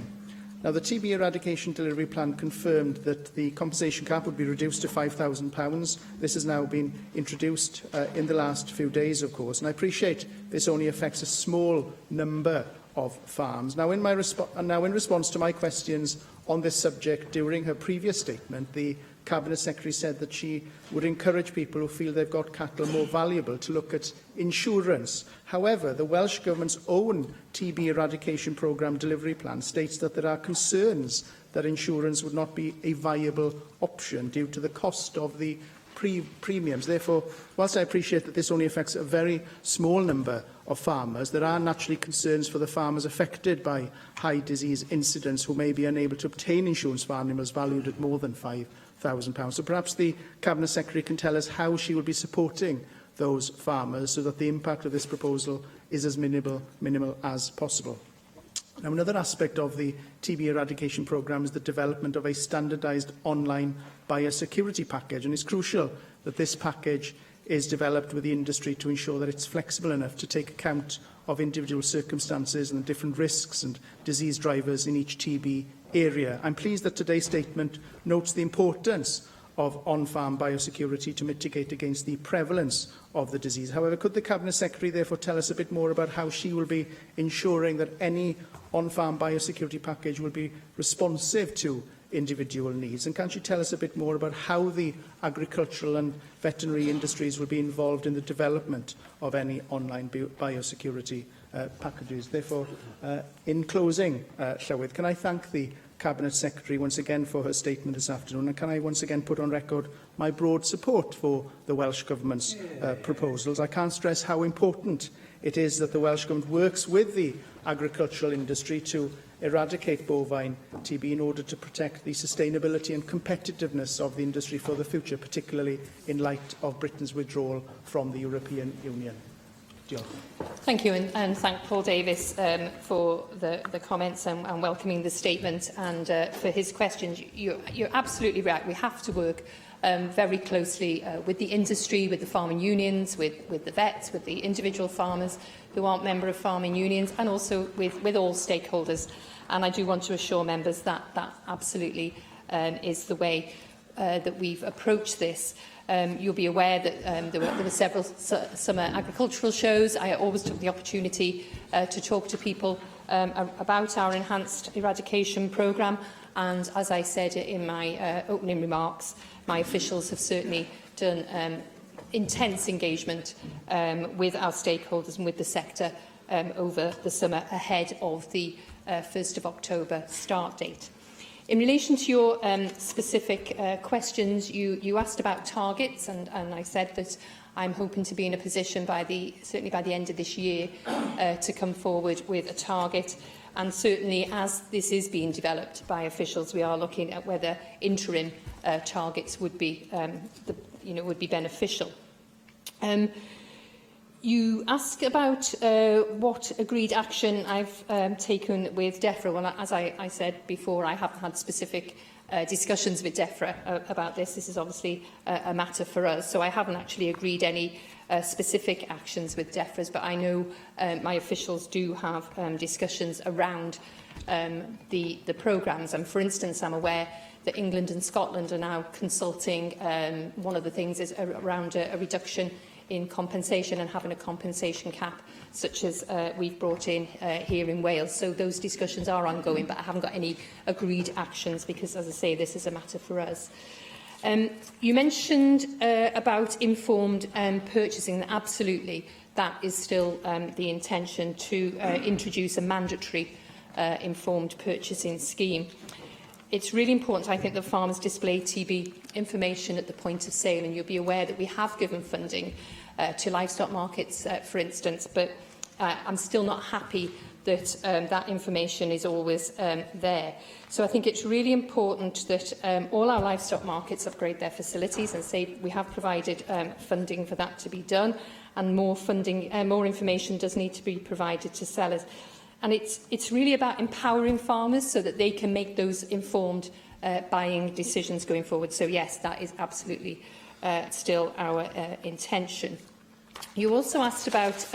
Now, the TB Eradication Delivery Plan confirmed that the compensation cap would be reduced to £5,000. This has now been introduced in the last few days, of course, and I appreciate this only affects a small number of farms. Now, in response to my questions on this subject during her previous statement, the Cabinet Secretary said that she would encourage people who feel they've got cattle more valuable to look at insurance. However, the Welsh Government's own TB Eradication Programme Delivery Plan states that there are concerns that insurance would not be a viable option due to the cost of the premiums. Therefore, whilst I appreciate that this only affects a very small number of farmers, there are naturally concerns for the farmers affected by high disease incidents who may be unable to obtain insurance for animals valued at more than £5,000. So perhaps the Cabinet Secretary can tell us how she will be supporting those farmers so that the impact of this proposal is as minimal as possible. Now, another aspect of the TB eradication programme is the development of a standardised online biosecurity package, and it's crucial that this package is developed with the industry to ensure that it's flexible enough to take account of individual circumstances and the different risks and disease drivers in each TB area. I'm pleased that today's statement notes the importance of on-farm biosecurity to mitigate against the prevalence of the disease. However, could the Cabinet Secretary therefore tell us a bit more about how she will be ensuring that any on-farm biosecurity package will be responsive to individual needs? And can she tell us a bit more about how the agricultural and veterinary industries will be involved in the development of any online biosecurity packages? Therefore, in closing, Llywydd, can I thank the Cabinet Secretary once again for her statement this afternoon, and can I once again put on record my broad support for the Welsh Government's proposals. I can't stress how important it is that the Welsh Government works with the agricultural industry to eradicate bovine TB in order to protect the sustainability and competitiveness of the industry for the future, particularly in light of Britain's withdrawal from the European Union. Diolch. Thank you, and thank Paul Davies for the comments and welcoming the statement and for his questions. You're absolutely right. We have to work very closely with the industry, with the farming unions, with the vets, with the individual farmers who aren't member of farming unions, and also with all stakeholders. And I do want to assure members that that absolutely is the way that we've approached this. You'll be aware that there were several summer agricultural shows. I always took the opportunity to talk to people about our enhanced eradication programme. And as I said in my opening remarks, my officials have certainly done intense engagement with our stakeholders and with the sector over the summer ahead of the 1st of October start date. In relation to your specific questions, you asked about targets, and I said that I'm hoping to be in a position certainly by the end of this year to come forward with a target. And certainly, as this is being developed by officials, we are looking at whether interim targets would be, would be beneficial. You ask about what agreed action I've taken with DEFRA. Well, as I said before, I haven't had specific discussions with DEFRA about this. This is obviously a matter for us, so I haven't actually agreed any specific actions with DEFRA, but I know my officials do have discussions around the programmes. And for instance, I'm aware that England and Scotland are now consulting. One of the things is around a reduction in compensation and having a compensation cap, such as we've brought in here in Wales. So those discussions are ongoing, but I haven't got any agreed actions because, as I say, this is a matter for us. You mentioned about informed purchasing. Absolutely, that is still the intention to introduce a mandatory informed purchasing scheme. It's really important, I think, that farmers display TB information at the point of sale, and you'll be aware that we have given funding to livestock markets, for instance, but I'm still not happy that that information is always there. So I think it's really important that all our livestock markets upgrade their facilities, and say we have provided funding for that to be done, and more funding, more information does need to be provided to sellers. And it's really about empowering farmers so that they can make those informed buying decisions going forward. So yes, that is absolutely still our intention. You also asked about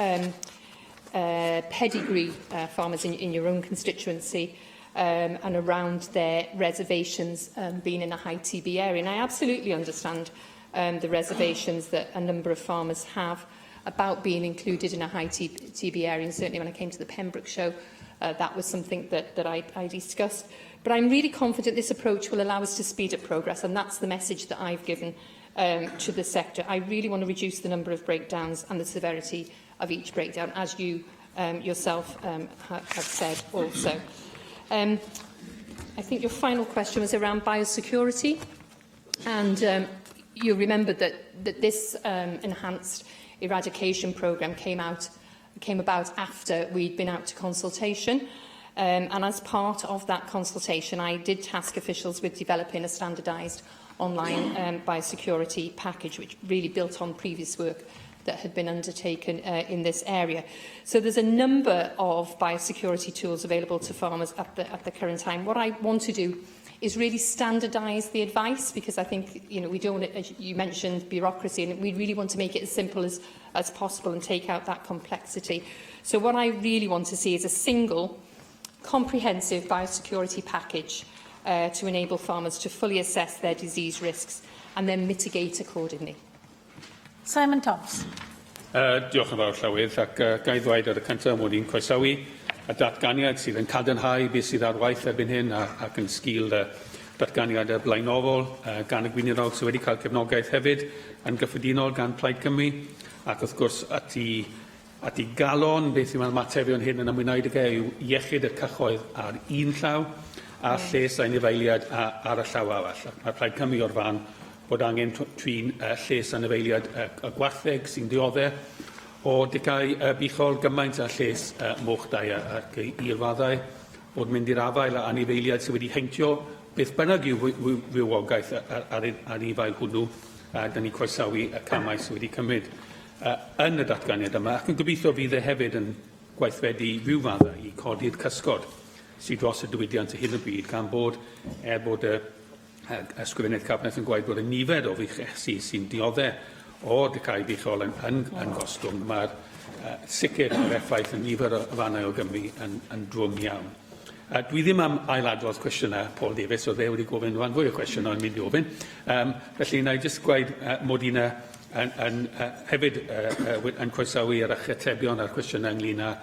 pedigree farmers in your own constituency and around their reservations being in a high TB area. And I absolutely understand the reservations that a number of farmers have about being included in a high TB area. And certainly when I came to the Pembroke show, that was something that I discussed. But I'm really confident this approach will allow us to speed up progress, and that's the message that I've given to the sector. I really want to reduce the number of breakdowns and the severity of each breakdown, as you yourself have said also. I think your final question was around biosecurity, and you remember that this enhanced eradication programme came about after we'd been out to consultation. And as part of that consultation, I did task officials with developing a standardised online biosecurity package, which really built on previous work that had been undertaken in this area. So there's a number of biosecurity tools available to farmers at the current time. What I want to do is really standardise the advice, because I think, we don't want it, as you mentioned, bureaucracy, and we really want to make it as simple as possible and take out that complexity. So what I really want to see is a single, comprehensive biosecurity package to enable farmers to fully assess their disease risks and then mitigate accordingly. Simon Thomas. Diolch yn fawr, Llywydd, ac ga i ddweud ar y cyntaf mod i'n croesawu y datganiad sydd yn cadarnhau beth sydd ar waith erbyn hyn ac yn sgil datganiad y blaenofol gan y gweinidog sydd wedi cael cefnogaeth hefyd yn gyffredinol gan Plaid Cymru, ac wrth gwrs at i galon beth yw'r materion hyn yn ymwneud ag yw iechyd y cychoedd ar un llaw, a lles a anifeiliad ar y llaw arall. Mae Plaid Cymru o'r fan bod angen trin lles a anifeiliad y gwartheg sy'n dioddau o dicau bichol gymaint a lles moch dau ac i'r faddau bod mynd i'r afael a anifeiliad sydd wedi heintio beth bynnag yw rywogaeth ar anifail hwnnw. Da ni croesawu y camau sydd wedi cymryd yn y datganiad yma, ac yn gobeithio fydd e hefyd yn gweithredu ryw faddau i codi'r cysgod sydd dros y diwydiant hyn o bryd, gan bod, bod y ysgrifennydd Cabinet yn gweud bod y nifer o fuchesu sy'n dioddau o dicau bichol yn gostwng. Mae'r sicr yr effaith yn nifer o fannau o Gymru yn drwm iawn. Dwi ddim am ailadrodd cwestiynau Paul Davies, oedd e wedi gofyn rhan fwy o cwestiynau yn mynd i ofyn. Felly, na i jyst gweud mod i'n hefyd yn croesawu ar ychatebion a'r cwestiynau ynglyn â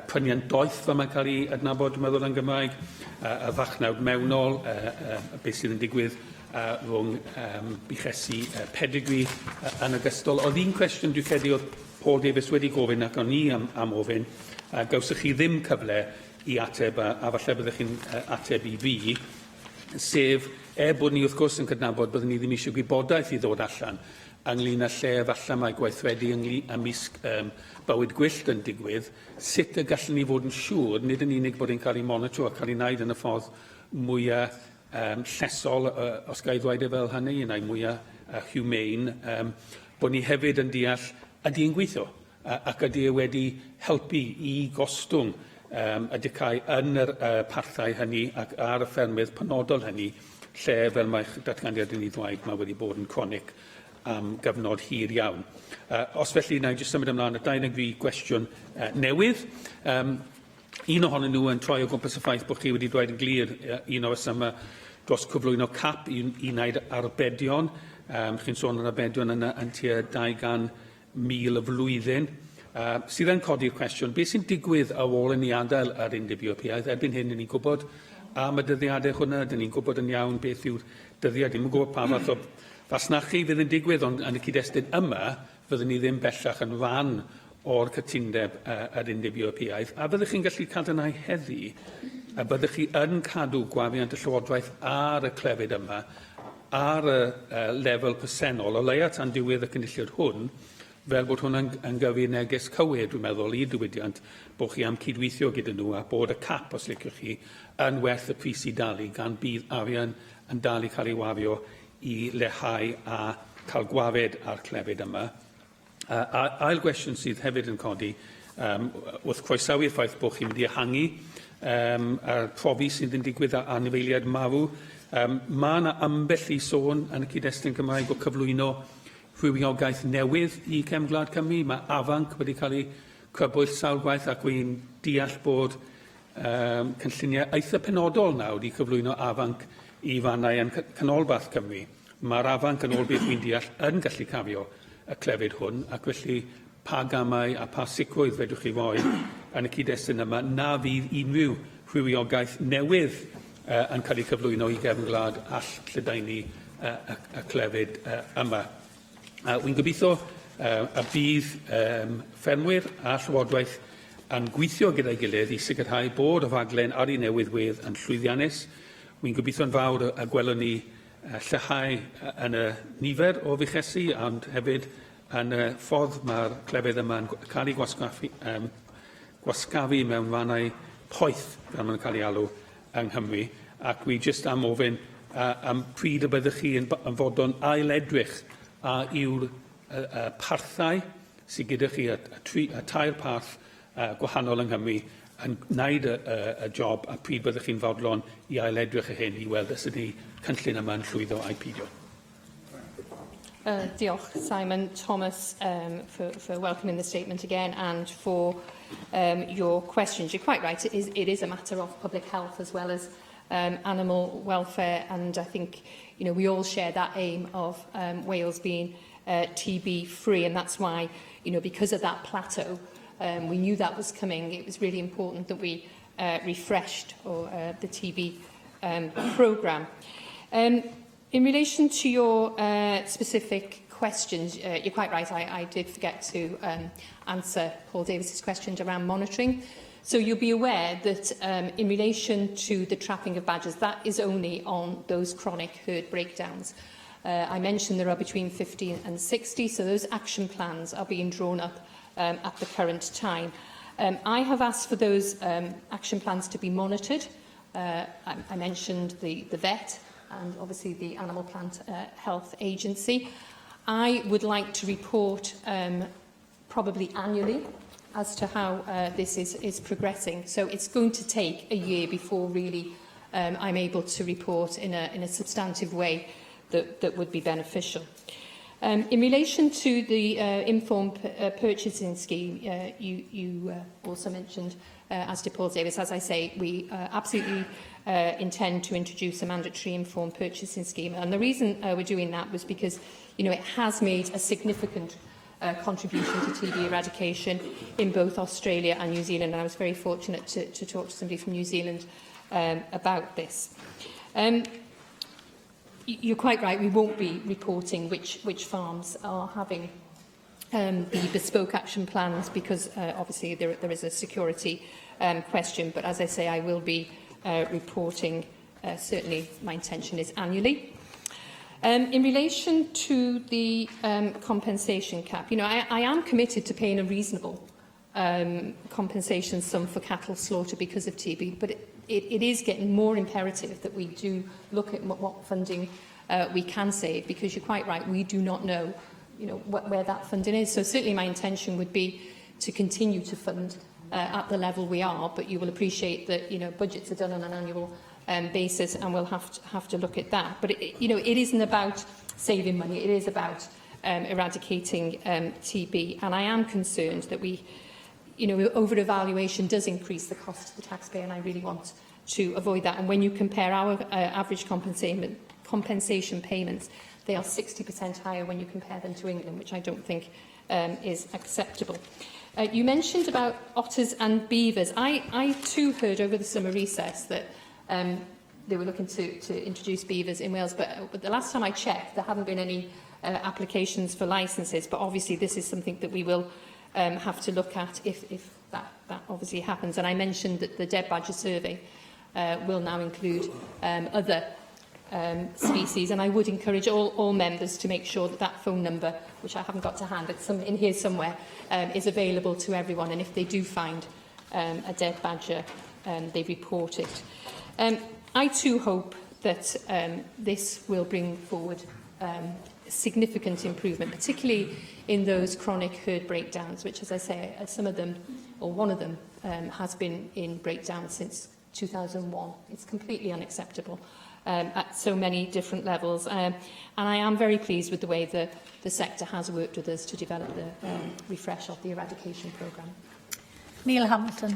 pryniant doeth fel mae'n cael ei adnabod, dwi'n meddwl, yn Gymraeg, y fachnawd mewnol, beth sydd yn digwydd rhwng buchesu pedigree yn ogystal. Oedd un cwestiwn dwi'n credu oedd Paul Davies wedi gofyn ac o'n i am ofyn, gawsych chi ddim cyfle i ateb, a falle byddwch chi'n ateb i fi, sef bod ni wrth gwrs yn cydnabod byddwn ni ddim eisiau gwybodaeth i ddod allan ynglyn â lle falle mae gweithredu ymysg bywyd gwyllt yn digwydd, sut y gallwn ni fod yn siŵr, nid yn unig bod e'n cael ei monitro a cael ei wneud yn y ffordd mwyaf llesol, os gael ei ddweud fel hynny, neu mwyaf humane, bod ni hefyd yn deall ydy yn gweithio, ac ydy wedi helpu i gostwng y dicau yn yr parthau hynny ac ar y ffermydd penodol hynny, lle fel mae'ch datganiad yn ei ddweud mae wedi bod yn cronic am gyfnod hir iawn. Os felly, na i jyst symud ymlaen y 23 gwestiwn newydd. Un ohonyn nhw yn troi o gwmpas y ffaith bod chi wedi dweud yn glir un o yma dros cyflwyno cap i wneud arbedion. Chi'n sôn yn arbedion yna yn tua 200,000 y flwyddyn. Sydd yn codi'r cwestiwn, beth sy'n digwydd ar ôl i ni adael ar undybiopaidd? Erbyn hyn, ni'n gwybod am y dyddiadau hwnna, dyn ni'n gwybod yn iawn beth yw'r dyddiad. Ni'n gwybod pa fath o fasnachu fydd yn digwydd, ond yn y cyd-destun yma, fyddwn ni ddim bellach yn fan o'r cytundeb ar undybiopaidd. A byddwch chi'n gallu cadarnhau heddi, a byddwch chi yn cadw gwafiant y Llywodraeth ar y clefyd yma, ar y lefel presennol, o leia tan diwedd y cynulliad hwn, fel bod hwn yn gyfu neges cywir, dwi'n meddwl, i diwydiant, bod chi am cydweithio gyda nhw a bod y cap, os liciwch chi, yn werth y pris i dalu, gan bydd arian yn dal i cael ei wafio i leihau a cael gwafed ar clefyd yma. Ail gwestiwn sydd hefyd yn codi, wrth croesawu'r ffaith bod chi'n mynd i ehangu y profi sydd yn digwydd â anifeiliaid marw. Mae yna ambell i sôn yn y cyd-destun Gymraeg o cyflwyno rhywiogaeth newydd i Cefn Gwlad Cymru. Mae afanc wedi cael ei crybwyll sawl gwaith ac wy'n deall bod cynlluniau eitha penodol nawr wedi cyflwyno afanc i fannau yn canolbarth Cymru. Mae'r afanc yn ôl beth wy'n deall yn gallu cafio y clefyd hwn, ac felly pa gamau a pa sicrwydd fedrwch chi fod yn y cyd-destun yma na fydd unrhyw rhywiogaeth newydd yn cael ei cyflwyno i Gefn Gwlad all lledaenu y clefyd yma. Wy'n gobeithio y bydd ffermwyr a Llywodraeth yn gweithio gyda'i gilydd i sicrhau bod y faglen ar ei newyddwydd yn llwyddiannus. Wy'n gobeithio'n fawr y gwelwn ni llyhau yn y nifer o fuchesu, ond hefyd yn y ffordd mae'r clefydd yma yn cael ei gwasgafu mewn fannau poeth, fel mae'n cael ei alw yng Nghymru. Ac wi jyst am ofyn am pryd y byddwch chi yn fodlon ail-edrych a yw'r parthau sydd gyda chi, y tair parth gwahanol yng Nghymru, yn gwneud y job a pryd byddwch chi'n fodlon i ail-edrych y hyn i weld os ydy cynllun yma yn llwyddo a'i peidio. Diolch, Simon Thomas, for welcoming the statement again and for your questions. You're quite right, it is a matter of public health as well as animal welfare, and I think we all share that aim of Wales being TB free, and that's why, because of that plateau, we knew that was coming. It was really important that we refreshed the TB programme. In relation to your specific questions, you're quite right, I did forget to answer Paul Davis's question around monitoring. So you'll be aware that in relation to the trapping of badgers, that is only on those chronic herd breakdowns. I mentioned there are between 50 and 60, so those action plans are being drawn up at the current time. I have asked for those action plans to be monitored. I mentioned the vet and obviously the Animal Plant Health Agency. I would like to report probably annually as to how this is progressing. So it's going to take a year before really I'm able to report in a substantive way that would be beneficial. In relation to the informed purchasing scheme, you also mentioned, as did Paul Davis, as I say, we absolutely intend to introduce a mandatory informed purchasing scheme. And the reason we're doing that was because, you know, it has made a significant contribution to TB eradication in both Australia and New Zealand. And I was very fortunate to talk to somebody from New Zealand about this. You're quite right, we won't be reporting which farms are having the bespoke action plans because obviously there is a security question. But as I say, I will be reporting, certainly my intention is annually. In relation to the compensation cap, you know, I am committed to paying a reasonable compensation sum for cattle slaughter because of TB, but it is getting more imperative that we do look at what funding we can save, because you're quite right, we do not know, you know, where that funding is. So certainly my intention would be to continue to fund at the level we are, but you will appreciate that, you know, budgets are done on an annual basis, and we'll have to look at that. But you know, it isn't about saving money; it is about eradicating TB. And I am concerned that we, you know, over-evaluation does increase the cost to the taxpayer, and I really want to avoid that. And when you compare our average compensation payments, they are 60% higher when you compare them to England, which I don't think is acceptable. You mentioned about otters and beavers. I too heard over the summer recess that they were looking to introduce beavers in Wales, but the last time I checked, there haven't been any applications for licences. But obviously, this is something that we will have to look at if that obviously happens. And I mentioned that the dead badger survey will now include other species, and I would encourage all members to make sure that that phone number, which I haven't got to hand, but in here somewhere, is available to everyone. And if they do find a dead badger, they report it. I too hope that this will bring forward significant improvement, particularly in those chronic herd breakdowns, which, as I say, some of them, or one of them, has been in breakdown since 2001. It's completely unacceptable at so many different levels. And I am very pleased with the way the sector has worked with us to develop the refresh of the eradication programme. Neil Hamilton.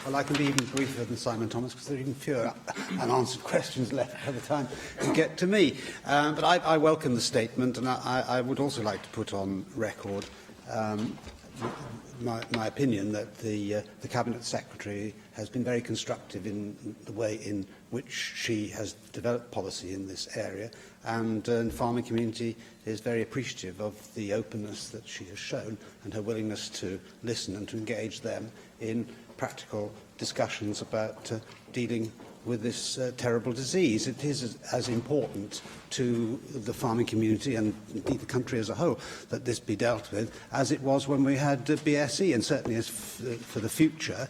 Well, I can be even briefer than Simon Thomas because there are even fewer unanswered questions left by the time you get to me. But I welcome the statement, and I would also like to put on record my opinion that the Cabinet Secretary has been very constructive in the way in which she has developed policy in this area, and the farming community is very appreciative of the openness that she has shown and her willingness to listen and to engage them in practical discussions about dealing with this terrible disease. It is as important to the farming community and indeed the country as a whole that this be dealt with as it was when we had BSE, and certainly as for the future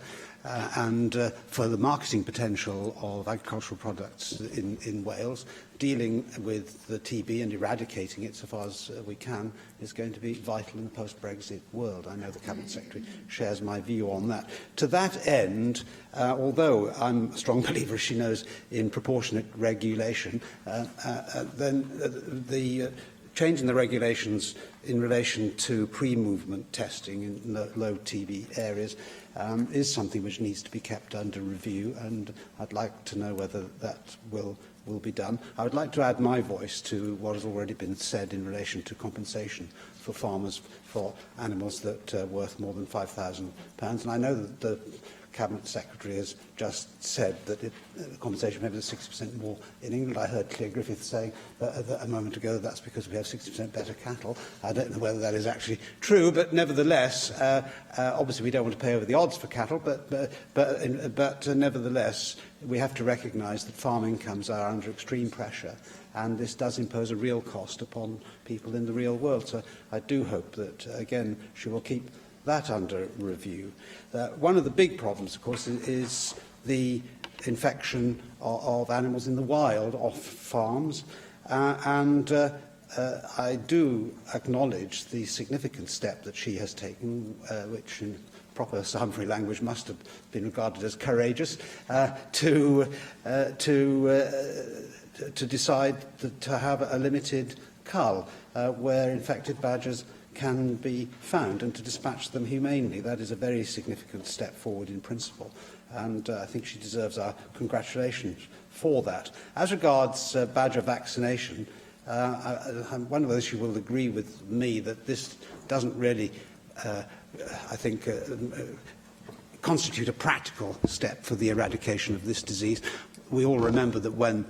and for the marketing potential of agricultural products in Wales. Dealing with the TB and eradicating it so far as we can is going to be vital in the post-Brexit world. I know the Cabinet Secretary shares my view on that. To that end, although I'm a strong believer, as she knows, in proportionate regulation, then the change in the regulations in relation to pre-movement testing in low TB areas is something which needs to be kept under review, and I'd like to know whether that will be done. I would like to add my voice to what has already been said in relation to compensation for farmers for animals that are worth more than £5,000. And I know that the Cabinet Secretary has just said that the compensation payment is 60% more in England. I heard Claire Griffith saying a moment ago that that's because we have 60% better cattle. I don't know whether that is actually true, but nevertheless, obviously we don't want to pay over the odds for cattle, but nevertheless, we have to recognise that farm incomes are under extreme pressure, and this does impose a real cost upon people in the real world. So I do hope that, again, she will keep that under review. One of the big problems, of course, is the infection of animals in the wild off farms, and I do acknowledge the significant step that she has taken, which in proper Sainsbury language must have been regarded as courageous, to decide to have a limited cull where infected badgers can be found and to dispatch them humanely. That is a very significant step forward in principle, and I think she deserves our congratulations for that. As regards badger vaccination, I wonder whether she will agree with me that this doesn't really, I think, constitute a practical step for the eradication of this disease. We all remember that when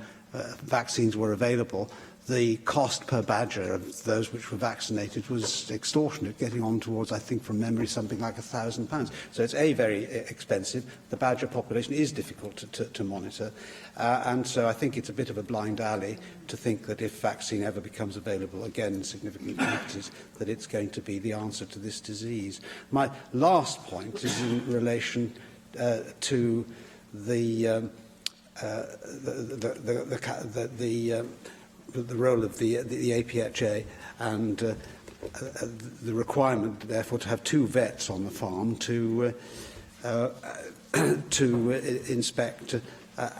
vaccines were available, the cost per badger of those which were vaccinated was extortionate, getting on towards, I think from memory, something like £1,000. So it's very expensive. The badger population is difficult to monitor. And so I think it's a bit of a blind alley to think that if vaccine ever becomes available, again in significant quantities, that it's going to be the answer to this disease. My last point is in relation to the role of the APHA and the requirement, therefore, to have 2 vets on the farm to inspect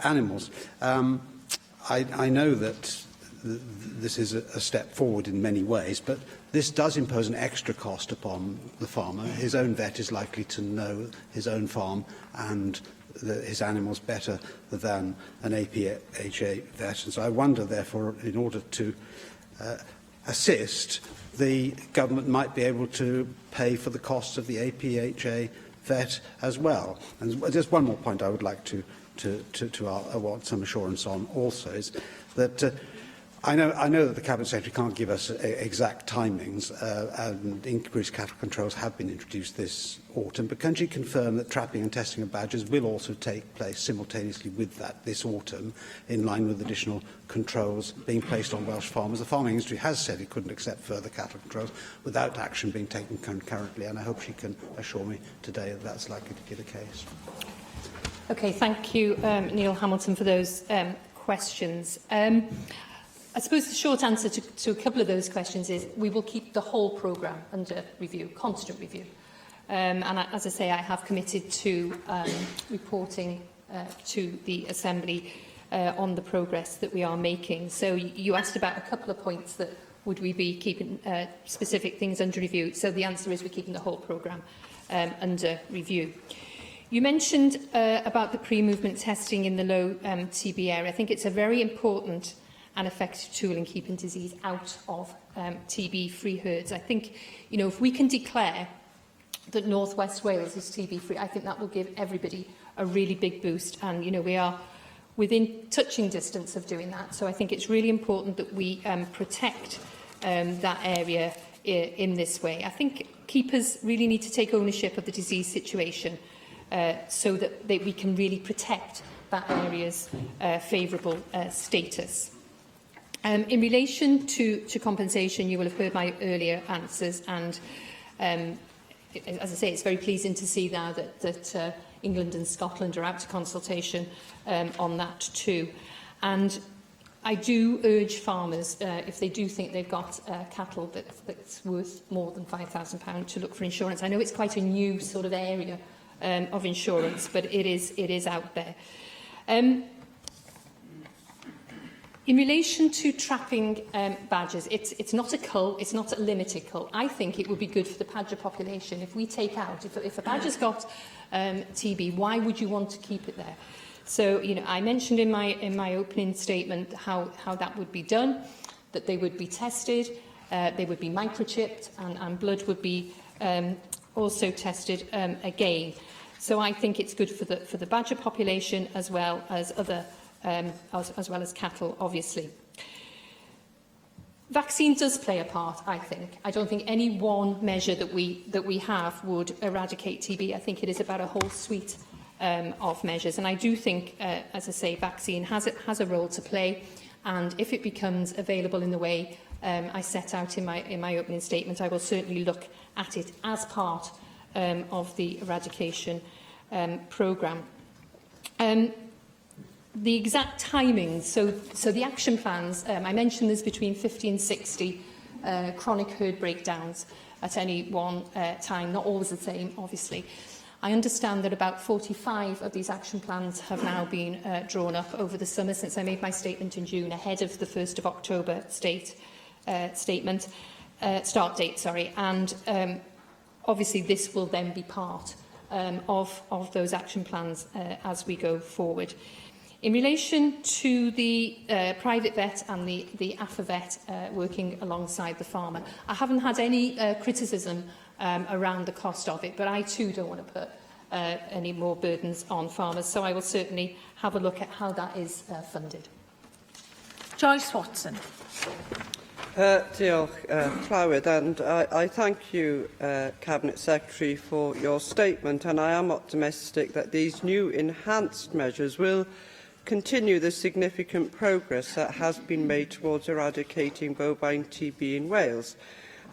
animals. I know that this is a step forward in many ways, but this does impose an extra cost upon the farmer. His own vet is likely to know his own farm and his animals better than an APHA vet. And so I wonder, therefore, in order to assist, the government might be able to pay for the costs of the APHA vet as well. And just one more point I would like to want some assurance on also is that I know that the Cabinet Secretary can't give us exact timings, and increased cattle controls have been introduced this autumn, but can she confirm that trapping and testing of badgers will also take place simultaneously with that this autumn, in line with additional controls being placed on Welsh farmers? The farming industry has said it couldn't accept further cattle controls without action being taken concurrently, and I hope she can assure me today that that's likely to be the case. Okay, thank you, Neil Hamilton, for those questions. I suppose the short answer to a couple of those questions is we will keep the whole programme under review, constant review. And as I say, I have committed to reporting to the Assembly on the progress that we are making. So you asked about a couple of points that would we be keeping specific things under review. So the answer is we're keeping the whole programme under review. You mentioned about the pre-movement testing in the low TB area. I think it's a very important and effective tool in keeping disease out of TB-free herds. I think, if we can declare that North West Wales is TB-free, I think that will give everybody a really big boost. And, we are within touching distance of doing that. So I think it's really important that we protect that area in this way. I think keepers really need to take ownership of the disease situation so that we can really protect that area's favourable status. In relation to compensation, you will have heard my earlier answers, and as I say, it's very pleasing to see now that England and Scotland are out to consultation on that too. And I do urge farmers, if they do think they've got cattle that's worth more than £5,000, to look for insurance. I know it's quite a new sort of area of insurance, but it is out there. In relation to trapping badgers, it's not a cull, it's not a limited cull. I think it would be good for the badger population if we take out, if a badger's got TB, why would you want to keep it there? So, I mentioned in my opening statement how that would be done, that they would be tested, they would be microchipped, and blood would be also tested again. So I think it's good for the badger population as well as other, as well as cattle, obviously. Vaccine does play a part, I think. I don't think any one measure that we have would eradicate TB. I think it is about a whole suite of measures. And I do think, as I say, vaccine has a role to play. And if it becomes available in the way I set out in my opening statement, I will certainly look at it as part of the eradication programme. The exact timings, so the action plans, I mentioned there's between 50 and 60 chronic herd breakdowns at any one time, not always the same, obviously. I understand that about 45 of these action plans have now been drawn up over the summer since I made my statement in June, ahead of the 1st of October start date, and obviously this will then be part of those action plans as we go forward. In relation to the private vet and the AFA vet working alongside the farmer, I haven't had any criticism around the cost of it, but I too don't want to put any more burdens on farmers, so I will certainly have a look at how that is funded. Joyce Watson. Diolch, Clywyd, and I thank you, Cabinet Secretary, for your statement, and I am optimistic that these new enhanced measures will continue the significant progress that has been made towards eradicating bovine TB in Wales.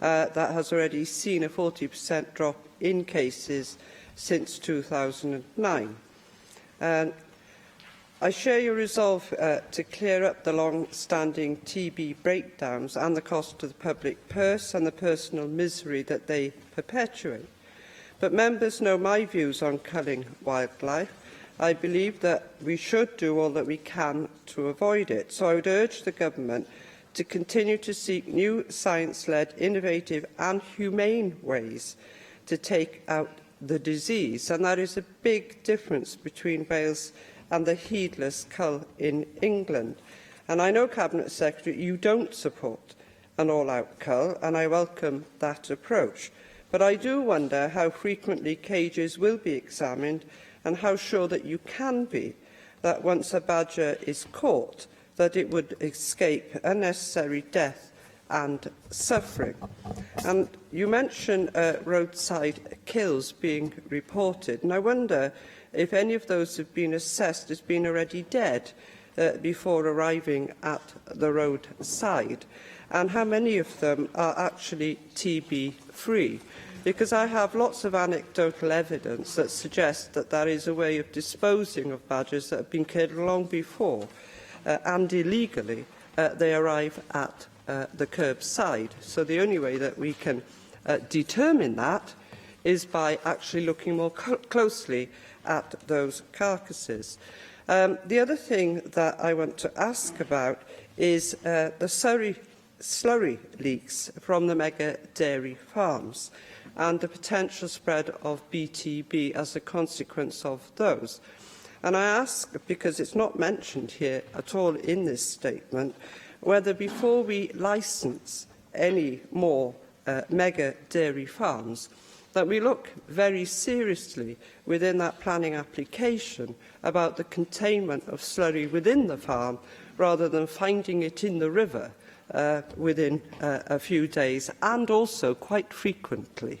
That has already seen a 40% drop in cases since 2009. I share your resolve to clear up the long-standing TB breakdowns and the cost to the public purse and the personal misery that they perpetuate. But members know my views on culling wildlife. I believe that we should do all that we can to avoid it. So I would urge the Government to continue to seek new science-led, innovative and humane ways to take out the disease. And that is a big difference between Wales and the heedless cull in England. And I know, Cabinet Secretary, you don't support an all-out cull, and I welcome that approach. But I do wonder how frequently cages will be examined and how sure that you can be that once a badger is caught, that it would escape unnecessary death and suffering. And you mention roadside kills being reported, and I wonder if any of those have been assessed as being already dead before arriving at the roadside, and how many of them are actually TB-free. Because I have lots of anecdotal evidence that suggests that that is a way of disposing of badgers that have been killed long before, and illegally they arrive at the curbside. So the only way that we can determine that is by actually looking more closely at those carcasses. The other thing that I want to ask about is the slurry leaks from the mega dairy farms and the potential spread of BTB as a consequence of those. And I ask, because it's not mentioned here at all in this statement, whether before we licence any more mega dairy farms, that we look very seriously within that planning application about the containment of slurry within the farm, rather than finding it in the river within a few days, and also quite frequently.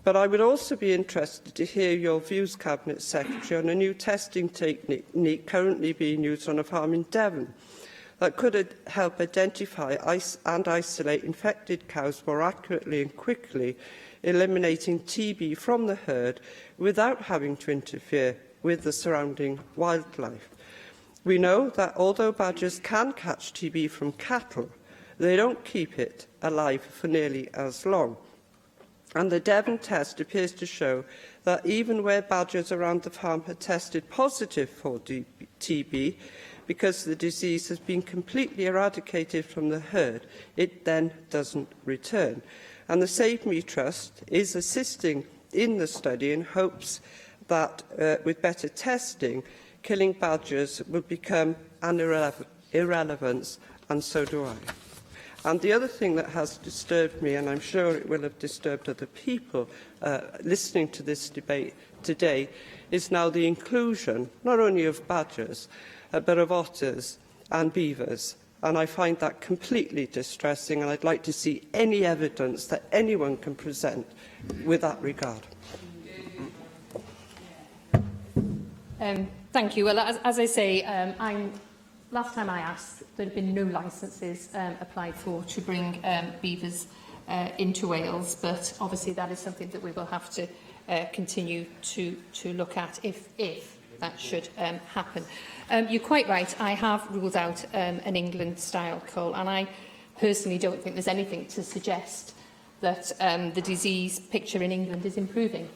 But I would also be interested to hear your views, Cabinet Secretary, on a new testing technique currently being used on a farm in Devon that could help identify and isolate infected cows more accurately and quickly, eliminating TB from the herd without having to interfere with the surrounding wildlife. We know that although badgers can catch TB from cattle, they don't keep it alive for nearly as long. And the Devon test appears to show that even where badgers around the farm had tested positive for TB, because the disease has been completely eradicated from the herd, it then doesn't return. And the Save Me Trust is assisting in the study in hopes that with better testing, killing badgers will become an irrelevance, and so do I. And the other thing that has disturbed me, and I'm sure it will have disturbed other people listening to this debate today, is now the inclusion not only of badgers, but of otters and beavers. And I find that completely distressing, and I'd like to see any evidence that anyone can present with that regard. Thank you. Well, as I say, last time I asked, there had been no licences applied for to bring beavers into Wales, but obviously that is something that we will have to continue to look at if that should happen. You're quite right, I have ruled out an England-style cull, and I personally don't think there's anything to suggest that the disease picture in England is improving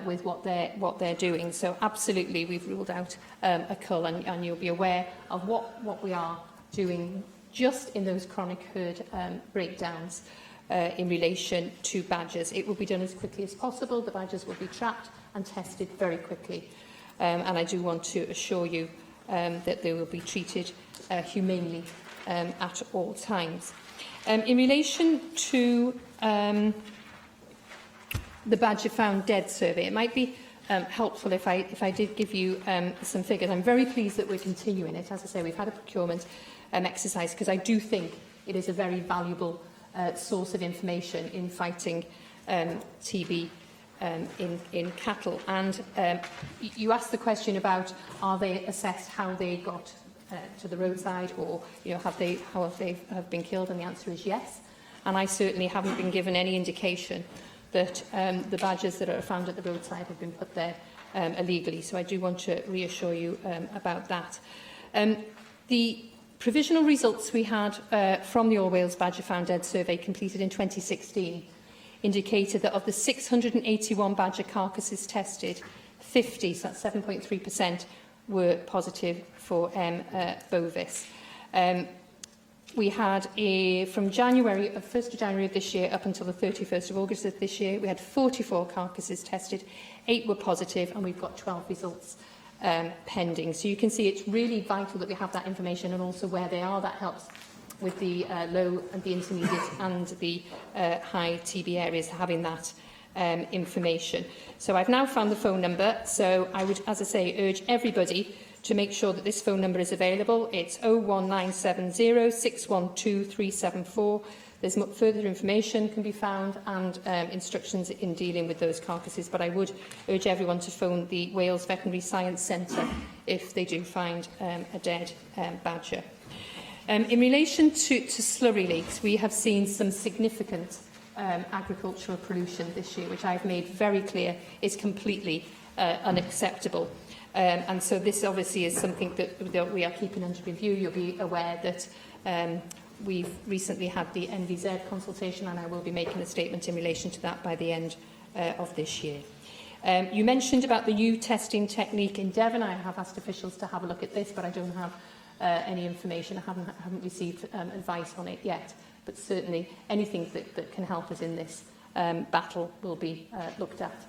with what they're doing. So absolutely, we've ruled out a cull, and you'll be aware of what we are doing just in those chronic herd breakdowns in relation to badgers. It will be done as quickly as possible. The badgers will be trapped and tested very quickly. And I do want to assure you that they will be treated humanely at all times. In relation to the Badger Found Dead survey, it might be helpful if I did give you some figures. I'm very pleased that we're continuing it. As I say, we've had a procurement exercise because I do think it is a very valuable source of information in fighting TB in cattle. And you asked the question about, are they assessed how they got to the roadside, or how have they been killed? And the answer is yes. And I certainly haven't been given any indication that the badgers that are found at the roadside have been put there illegally. So I do want to reassure you about that. The provisional results we had from the All Wales Badger Found Dead survey completed in 2016 indicated that of the 681 badger carcasses tested, 50, so that's 7.3%, were positive for bovis. We had from January, 1st of January of this year up until the 31st of August of this year, we had 44 carcasses tested, 8 were positive, and we've got 12 results pending. So you can see it's really vital that we have that information, and also where they are. That helps with the low and the intermediate and the high TB areas, having that information. So I've now found the phone number. So I would, as I say, urge everybody to make sure that this phone number is available. It's 01970 612 374. There's further information can be found and instructions in dealing with those carcasses. But I would urge everyone to phone the Wales Veterinary Science Centre if they do find a dead badger. In relation to slurry leaks, we have seen some significant agricultural pollution this year, which I've made very clear is completely unacceptable. And so this obviously is something that we are keeping under review. You'll be aware that we've recently had the NVZ consultation, and I will be making a statement in relation to that by the end of this year. You mentioned about the new testing technique in Devon. I have asked officials to have a look at this, but I don't have any information. I haven't received advice on it yet. But certainly anything that can help us in this battle will be looked at.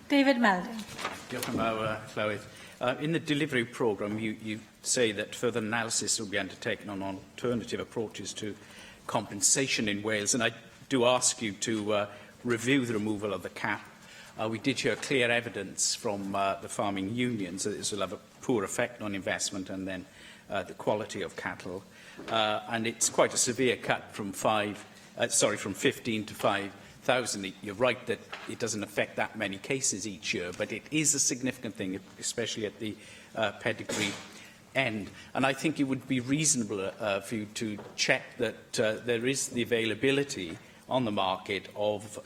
David Melding. Diolch yn fawr, Llywydd. In the delivery programme, you say that further analysis will be undertaken on alternative approaches to compensation in Wales, and I do ask you to review the removal of the cap. We did hear clear evidence from the farming unions that this will have a poor effect on investment and then the quality of cattle. And it's quite a severe cut from 15 to 5,000. You're right that it doesn't affect that many cases each year, but it is a significant thing, especially at the pedigree end. And I think it would be reasonable for you to check that there is the availability on the market of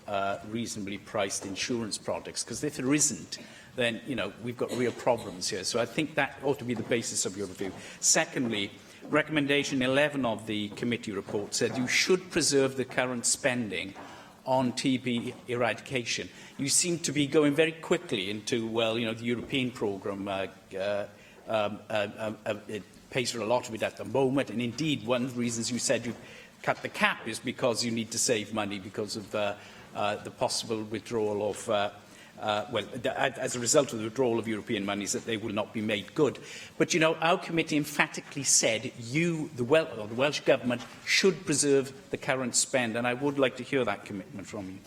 reasonably priced insurance products, because if there isn't, then we've got real problems here. So I think that ought to be the basis of your review. Secondly, recommendation 11 of the committee report said you should preserve the current spending on TB eradication. You seem to be going very quickly into, well, the European programme it pays for a lot of it at the moment, and indeed one of the reasons you said you cut the cap is because you need to save money because of the possible withdrawal of as a result of the withdrawal of European monies, that they will not be made good. But, you know, our committee emphatically said the Welsh Government should preserve the current spend, and I would like to hear that commitment from you.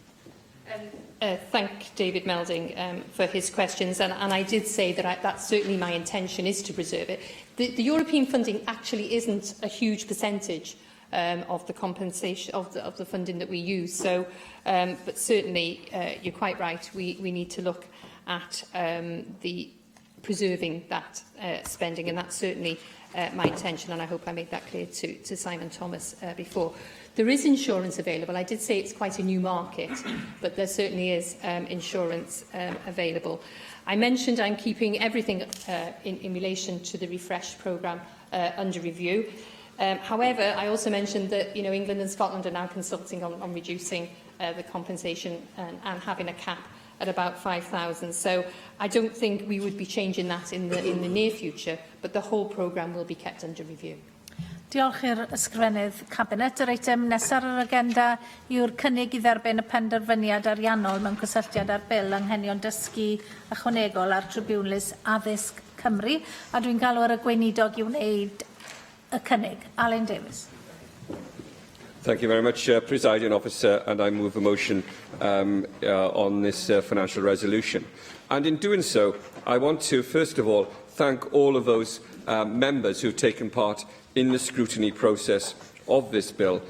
Thank David Melding for his questions, and I did say that that's certainly my intention, is to preserve it. The European funding actually isn't a huge percentage of the compensation of the funding that we use. So, but certainly you're quite right. We need to look at the preserving that spending, and that's certainly my intention. And I hope I made that clear to Simon Thomas before. There is insurance available. I did say it's quite a new market, but there certainly is insurance available. I mentioned I'm keeping everything in relation to the Refresh programme under review. However, I also mentioned that England and Scotland are now consulting on reducing the compensation and having a cap at about 5,000. So I don't think we would be changing that in the near future, but the whole programme will be kept under review. Diolch i'r ysgrifennydd Cabinet. Yr eitem nesaf ar yr agenda yw'r cynnig i dderbyn y penderfyniad ariannol mewn cysylltiad â'r bil anghenion dysgu ychwanegol ar Tribiwnlys Addysg Cymru. A dwi'n galw ar y gweinidog i wneud y cynnig. Alun Davies. Thank you very much, Presiding Officer, and I move a motion on this financial resolution. And in doing so, I want to, first of all, thank all of those members who have taken part in the scrutiny process of this bill.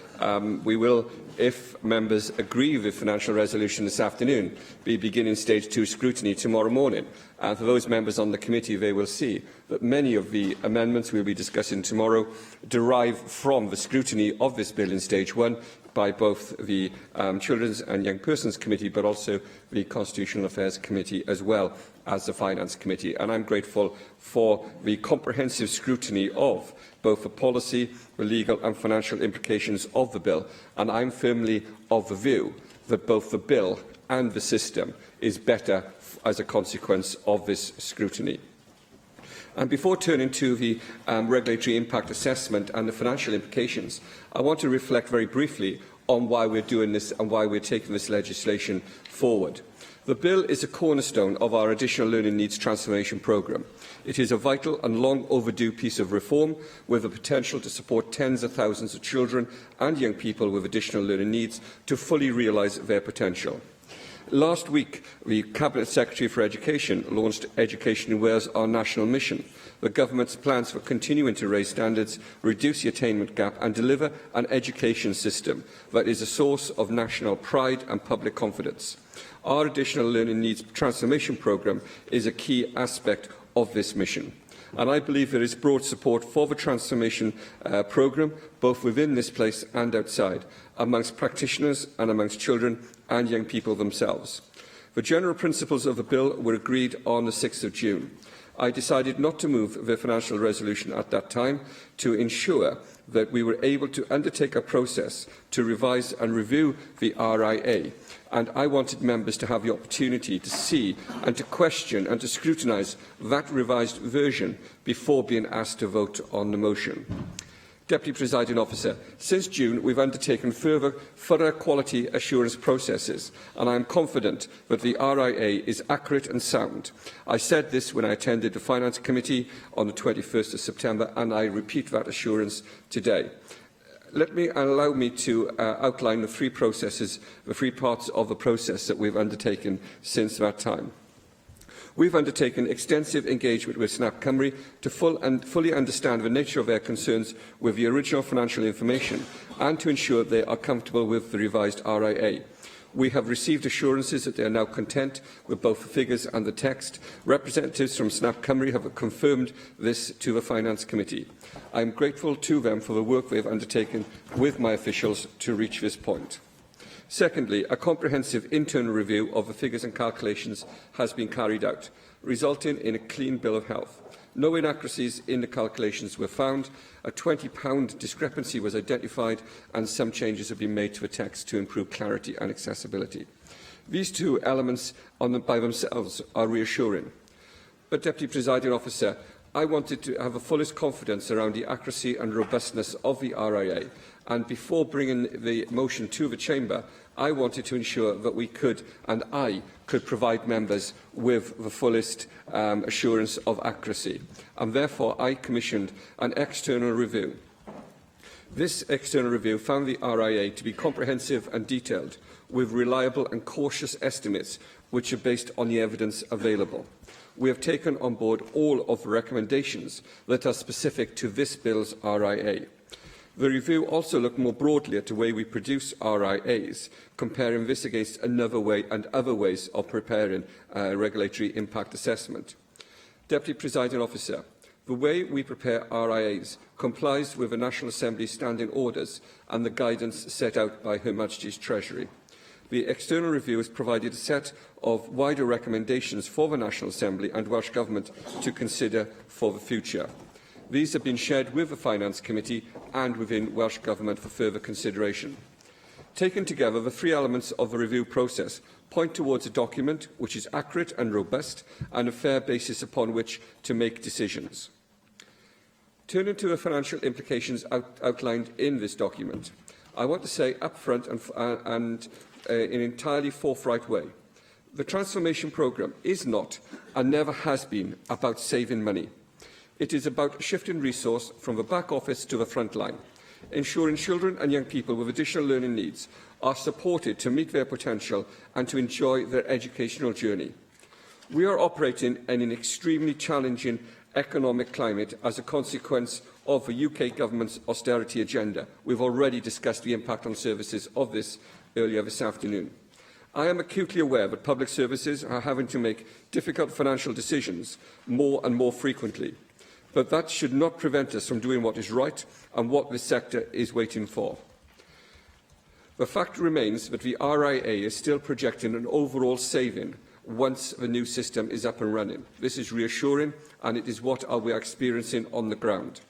We will, if members agree with the financial resolution this afternoon, be beginning stage 2 scrutiny tomorrow morning. And for those members on the committee, they will see that many of the amendments we will be discussing tomorrow derive from the scrutiny of this bill in stage 1 by both the Children's and Young Persons Committee, but also the Constitutional Affairs Committee, as well as the Finance Committee. And I'm grateful for the comprehensive scrutiny of both the policy, the legal and financial implications of the bill. And I'm firmly of the view that both the bill and the system is better as a consequence of this scrutiny. And before turning to the regulatory impact assessment and the financial implications, I want to reflect very briefly on why we're doing this and why we're taking this legislation forward. The bill is a cornerstone of our Additional Learning Needs Transformation Programme. It is a vital and long overdue piece of reform with the potential to support tens of thousands of children and young people with additional learning needs to fully realise their potential. Last week, the Cabinet Secretary for Education launched Education in Wales, our national mission. The Government's plans for continuing to raise standards, reduce the attainment gap and deliver an education system that is a source of national pride and public confidence. Our Additional Learning Needs Transformation Programme is a key aspect of this mission. And I believe there is broad support for the transformation programme, both within this place and outside, amongst practitioners and amongst children and young people themselves. The general principles of the bill were agreed on the 6th of June. I decided not to move the financial resolution at that time to ensure that we were able to undertake a process to revise and review the RIA. And I wanted members to have the opportunity to see and to question and to scrutinise that revised version before being asked to vote on the motion. Deputy Presiding Officer, since June we've undertaken further quality assurance processes, and I am confident that the RIA is accurate and sound. I said this when I attended the Finance Committee on the 21st of September, and I repeat that assurance today. Allow me to outline the three parts of the process that we've undertaken since that time. We've undertaken extensive engagement with SNAP Cymru to fully understand the nature of their concerns with the original financial information and to ensure they are comfortable with the revised RIA. We have received assurances that they are now content with both the figures and the text. Representatives from SNAP Cymru have confirmed this to the Finance Committee. I am grateful to them for the work they have undertaken with my officials to reach this point. Secondly, a comprehensive internal review of the figures and calculations has been carried out, resulting in a clean bill of health. No inaccuracies in the calculations were found, a £20 discrepancy was identified, and some changes have been made to the text to improve clarity and accessibility. These two elements by themselves are reassuring. But, Deputy Presiding Officer, I wanted to have the fullest confidence around the accuracy and robustness of the RIA, and before bringing the motion to the Chamber, I wanted to ensure that we could, and I could, provide members with the fullest assurance of accuracy. And therefore, I commissioned an external review. This external review found the RIA to be comprehensive and detailed, with reliable and cautious estimates which are based on the evidence available. We have taken on board all of the recommendations that are specific to this bill's RIA. The review also looked more broadly at the way we produce RIAs, comparing this against another way and other ways of preparing regulatory impact assessment. Deputy Presiding Officer, the way we prepare RIAs complies with the National Assembly's standing orders and the guidance set out by Her Majesty's Treasury. The external review has provided a set of wider recommendations for the National Assembly and Welsh Government to consider for the future. These have been shared with the Finance Committee and within Welsh Government for further consideration. Taken together, the three elements of the review process point towards a document which is accurate and robust and a fair basis upon which to make decisions. Turning to the financial implications outlined in this document, I want to say upfront and in an entirely forthright way, the transformation programme is not and never has been about saving money. It is about shifting resource from the back office to the front line, ensuring children and young people with additional learning needs are supported to meet their potential and to enjoy their educational journey. We are operating in an extremely challenging economic climate as a consequence of the UK Government's austerity agenda. We've already discussed the impact on services of this earlier this afternoon. I am acutely aware that public services are having to make difficult financial decisions more and more frequently, but that should not prevent us from doing what is right and what this sector is waiting for. The fact remains that the RIA is still projecting an overall saving once the new system is up and running. This is reassuring, and it is what we are experiencing on the ground.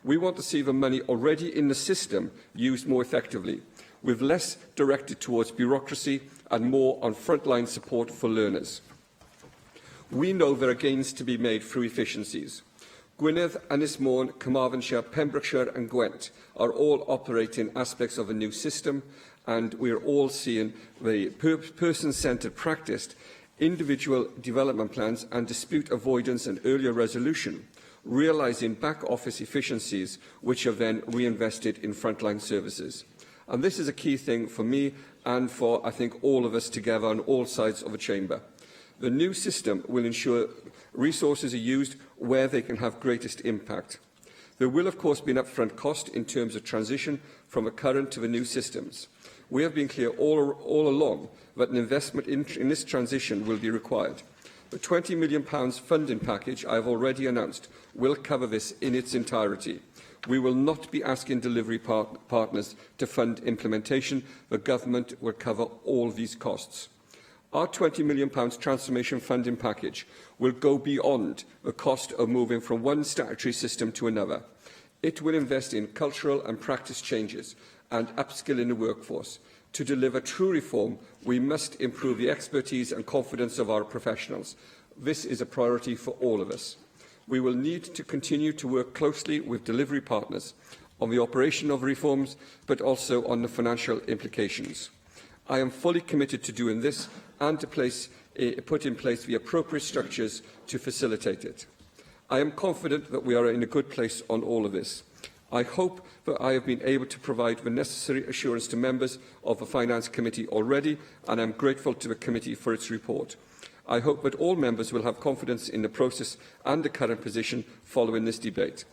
We want to see the money already in the system used more effectively, with less directed towards bureaucracy and more on frontline support for learners. We know there are gains to be made through efficiencies. Gwynedd, Ynys Môn, Carmarthenshire, Pembrokeshire and Gwent are all operating aspects of a new system, and we are all seeing the person-centred practice, individual development plans and dispute avoidance and earlier resolution, realising back-office efficiencies which are then reinvested in frontline services. And this is a key thing for me and for, I think, all of us together on all sides of the chamber. The new system will ensure resources are used where they can have greatest impact. There will, of course, be an upfront cost in terms of transition from the current to the new systems. We have been clear all along that an investment in this transition will be required. The £20 million funding package I have already announced will cover this in its entirety. We will not be asking delivery partners to fund implementation. The government will cover all these costs. Our £20 million transformation funding package will go beyond the cost of moving from one statutory system to another. It will invest in cultural and practice changes and upskilling the workforce. To deliver true reform, we must improve the expertise and confidence of our professionals. This is a priority for all of us. We will need to continue to work closely with delivery partners on the operation of reforms, but also on the financial implications. I am fully committed to doing this and to put in place the appropriate structures to facilitate it. I am confident that we are in a good place on all of this. I hope that I have been able to provide the necessary assurance to members of the Finance Committee already, and I am grateful to the committee for its report. I hope that all members will have confidence in the process and the current position following this debate.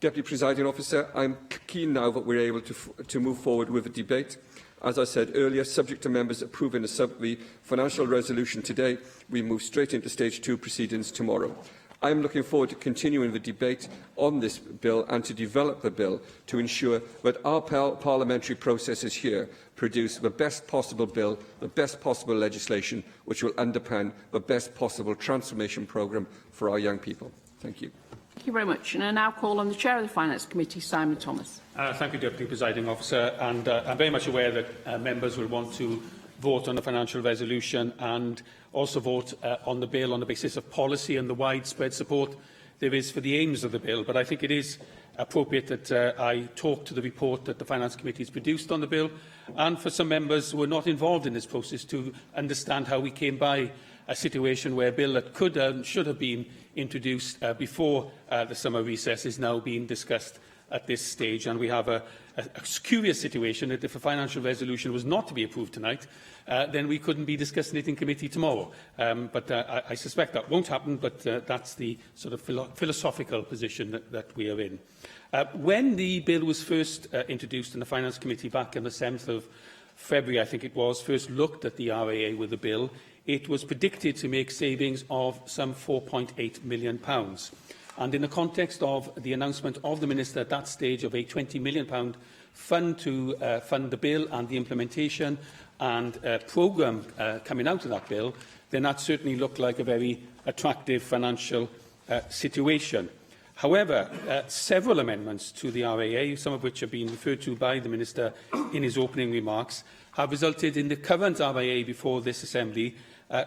Deputy Presiding Officer, I am keen now that we are able to move forward with the debate. As I said earlier, subject to members approving the financial resolution today, we move straight into Stage 2 proceedings tomorrow. I am looking forward to continuing the debate on this bill and to develop the bill to ensure that our parliamentary processes here produce the best possible bill, the best possible legislation, which will underpin the best possible transformation programme for our young people. Thank you. Thank you very much. And I now call on the Chair of the Finance Committee, Simon Thomas. Thank you, Deputy Presiding Officer. And I'm very much aware that members will want to vote on the financial resolution and also vote on the bill on the basis of policy and the widespread support there is for the aims of the bill, but I think it is appropriate that I talk to the report that the Finance Committee has produced on the bill, and for some members who were not involved in this process to understand how we came by a situation where a bill that could and should have been introduced before the summer recess is now being discussed at this stage. And we have a curious situation that if a financial resolution was not to be approved tonight, then we couldn't be discussing it in committee tomorrow. But I suspect that won't happen, but that's the sort of philosophical position that we are in. When the bill was first introduced in the Finance Committee back on the 7th of February, I think it was, first looked at the RAA with the bill, it was predicted to make savings of some £4.8 million. And in the context of the announcement of the Minister at that stage of a £20 million fund to fund the bill and the implementation and programme coming out of that bill, then that certainly looked like a very attractive financial situation. However, several amendments to the RAA, some of which have been referred to by the Minister in his opening remarks, have resulted in the current RAA before this Assembly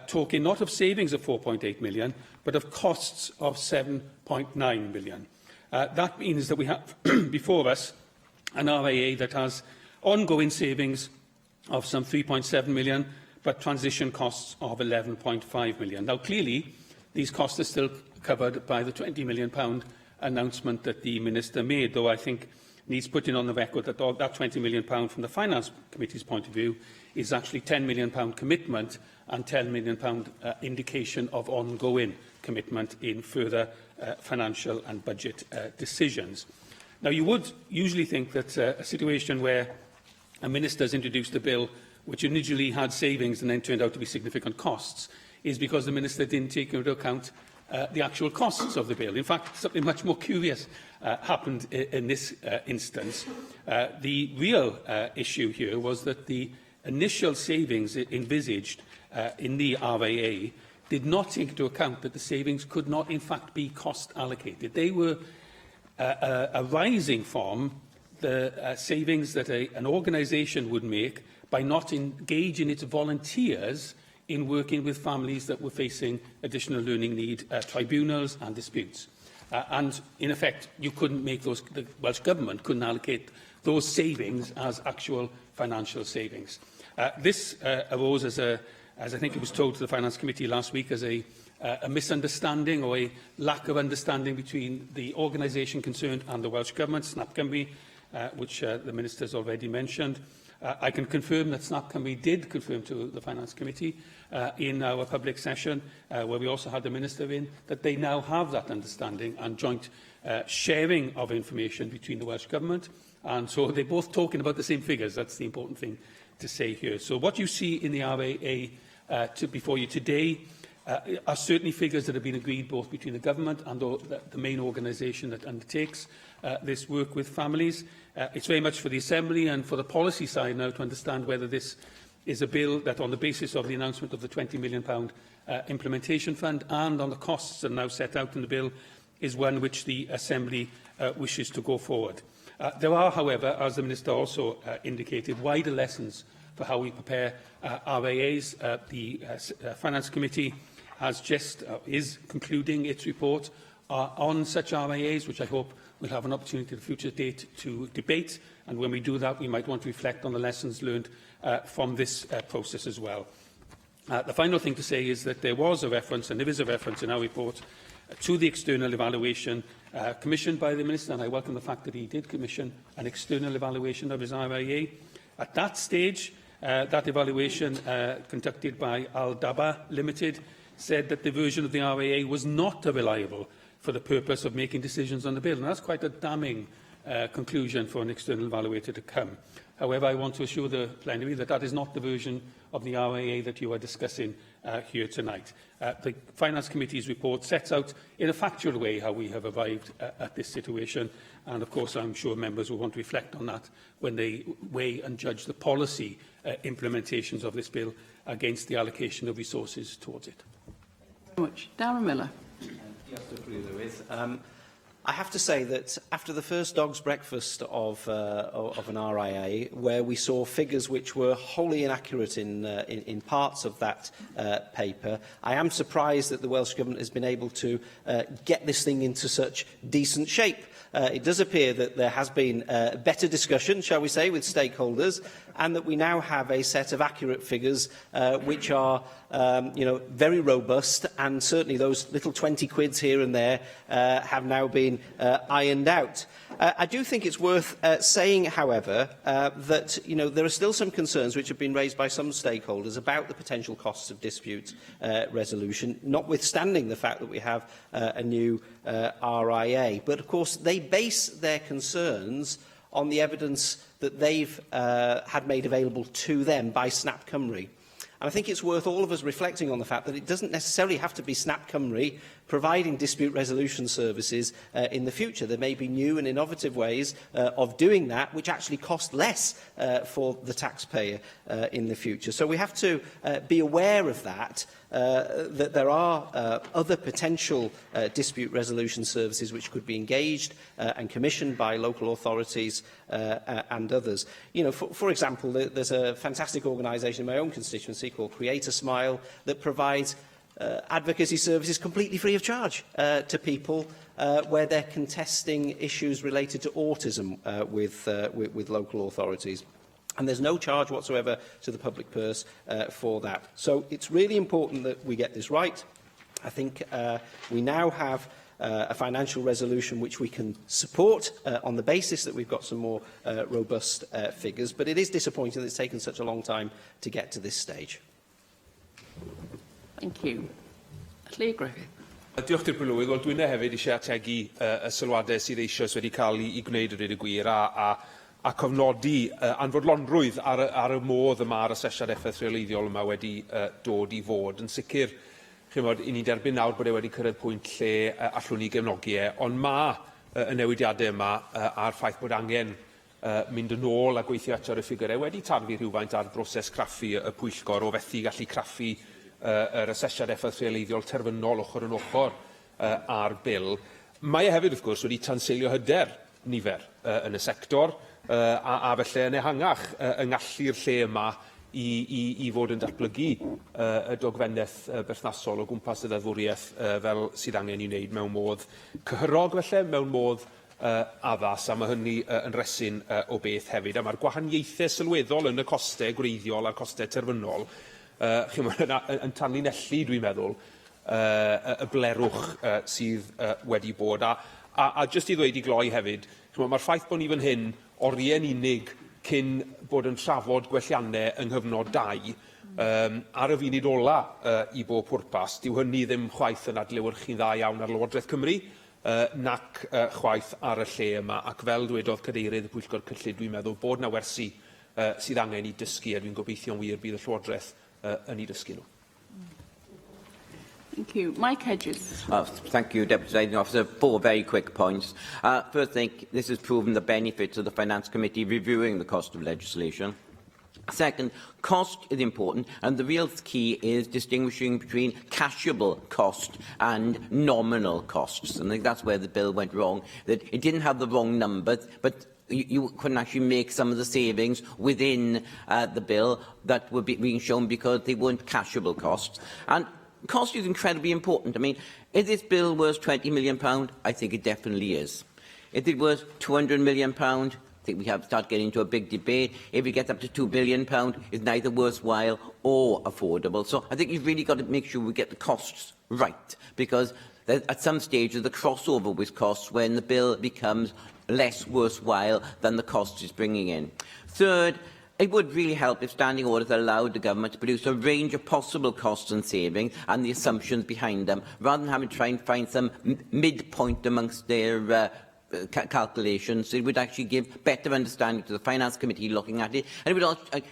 talking not of savings of £4.8 million, but of costs of £7.9 million. That means that we have before us an RAA that has ongoing savings of some £3.7 million, but transition costs of £11.5 million. Now, clearly, these costs are still covered by the £20 million announcement that the Minister made, though I think needs putting on the record that that £20 million from the Finance Committee's point of view is actually £10 million commitment and £10 million indication of ongoing commitment in further financial and budget decisions. Now, you would usually think that a situation where a minister has introduced a bill which initially had savings and then turned out to be significant costs is because the minister didn't take into account the actual costs of the bill. In fact, something much more curious happened in this instance. The real issue here was that the initial savings envisaged in the RAA did not take into account that the savings could not, in fact, be cost allocated. They were arising from the savings that an organisation would make by not engaging its volunteers in working with families that were facing additional learning need tribunals and disputes. And, in effect, you couldn't make those, the Welsh Government couldn't allocate those savings as actual financial savings. This arose as I think it was told to the Finance Committee last week, as a misunderstanding or a lack of understanding between the organisation concerned and the Welsh Government, Snap Cymru, which the Minister has already mentioned. I can confirm that Snap Cymru did confirm to the Finance Committee in our public session, where we also had the Minister in, that they now have that understanding and joint sharing of information between the Welsh Government. And so they're both talking about the same figures. That's the important thing to say here. So what you see in the RAA before you today are certainly figures that have been agreed both between the Government and the main organisation that undertakes this work with families. It's very much for the Assembly and for the policy side now to understand whether this is a bill that, on the basis of the announcement of the £20 million implementation fund and on the costs that are now set out in the bill, is one which the Assembly wishes to go forward. There are, however, as the Minister also indicated, wider lessons for how we prepare RAAs. The Finance Committee has is concluding its report on such RAAs, which I hope we'll have an opportunity at a future date to debate. And when we do that, we might want to reflect on the lessons learned from this process as well. The final thing to say is that there was a reference, and there is a reference in our report, to the external evaluation commissioned by the Minister, and I welcome the fact that he did commission an external evaluation of his RAA. At that stage, that evaluation conducted by Al-Daba Limited said that the version of the RAA was not reliable for the purpose of making decisions on the bill. And that's quite a damning conclusion for an external evaluator to come. However, I want to assure the plenary that that is not the version of the RAA that you are discussing here tonight. The Finance Committee's report sets out in a factual way how we have arrived at this situation, and of course I'm sure members will want to reflect on that when they weigh and judge the policy implementations of this bill against the allocation of resources towards it. Thank you very much. Darren Miller. I have to say that after the first dog's breakfast of an RIA, where we saw figures which were wholly inaccurate in parts of that paper, I am surprised that the Welsh Government has been able to get this thing into such decent shape. It does appear that there has been better discussion, shall we say, with stakeholders, and that we now have a set of accurate figures which are very robust, and certainly those little 20 quids here and there have now been ironed out. I do think it's worth saying, however, that there are still some concerns which have been raised by some stakeholders about the potential costs of dispute resolution, notwithstanding the fact that we have a new RIA. But, of course, they base their concerns on the evidence that they've had made available to them by Snap Cymru. And I think it's worth all of us reflecting on the fact that it doesn't necessarily have to be Snap Cymru providing dispute resolution services in the future. There may be new and innovative ways of doing that which actually cost less for the taxpayer in the future. So we have to be aware of that, that there are other potential dispute resolution services which could be engaged and commissioned by local authorities and others. For example, there's a fantastic organisation in my own constituency called Create a Smile that provides advocacy services completely free of charge to people where they're contesting issues related to autism with local authorities. And there's no charge whatsoever to the public purse for that. So it's really important that we get this right. I think we now have a financial resolution which we can support on the basis that we've got some more robust figures. But it is disappointing that it's taken such a long time to get to this stage. Thank you. Lle Griffith. Diolch i'r Bwylwydd. Wel, dwi'n hefyd eisiau ategu y sylwadau sydd eisoes wedi cael ei gwneud o gwir a cofnodi anfodlonrwydd ar y modd y mae'r asesiad effaith reoleiddiol yma wedi dod i fod. Yn sicr, i ni'n derbyn nawr bod e wedi cyrraedd pwynt lle allwn ni gefnogi ond mae y newidiadau yma a'r ffaith bod angen mynd yn ôl a gweithio at ar y ffigurau wedi tarfu rhywfaint ar broses craffu y pwyllgor o fethu gallu craffu yr asesiad effaith reoleiddiol terfynol ochr yn ochr ar bil. Mae e hefyd, wrth gwrs, wedi tanseilio hyder nifer yn y sector a felly yn ehangach yng ngallu'r lle yma i fod yn datblygu y dogfennaeth berthnasol o gwmpas y ddeddfwriaeth fel sydd angen i wneud mewn modd cyhyrog, felly, mewn modd addas, a mae hynny yn resyn o beth hefyd. A mae'r gwahaniaethau sylweddol yn y costau gwreiddiol a'r costau terfynol yn tanlinellu, dwi'n meddwl, y blerwch sydd wedi bod. A jyst i ddweud i gloi hefyd, mae'r ffaith bod ni fan hyn orie'n unig cyn bod yn trafod gwelliannau yng nghyfnod 2 ar y funud ola i bob pwrpas. Dyw hynny ddim chwaith yn adlewyrchu'n dda iawn ar Lywodraeth Cymru, nac chwaith ar y lle yma. Ac fel dwedodd Cadeirydd y Pwyllgor Cyllid, dwi'n meddwl bod na wersi sydd angen i dysgu, a dwi'n gobeithio'n wir bydd y Llywodraeth yn ei dysgu nhw. Thank you. Mike Hedges. Thank you, Deputy Presiding Officer. 4 very quick points. First thing, this has proven the benefits of the Finance Committee reviewing the cost of legislation. Second, cost is important, and the real key is distinguishing between cashable cost and nominal costs. And I think that's where the bill went wrong, that it didn't have the wrong numbers, but you couldn't actually make some of the savings within the bill that were being shown because they weren't cashable costs. And cost is incredibly important. I mean, is this bill worth £20 million? I think it definitely is. Is it worth £200 million? I think we have to start getting into a big debate. If it gets up to £2 billion, it's neither worthwhile or affordable. So I think you've really got to make sure we get the costs right, because at some stage there's a crossover with costs when the bill becomes less worthwhile than the cost it's bringing in. Third, it would really help if standing orders allowed the government to produce a range of possible costs and savings and the assumptions behind them, rather than having to try and find some midpoint amongst their calculations. It would actually give better understanding to the Finance Committee looking at it, and it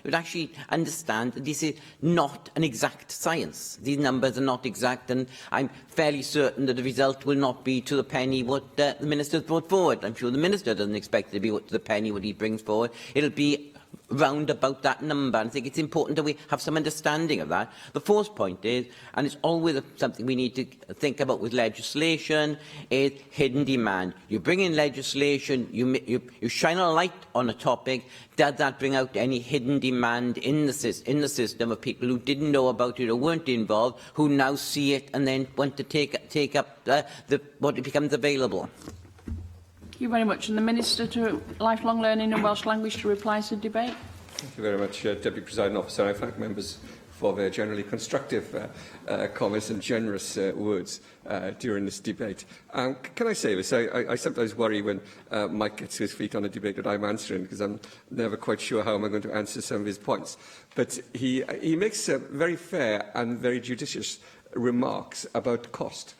would actually understand that this is not an exact science. These numbers are not exact, and I'm fairly certain that the result will not be to the penny what the Minister's brought forward. I'm sure the Minister doesn't expect it to be to the penny what he brings forward. It'll be round about that number. And I think it's important that we have some understanding of that. The fourth point is, and it's always something we need to think about with legislation, is hidden demand. You bring in legislation, you shine a light on a topic. Does that bring out any hidden demand in the system of people who didn't know about it or weren't involved, who now see it and then want to take up what becomes available? Thank you very much. And the Minister to Lifelong Learning and Welsh Language to reply to the debate. Thank you very much, Deputy Presiding Officer. I thank members for their generally constructive comments and generous words during this debate. Can I say this? I sometimes worry when Mike gets his feet on a debate that I'm answering, because I'm never quite sure how I'm going to answer some of his points. But he makes very fair and very judicious remarks about cost.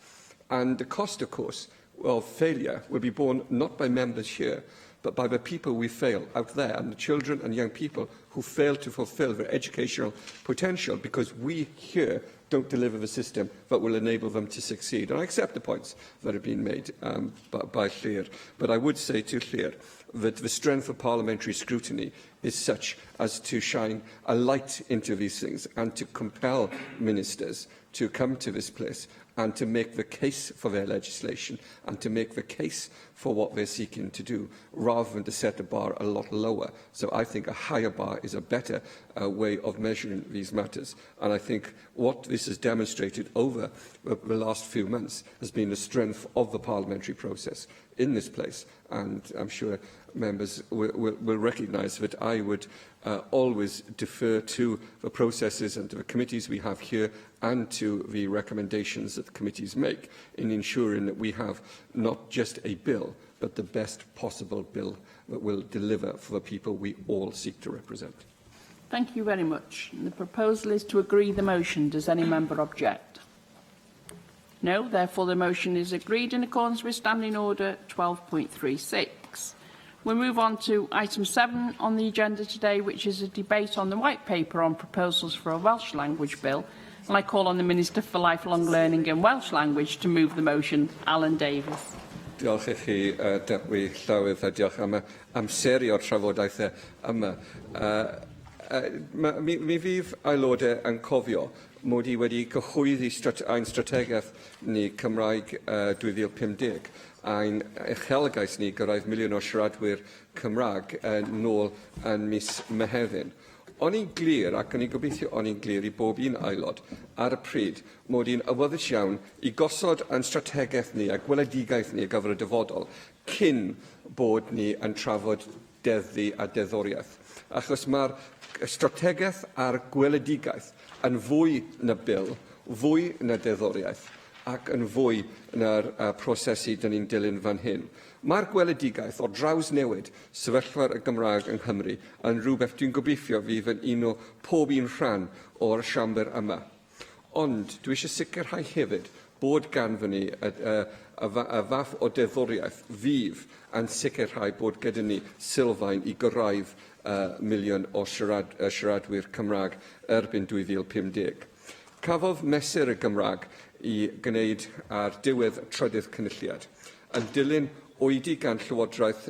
And the cost, of course, of failure will be borne not by members here, but by the people we fail out there, and the children and young people who fail to fulfil their educational potential because we here don't deliver the system that will enable them to succeed. And I accept the points that have been made by Llŷr, but I would say to Llŷr that the strength of parliamentary scrutiny is such as to shine a light into these things and to compel ministers to come to this place and to make the case for their legislation and to make the case for what they're seeking to do, rather than to set the bar a lot lower. So I think a higher bar is a better way of measuring these matters. And I think what this has demonstrated over the last few months has been the strength of the parliamentary process in this place. And I'm sure members will recognise that I would always defer to the processes and to the committees we have here and to the recommendations that the committees make in ensuring that we have not just a bill, but the best possible bill that will deliver for the people we all seek to represent. Thank you very much. And the proposal is to agree the motion. Does any member object? No. Therefore, the motion is agreed in accordance with Standing Order 12.36. We move on to item 7 on the agenda today, which is a debate on the White Paper on proposals for a Welsh language bill. And I call on the Minister for Lifelong Learning and Welsh Language to move the motion, Alan Davies. Diolch i chi, Deputy Llywydd, a diolch am amseru o'r trafodaethau yma. Mi fydd aelodau yn cofio mod i wedi cyhoeddi ein strategaeth ni Cymraeg 2050 a'n uchelgais ni gyrraedd miliwn o siaradwyr Cymraeg nôl yn mis Mehefin. O'n i'n glir, ac o'n i'n gobeithio o'n i'n glir i bob un aelod ar y pryd, mod i'n awyddus iawn i gosod yn strategaeth ni a gweledigaeth ni ar gyfer y dyfodol cyn bod ni yn trafod deddfu a deddoriaeth. Achos mae'r strategaeth a'r gweledigaeth yn fwy na bil, fwy na deddoriaeth, ac yn fwy na'r prosesu dyn ni'n dilyn fan hyn. Mae'r gweledigaeth o draws newid sefyllfa'r y Gymraeg yng Nghymru yn rhywbeth dwi'n gobeithio fydd yn un o pob un rhan o'r siambr yma. Ond dwi eisiau sicrhau hefyd bod gan fy ni y fath o deddoriaeth fydd yn sicrhau bod gyda ni sylfaen i gyrraedd miliwn o siaradwyr Cymraeg erbyn 2050. Cafodd mesur y Gymraeg i gwneud ar diwedd trydydd cynulliad yn dilyn oedi gan Llywodraeth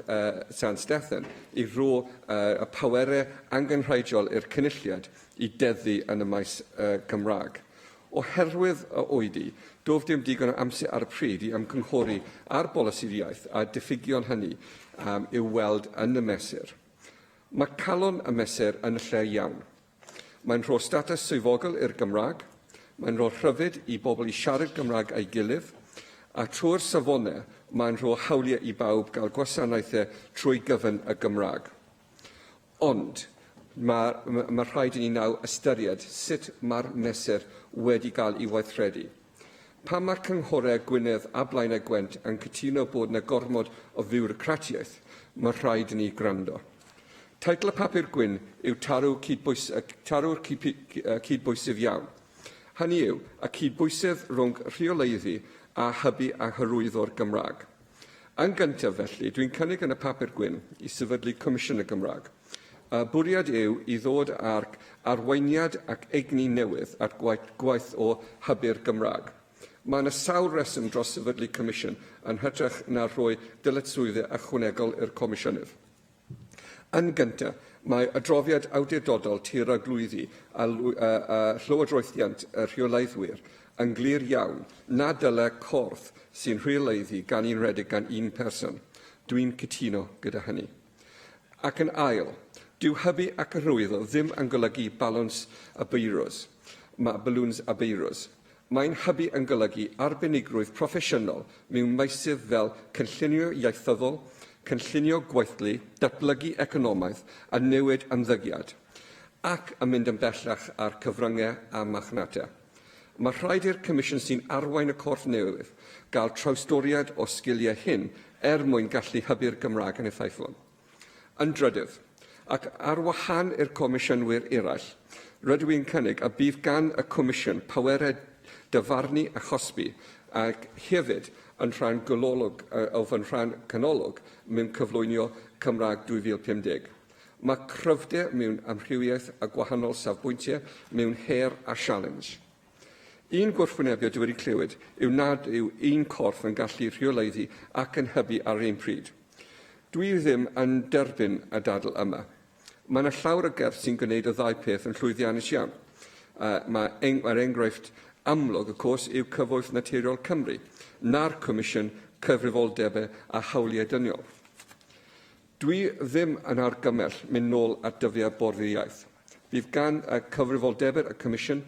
San Steffan i ro y pawerau angynrheidiol i'r cynulliad i deddu yn y maes Gymraeg. Oherwydd y oedi, doedd dim digon o amser ar y pryd i ymgynghori ar bolisi'r iaith a diffygion hynny i'w weld yn y mesur. Mae calon y mesur yn y lle iawn. Mae'n rho status swyddogol i'r Gymraeg, mae'n rho rhyfyd i bobl i siarad Gymraeg a'i gilydd, a trwy'r safonau mae'n rho hawliau i bawb gael gwasanaethau trwy gyfyn y Gymraeg. Ond mae rhaid i ni nawr ystyried sut mae'r mesur wedi cael ei weithredu. Pan mae'r cynghorau Gwynedd a Blaenau Gwent yn cytuno bod yna gormod o fiwrocratiaeth, mae rhaid i ni gwrando. Teitl y papur gwyn yw tarw'r cydbwysedd iawn. Hynny yw, y cydbwysedd rhwng rheoleiddi a hybu a hyrwyddo'r Gymraeg. Yn gyntaf felly, dwi'n cynnig yn y papur gwyn i sefydlu Comisiywn y Gymraeg. Y bwriad yw i ddod ar arweiniad ac egni newydd at gwaith o hybu'r Gymraeg. Mae yna sawl reswm dros sefydlu Comisiwn yn hytrach na rhoi dyletswyddau ychwanegol i'r Comisiynydd. Yn gyntaf, mae adroddiad awdurdodol tir a glwyddi a llywodraethiant y rheolaethwyr yn glir iawn na dyle corff sy'n rheoleiddi gan un redig gan un person. Dwi'n cytuno gyda hynny. Ac yn ail, dyw hybu ac arwyddo ddim yn golygu balons a beiros, balloons a beiros. Mae'n hybu yn golygu arbenigrwydd proffesiynol mewn meysydd fel cynllunio ieithyddol, cynllunio gweithlu, datblygu economaidd a newid ymddygiad, ac yn mynd yn bellach ar cyfryngau a machnatau. Mae rhaid i'r Comisiwn sy'n arwain y corff newydd gael trawstoriad o sgiliau hyn mwyn gallu hybu'r Gymraeg yn effeithlon. Yn drydydd, ac ar wahân i'r Comisiynwyr eraill, rydw i'n cynnig a bydd gan y Comisiwn powerau dyfarnu a chosbi ac hefyd yn rhan gylolwg, yn rhan canolog mewn cyflwynio Cymraeg 2050. Mae cryfder mewn amrywiaeth a gwahanol safbwyntiau mewn her a challenge. Un gwrthwynebiad dwi wedi clywed yw nad yw un corff yn gallu rheoleiddi ac yn hybu ar un pryd. Dwi ddim yn derbyn y dadl yma. Mae yna llawer o gerdd sy'n gwneud y ddau peth yn llwyddiannus iawn. Mae'r enghraifft amlwg, y cwrs, yw cyfoeth naturiol Cymru, na'r Comisiwn cyfrifoldebau a hawliau dyniol. Dwi ddim yn argymell mynd nôl at dyddiau bwrdd iaith. Bydd gan y cyfrifoldebau y Comisiwn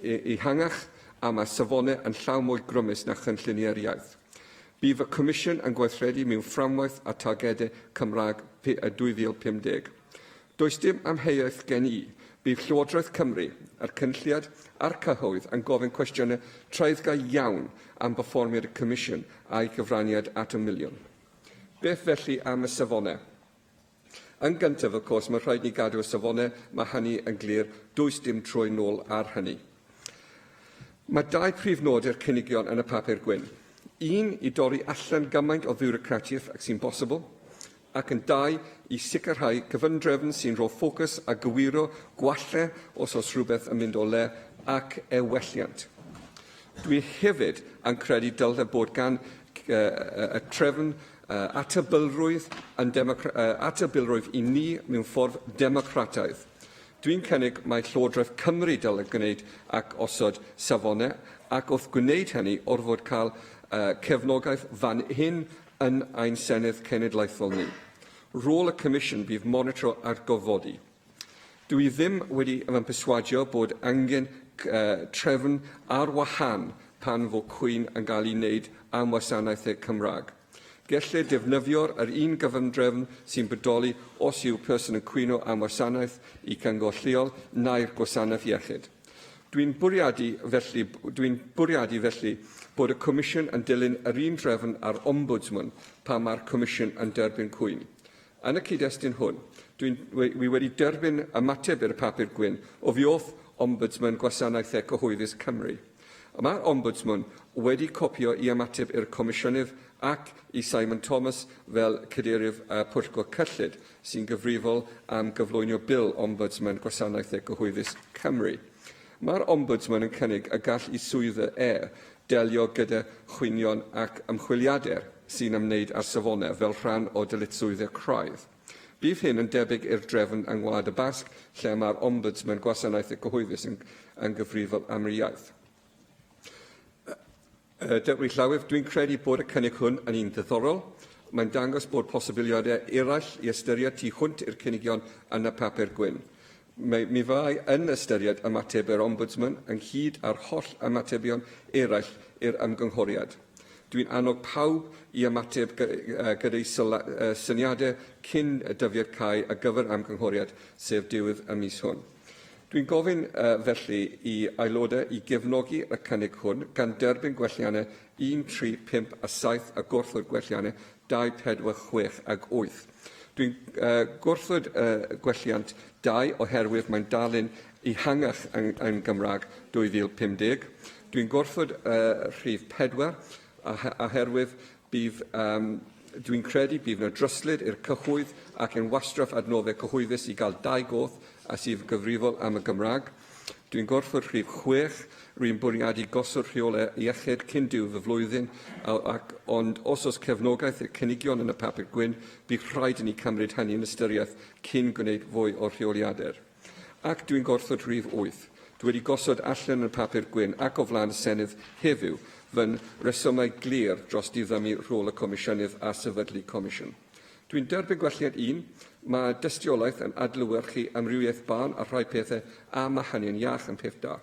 i hangach a mae safonau yn llaw mwy grymus na chynlluniau'r iaith. Bydd y Comisiwn yn gweithredu mewn fframwaith a targedau Cymraeg 2050. Does dim amheuaeth gen i bydd Llywodraeth Cymru, yr cynlliad a'r cyhoedd yn gofyn cwestiynau treuddgar iawn am berfformiad y Comisiwn a'i gyfraniad at y miliwn. Beth felly am y safonau? Yn gyntaf, of course, mae rhaid ni gadw y safonau, mae hynny yn glir, does dim troi nôl ar hynny. Mae dau prif nod i'r cynigion yn y papur gwyn. Un, i dorri allan gymaint o fiwrocratiaeth ac sy'n bosibl, ac yn dau, i sicrhau cyfundrefn sy'n rhoi ffocws a gywiro gwallau os oes rhywbeth yn mynd o le ac ewelliant. Dwi hefyd yn credu dylai bod gan y trefn atebylrwydd i ni mewn ffordd democrataidd. Dwi'n cynnig mae Llywodraeth Cymru dylai gwneud ac osod safonau, ac wrth gwneud hynny orfod cael cefnogaeth fan hyn yn ein Senedd Cenedlaethol ni. Rôl y Comisiwn bydd monitro a gofodi. Dwi ddim wedi perswadio bod angen trefn ar wahân pan fod cwyn yn cael ei wneud am wasanaethau Cymraeg. Gellir defnyddio'r un gyfundrefn sy'n bodoli os yw person yn cwyno am wasanaeth i cyngor lleol nau'r gwasanaeth iechyd. Dwi'n bwriadu felly bod y Comisiwn yn dilyn yr un drefn ar Ombudsman pan mae'r Comisiwn yn derbyn cwyn. Yn y cyd-destun hwn, dwi wedi derbyn ymateb i'r papur gwyn o fioth Ombudsman Gwasanaethau Cyhoeddus Cymru. Mae'r Ombudsman wedi copio i ymateb i'r Comisiynydd ac i Simon Thomas fel cadeirydd Pwyllgor Cyllid sy'n gyfrifol am gyflwynio bil Ombudsman Gwasanaethau Cyhoeddus Cymru. Mae'r Ombudsman yn cynnig y gall i swyddau delio gyda chwynion ac ymchwiliadau sy'n ymwneud â'r safonau fel rhan o dyletswyddau craidd. Bydd hyn yn debyg i'r drefn yng Ngwlad y Basg, lle mae'r Ombudsman Gwasanaethau Cyhoeddus yn gyfrifol am yr iaith. Deputy Llawydd, dwi'n credu bod y cynnig hwn yn un ddiddorol. Mae'n dangos bod posibiliadau eraill i ystyried tu hwnt i'r cynigion yn y papur gwyn. Mi fai yn ystyried ymateb yr Ombudsman ynghyd â'r holl ymatebion eraill i'r ymgynghoriad. Dwi'n annog pawb i ymateb gyda'i syniadau cyn dyfiad cae ar gyfer ymgynghoriad sef diwedd y mis hwn. Dwi'n gofyn felly i aelodau i gefnogi y cynnig hwn gan derbyn gwelliannau 1, 3, 5 a 7 a gwrthod gwelliannau 2, 4, 6 ac 8. Dwi'n gwrthod gwelliant 2 oherwydd mae'n dalyn i hangach yn Gymraeg 2050. Dwi'n gwrthod rhif 4 oherwydd dwi'n credu bydd yna dryslyd i'r cyhoedd ac yn wastraff adnoddau cyhoeddus i gael 2 goth a sydd gyfrifol am y Gymraeg. Dwi'n gorfod rhif 6, rwy'n bwriadu gosod rheolau iechyd cyn diwedd y flwyddyn, ond os oes cefnogaeth y cynigion yn y papur gwyn, bydd rhaid i ni cymryd hynny yn ystyriaeth cyn gwneud fwy o rheoliadau. Ac dwi'n gorfod rhif 8. Dwi wedi gosod allan y papur gwyn ac o flaen y Senydd heddiw fy'n resymau glir dros diddymu rôl y Comisiynydd a sefydlu Comisiwn. Dwi'n derbyn gwelliad 1, mae dystiolaeth yn adlewyrchu amrywiaeth barn a rhai pethau a mae hynny'n iach yn peth da.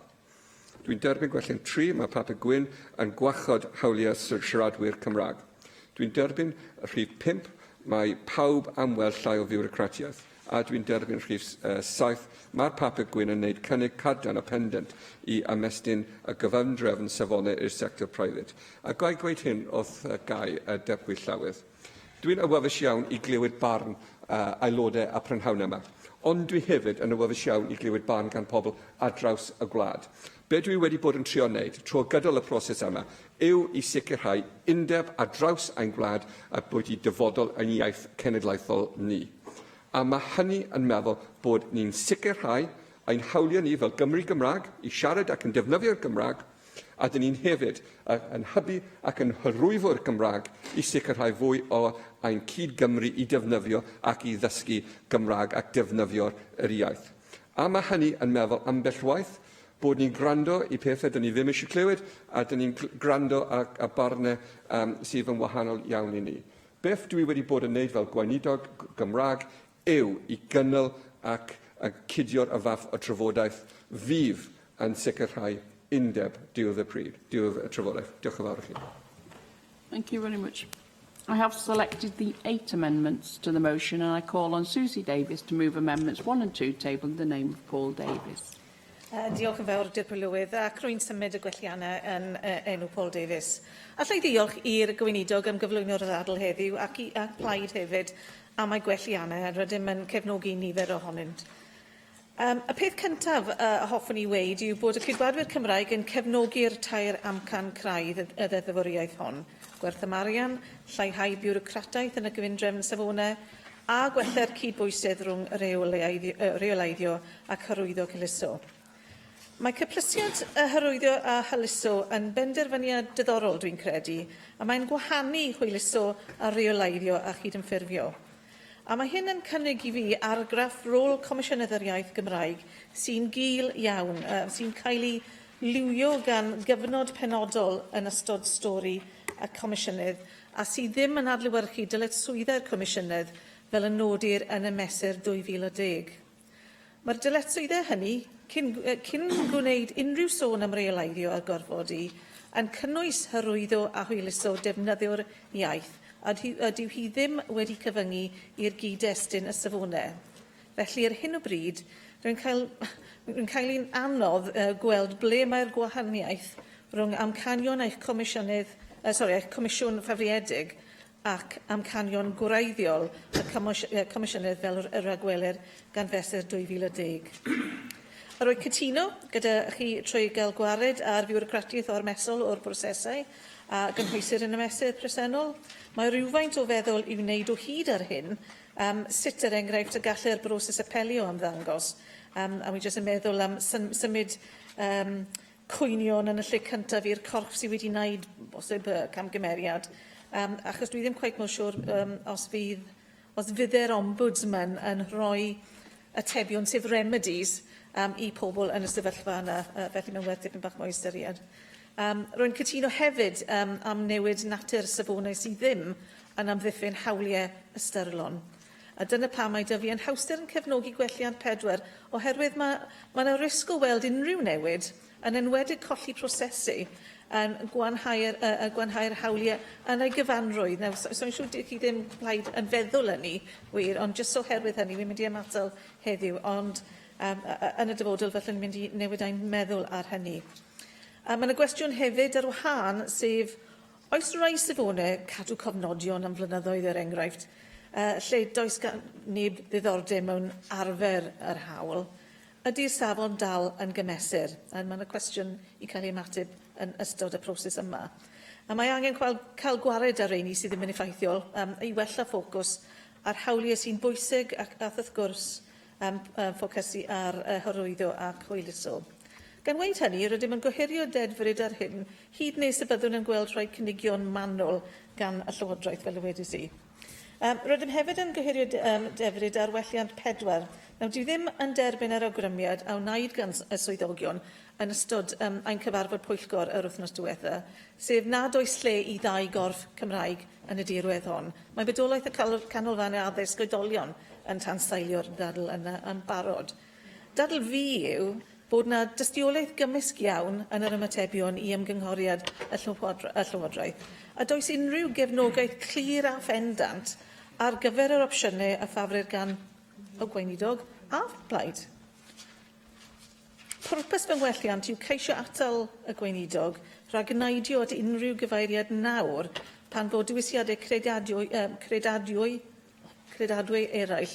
Dwi'n derbyn gwelliad 3, mae papur gwyn yn gwachod hawliau siaradwyr Cymraeg. Dwi'n derbyn rhif 5, mae pawb am weld llai o fiwrocratiaeth. A dwi'n derbyn rhif 7, mae'r papur gwyn yn gwneud cynnig cardan o pendant i ymestyn y gyfundrefn safonau i'r sector private. A gai gweud hyn wrth Gai y Deputy Llawydd. Dwi'n awyddus iawn i glywed barn aelodau a prynhawn yma, ond dwi hefyd yn awyddus iawn i glywed barn gan pobl ar draws y gwlad. Be dwi wedi bod yn trio wneud trwy gydol y proses yma yw i sicrhau undeb ar draws ein gwlad a bod i dyfodol yn iaith cenedlaethol ni. A mae hynny yn meddwl bod ni'n sicrhau ein hawliau ni fel Gymru Gymraeg i siarad ac yn defnyddio'r Gymraeg, a dyn ni'n hefyd yn hybu ac yn hyrwyfo'r Gymraeg i sicrhau fwy o ein cyd-Gymru i defnyddio ac i ddysgu Gymraeg ac defnyddio'r iaith. A mae hynny yn meddwl ambell waith bod ni'n gwrando i pethau dyn ni ddim eisiau clywed a dyn ni'n gwrando a barnau sydd yn wahanol iawn i ni. Beth dwi wedi bod yn gwneud fel gweinidog Gymraeg yw i gynnal ac cudio'r y fath o trafodaeth fydd yn sicrhau undeb diwedd y pryd, diwedd y trafodaeth. Diolch yn fawr i chi. Thank you very much. I have selected the 8 amendments to the motion and I call on Susie Davies to move amendments 1 and 2 tabled in the name of Paul Davies. Diolch yn fawr, Dirprwy Lywydd, ac rwy'n symud y gwelliannau yn enw Paul Davies. Allai ddiolch i'r gweinidog am gyflwyno'r ddadl heddiw ac plaid hefyd am ei gwelliannau, rydym yn cefnogi nifer ohonynt. Y peth cyntaf a hoffwn i weid yw bod y Cydwadwyr Cymraeg yn cefnogi'r tair amcan craidd y ddeddfwriaeth hon. Gwerth ymarian, lleihau biwrocrataeth yn y gyfundrefn safonau a gwella'r cydbwysedd rhwng reoleiddio ac hyrwyddo cyluso. Mae cyplysiad y hyrwyddo a hyluso yn benderfyniad diddorol dwi'n credu, a mae'n gwahanu hwyluso a reoleiddio a chydymffurfio. A mae hyn yn cynnig i fi argraff rôl Comisiynydd yr Iaith Gymraeg sy'n gul iawn, sy'n cael ei liwio gan gyfnod penodol yn ystod stori y Comisiynydd a sydd ddim yn adlewyrchu dyletswyddau'r Comisiynydd fel yn nodir yn y mesur 2010. Mae'r dyletswyddau hynny, cyn gwneud unrhyw sôn am reoleiddio a gorfodi, yn cynnwys hyrwyddo a hwyluso defnyddio'r iaith, a dyw hi ddim wedi cyfyngu i'r gyd-destun y safonau. Felly, ar hyn o bryd, rwy'n cael un anodd gweld ble mae'r gwahaniaeth rhwng amcanion eich Comisiwn Ffafriedig ac amcanion gwreiddiol y Comisiynydd fel y rhagwelir gan fesur 2010. Rwy'n cytuno gyda chi trwy gael gwared ar fiwrocratiaeth ormesol o'r brosesau a gynhwysir yn y mesur presennol. Mae rhywfaint o feddwl i'w wneud o hyd ar hyn, sut yr enghraifft y gallai'r broses apelio am ddangos. A mi jyst yn meddwl am symud cwynion yn y lle cyntaf i'r corff sydd wedi wneud bosib camgymeriad. Achos dwi ddim cweit mor siŵr os fydde'r ombudsman yn rhoi atebion sef remedies i pobl yn y sefyllfa yna, felly mae'n werth dipyn bach mwy ystyried. Rwy'n cytuno hefyd am newid natur safonau sydd ddim yn amddiffyn hawliau ystyrlon. A dyna pam mae dy fi yn hawster yn cefnogi gwelliant 4, oherwydd mae yna risg o weld unrhyw newid yn enwedig colli prosesu yn gwanhau'r hawliau yn ei gyfanrwydd. So'n siŵr chi ddim plaid yn feddwl hynny wir, ond jyst oherwydd hynny, wy'n mynd i ymatal heddiw, ond yn y dyfodol felly'n mynd i newid ein meddwl ar hynny. Mae yna gwestiwn hefyd ar wahân, sef, oes rai safonau cadw cofnodion am flynyddoedd enghraifft, lle does neb ddiddordeb mewn arfer yr hawl, ydy'r safon dal yn gymesur? Mae yna cwestiwn i cael ei ymateb yn ystod y proses yma. A mae angen cael gwared ar reini sydd ddim yn effeithiol i wella ffocws ar hawliau sy'n bwysig ac wrth gwrs ffocysu ar hyrwyddo ac hwyluso. Gan weid hynny, rydym yn gohirio dedfryd ar hyn, hyd nes y byddwn yn gweld rhai cynigion manwl gan y Llywodraeth fel y wedys i. Rydym hefyd yn gohirio defryd ar welliant 4. Nawr, dwi ddim yn derbyn ar awgrymiad a wnaed gan y swyddogion yn ystod ein cyfarfod pwyllgor yr wythnos diwetha, sef nad oes lle i ddau gorff Cymraeg yn y dirwedd hon. Mae bodolaeth y canolfannau addysg oedolion yn tanseilio'r dadl yna yn barod. Dadl fi yw bod yna dystiolaeth gymysg iawn yn yr ymatebion i ymgynghoriad y Llywodraeth, a does unrhyw gefnogaeth clir a ffendant ar gyfer yr opsiynau a ffafrir gan y gweinidog a blaid. Pwrpas fy ngwelliant yw ceisio atal y gweinidog rhag gneidio at unrhyw gyfeiriad nawr pan fod diwysiadau credadwy eraill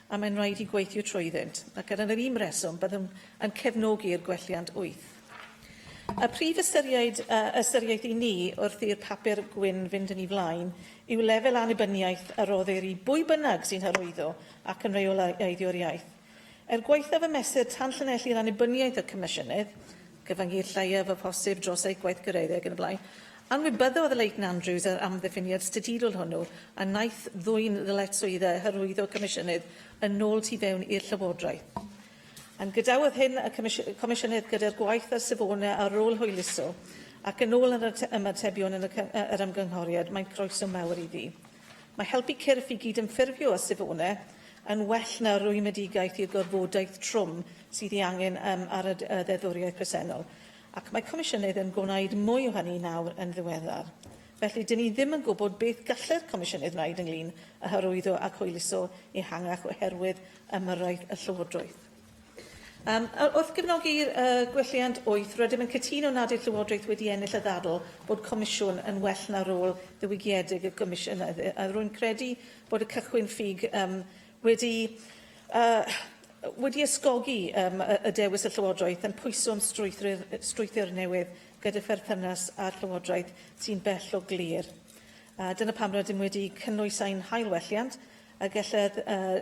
a mae'n rhaid i gweithio trwyddynt, ac ar yr un reswm byddwn yn cefnogi'r gwelliant 8. Y prif ystyriaeth i ni wrth i'r papur gwyn fynd yn ei flaen yw lefel annibyniaeth a roddir i bwy bynnag sy'n hyrwyddo ac yn reoleiddio'r iaith. Gwaethaf y mesur tanllinelli'r annibyniaeth y Comisiynydd, gyfyngu'r lleiaf y posib dros eu gwaith gyrraedd yn y blaen, anwybyddodd y Leighton Andrews ar amddiffiniad statudol hwnnw a naeth ddwy'n ddyletswyddau hyrwyddo Comisiynydd yn ôl tu fewn i'r Llywodraeth. Gydawodd hyn y Comisiynydd gyda'r gwaith ar safonau ar ôl hwyluso ac yn ôl yr ymatebion yn yr ymgynghoriad, mae'n croeso mawr iddi. Mae helpu cyrff i gyd-ymffurfio y safonau yn well na rwymedigaeth i'r gorfodaeth trwm sydd ei angen ar y ddeddfwriaeth presennol, ac mae Comisiynydd yn gwneud mwy o hynny nawr yn ddiweddar. Felly, dyn ni ddim yn gwybod beth gallai'r Comisiynydd wneud ynglyn â hyrwyddo ac hwyluso ehangach oherwydd ymyrraeth y Llywodraeth. Wrth gefnogi'r gwelliant 8, rydym yn cytuno nad yw'r Llywodraeth wedi ennill y ddadl bod Comisiwn yn well na rôl ddiwygiedig y Comisiynydd. A rwy'n credu bod y cychwyn ffug wedi ysgogi y dewis y Llywodraeth yn pwyso am strwythur newydd gyda pherthynas a'r Llywodraeth sy'n bell o glir. Dyna pam rydym wedi cynnwys ein hailwelliant a gellid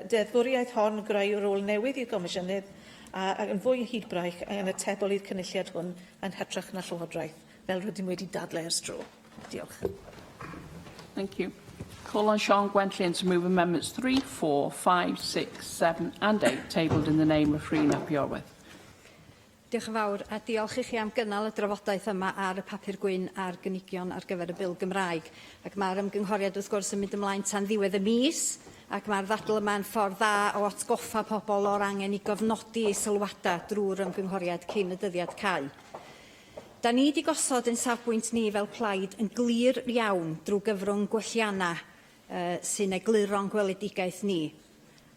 deddfwriaeth hon greu rôl newydd i'r Comisiynydd ac yn fwy hydbraich yn atebol i'r cynulliad hwn yn hytrach na Llywodraeth, fel rydym wedi dadlau ers tro. Diolch. Thank you. Call on Sean Gwentlyn to move amendments 3, 4, 5, 6, 7 and 8 tabled in the name of Rhys ap Iorwerth. Diolch yn fawr a diolch i chi am gynnal y drafodaeth yma ar y papur gwyn a'r gynigion ar gyfer y bil Gymraeg. Ac mae'r ymgynghoriad wrth gwrs yn mynd ymlaen tan ddiwedd y mis, ac mae'r ddadl yma'n ffordd dda o atgoffa pobl o'r angen i gofnodi eu sylwadau drwy'r ymgynghoriad cyn y dyddiad cau. Da ni wedi gosod yn safbwynt ni fel plaid yn glir iawn drwy gyfrwng gwellianna sy'n egluro'n gweledigaeth ni,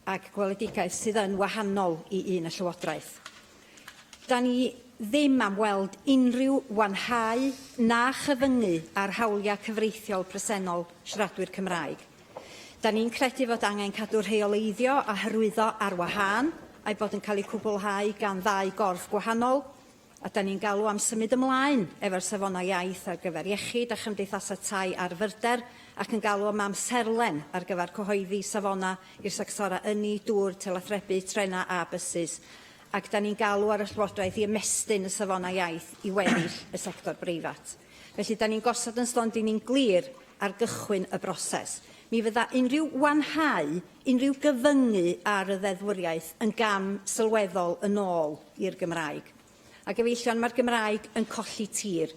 ac gweledigaeth sydd yn wahanol i un y Llywodraeth. Da ni ddim am weld unrhyw wanhau na chyfyngu ar hawliau cyfreithiol presennol siaradwyr Cymraeg. Da ni'n credu fod angen cadw rheoleiddio a hyrwyddo ar wahân a'i bod yn cael ei cwblhau gan ddau gorff gwahanol, a da ni'n galw am symud ymlaen efo'r safonau iaith ar gyfer iechyd a chymdeithasau tai ar fyrder ac yn galw am amserlen ar gyfer cyhoeddi safona i'r sectora ynni, dŵr, telathrebu, trena a bysys. Ac da ni'n galw ar y Llywodraeth i ymestyn y safona iaith i weddill y sector breifat. Felly, da ni'n gosod yn stondin ni'n glir ar gychwyn y broses. Mi fydda unrhyw wanhau, unrhyw gyfyngu ar y ddeddfwriaeth yn gam sylweddol yn ôl i'r Gymraeg. Ac efeillion mae'r Gymraeg yn colli tir.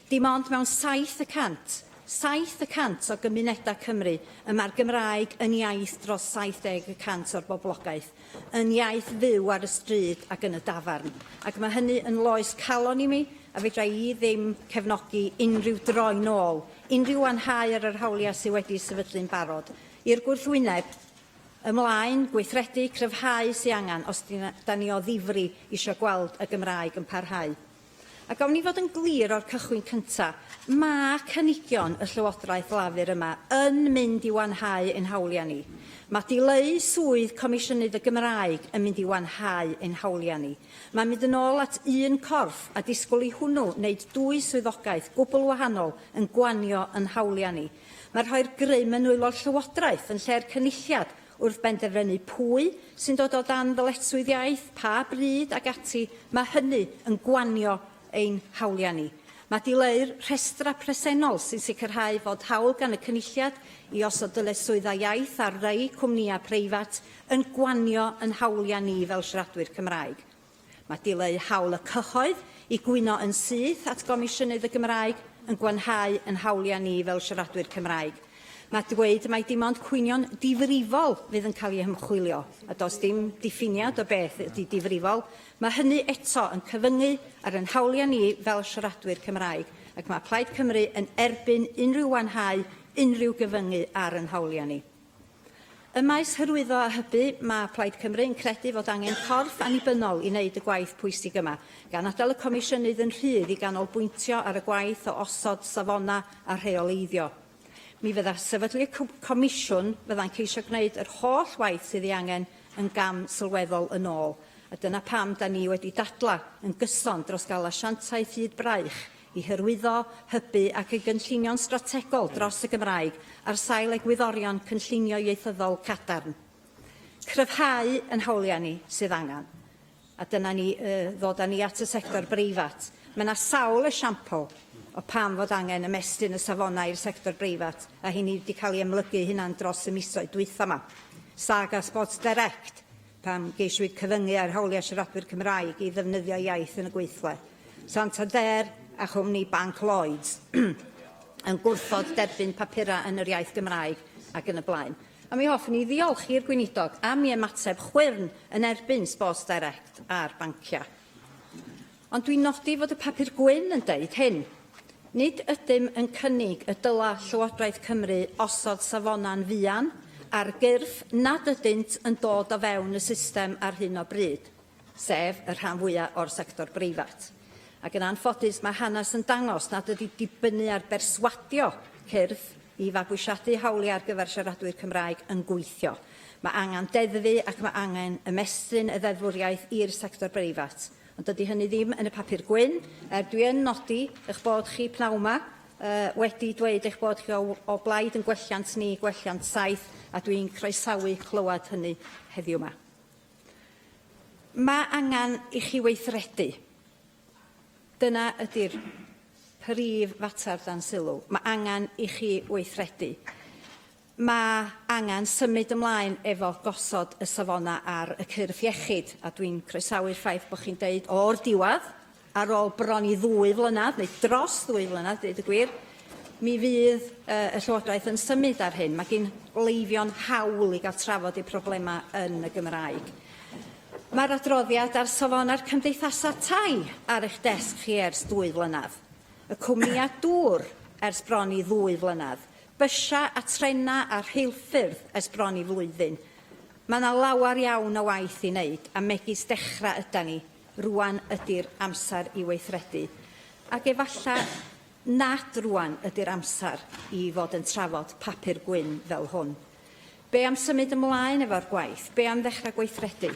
Dim ond mewn 7% o gymunedau Cymru y mae'r Gymraeg yn iaith dros 70% o'r boblogaeth, yn iaith fyw ar y stryd ac yn y dafarn. Ac mae hynny yn loes calon i mi, a fedra i ddim cefnogi unrhyw droi nôl, unrhyw anhau ar yr hawliau sydd wedi sefydlu'n barod. I'r gwrthwyneb, ymlaen, gweithredu, cryfhau sy'n angen os da ni o ddifri eisiau gweld y Gymraeg yn parhau. Ac awn ni fod yn glir o'r cychwyn cyntaf, mae cynigion y Llywodraeth lafur yma yn mynd i wanhau ein hawliau ni. Mae dileu swydd Comisiynydd y Gymraeg yn mynd i wanhau ein hawliau ni. Mae'n mynd yn ôl at un corff a disgwyl i hwnnw wneud 2 swyddogaeth gwbl wahanol yn gwanio yn hawliau ni. Mae rhoi'r grym yn wylo'r Llywodraeth yn lle'r cynulliad wrth benderfynu pwy sy'n dod o dan ddyletswydd iaith, pa bryd ac ati, mae hynny yn gwanio ein hawliau ni. Mae dileu'r rhestra presennol sy'n sicrhau fod hawl gan y cynulliad i osod dyletswyddau iaith ar rai cwmnïau preifat yn gwanio yn hawliau ni fel siaradwyr Cymraeg. Mae dileu hawl y cyhoedd i gwyno yn syth at Gomisiynydd y Gymraeg yn gwanhau yn hawliau ni fel siaradwyr Cymraeg. Mae dweud mai dim ond cwynion difrifol fydd yn cael ei hymchwilio, a does dim diffiniad o beth ydy difrifol. Mae hynny eto yn cyfyngu ar ein hawliau ni fel siaradwyr Cymraeg, ac mae Plaid Cymru yn erbyn unrhyw wanhau, unrhyw gyfyngu ar ein hawliau ni. Y maes hyrwyddo a hybu, mae Plaid Cymru yn credu fod angen corff annibynnol i wneud y gwaith pwysig yma, gan adael y Comisiynydd yn rhydd i ganolbwyntio ar y gwaith o osod safona a rheoleiddio. Mi fydda sefydlu comisiwn fydda'n ceisio gwneud yr holl waith sydd ei angen yn gam sylweddol yn ôl. A dyna pam da ni wedi dadla yn gyson dros gael asiantaeth hyd braich i hyrwyddo, hybu ac i gynllunio'n strategol dros y Gymraeg ar sail egwyddorion cynllunio ieithyddol cadarn. Cryfhau yn hawliau ni sydd angen. A dyna ni ddod â ni at y sector breifat. Mae yna sawl esiampl o pam fod angen ymestyn y safonau i'r sector breifat, a hynny wedi cael ei ymlygu hynna'n dros y misoedd dwytha yma. Saga Sports Direct, pam geisiwyd cyfyngu ar hawliau siaradwyr Cymraeg i ddefnyddio iaith yn y gweithle. Santander a chwmni Bank Lloyds yn gwrthod derbyn papura yn yr iaith Gymraeg ac yn y blaen. A mi hoffwn i ddiolchu'r gweinidog am i ymateb chwyrn yn erbyn Sports Direct a'r bancia. Ond dwi'n nodi fod y papur gwyn yn deud hyn. Nid ydym yn cynnig y dyla Llywodraeth Cymru osod safona'n fuan ar gyrff nad ydynt yn dod o fewn y system ar hyn o bryd, sef y rhan fwyaf o'r sector breifat. Ac yn anffodus mae hanes yn dangos nad ydy dibynnu ar berswadio cyrff i fabwysiadu hawliau ar gyfer siaradwyr Cymraeg yn gweithio. Mae angen deddfu ac mae angen ymestyn y ddeddfwriaeth i'r sector breifat. Ond dydy hynny ddim yn y papur gwyn. Dwi yn nodi eich bod chi pnawn yma wedi dweud eich bod chi o blaid yn gwelliant ni, gwelliant saith, a dwi'n croesawu clywed hynny heddiw yma. Mae angen i chi weithredu. Dyna ydy'r prif fatar dan sylw. Mae angen i chi weithredu. Mae angen symud ymlaen efo gosod y safona ar y cyrff iechyd, a dwi'n croesawu'r ffaith bod chi'n deud o'r diwedd, ar ôl bron i 2 flynedd, neu dros 2 flynedd, dweud y gwir, mi fydd y Llywodraeth yn symud ar hyn. Mae gen leifio'n hawl i gael trafod eu problemau yn y Gymraeg. Mae'r adroddiad ar safona'r cymdeithasau tai ar eich desg chi ers 2 flynedd. Y cwmnïau dŵr ers bron i 2 flynedd. Bysia a trena a'r rheilffyrdd ers bron i flwyddyn. Mae yna lawer iawn o waith i wneud, a megis dechrau yda ni. Rwan ydy'r amser i weithredu. Ac efallai nad rwan ydy'r amser i fod yn trafod papur gwyn fel hwn. Be am symud ymlaen efo'r gwaith? Be am ddechrau gweithredu?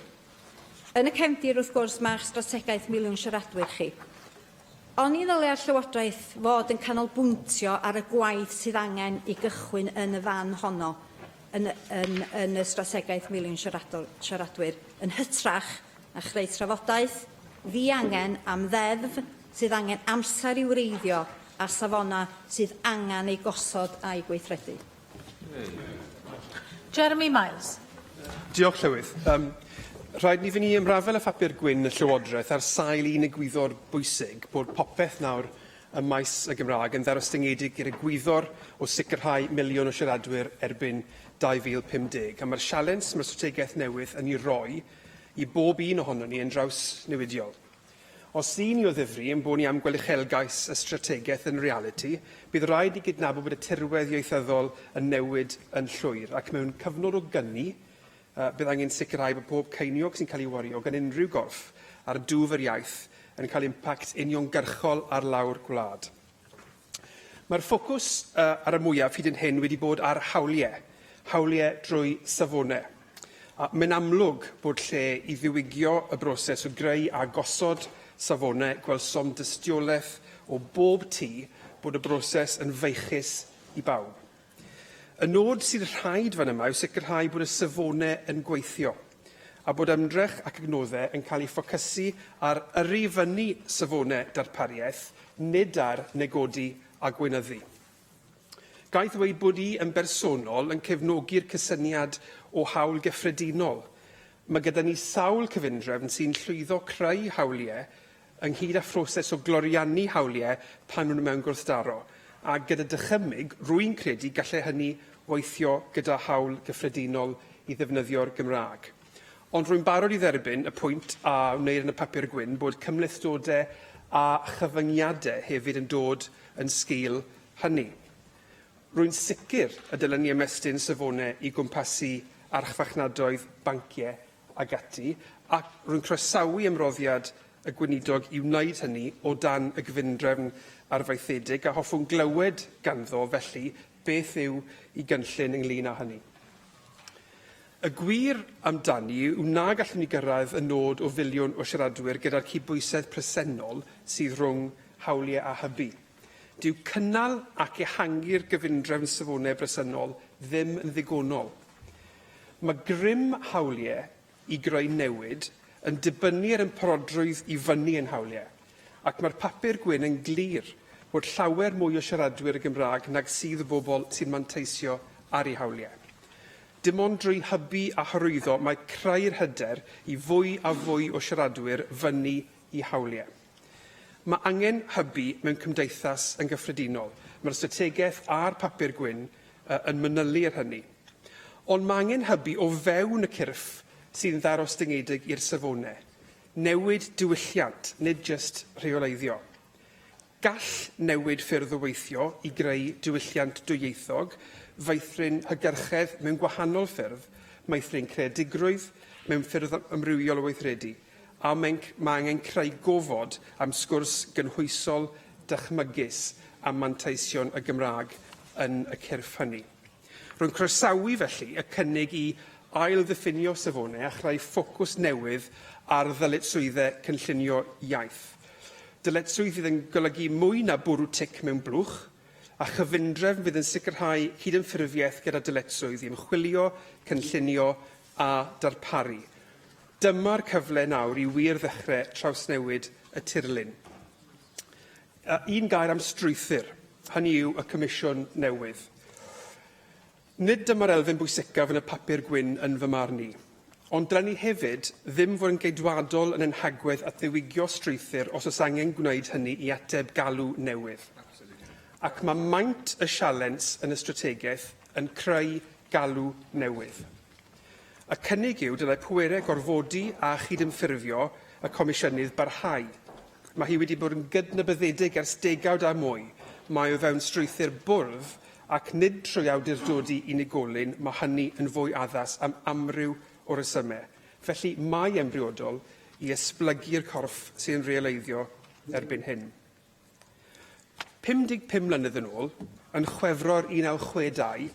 Yn y cefndir, wrth gwrs, mae'ch strategaeth miliwn siaradwyr chi. O'n i ddylai'r Llywodraeth fod yn canolbwyntio ar y gwaith sydd angen i gychwyn yn y fan honno yn y strategaeth miliwn siaradwyr, yn hytrach a chreu trafodaeth ddi-angen am ddeddf sydd angen amser i wreiddio a safona sydd angen ei gosod a'i gweithredu. Jeremy Miles. Diolch, Llywydd. Rhaid ni fynd i ymrafel y phapur gwyn y Llywodraeth ar sail un egwyddor bwysig bod popeth nawr y maes y Gymraeg yn ddarostyngiedig gyda gwyddor o sicrhau miliwn o siaradwyr erbyn 2050. A mae'r sialens mae'r strategaeth newydd yn ei roi i bob un ohono ni yn draws newidiol. Os un i o ddifri yn bod ni am gwelychelgais y strategaeth yn reality, bydd rhaid i gydnabod bod y tirwedd ieithyddol yn newid yn llwyr ac mewn cyfnod o gynni, bydd angen sicrhau bod pob ceiniog sy'n cael ei wario gan unrhyw gorff ar dwf yr iaith yn cael impact uniongyrchol ar lawr gwlad. Mae'r ffocws ar y mwyaf hyd yn hyn wedi bod ar hawliau drwy safonau. Mae'n amlwg bod lle i ddiwygio y broses o greu a gosod safonau gwelsom dystiolaeth o bob tŷ bod y broses yn feichus i bawb. Y nod sydd rhaid fan yma yw sicrhau bod y safonau yn gweithio, a bod ymdrech ac agnoddau yn cael ei ffocysu ar yrru safonau darpariaeth, nid ar negodi a gweinyddu. Gaeth ddweud bod i yn bersonol yn cefnogi'r cysyniad o hawl gyffredinol. Mae gyda ni sawl cyfundrefn sy'n llwyddo creu hawliau ynghyd â phroses o gloriannu hawliau pan nhw'n mewn gwrthdaro, a gyda dychymyg, rwy'n credu gallai hynny weithio gyda hawl gyffredinol i ddefnyddio'r Gymraeg. Ond rwy'n barod i dderbyn y pwynt a wneud yn y papur gwyn bod cymlethdodau a chyfyngiadau hefyd yn dod yn sgil hynny. Rwy'n sicr y dylen ni ymestyn safonau i gwmpasu archfarchnadoedd, banciau ag ati, ac rwy'n croesawu ymroddiad y gweinidog i wneud hynny o dan y gyfundrefn arfaethedig, a hoffwn glywed ganddo felly beth yw i gynllun ynglyn â hynny. Y gwir amdani yw na gallwn ni gyrraedd y nod o filiwn o siaradwyr gyda'r cydbwysedd presennol sydd rhwng hawliau a hybu. Dyw cynnal ac ehangu'r gyfundrefn safonau bresennol ddim yn ddigonol. Mae grym hawliau i greu newid yn dibynnu ar ymporodrwydd i fyny yn hawliau, ac mae'r papur gwyn yn glir bod llawer mwy o siaradwyr y Gymraeg nag sydd y bobl sy'n manteisio ar eu hawliau. Dim ond drwy hybu a hyrwyddo mae creu'r hyder i fwy a fwy o siaradwyr fyny i hawliau. Mae angen hybu mewn cymdeithas yn gyffredinol. Mae'r strategaeth a'r papur gwyn yn manylu'r hynny. Ond mae angen hybu o fewn y cyrff sy'n ddarostyngiedig i'r safonau. Newid diwylliant, nid jyst rheoleiddio. Gall newid ffyrdd o weithio i greu diwylliant dwyieithog, feithrin hygyrchedd mewn gwahanol ffyrdd, meithrin creadigrwydd mewn ffyrdd amrywiol o weithredu, a mae angen creu gofod am sgwrs gynhwysol dychmygus am manteision y Gymraeg yn y cyrff hynny. Rwy'n croesawu felly y cynnig i ail-ddiffinio safonau a chreu ffocws newydd ar ddyletswyddau cynllunio iaith. Dyletswydd fydd yn golygu mwy na bwrw tic mewn blwch, a chyfundrefn fydd yn sicrhau cydymffurfiaeth gyda dyletswydd i ymchwilio, cynllunio a darparu. Dyma'r cyfle nawr i wir ddechrau trawsnewid y tirlun. Un gair am strwythyr, hynny yw y Comisiwn Newydd. Nid dyma'r elfen bwysicaf yn y papur gwyn yn fy marn i, ond dylen ni hefyd ddim fod yn geidwadol yn enhagwedd at ddiwygio strwythyr os oes angen gwneud hynny i ateb galw newydd. Ac mae maint y sialens yn y strategaeth yn creu galw newydd. Y cynnig yw dylai pwerau gorfodi a chydymffurfio y Comisiynydd barhau. Mae hi wedi bod yn gydnabyddedig ers degawd a mwy. Mae o fewn strwythyr bwrdd ac nid trwy awdurdodi unigolyn, mae hynny yn fwy addas am amryw o resymau. Felly mae embriodol i esblygu'r corff sy'n reoleiddio erbyn hyn. 55 mlynedd yn ôl, yn Chwefror 1962,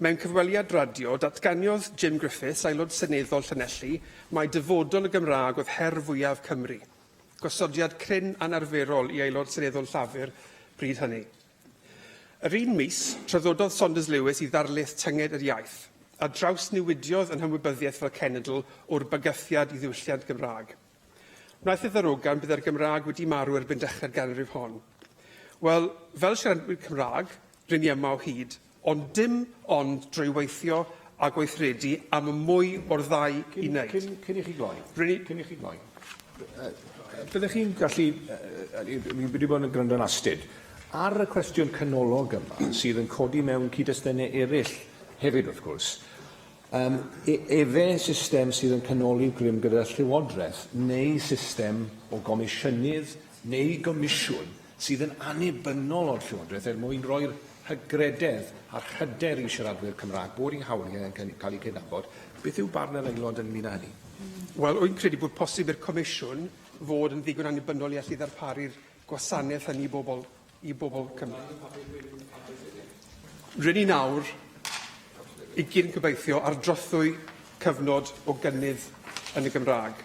mewn cyfweliad radio, datganiodd Jim Griffiths, aelod seneddol Llanelli, mai dyfodol y Gymraeg oedd her fwyaf Cymru. Gosodiad cryn anarferol i aelod seneddol Llafur bryd hynny. Yr un mis, traddododd Saunders Lewis i ddarlith tynged yr iaith, a draws newidiodd yn hymwybyddiaeth fel cenedl o'r bygythiad i ddiwylliant Gymraeg. Wnaeth y ddarogan byddai'r Gymraeg wedi marw erbyn dechrau'r ganrif hon. Wel, fel siaradwyr Cymraeg, rydyn ni yma o hyd, ond dim ond drwy weithio a gweithredu am y mwy o'r ddau i wneud. Cyn i chi gloi. Byddech chi'n gallu, mi'n wedi bod yn gwrando yn astyd, ar y cwestiwn canolog yma sydd yn codi mewn cyd-destynau eraill hefyd wrth gwrs, efe system sydd yn canoli grym gyda llywodraeth neu system o gomisiynydd neu gomisiwn sydd yn annibynnol o'r llywodraeth mwyn roi'r hygrededd a'r hyder i siaradwyr Cymraeg bod eu hawliau yn cael eu cydnabod. Beth yw barn yr aelod yn ymwneud â hynny? Wel, wy'n credu bod posib i'r Comisiwn fod yn ddigon annibynnol i allu ddarparu'r gwasanaeth hynny i bobl Cymru. Rydyn ni nawr i gyd yn gobeithio ar drothwy cyfnod o gynnydd yn y Gymraeg,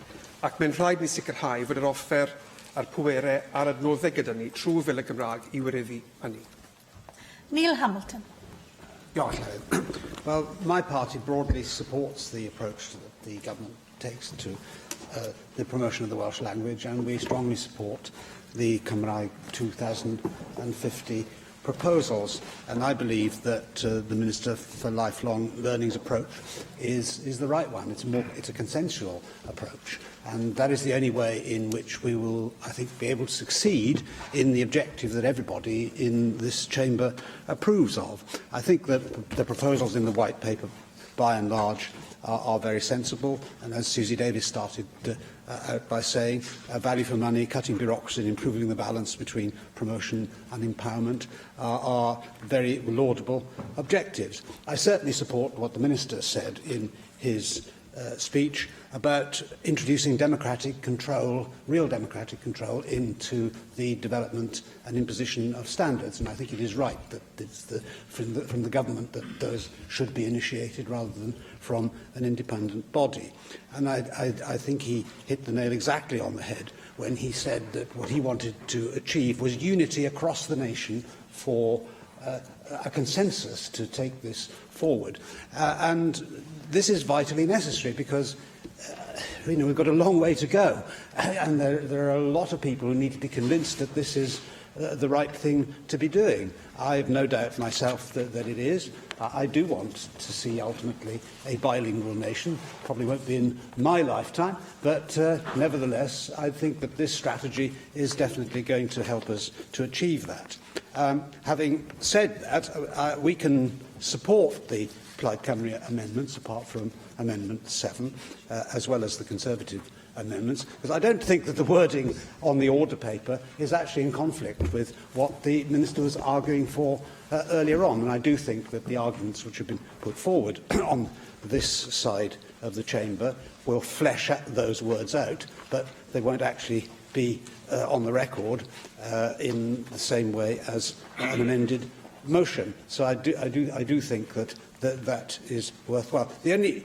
ac mae'n rhaid ni sicrhau fod yr offer a'r pwerau a'r adnoddau gyda ni trwy fel y Gymraeg i wireddu hynny. Neil Hamilton. Diolch, Llewydd. Well, my party broadly supports the approach that the government takes to the promotion of the Welsh language, and we strongly support the Cymraeg 2050 proposals. And I believe that the Minister for Lifelong Learning's approach is the right one. It's a consensual approach, and that is the only way in which we will, I think, be able to succeed in the objective that everybody in this chamber approves of. I think that the proposals in the White Paper, by and large, are very sensible, and as Susie Davis started out by saying, value for money, cutting bureaucracy and improving the balance between promotion and empowerment are very laudable objectives. I certainly support what the Minister said in his speech about introducing democratic control, real democratic control, into the development and imposition of standards. And I think it is right that it's from the government that those should be initiated rather than from an independent body. And I think he hit the nail exactly on the head when he said that what he wanted to achieve was unity across the nation for a consensus to take this forward. And this is vitally necessary because we've got a long way to go, and there are a lot of people who need to be convinced that this is the right thing to be doing. I have no doubt myself that it is. I do want to see ultimately a bilingual nation. Probably won't be in my lifetime, but nevertheless, I think that this strategy is definitely going to help us to achieve that. Having said that, we can support the Plaid Cymru amendments, apart from Amendment 7, as well as the Conservative amendments, because I don't think that the wording on the order paper is actually in conflict with what the Minister was arguing for earlier on. And I do think that the arguments which have been put forward on this side of the chamber will flesh those words out, but they won't actually be on the record in the same way as an amended motion. So I do think that that is worthwhile. The only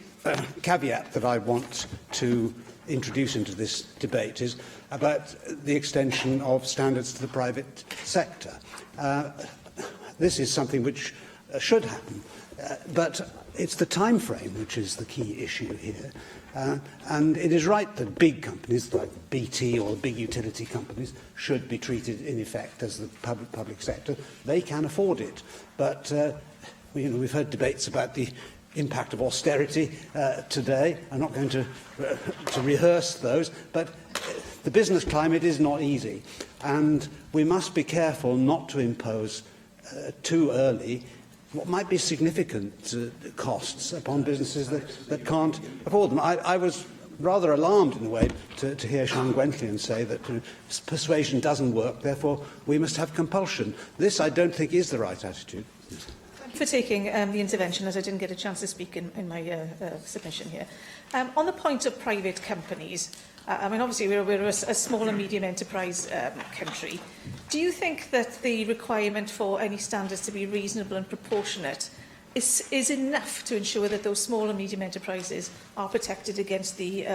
caveat that I want to introduce into this debate is about the extension of standards to the private sector. This is something which should happen, but it's the time frame which is the key issue here. And it is right that big companies like BT or big utility companies should be treated in effect as the public sector. They can afford it, but we've heard debates about the impact of austerity today. I'm not going to rehearse those, but the business climate is not easy, and we must be careful not to impose too early what might be significant costs upon businesses that can't afford them. I was rather alarmed in a way to hear Sian Gwenllian say that persuasion doesn't work, therefore we must have compulsion. This, I don't think, is the right attitude. Thank you for taking the intervention, as I didn't get a chance to speak in my submission here. On the point of private companies, I mean, obviously we're a small and medium enterprise country. Do you think that the requirement for any standards to be reasonable and proportionate is enough to ensure that those small and medium enterprises are protected against the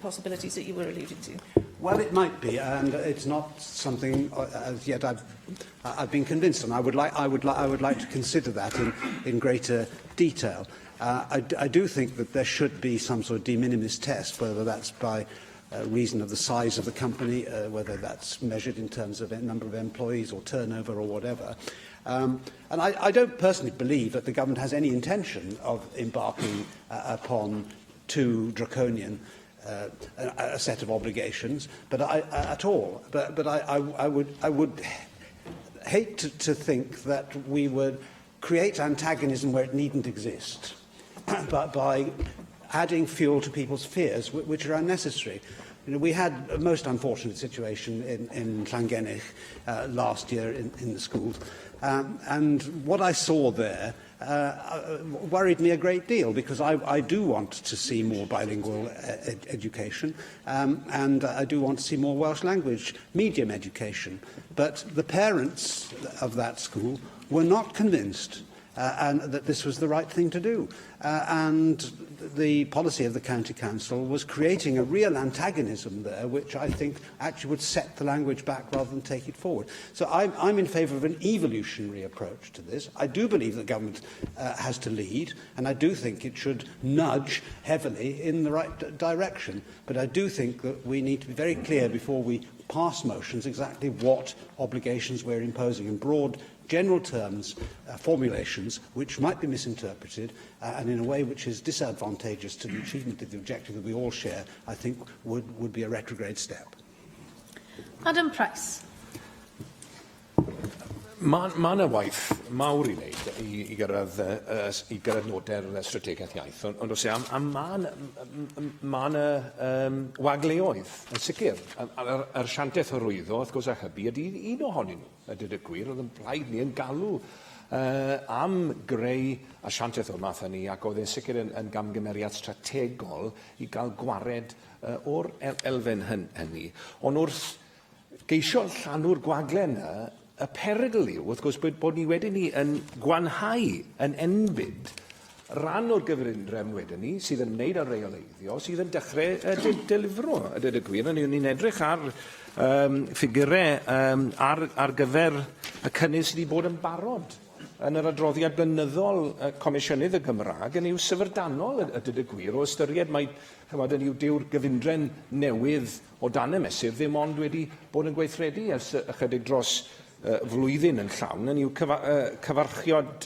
possibilities that you were alluding to? Well, it might be, and it's not something as yet I've been convinced on. I would like to consider that in greater detail. I do think that there should be some sort of de minimis test, whether that's by reason of the size of the company, whether that's measured in terms of a number of employees or turnover or whatever. And I don't personally believe that the government has any intention of embarking upon too draconian a set of obligations, but at all. But I would hate to think that we would create antagonism where it needn't exist, but by adding fuel to people's fears, which are unnecessary. We had a most unfortunate situation in Llangennech last year in the schools, and what I saw there worried me a great deal, because I do want to see more bilingual education, and I do want to see more Welsh language medium education. But the parents of that school were not convinced and that this was the right thing to do. And the policy of the County Council was creating a real antagonism there, which I think actually would set the language back rather than take it forward. So I'm in favour of an evolutionary approach to this. I do believe that government has to lead, and I do think it should nudge heavily in the right direction. But I do think that we need to be very clear before we pass motions exactly what obligations we're imposing in broad general terms, formulations which might be misinterpreted and in a way which is disadvantageous to the achievement of the objective that we all share, I think would be a retrograde step. Adam Price. Mae yna waith mawr I wneud I gyrraedd nodau'r strategaeth iaith, ond os a mae yna wagleoedd, yn sicr. Yr siantaeth hyrwyddo, wrth gwrs a hybu, ydy un ohonyn nhw, a dyd y gwir, oedd yn blaid ni yn galw am greu asiantaeth o'r math hynny, ac oedd yn sicr yn gamgymeriad strategol I gael gwared o'r elfen hynny. Ond wrth geisio llanw'r gwagle yna, y perygl yw, wrth gwrs, bod ni wedyn ni yn gwanhau, yn enbyd, ran o'r gyfrindrefn wedyn ni, sydd yn wneud ar reoleiddio, sydd yn dechrau delifro. A dyd y gwir, ni'n edrych ar ffigurau ar gyfer y cynnydd sydd wedi bod yn barod yn yr adroddiad blynyddol Comisiynydd y Gymraeg yn i'w syfrdanol y dyd y gwir o ystyried mae yn i'w dyw'r gyfundrefn newydd o dan y mesur ddim ond wedi bod yn gweithredu ers ychydig dros flwyddyn yn llawn yn i'w cyfarchiad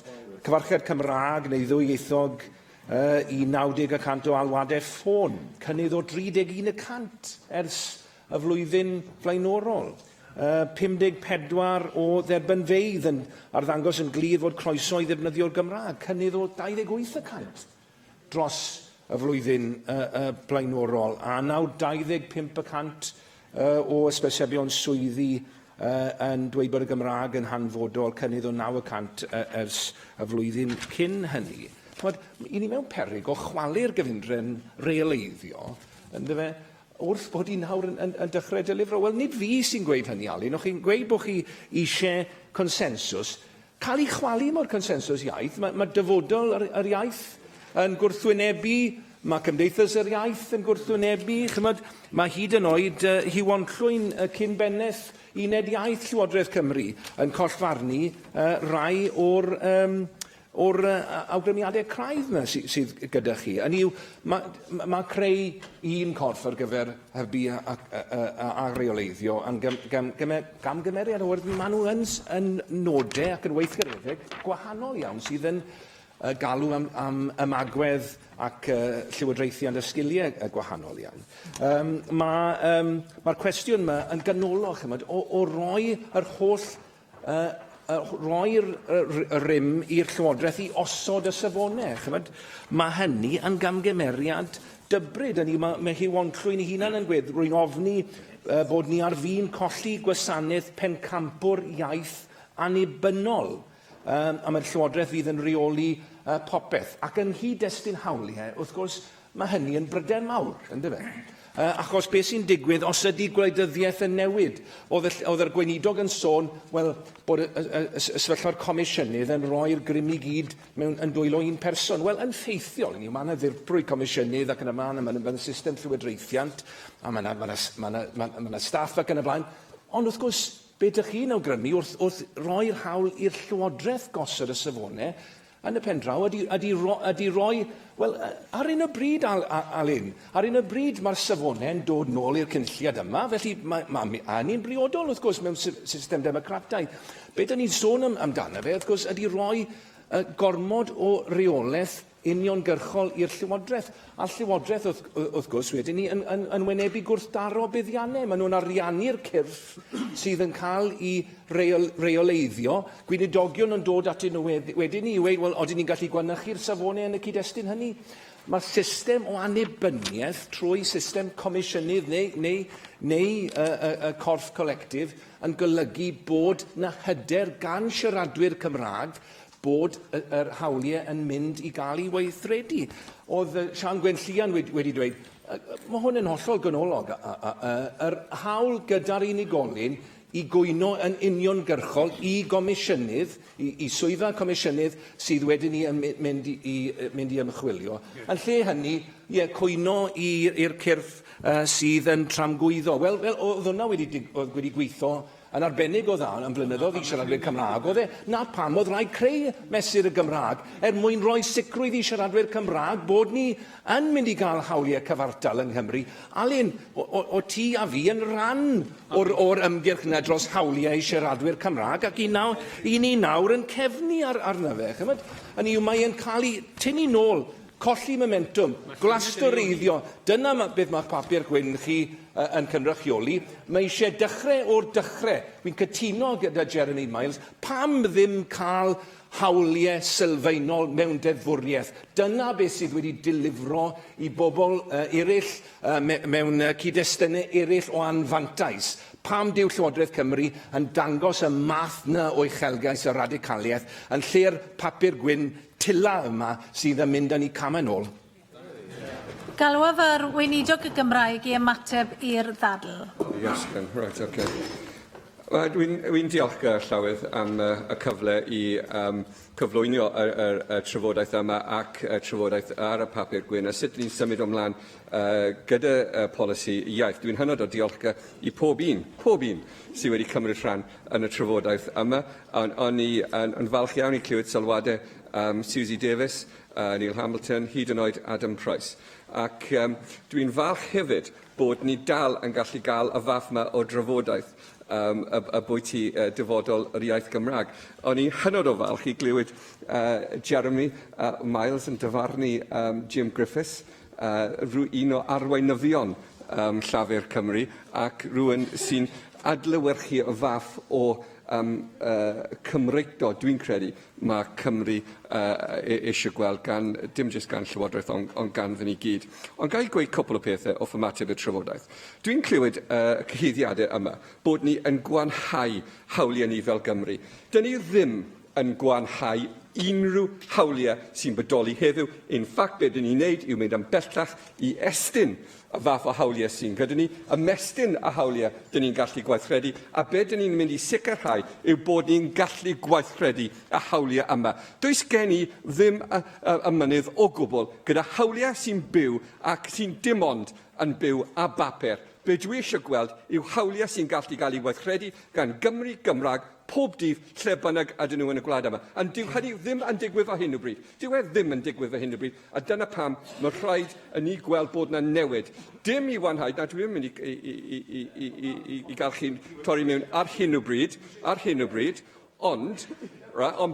Cymraeg neu ddwyieithog I 90% o alwadau ffôn, cynnydd o 31% ers y flwyddyn flaenorol. 54 o dderbynfeydd yn arddangos yn glir fod croeso I ddefnyddio'r Gymraeg, cynnydd o 28% dros y flwyddyn blaenorol, a nawr 25% o ysbesebion swyddi yn dweud bod y Gymraeg yn hanfodol, cynnydd o 9% ers y flwyddyn cyn hynny. I ni mewn peryg o chwalu'r gyfundrefn reoleiddio, wrth bod I nawr yn dechrau delifro. Wel, nid fi sy'n gweud hynny, Alun. O'ch chi'n gweud bod chi eisiau consensws. Cael ei chwalu mo'r consensws iaith. Mae dyfodol yr iaith yn gwrthwynebu, mae Cymdeithas yr Iaith yn gwrthwynebu. Mae hyd yn oed Hiwan Llwyn cyn benneth Uned Iaith Llywodraeth Cymru yn collfarnu rai o'r awgrymiadau craidd yna sydd gyda chi. Mae creu un corff ar gyfer hybu a reoleiddio yn gamgymeriad o wrth maen nhw yn nodau ac yn weithgareddeg gwahanol iawn sydd yn galw am ymagwedd ac llywodraethiant y sgiliau gwahanol iawn. Mae'r cwestiwn yma yn ganolog o roi yr holl roi'r rym i'r Llywodraeth I osod y safonau. Mae hynny yn gamgymeriad dybryd. Mae Hiwan Llwyn I hunan yn gweud, rwy'n ofni bod ni ar fin colli gwasanaeth pencampwr iaith annibynnol. A mae'r Llywodraeth fydd yn reoli popeth. Ac yn hyd-destun hawliau, wrth gwrs, mae hynny yn bryder mawr, ynddo fe? Achos beth sy'n digwydd os ydy gwleidyddiaeth yn newid. Oedd yr gweinidog yn sôn, wel, bod y sefyllfa'r Comisiynydd yn rhoi'r grym I gyd yn dwylo un person. Wel, yn ffeithiol, mae yna ddirprwy Comisiynydd ac yn y man, mae yna system llywodraethiant, a mae yna staff ac yn y blaen. Ond wrth gwrs, beth ydych chi'n awgrymu wrth roi'r hawl i'r Llywodraeth gosod y safonau yn y pen draw ydy roi, wel, ar un o bryd, Alun, ar un o bryd mae'r safonau yn dod nôl i'r cynlliad yma, felly mae hynny'n briodol, wrth gwrs, mewn system democrataidd. Beth ni'n sôn amdano fe, wrth gwrs, ydy roi gormod o reolaeth uniongyrchol i'r Llywodraeth. A Llywodraeth, wrth gwrs, wedyn ni yn wynebu gwrthdaro buddiannau. Maen nhw'n ariannu'r cyrff sydd yn cael I reoleiddio. Gweinidogion yn dod atyn nhw wedyn ni I weid, wel, oedden ni'n gallu gwanychu'r safonau yn y cyd-destun hynny. Mae'r system o annibyniaeth trwy system Comisiynydd neu corff colectif yn golygu bod na hyder gan siaradwyr Cymraeg bod yr hawliau yn mynd I gael I weithredu. Oedd Sian Gwenllian wedi dweud, mae hwn yn hollol ganolog, yr hawl gyda'r unigolyn i gwyno yn uniongyrchol i gomisiynydd, i swyddfa comisiynydd sydd wedyn ni yn mynd i ymchwilio. Yn lle hynny, cwyno i'r cyrff sydd yn tramgwyddo. Wel, oedd hwnna wedi gweithio yn arbennig o dda yn blynyddoedd i siaradwyr Cymraeg. Oedd na pam oedd rhaid creu mesur y Gymraeg mwyn rhoi sicrwydd i siaradwyr Cymraeg bod ni yn mynd i gael hawliau cyfartal yng Nghymru. Alun, o ti a fi yn rhan o'r ymgyrch yna dros hawliau i siaradwyr Cymraeg ac i ni nawr yn cefnu arno fe. Hynny yw, mae'n cael ei tynnu nôl, colli momentum, glastoreiddio. Dyna beth mae papur gwyn chi yn cynrychioli. Mae eisiau dechrau o'r dechrau. Fi'n cytuno gyda Jeremy Miles. Pam ddim cael hawliau sylfaenol mewn deddfwriaeth? Dyna beth sydd wedi dilifro i bobl eraill mewn cyd-destynau eraill o anfantais. Pam dyw Llywodraeth Cymru yn dangos y math na o uchelgais y radicaliaeth yn lle'r papur gwyn tila yma sydd yn mynd â ni cam yn ôl. Galwaf ar weinidog y Gymraeg i ymateb i'r ddadl. Yes, right, okay. Dwi'n diolchgar Llawydd am y cyfle i cyflwynio y trafodaeth yma ac y trafodaeth ar y papur gwyn a sut ni'n symud ymlaen gyda polisi iaith. Dwi'n hynod o diolchgar i pob un sydd wedi cymryd rhan yn y trafodaeth yma. O'n i yn falch iawn i clywed sylwadau Susie Davis, Neil Hamilton, hyd yn oed Adam Price. Ac dwi'n falch hefyd bod ni dal yn gallu gael y fath yma o drafodaeth y bwyty dyfodol yr iaith Gymraeg. O'n i'n hynod o falch i glywed Jeremy Miles yn dyfarnu Jim Griffiths, un o arweinyddion Llafur Cymru, ac rhywun sy'n adlewyrchu y fath o Cymreicdo, dwi'n credu, mae Cymru eisiau gweld dim jyst gan Llywodraeth, ond gan fy ni gyd. Ond gai gweud cwpl o pethau o ymateb y trafodaeth. Dwi'n clywed cyhuddiadau yma bod ni yn gwanhau hawliau ni fel Gymru. Dyn ni ddim yn gwanhau unrhyw hawliau sy'n bodoli heddiw. In fact, beth dyn ni'n neud yw mynd yn bellach i estyn y fath o hawliau sy'n gyda ni, ymestyn y hawliau dyn ni'n gallu gweithredu, a beth dyn ni'n mynd i sicrhau yw bod ni'n gallu gweithredu y hawliau yma. Does gen i ddim ymynydd o gwbl gyda hawliau sy'n byw ac sy'n dim ond yn byw a bapur. Be dwi eisiau gweld yw hawliau sy'n gallu cael ei weithredu gan Gymru Gymraeg pob dydd lle bynnag ydyn nhw yn y gwlad yma. Ond dyw hynny ddim yn digwydd ar hyn o bryd. Dyw e ddim yn digwydd ar hyn o bryd. A dyna pam mae rhaid i ni gweld bod yna newid. Dim i wanhau, na dwi'n mynd i gael chi'n torri mewn ar hyn o bryd, ond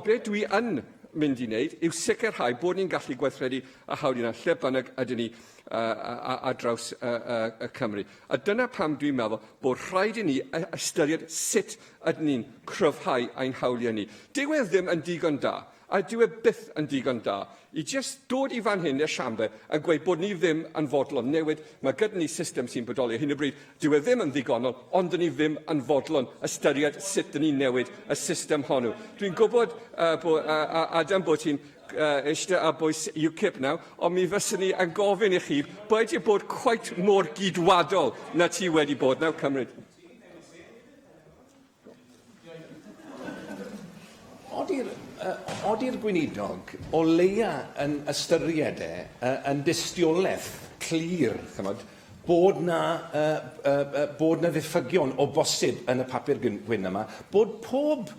beth dwi yn mynd i wneud yw sicrhau bod ni'n gallu gweithredu a hawliau yna lle bynnag ydyn ni a draws y Cymru. A dyna pam dwi'n meddwl bod rhaid i ni ystyried sut ydyn ni'n cryfhau ein hawliau ni. Dyw e ddim yn digon da, a dyw e byth yn digon da i just dod i fan hyn i'r siambr a gweud bod ni ddim yn fodlon newid. Mae gyda ni system sy'n bodoli hyn o bryd. Dyw e ddim yn ddigonol, ond dyn ni ddim yn fodlon ystyried sut dyn ni'n newid y system hwnnw. Dwi'n gwybod, Adam, bod ti'n eistedd a bwys UKIP nawr, ond mi fyswn ni yn gofyn i chi bod bod cweit mor gydwadol na ti wedi bod. Nawr cymryd. Oedi'r gweinidog o leia yn ystyriedau yn dystiolaeth clir, bod na ddiffygion o bosib yn y papur gwyn yma, bod pob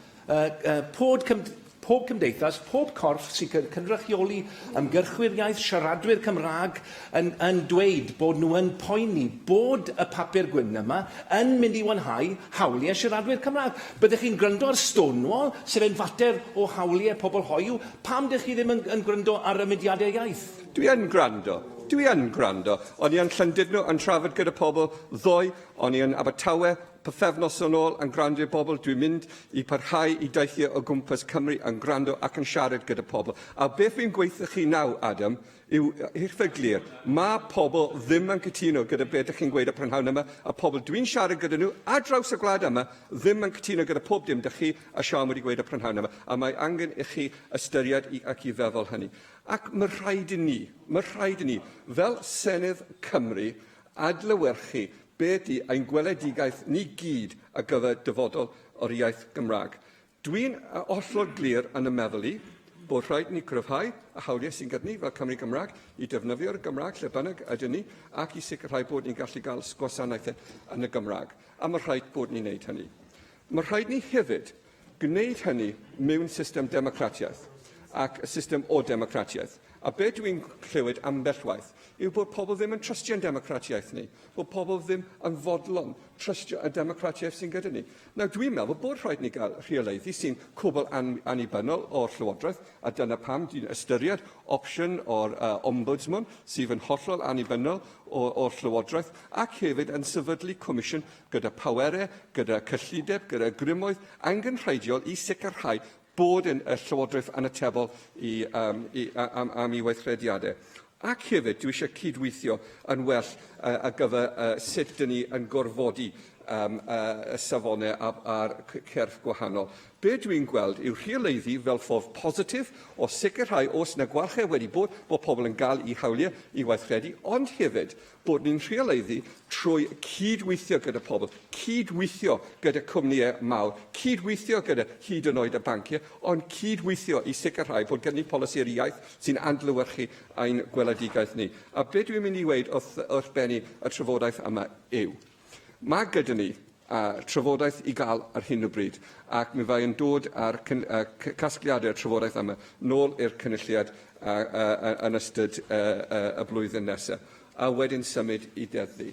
cymdeithas, pob corff sy'n cynrychioli ymgyrchwyr iaith, siaradwyr Cymraeg yn dweud bod nhw yn poeni bod y papur gwyn yma yn mynd i wanhau hawliau siaradwyr Cymraeg. Byddech chi'n gryndo ar Stonewall, sef yn fater o hawliau pobl hoiw, pam dych chi ddim yn gryndo ar y mudiadau iaith? Dwi yn gwrando. O'n i yn Llandudno yn trafod gyda pobl ddoe, o'n i yn Abertawe, pythefnos yn ôl yn gwrando pobl. Dwi'n mynd i parhau i deithio o gwmpas Cymru yn gwrando ac yn siarad gyda pobl. A beth fi'n gweithio chi naw, Adam, yw hirthau glir. Mae pobl ddim yn cytuno gyda beth ydych chi'n gweud y prynhawn yma, a pobl dwi'n siarad gyda nhw a draws y gwlad yma ddim yn cytuno gyda pob dim ydych chi a Sian wedi gweud y prynhawn yma. A mae angen i chi ystyried ac i feddwl hynny. Ac mae rhaid i ni, fel Senedd Cymru, adlewyrchu be ydy ein gweledigaeth ni gyd ar gyfer dyfodol o'r iaith Gymraeg. Dwi'n hollol glir yn y meddwl i bod rhaid ni cryfhau y hawliau sy'n gyda ni fel Cymru Gymraeg i defnyddio'r Gymraeg lle bynnag ydyn ni ac i sicrhau bod ni'n gallu cael gwasanaethau yn y Gymraeg. A mae rhaid bod ni'n gwneud hynny. Mae rhaid ni hefyd gwneud hynny mewn system democratiaeth ac y system o democratiaeth. A be dwi'n clywed ambell waith yw bod pobl ddim yn trystio'n democratiaeth ni, bod pobl ddim yn fodlon trystio y democratiaeth sy'n gyda ni. Nawr, dwi'n meddwl bod rhaid ni gael rheoleiddi sy'n cwbl annibynnol o'r Llywodraeth, a dyna pam dwi'n ystyried opsiwn o'r Ombudsman sydd yn hollol annibynnol o'r Llywodraeth, ac hefyd yn sefydlu comisiwn gyda powerau, gyda cyllideb, gyda grymoedd angynrheidiol i sicrhau bod y Llywodraeth yn atebol am ei weithrediadau. Ac hefyd, dwi eisiau cydweithio yn well ar gyfer sut dyn ni yn gorfodi y safonau a'r cerff gwahanol. Be dwi'n gweld yw rheoleiddi fel ffordd positif o sicrhau os yna gwarchau wedi bod pobl yn cael eu hawliau i weithredu, ond hefyd bod ni'n rheoleiddi trwy cydweithio gyda pobl, cydweithio gyda cwmnïau mawr, cydweithio gyda hyd yn oed y banciau, ond cydweithio i sicrhau bod gen ni polisi'r iaith sy'n adlewyrchu ein gweledigaeth ni. A be dwi'n mynd i weid wrth bennu y trafodaeth yma yw, mae gyda ni trafodaeth i gael ar hyn o bryd, ac mi fai yn dod ar casgliadau'r trafodaeth yma nôl i'r cynulliad yn ystod y blwyddyn nesaf, a wedyn symud i deddu.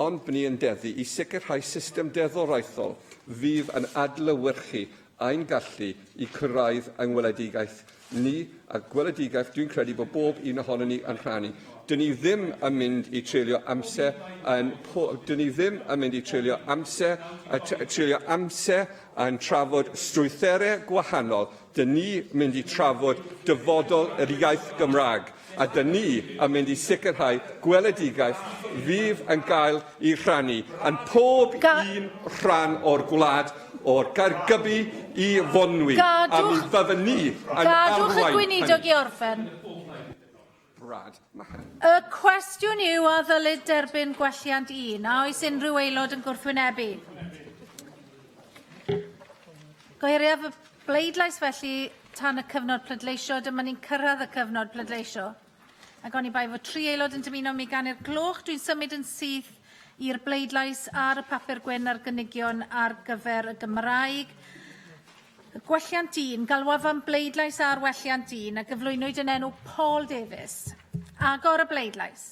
Ond bydd ni yn deddu i sicrhau system deddorraethol fydd yn adlewyrchu ein gallu i cyrraedd ein gweledigaeth ni, a gweledigaeth dwi'n credu bod bob un ohono ni yn rhannu. Dyn ni ddim yn mynd i treulio amser yn trafod strwytherau gwahanol. Dyn ni mynd i trafod dyfodol yr iaith Gymraeg. A dyn ni yn mynd i sicrhau gweledigaeth fydd yn gael ei rhannu yn pob un rhan o'r gwlad, o'r Gaergybi i Fonwy. A mi fyddwn ni yn arwain. Gadwch y gweinidog i orffen. Y cwestiwn yw a ddylid derbyn gwelliant 1, a oes unrhyw aelod yn gwrthwynebu. Gohiriaf y bleidlais felly tan y cyfnod pleidleisio, dyma ni'n cyrraedd y cyfnod pleidleisio. Ac oni bai fod 3 aelod yn dymuno mi ganu'r gloch, dwi'n symud yn syth i'r bleidlais ar y papur gwyn ar gynigion ar gyfer y Gymraeg. Gwelliant 1, galwafan bleidlais ar welliant 1 a gyflwynwyd yn enw Paul Davies. Agor y bleidlais.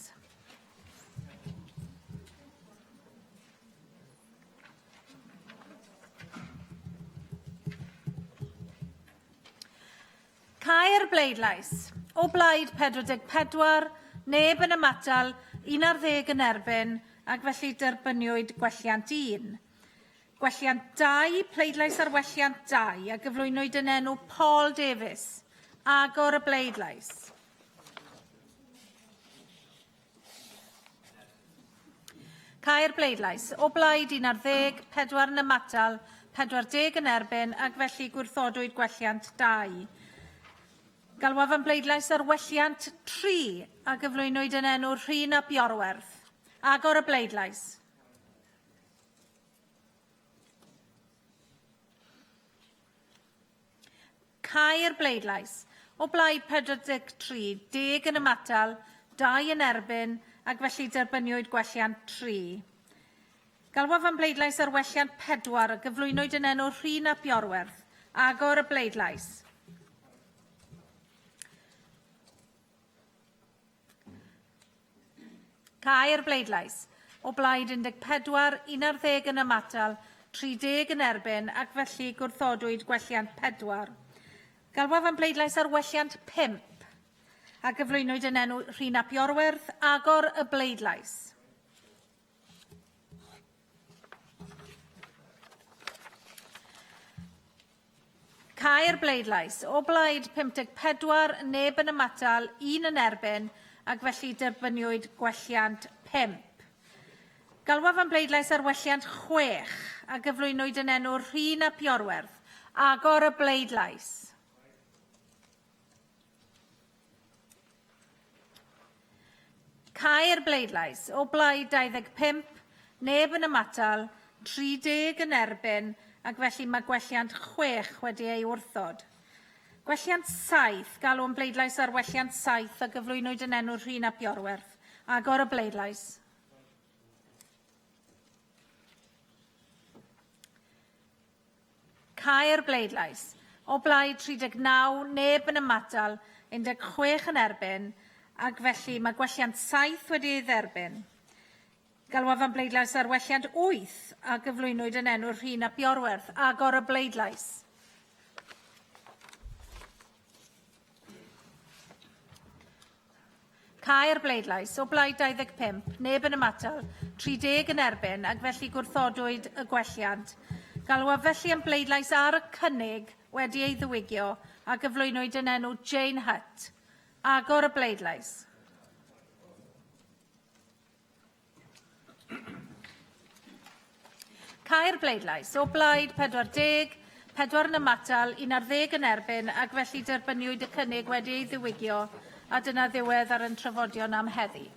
Cau'r bleidlais. O blaid 44, neb yn ymatal, 11 yn erbyn, ac felly derbyniwyd gwelliant 1. Gwelliant 2, pleidlais ar welliant 2, a gyflwynwyd yn enw Paul Davies. Agor y bleidlais. Cau'r bleidlais. O blaid 11, 4 yn ymatal, 40 yn erbyn, ac felly gwrthodwyd gwelliant 2. Galwafan bleidlais ar welliant 3, a gyflwynwyd yn enw Rhyn ap Iorwerth. Agor y bleidlais. Cau'r bleidlais. O blaid 43, 10 yn ymatal, 2 yn erbyn, ac felly derbyniwyd gwelliant 3. Galwafan bleidlais ar welliant 4, a gyflwynwyd yn enw Rhyn ap Iorwerth. Agor y bleidlais. Cau'r bleidlais. O blaid 14, 11 yn ymatal, 30 yn erbyn, ac felly gwrthodwyd gwelliant 4. Galwafan bleidlais ar welliant 5, a gyflwynwyd yn enw Rhyn ap Iorwerth. Agor y bleidlais. Cau'r bleidlais. O blaid 54, neb yn ymatal, 1 yn erbyn, ac felly derbyniwyd gwelliant 5. Galwafan bleidlais ar welliant 6, a gyflwynwyd yn enw Rhyn ap Iorwerth. Agor y bleidlais. Cau'r bleidlais. O blaid 25, Neb yn ymatal, 30 yn erbyn, ac felly mae gwelliant 6 wedi ei wrthod. Gwelliant 7, galw yn bleidlais ar welliant 7 a gyflwynwyd yn enw Rhun ap Iorwerth. Agor y bleidlais. Cau'r bleidlais. O blaid 39, neb yn ymatal, 16 yn erbyn, ac felly mae gwelliant 7 wedi ei dderbyn. Galwaf am bleidlais ar welliant 8 a gyflwynwyd yn enw Rhun ap Iorwerth. Agor y bleidlais. Cau'r bleidlais. O blaid 25, neb yn ymatal, 30 yn erbyn, ac felly gwrthodwyd y gwelliant. Galwaf felly am bleidlais ar y cynnig wedi ei ddiwygio a gyflwynwyd yn enw Jane Hutt. Agor y bleidlais. Cau'r bleidlais. O blaid 40, 4 yn ymatal, 11 yn erbyn, ac felly derbyniwyd y cynnig wedi ei ddiwygio, a dyna ddiwedd ar ein trafodion am heddi.